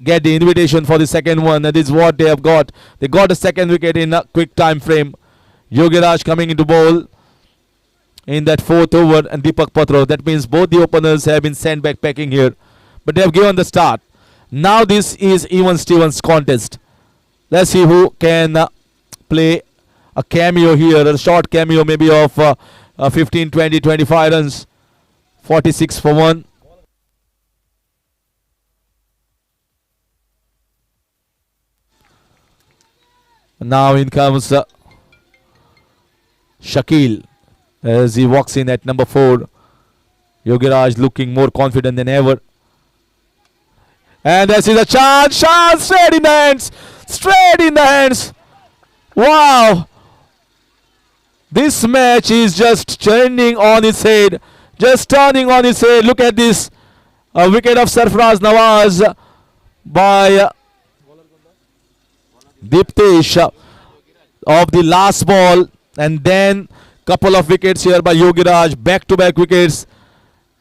get the invitation for the second one. That is what they have got. They got a second wicket in a quick time frame. Yogiraj coming into bowl. in that fourth over, and Deepak Patro. That means both the openers have been sent back packing here, but they have given the start. Now this is even Stevens contest. Let's see who can play a cameo here, a short cameo maybe of 15, 20, 25 runs. 46 for 1. Now in comes Shakil as he walks in at number 4. Yogiraj looking more confident than ever. And this is a chance. Chance straight in the hands. Straight in the hands. Wow. This match is just turning on its head. Just turning on its head. Look at this. A wicket of Sarfaraz Nawaz by Diptesh of the last ball. And then couple of wickets here by Yogiraj. Back-to-back wickets.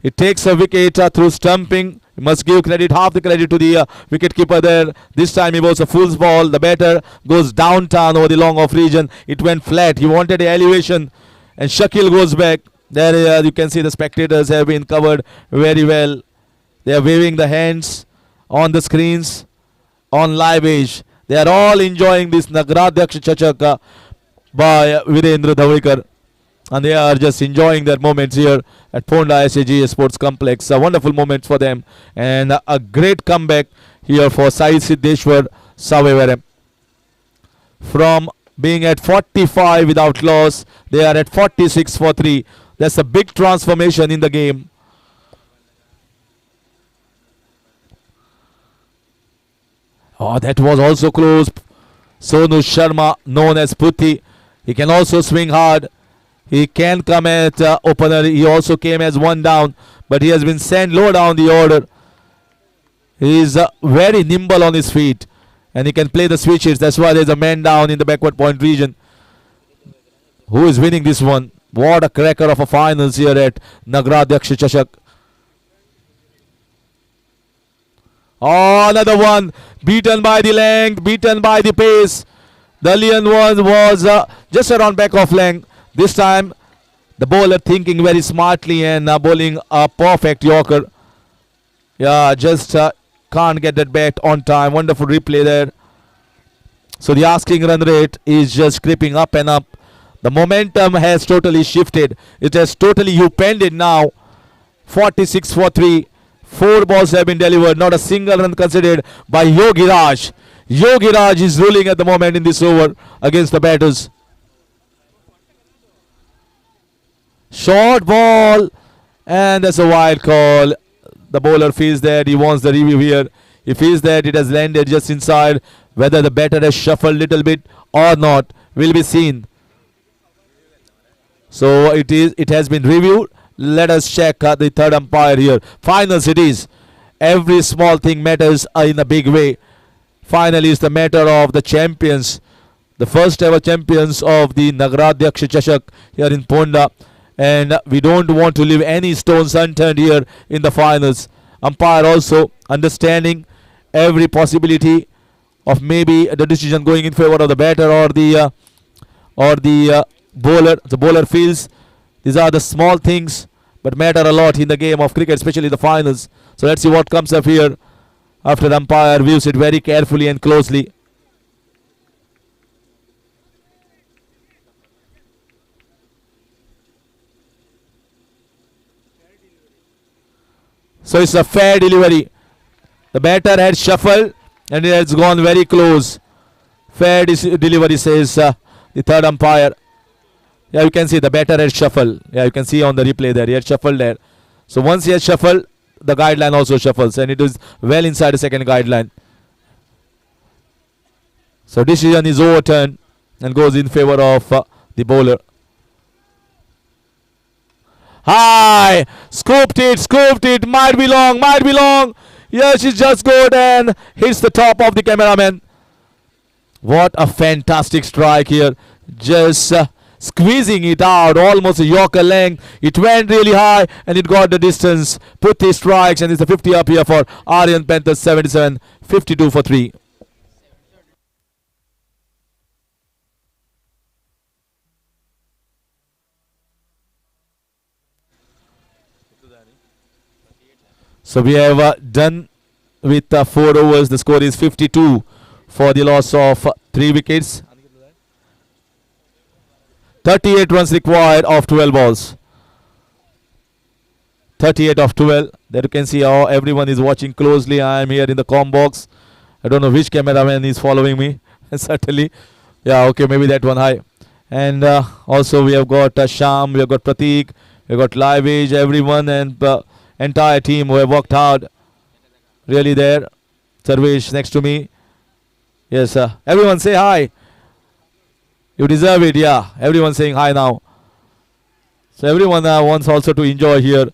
He takes a wicket through stumping. We must give credit, half the credit to the wicket keeper there. This time he was a fool's ball. The batter goes downtown over the long off region. It went flat. He wanted the elevation. And Shakil goes back. There you can see the spectators have been covered very well. They are waving the hands on the screens on live age. They are all enjoying this Nagaradhyaksha Chachak by Virendra Dhavalikar. And they are just enjoying their moments here at Ponda SAG Sports Complex. A wonderful moment for them. And a great comeback here for Sai Siddheshwar Savevaram. From being at 45 without loss, they are at 46 for 3. That's a big transformation in the game. Oh, that was also close. Sonu Sharma, known as Putti. He can also swing hard. He can come at opener. He also came as one down, but he has been sent low down the order. He is very nimble on his feet, and he can play the switches. That's why there's a man down in the backward point region. Who is winning this one? What a cracker of a finals here at Nagaradhyaksha Chashak. Oh, another one. Beaten by the length, beaten by the pace. The earlier one was just around back of length. This time, the bowler thinking very smartly and bowling a perfect Yorker. Yeah, just can't get that bat on time. Wonderful replay there. So the asking run rate is just creeping up and up. The momentum has totally shifted. It has totally upended now. 46 for 3. 4 balls have been delivered. Not a single run considered by Yogiraj. Yogiraj is ruling at the moment in this over against the batters. Short ball, and that's a wild call. The bowler feels that he wants the review here. He feels that it has landed just inside. Whether the batter has shuffled a little bit or not will be seen. So it has been reviewed. Let us check the third umpire here. Finals it is. Every small thing matters in a big way. Finally is the matter of the champions. The first ever champions of the Nagaradhyaksha Chashak here in Ponda. And we don't want to leave any stones unturned here in the finals. Umpire also understanding every possibility of maybe the decision going in favor of the batter or the bowler. The bowler feels these are the small things but matter a lot in the game of cricket, especially the finals. So let's see what comes up here after the umpire views it very carefully and closely. So it's a fair delivery. The batter had shuffled and it has gone very close. Fair delivery, says the third umpire. Yeah, you can see the batter had shuffled. Yeah, you can see on the replay there. He had shuffled there. So once he has shuffled, the guideline also shuffles. And it is well inside the second guideline. So decision is overturned and goes in favor of the bowler. High! Scooped it. Might be long. Yes, it's just good and hits the top of the cameraman. What a fantastic strike here. Just squeezing it out, almost a Yorker length. It went really high and it got the distance. Put the strikes and it's a 50 up here for Aryan Panthers 77, 52 for 3. So we have done with 4 overs. The score is 52 for the loss of 3 wickets. 38 runs required of 12 balls. 38 of 12. There you can see how everyone is watching closely. I am here in the comm box. I don't know which cameraman is following me. Certainly. Yeah, okay, maybe that one. Hi. And also we have got Sham, we have got Pratik, we have got Live Age, everyone and entire team who have worked hard. Really there. Sarvesh next to me. Yes, everyone say hi. You deserve it, yeah. Everyone saying hi now. So everyone wants also to enjoy here.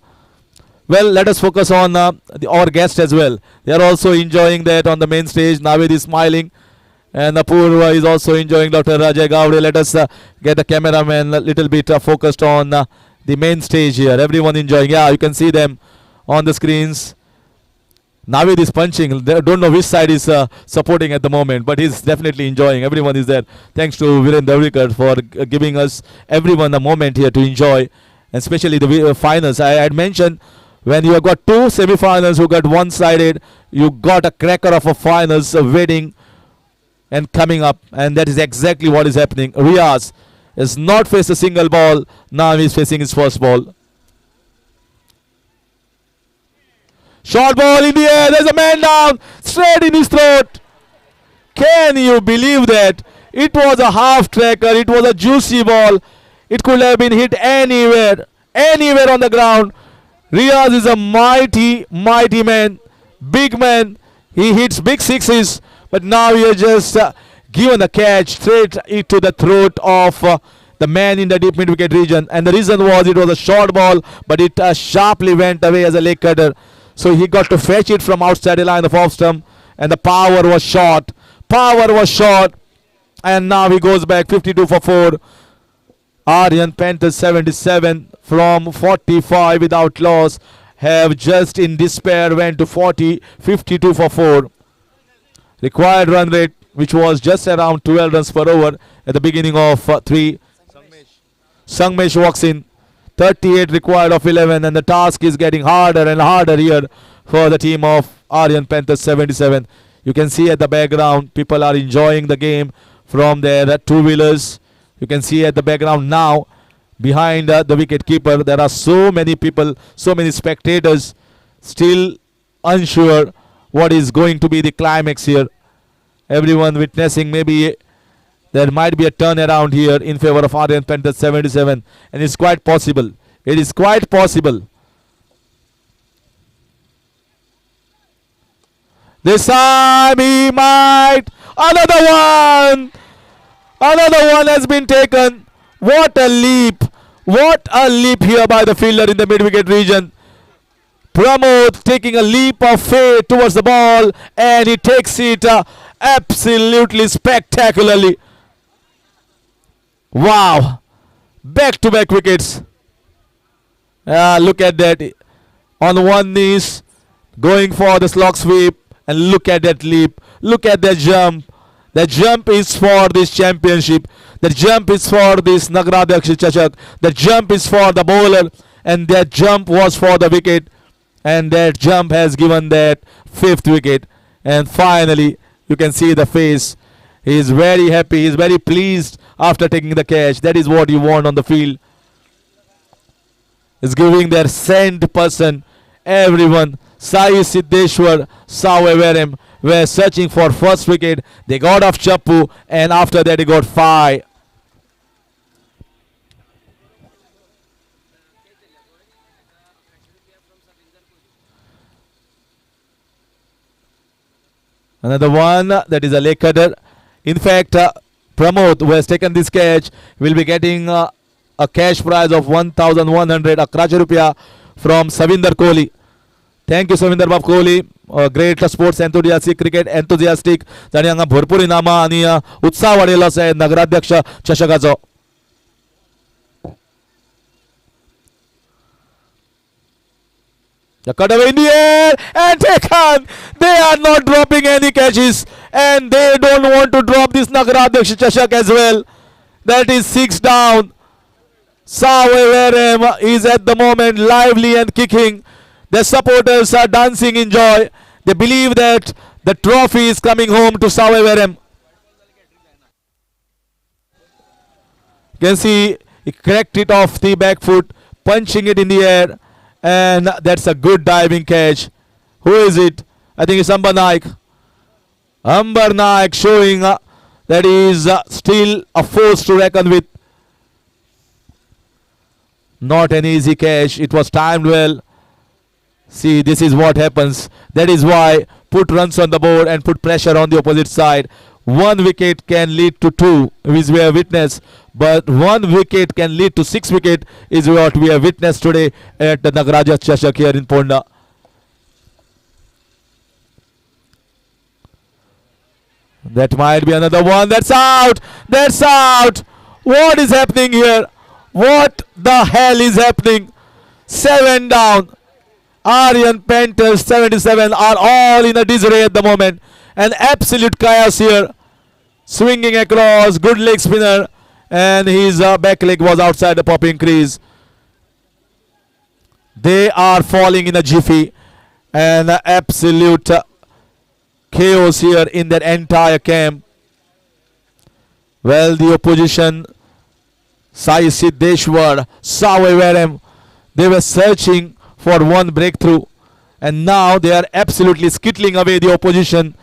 Well, let us focus on our guest as well. They are also enjoying that on the main stage. Navid is smiling. And Apurva is also enjoying Dr. Rajay Gavde. Let us get the cameraman a little bit focused on the main stage here. Everyone enjoying. Yeah, you can see them on the screens. Navid is punching. They don't know which side is supporting at the moment, but he's definitely enjoying. Everyone is there. Thanks to Virendra Dhavalikar for giving us everyone a moment here to enjoy, and especially the finals. I had mentioned when you have got 2 semi-finals who got one-sided, you got a cracker of a finals waiting and coming up, and that is exactly what is happening. Riaz has not faced a single ball. Now he's facing his first ball. Short ball in the air. There's a man down. Straight in his throat. Can you believe that? It was a half tracker. It was a juicy ball. It could have been hit anywhere. Anywhere on the ground. Riaz is a mighty, mighty man. Big man. He hits big sixes. But now he has just given a catch straight into the throat of the man in the deep mid-wicket region. And the reason was it was a short ball. But it sharply went away as a leg cutter. So he got to fetch it from outside the line of off stump, and the power was short. Power was short, and now he goes back 52 for 4. Aryan Panthers 77 from 45 without loss have just in despair went to 52 for 4. Required run rate, which was just around 12 runs per over at the beginning of 3. Sangmesh walks in. 38 required of 11, and the task is getting harder and harder here for the team of Aryan Panthers 77. You can see at the background people are enjoying the game from their two-wheelers. You can see at the background now behind the wicket keeper there are so many people, so many spectators still unsure what is going to be the climax here. Everyone witnessing maybe there might be a turnaround here in favor of Aryan Panthers 77, and it's quite possible. It is quite possible. This time he might. Another one. Another one has been taken. What a leap. What a leap here by the fielder in the mid-wicket region. Pramod taking a leap of faith towards the ball, and he takes it absolutely spectacularly. Wow. Back-to-back wickets. Look at that. On one knees, going for the slog sweep. And look at that leap. Look at that jump. That jump is for this championship. That jump is for this Nagradhyaksha Chashak. That jump is for the bowler. And that jump was for the wicket. And that jump has given that 5th wicket. And finally, you can see the face. He is very happy. He is very pleased after taking the catch. That is what you want on the field. Is giving their sent person. Everyone. Sai Siddeshwar, Savevaram were searching for first wicket. They got off Chappu, and after that they got 5. Another one, that is a leg cutter. In fact, Pramod, who has taken this catch, will be getting a cash prize of 1,100 rupiah from Savinder Kohli. Thank you, Savinder Bab Kohli. Great sports enthusiastic, cricket enthusiastic. जाणी हांगा भरपूर इनामां आनी उत्साह वाडयलो आसा नगराध्यक्ष चषकाचो. The cutaway in the air and taken. They are not dropping any catches, and they don't want to drop this Nagaradyaksh Chashak as well. That is 6 down. Savevaram is at the moment lively and kicking. The supporters are dancing in joy. They believe that the trophy is coming home to Saveverem. You can see he cracked it off the back foot, punching it in the air, and that's a good diving catch. Who is it? I think it's Amber Naik. Amber Naik showing that he is still a force to reckon with. Not an easy catch. It was timed well. See, this is what happens. That is why put runs on the board and put pressure on the opposite side. One wicket can lead to two, which we have witnessed, but one wicket can lead to 6 wickets is what we have witnessed today at the Nagaraja Chashak here in Ponda. That might be another one. That's out. That's out. What is happening here? What the hell is happening? 7 down. Aryan Panthers 77 are all in a disarray at the moment. An absolute chaos here. Swinging across. Good leg spinner. And his back leg was outside the popping crease. They are falling in a jiffy. An absolute chaos here in that entire camp. Well, the opposition, Sai Siddeshwar, Saveverem, they were searching for one breakthrough, and now they are absolutely skittling away the opposition,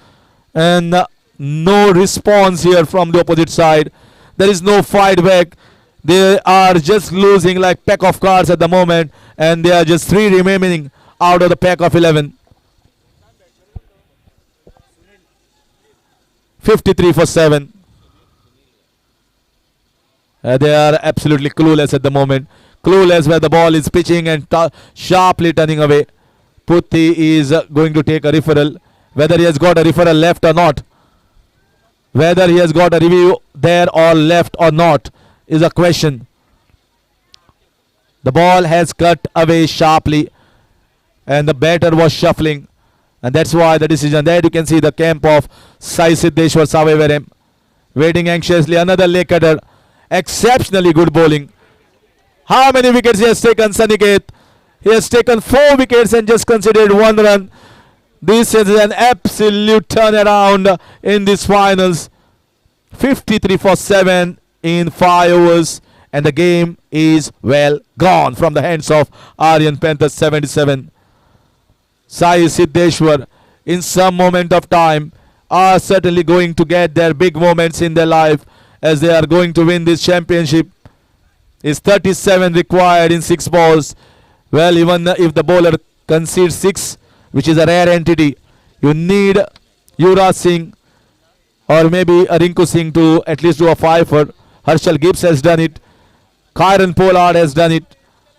and no response here from the opposite side. There is no fight back. They are just losing like pack of cards at the moment, and there are just 3 remaining out of the pack of 11. 53 for 7. They are absolutely clueless at the moment. Clueless where the ball is pitching and sharply turning away. Putti is going to take a referral. Whether he has got a referral left or not, whether he has got a review there or left or not is a question. The ball has cut away sharply and the batter was shuffling, and that's why the decision. There you can see the camp of Sai Siddeshwar Saveverem waiting anxiously. Another leg cutter. Exceptionally good bowling. How many wickets he has taken, Saniket? He has taken 4 wickets and just considered 1 run. This is an absolute turnaround in these finals. 53 for 7 in 5 overs, and the game is well gone from the hands of Aryan Panthers 77. Sai Siddeshwar, in some moment of time, are certainly going to get their big moments in their life as they are going to win this championship. Is 37 required in 6 balls. Well, even if the bowler concedes 6, which is a rare entity, you need Yuvraj Singh or maybe a Rinku Singh to at least do a 5 for. Harshal Gibbs has done it. Kyron Pollard has done it.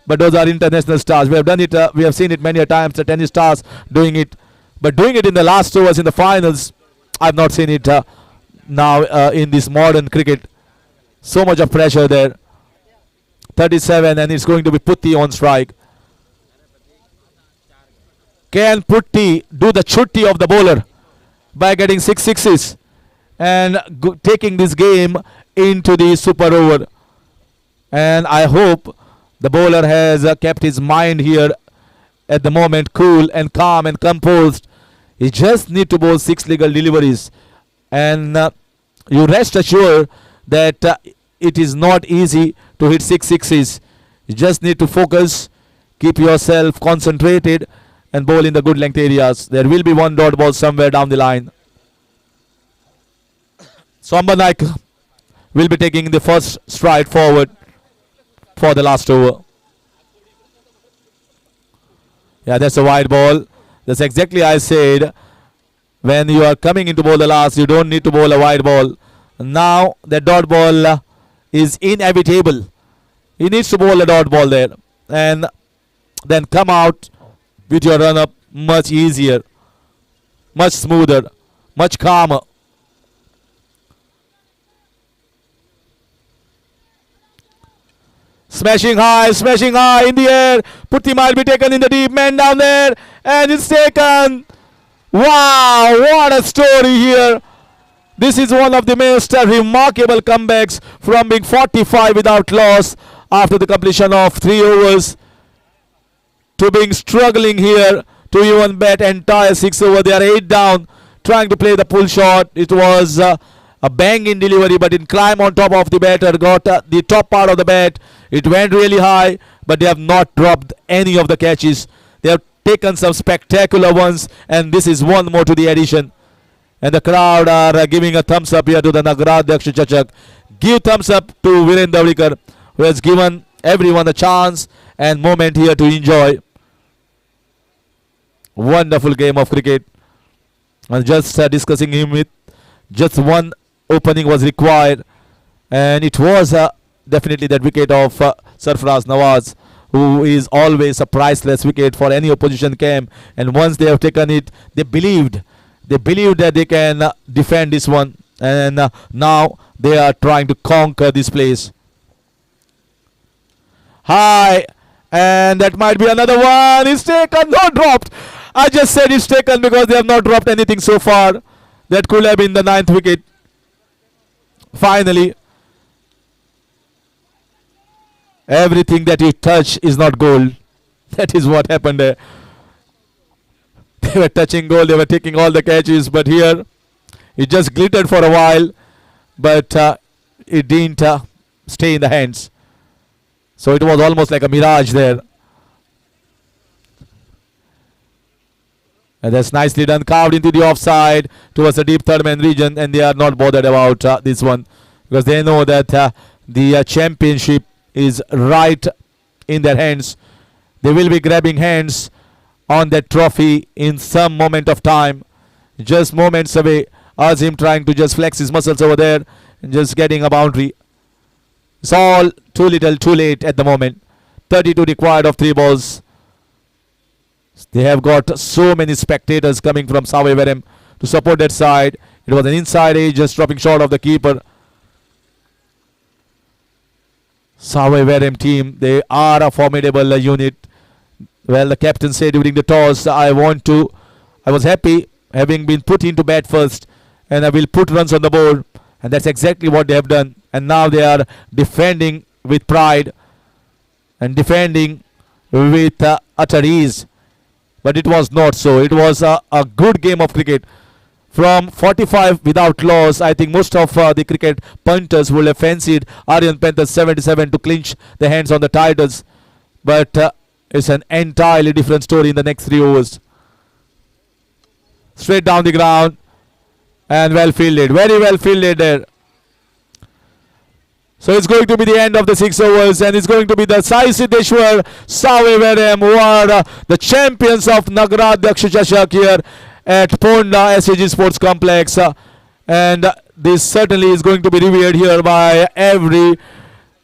But those are international stars. We have done it. We have seen it many a times. The tennis stars doing it. But doing it in the last overs in the finals, I've not seen it now in this modern cricket. So much of pressure there. 37, and it's going to be Putti on strike. Can Putti do the chutti of the bowler by getting 6 sixes and taking this game into the super over? And I hope the bowler has kept his mind here at the moment cool and calm and composed. He just need to bowl 6 legal deliveries, and you rest assured that it is not easy to hit 6 sixes. You just need to focus, keep yourself concentrated, and bowl in the good length areas. There will be 1 dot ball somewhere down the line. So Amber Naik will be taking the first stride forward for the last over. Yeah, that's a wide ball. That's exactly I said. When you are coming into bowl the last, you don't need to bowl a wide ball. Now the dot ball is inevitable. He needs to bowl a dot ball there and then come out with your run up much easier, much smoother, much calmer. Smashing high in the air. Putti might be taken in the deep. Man down there, and it's taken. Wow, what a story here. This is one of the most remarkable comebacks from being 45 without loss after the completion of 3 overs. to being struggling here to even bat entire 6 over. They are 8 down, trying to play the pull shot. It was a bang in delivery, but it climbed on top of the batter, got the top part of the bat. It went really high, but they have not dropped any of the catches. They have taken some spectacular ones, and this is one more to the addition. And the crowd are giving a thumbs up here to the Nagaradhyaksha Chachak. Give thumbs up to Virendra Dhavalikar, who has given everyone a chance and moment here to enjoy. Wonderful game of cricket. And just discussing him with just one opening was required, and it was definitely that wicket of Sarfaraz Nawaz, who is always a priceless wicket for any opposition camp. And once they have taken it, they believed that they can defend this one, and now they are trying to conquer this place. High, and that might be another one. It's taken, not dropped. I just said it's taken because they have not dropped anything so far. That could have been the 9th wicket. Finally, everything that you touch is not gold. That is what happened there. They were touching gold, they were taking all the catches, but here it just glittered for a while, but it didn't stay in the hands. So it was almost like a mirage there. And that's nicely done, carved into the offside towards the deep third man region, and they are not bothered about this one because they know that the championship is right in their hands. They will be grabbing hands on that trophy in some moment of time, just moments away. Azim trying to just flex his muscles over there and just getting a boundary. It's all too little, too late at the moment. 32 required of 3 balls. They have got so many spectators coming from Savevarem to support that side. It was an inside edge, just dropping short of the keeper. Savevarem team, they are a formidable unit. Well, the captain said during the toss, I was happy having been put into bat first, and I will put runs on the board. And that's exactly what they have done. And now they are defending with pride and defending with utter ease. But it was not so. It was a good game of cricket. From 45 without loss, I think most of the cricket punters would have fancied Aryan Panthers 77 to clinch the hands on the titles. But it's an entirely different story in the next 3 overs. Straight down the ground and well fielded. Very well fielded there. So it's going to be the end of the 6 overs, and it's going to be the Sai Siddheshwar Savevarem who are the champions of Nagaradhyaksha Chashak here at Ponda SAG Sports Complex. And this certainly is going to be revered here by every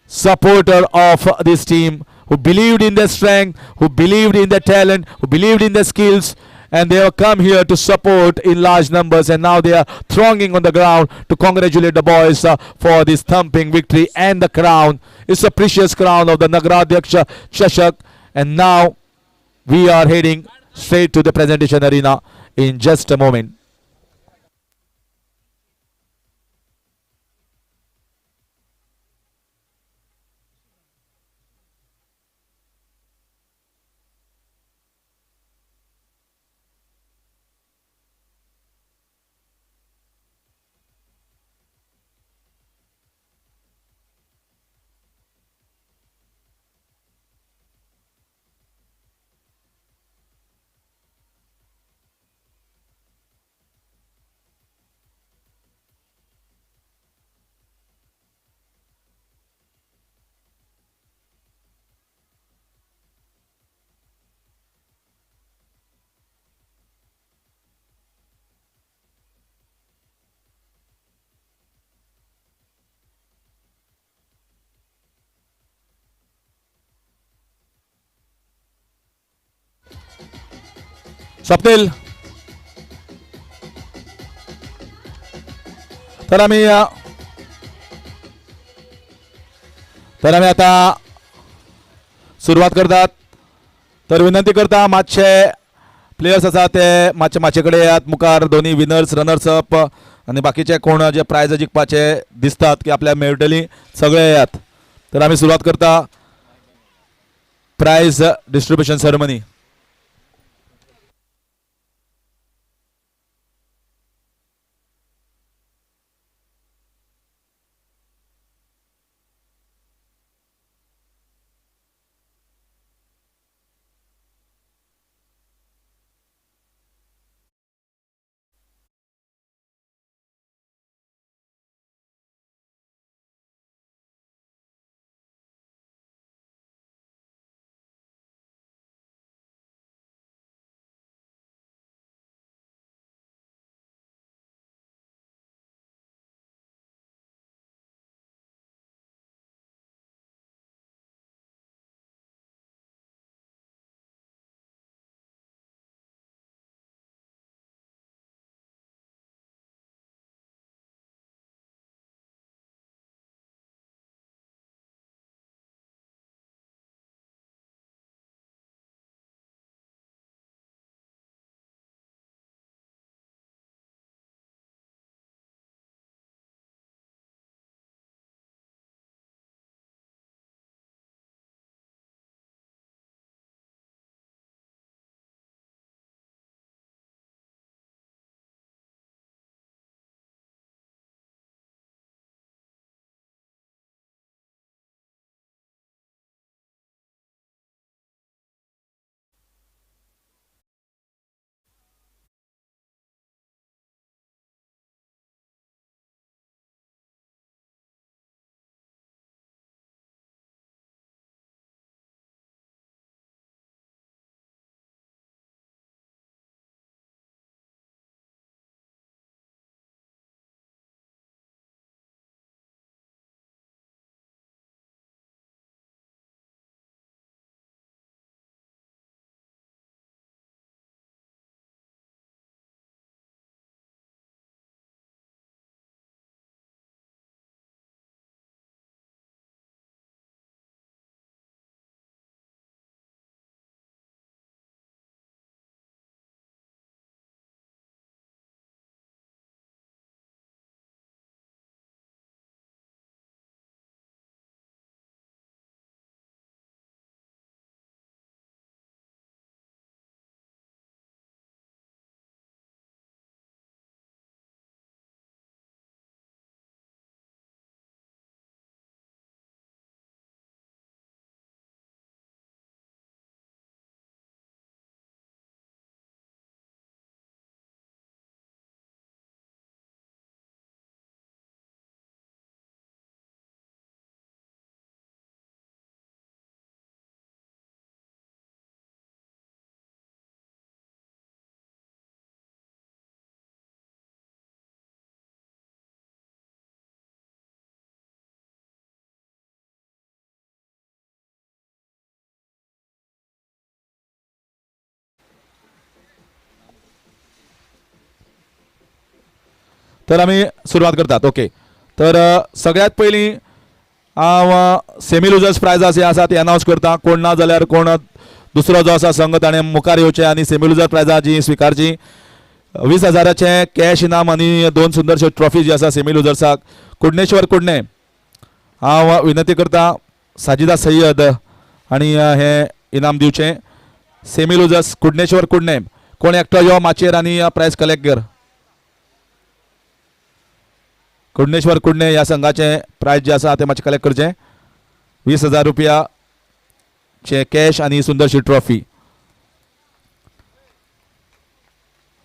supporter of this team who believed in their strength, who believed in their talent, who believed in their skills. And they have come here to support in large numbers, and now they are thronging on the ground to congratulate the boys for this thumping victory and the crown. It's a precious crown of the Nagaradhyaksha Chashak, and now we are heading straight to the presentation arena in just a moment. Swapnil, तर आम्ही आता सुरुवात करतात. तर विनंती करता मातशे players आसा ते मातशे कडेन येयात मुखार. दोन्ही विनर्स रनर्स अप आणि बाकीचे कोण जे प्रायज जिखपाचे दिसतात की आपल्या मेळटली सगळे येयात. तर आम्ही सुरुवात करता. Prize distribution ceremony. तर आम्ही सुरुवात करतात. ओके, तर सगळ्यात पहिली हांव सेमी लुजर्स प्रायजास जे आसा ते अनाउन्स करता. कोण ना जाल्यार कोण दुसरो जो आसा संघ ताणें मुखार येवचें आनी सेमी लुजर प्रायजां जी स्विकारची. 20,000चे कॅश इनाम आनी 2 सुंदरशे ट्रॉफी जी आसा सेमी लुजर्साक. कुडणेश्वर कुडणे हांव विनंती करता साजिदा सय्यद आनी हे इनाम दिवचें. सेमी लुजर्स कुडणेश्वर कुडणे कोण एकटो यो माचयेर आनी प्रायज कलेक्ट कर. कुडणेश्वर कुडणे ह्या संघाचे प्रायज जे आसा ते मातशें कलेक्ट करचें. 20,000 रुपयाचे कॅश आनी सुंदरशी ट्रॉफी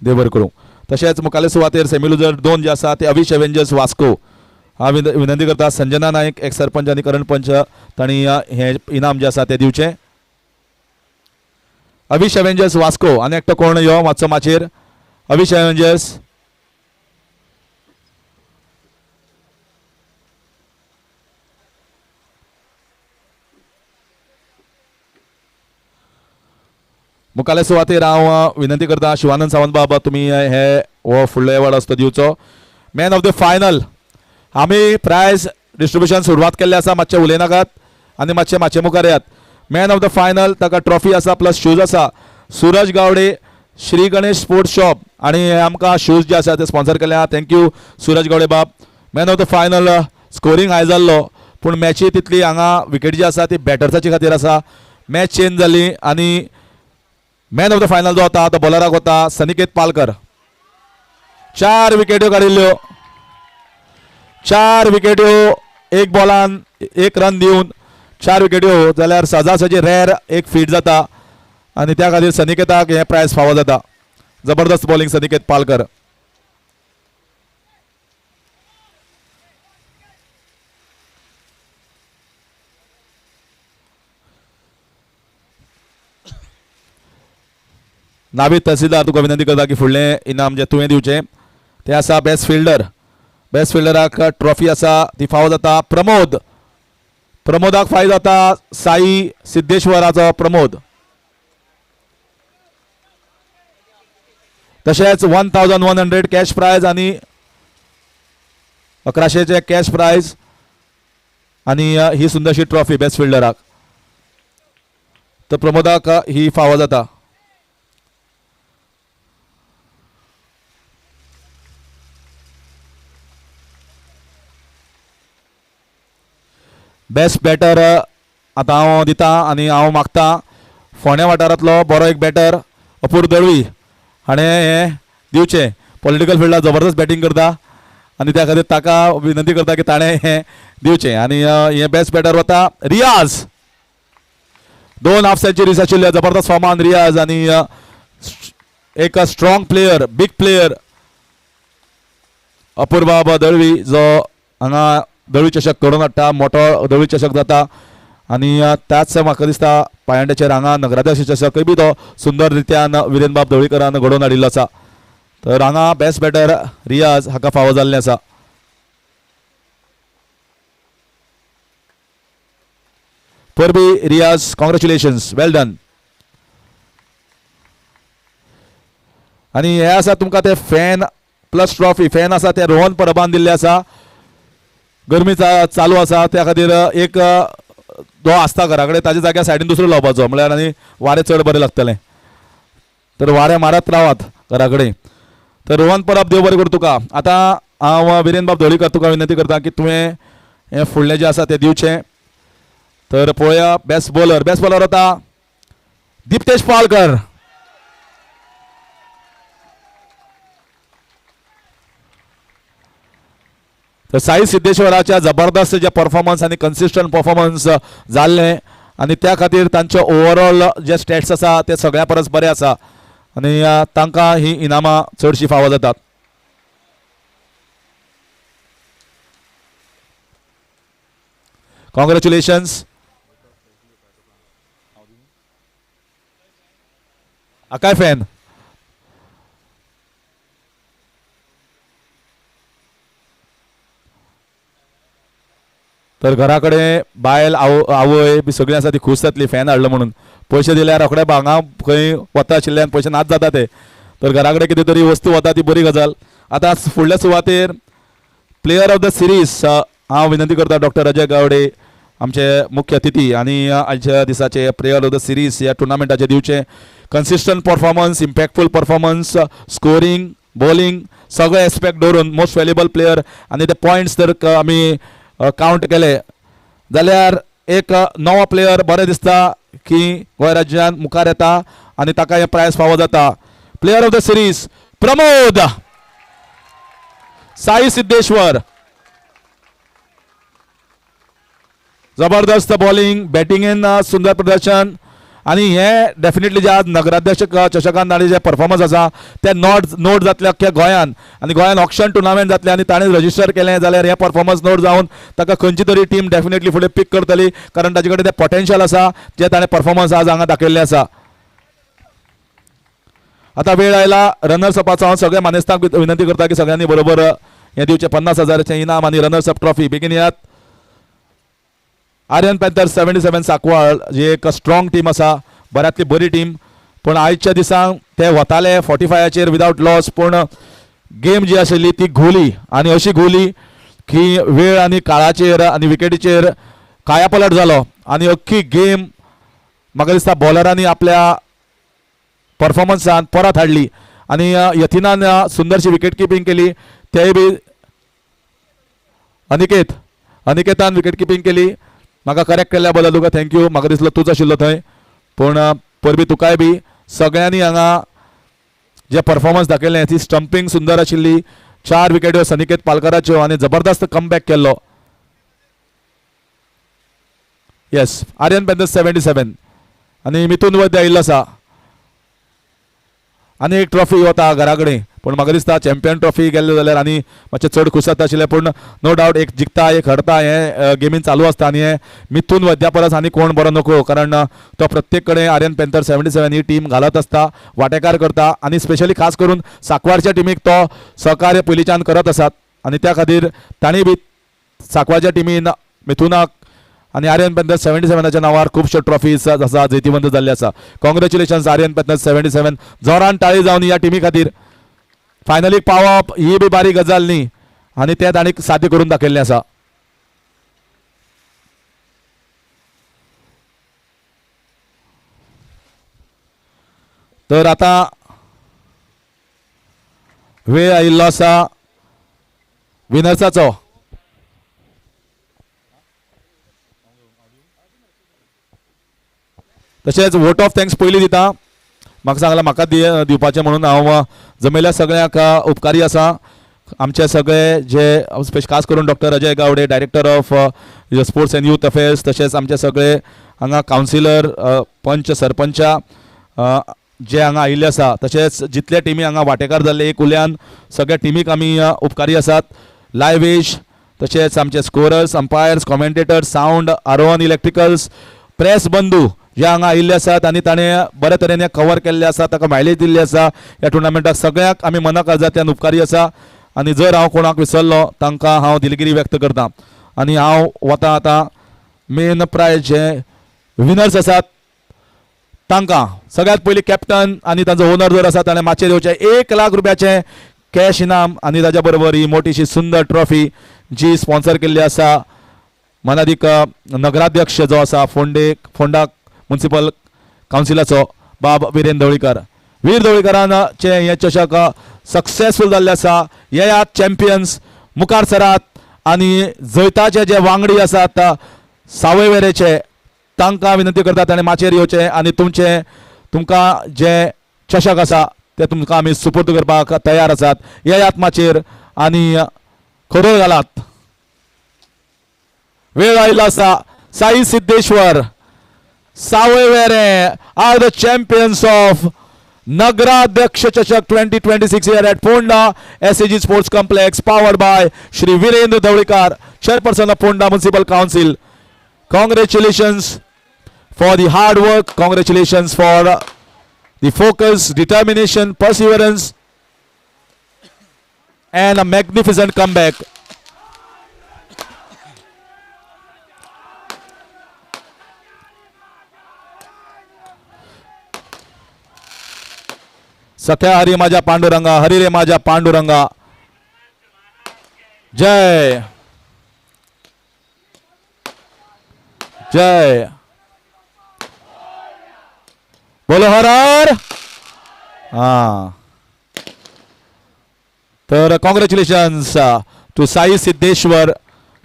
देव बरें करूं. तशेंच मुखाल्ले सुवातेर सेमी लुजर 2 जे आसा ते अविश एवेंजर्स वास्को. हांव विनंती करता संजना नायक एक्स सरपंच आनी करंट पंच तांणी हे इनाम जे आसा ते दिवचें. अविश एवेंजर्स वास्को आनी एकटो कोण यो मातसो माचयेर. अविश एवेंजर्स मुखाल्ले सुवातेर हांव विनंती करता शिवानंद सावंत बाबा तुमी हे हो फुडलो एवॉर्ड आसता दिवचो. मॅन ऑफ द फायनल आमी प्रायज डिस्ट्रीब्युशन सुरवात केल्ले आसा. मातशें उलयनाकात आनी मातशें मुखार येयात. मॅन ऑफ द फायनल ताका ट्रॉफी आसा प्लस शूज आसा. सूरज गावडे श्री गणेश स्पोर्ट्स शॉप आनी हे आमकां शूज जे आसा ते स्पॉन्सर केले आहा. थँक्यू सूरज गावडे बाब. Man of the final scoring हाय जाल्लो पूण मॅची तितली हांगा विकेट जी आसा ती बॅटर्साची खातीर आसा. मॅच चेंज जाली आणि मॅन ऑफ द फायनल जो होता तो बॉलराक होता सनिकेत पालकर. 4 विकेट्यो काडिल्ल्यो, 4 विकेट्यो एक बॉलान 1 रन दिवन 4 विकेट्यो जाल्यार सहजासहजी रेर एक फीट जाता आणि त्या खातीर सनिकेताक हे प्रायज फावो जाता. जबरदस्त बॉलिंग सनिकेत पालकर. नावीद तहसीलदार तुका विनंती करता की फुडलें इनाम जे तुवें दिवचें तें आसा बेस्ट फिल्डर. बेस्ट फिल्डराक ट्रॉफी आसा ती फावो जाता प्रमोदाक फावो जाता साई सिद्धेश्वराचो प्रमोद. तशेंच 1100 कॅश प्रायज आणि 1100 कॅश प्रायज आणि ही सुंदरशी ट्रॉफी बेस्ट फिल्डराक. तर प्रमोदाक ही फावो जाता. बेस्ट बॅटर आतां हांव दिता आनी हांव मागता फोंड्या वाठारांतलो बरो एक बॅटर अपूर दळवी हाणें हें दिवचें. पॉलिटिकल फिल्डार जबरदस्त बॅटिंग करता आनी त्या खातीर ताका विनंती करता की ताणें हें दिवचें. आनी हें बेस्ट बॅटर वता रियाज. 2 हाफ सेंचुरीज आशिल्ल्यो जबरदस्त फॉर्मान रियाज आनी एक strong player big player Apurva Dalvi जो हांगा दळवी चषक घडोवन हाडटा. मोठो दळवी चषक जाता आणि त्याच म्हाका दिसता पांयंड्याचेर हांगा नगराध्यक्ष चषकय बी तो सुंदर रित्यान विरेंद्र बाब दळवीकरान घडोवन हाडिल्लो आसा. तर हांगा बेस्ट बॅटर रियाज हाका फावो जाल्लें आसा. परबी रियाज कॉंग्रॅच्युलेशन्स वेल डन. आणि हे आसा तुमकां ते फॅन प्लस ट्रॉफी. फॅन आसा ते रोहन परबान दिल्ले आसा. गरमी चालू आसा त्या खातीर एक जो आसता घरा कडेन ताच्या जाग्यार सायडीन दुसरो लावपाचो म्हळ्यार आनी वारें चड बरें लागतलें. तर वारें मारत रावात घरा कडेन. तर रोहन परब देव बरें कर तुका. आतां हांव विरेंद्र बाब दळवीकर तुका विनंती करता की तुवें हें फुडलें जें आसा तें दिवचें. तर पळोवया बेस्ट बॉलर होता दिप्तेश पालकर. तर साई सिद्धेश्वराच्या जबरदस्त जे परफॉर्मन्स आणि कन्सिस्टंट परफॉर्मन्स जाल्ले आणि त्या खातीर तांचे ओवरऑल जे स्टॅट्स आसा ते सगळ्या परस बरे आसा आणि तांकां ही इनामां चडशी फावो जातात. कॉंग्रॅच्युलेशन्स. अकाय फॅन. तर घरा कडेन बायल आवय बी सगळीं आसा ती खूश जातली फॅन हाडलो म्हणून. पयशे दिल्यार रोखडे हांगा खंय वता आशिल्ल्यान पयशे नाच जाता ते. तर घरा कडेन कितें तरी वस्तू वता ती बरी गजाल. आतां फुडल्या सुवातेर प्लेयर ऑफ द सिरीज हांव विनंती करता डॉक्टर अजय गावडे आमचे मुख्य अतिथी आनी आयच्या दिसाचे प्लेयर ऑफ द सिरीज ह्या टुर्नामेंटाचे दिवचे. Consistent performance, impactful performance, scoring, bowling सगळे एस्पेक्ट दवरून मोस्ट व्हॅल्युएबल प्लेयर आनी ते पॉयंट्स जर आमी काउंट केले जाल्यार एक नवो प्लेयर बरें दिसता की गोंय राज्यान मुखार येता आनी ताका हे प्रायज फावो जाता. Player of the series Pramod Sai Siddheshwar. जबरदस्त बॉलिंग बॅटिंगेन सुंदर प्रदर्शन आणि हे डेफिनेटली जे आज नगराध्यक्ष चषकान ताणें जे परफॉर्मन्स आसा ते नोट जातले अख्ख्या गोंयान आनी गोंयान ऑक्शन टुर्नामेंट जातले आनी ताणें रजिस्टर केलें जाल्यार हे परफॉर्मन्स नोट जावन ताका खंयची तरी टीम डेफिनेटली फुडें पिक करतली कारण ताचे कडेन तें पोटेन्शियल आसा जे ताणें परफॉर्मन्स आज हांगा दाखयल्लें आसा. आतां वेळ आयला रनर्स अपाचो. हांव सगळ्या मानेस्तांक विनंती करता की सगळ्यांनी बरोबर हे दिवचे 50,000 इनाम आनी रनर्स अप ट्रॉफी बेगीन यात. आर्यन पॅन्थर्स 77 सांकवाळ जी एक स्ट्रॉंग टीम आसा बऱ्यांतली बरी टीम पण आयच्या दिसांक ते वताले 45चेर विदाउट लॉस पूण गेम जी आशिल्ली ती घुवली आनी अशी घुवली की वेळ आनी काळाचेर आनी विकेटीचेर कायापलट जालो आनी अख्खी गेम म्हाका दिसता बॉलरांनी आपल्या परफॉर्मन्सान परत हाडली आनी यतिनान सुंदरशी विकेट किपींग केली. तेय बी अनिकेतान विकेट किपींग केली. म्हाका करेक्ट केल्ल्या बद्दल तुका थँक्यू. म्हाका दिसलो तूच आशिल्लो थंय. पूण परबी तुकाय बी सगळ्यांनी हांगा जे परफॉर्मन्स दाखयलें ती स्टंपिंग सुंदर आशिल्ली 4 विकेट्यो सनिकेत पालकराच्यो आनी जबरदस्त कमबॅक केल्लो. येस आर्यन पॅन्थर्स 77 आनी मिथून वैद्य आयिल्लो आसा आनी एक ट्रॉफी वता घरा कडेन पूण म्हाका दिसता चॅम्पियन ट्रॉफी गेल्ले जाल्यार आनी मातशें चड खुश जाता आशिल्लें पूण नो डावट एक जिखता एक हरता हें गेमीन चालू आसता आनी हें मिथून वैद्या परस आनी कोण बरो नको कारण तो प्रत्येक कडेन आर्यन पॅन्थर 77 ही टीम घालत आसता वांटेकार करता आनी स्पेशली खास करून सांकवाळच्या टीमीक तो सहकार्य पयलींच्यान करत आसात आनी त्या खातीर तांणी बी सांकवाळच्या टीमीन मिथुनाक आनी आर्यन पॅन्थर 77च्या नांवार खुबश्यो ट्रॉफीज आसा जैतिवंत जाल्ले आसा. कॉंग्रॅच्युलेशन्स आर्यन पॅन्थर 77 जोरान ताळी जावन ह्या टीमी खातीर फायनलीक पावप ही बी बारीक गजाल न्ही आनी ते तांणी साध्य करून दाखयल्लें आसा. तर आतां वेळ आयिल्लो आसा विनर्साचो. तशेंच वोट ऑफ थँक्स पयलीं दिता म्हाका सांगलां म्हाका दिवपाचें म्हणून हांव जमयल्या सगळ्यांक उपकारी आसा. आमचे सगळे जे खास करून doctor Ajay Gawade director of sports and youth affairs तशेंच आमचे सगळे हांगा कावन्सिलर पंच सरपंच जे हांगा आयिल्ले आसा तशेंच जितले टिमी हांगा वांटेकार जाल्ले एक उल्यान सगळ्या टिमीक आमी उपकारी आसात. लायवेश तशेंच आमचे स्कोरर्स अंपायर्स कॉमेंटेटर्स सावंड आरोहन इलेक्ट्रिकल्स प्रेस बंधू जे हांगा आयिल्ले आसात आनी ताणें बरे तरेन कवर केल्ले आसा ताका मायलेज दिल्ली आसा ह्या टुर्नामेंटाक सगळ्याक आमी मनाकाजात्यान उपकारी आसा आनी जर हांव कोणाक विसरलो तांकां हांव दिलगिरी व्यक्त करतां. आनी हांव वता आतां मेन प्रायज जे विनर्स आसात तांकां सगळ्यात पयलीं कॅप्टन आनी ताचो ओनर जर आसा ताणें माचयेर येवचें 1 लाख रुपयाचें कॅश इनाम आनी ताच्या बरोबर ही मोठीशी सुंदर ट्रॉफी जी स्पॉन्सर केल्ली आसा मनादीक नगराध्यक्ष जो आसा फोंडा म्युनिसिपल कावन्सिलाचो बाब विरेंद्र धवळीकर. वीर धवळीकरांचे हे चषक सक्सेसफूल जाल्ले आसा. येयात चॅम्पियन्स मुखार सरात आनी जैताचे जे वांगडी आसात सावय वेरेचे तांकां विनंती करता ताणें माचयेर येवचें आनी तुमकां जे चषक आसा ते तुमकां आमी सुपूर्द करपाक तयार आसात. येयात माचयेर आनी खोडोळ घालात. वेळ आयिल्लो आसा. साई सिद्धेश्वर सावय वेरे आर द चॅम्पियन्स ऑफ नगराध्यक्ष चषक 2026 here at Ponda SAG Sports Complex powered by Shri Virendra Dhavalikar, Chairperson of Ponda Municipal Council. Congratulations for the hard work, congratulations for the focus, determination, perseverance and a magnificent comeback. सख्या हरी माझ्या पांडुरंगा हरी रे माझ्या पांडुरंगा जय जय बोलो हर हर. तर congratulations to Sai Siddheshwar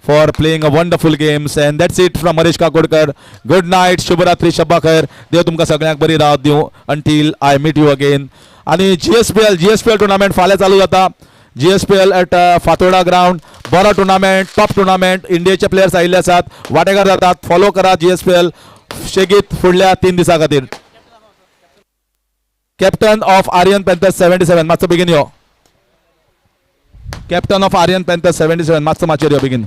for playing a wonderful games and that's it from Harish Kakodkar. Good night, Shubharatri, Shabba Khair. देव तुमकां सगळ्यांक बरी रात दिवं until I meet you again. आणि GSPL टुर्नामेंट फाल्यां चालू जाता. GSPL at फातोर्डा ग्राउंड बरो टुर्नामेंट टॉप टुर्नामेंट इंडियेचे प्लेयर्स आयिल्ले आसात वांटेकार जातात. फॉलो करा GSPL शेगीत फुडल्या 3 दिसां खातीर. कॅप्टन ऑफ आर्यन पॅन्थर्स 77 मातसो बेगीन यो. कॅप्टन ऑफ आर्यन पॅन्थर्स 77 मातसो माचयेर यो बेगीन.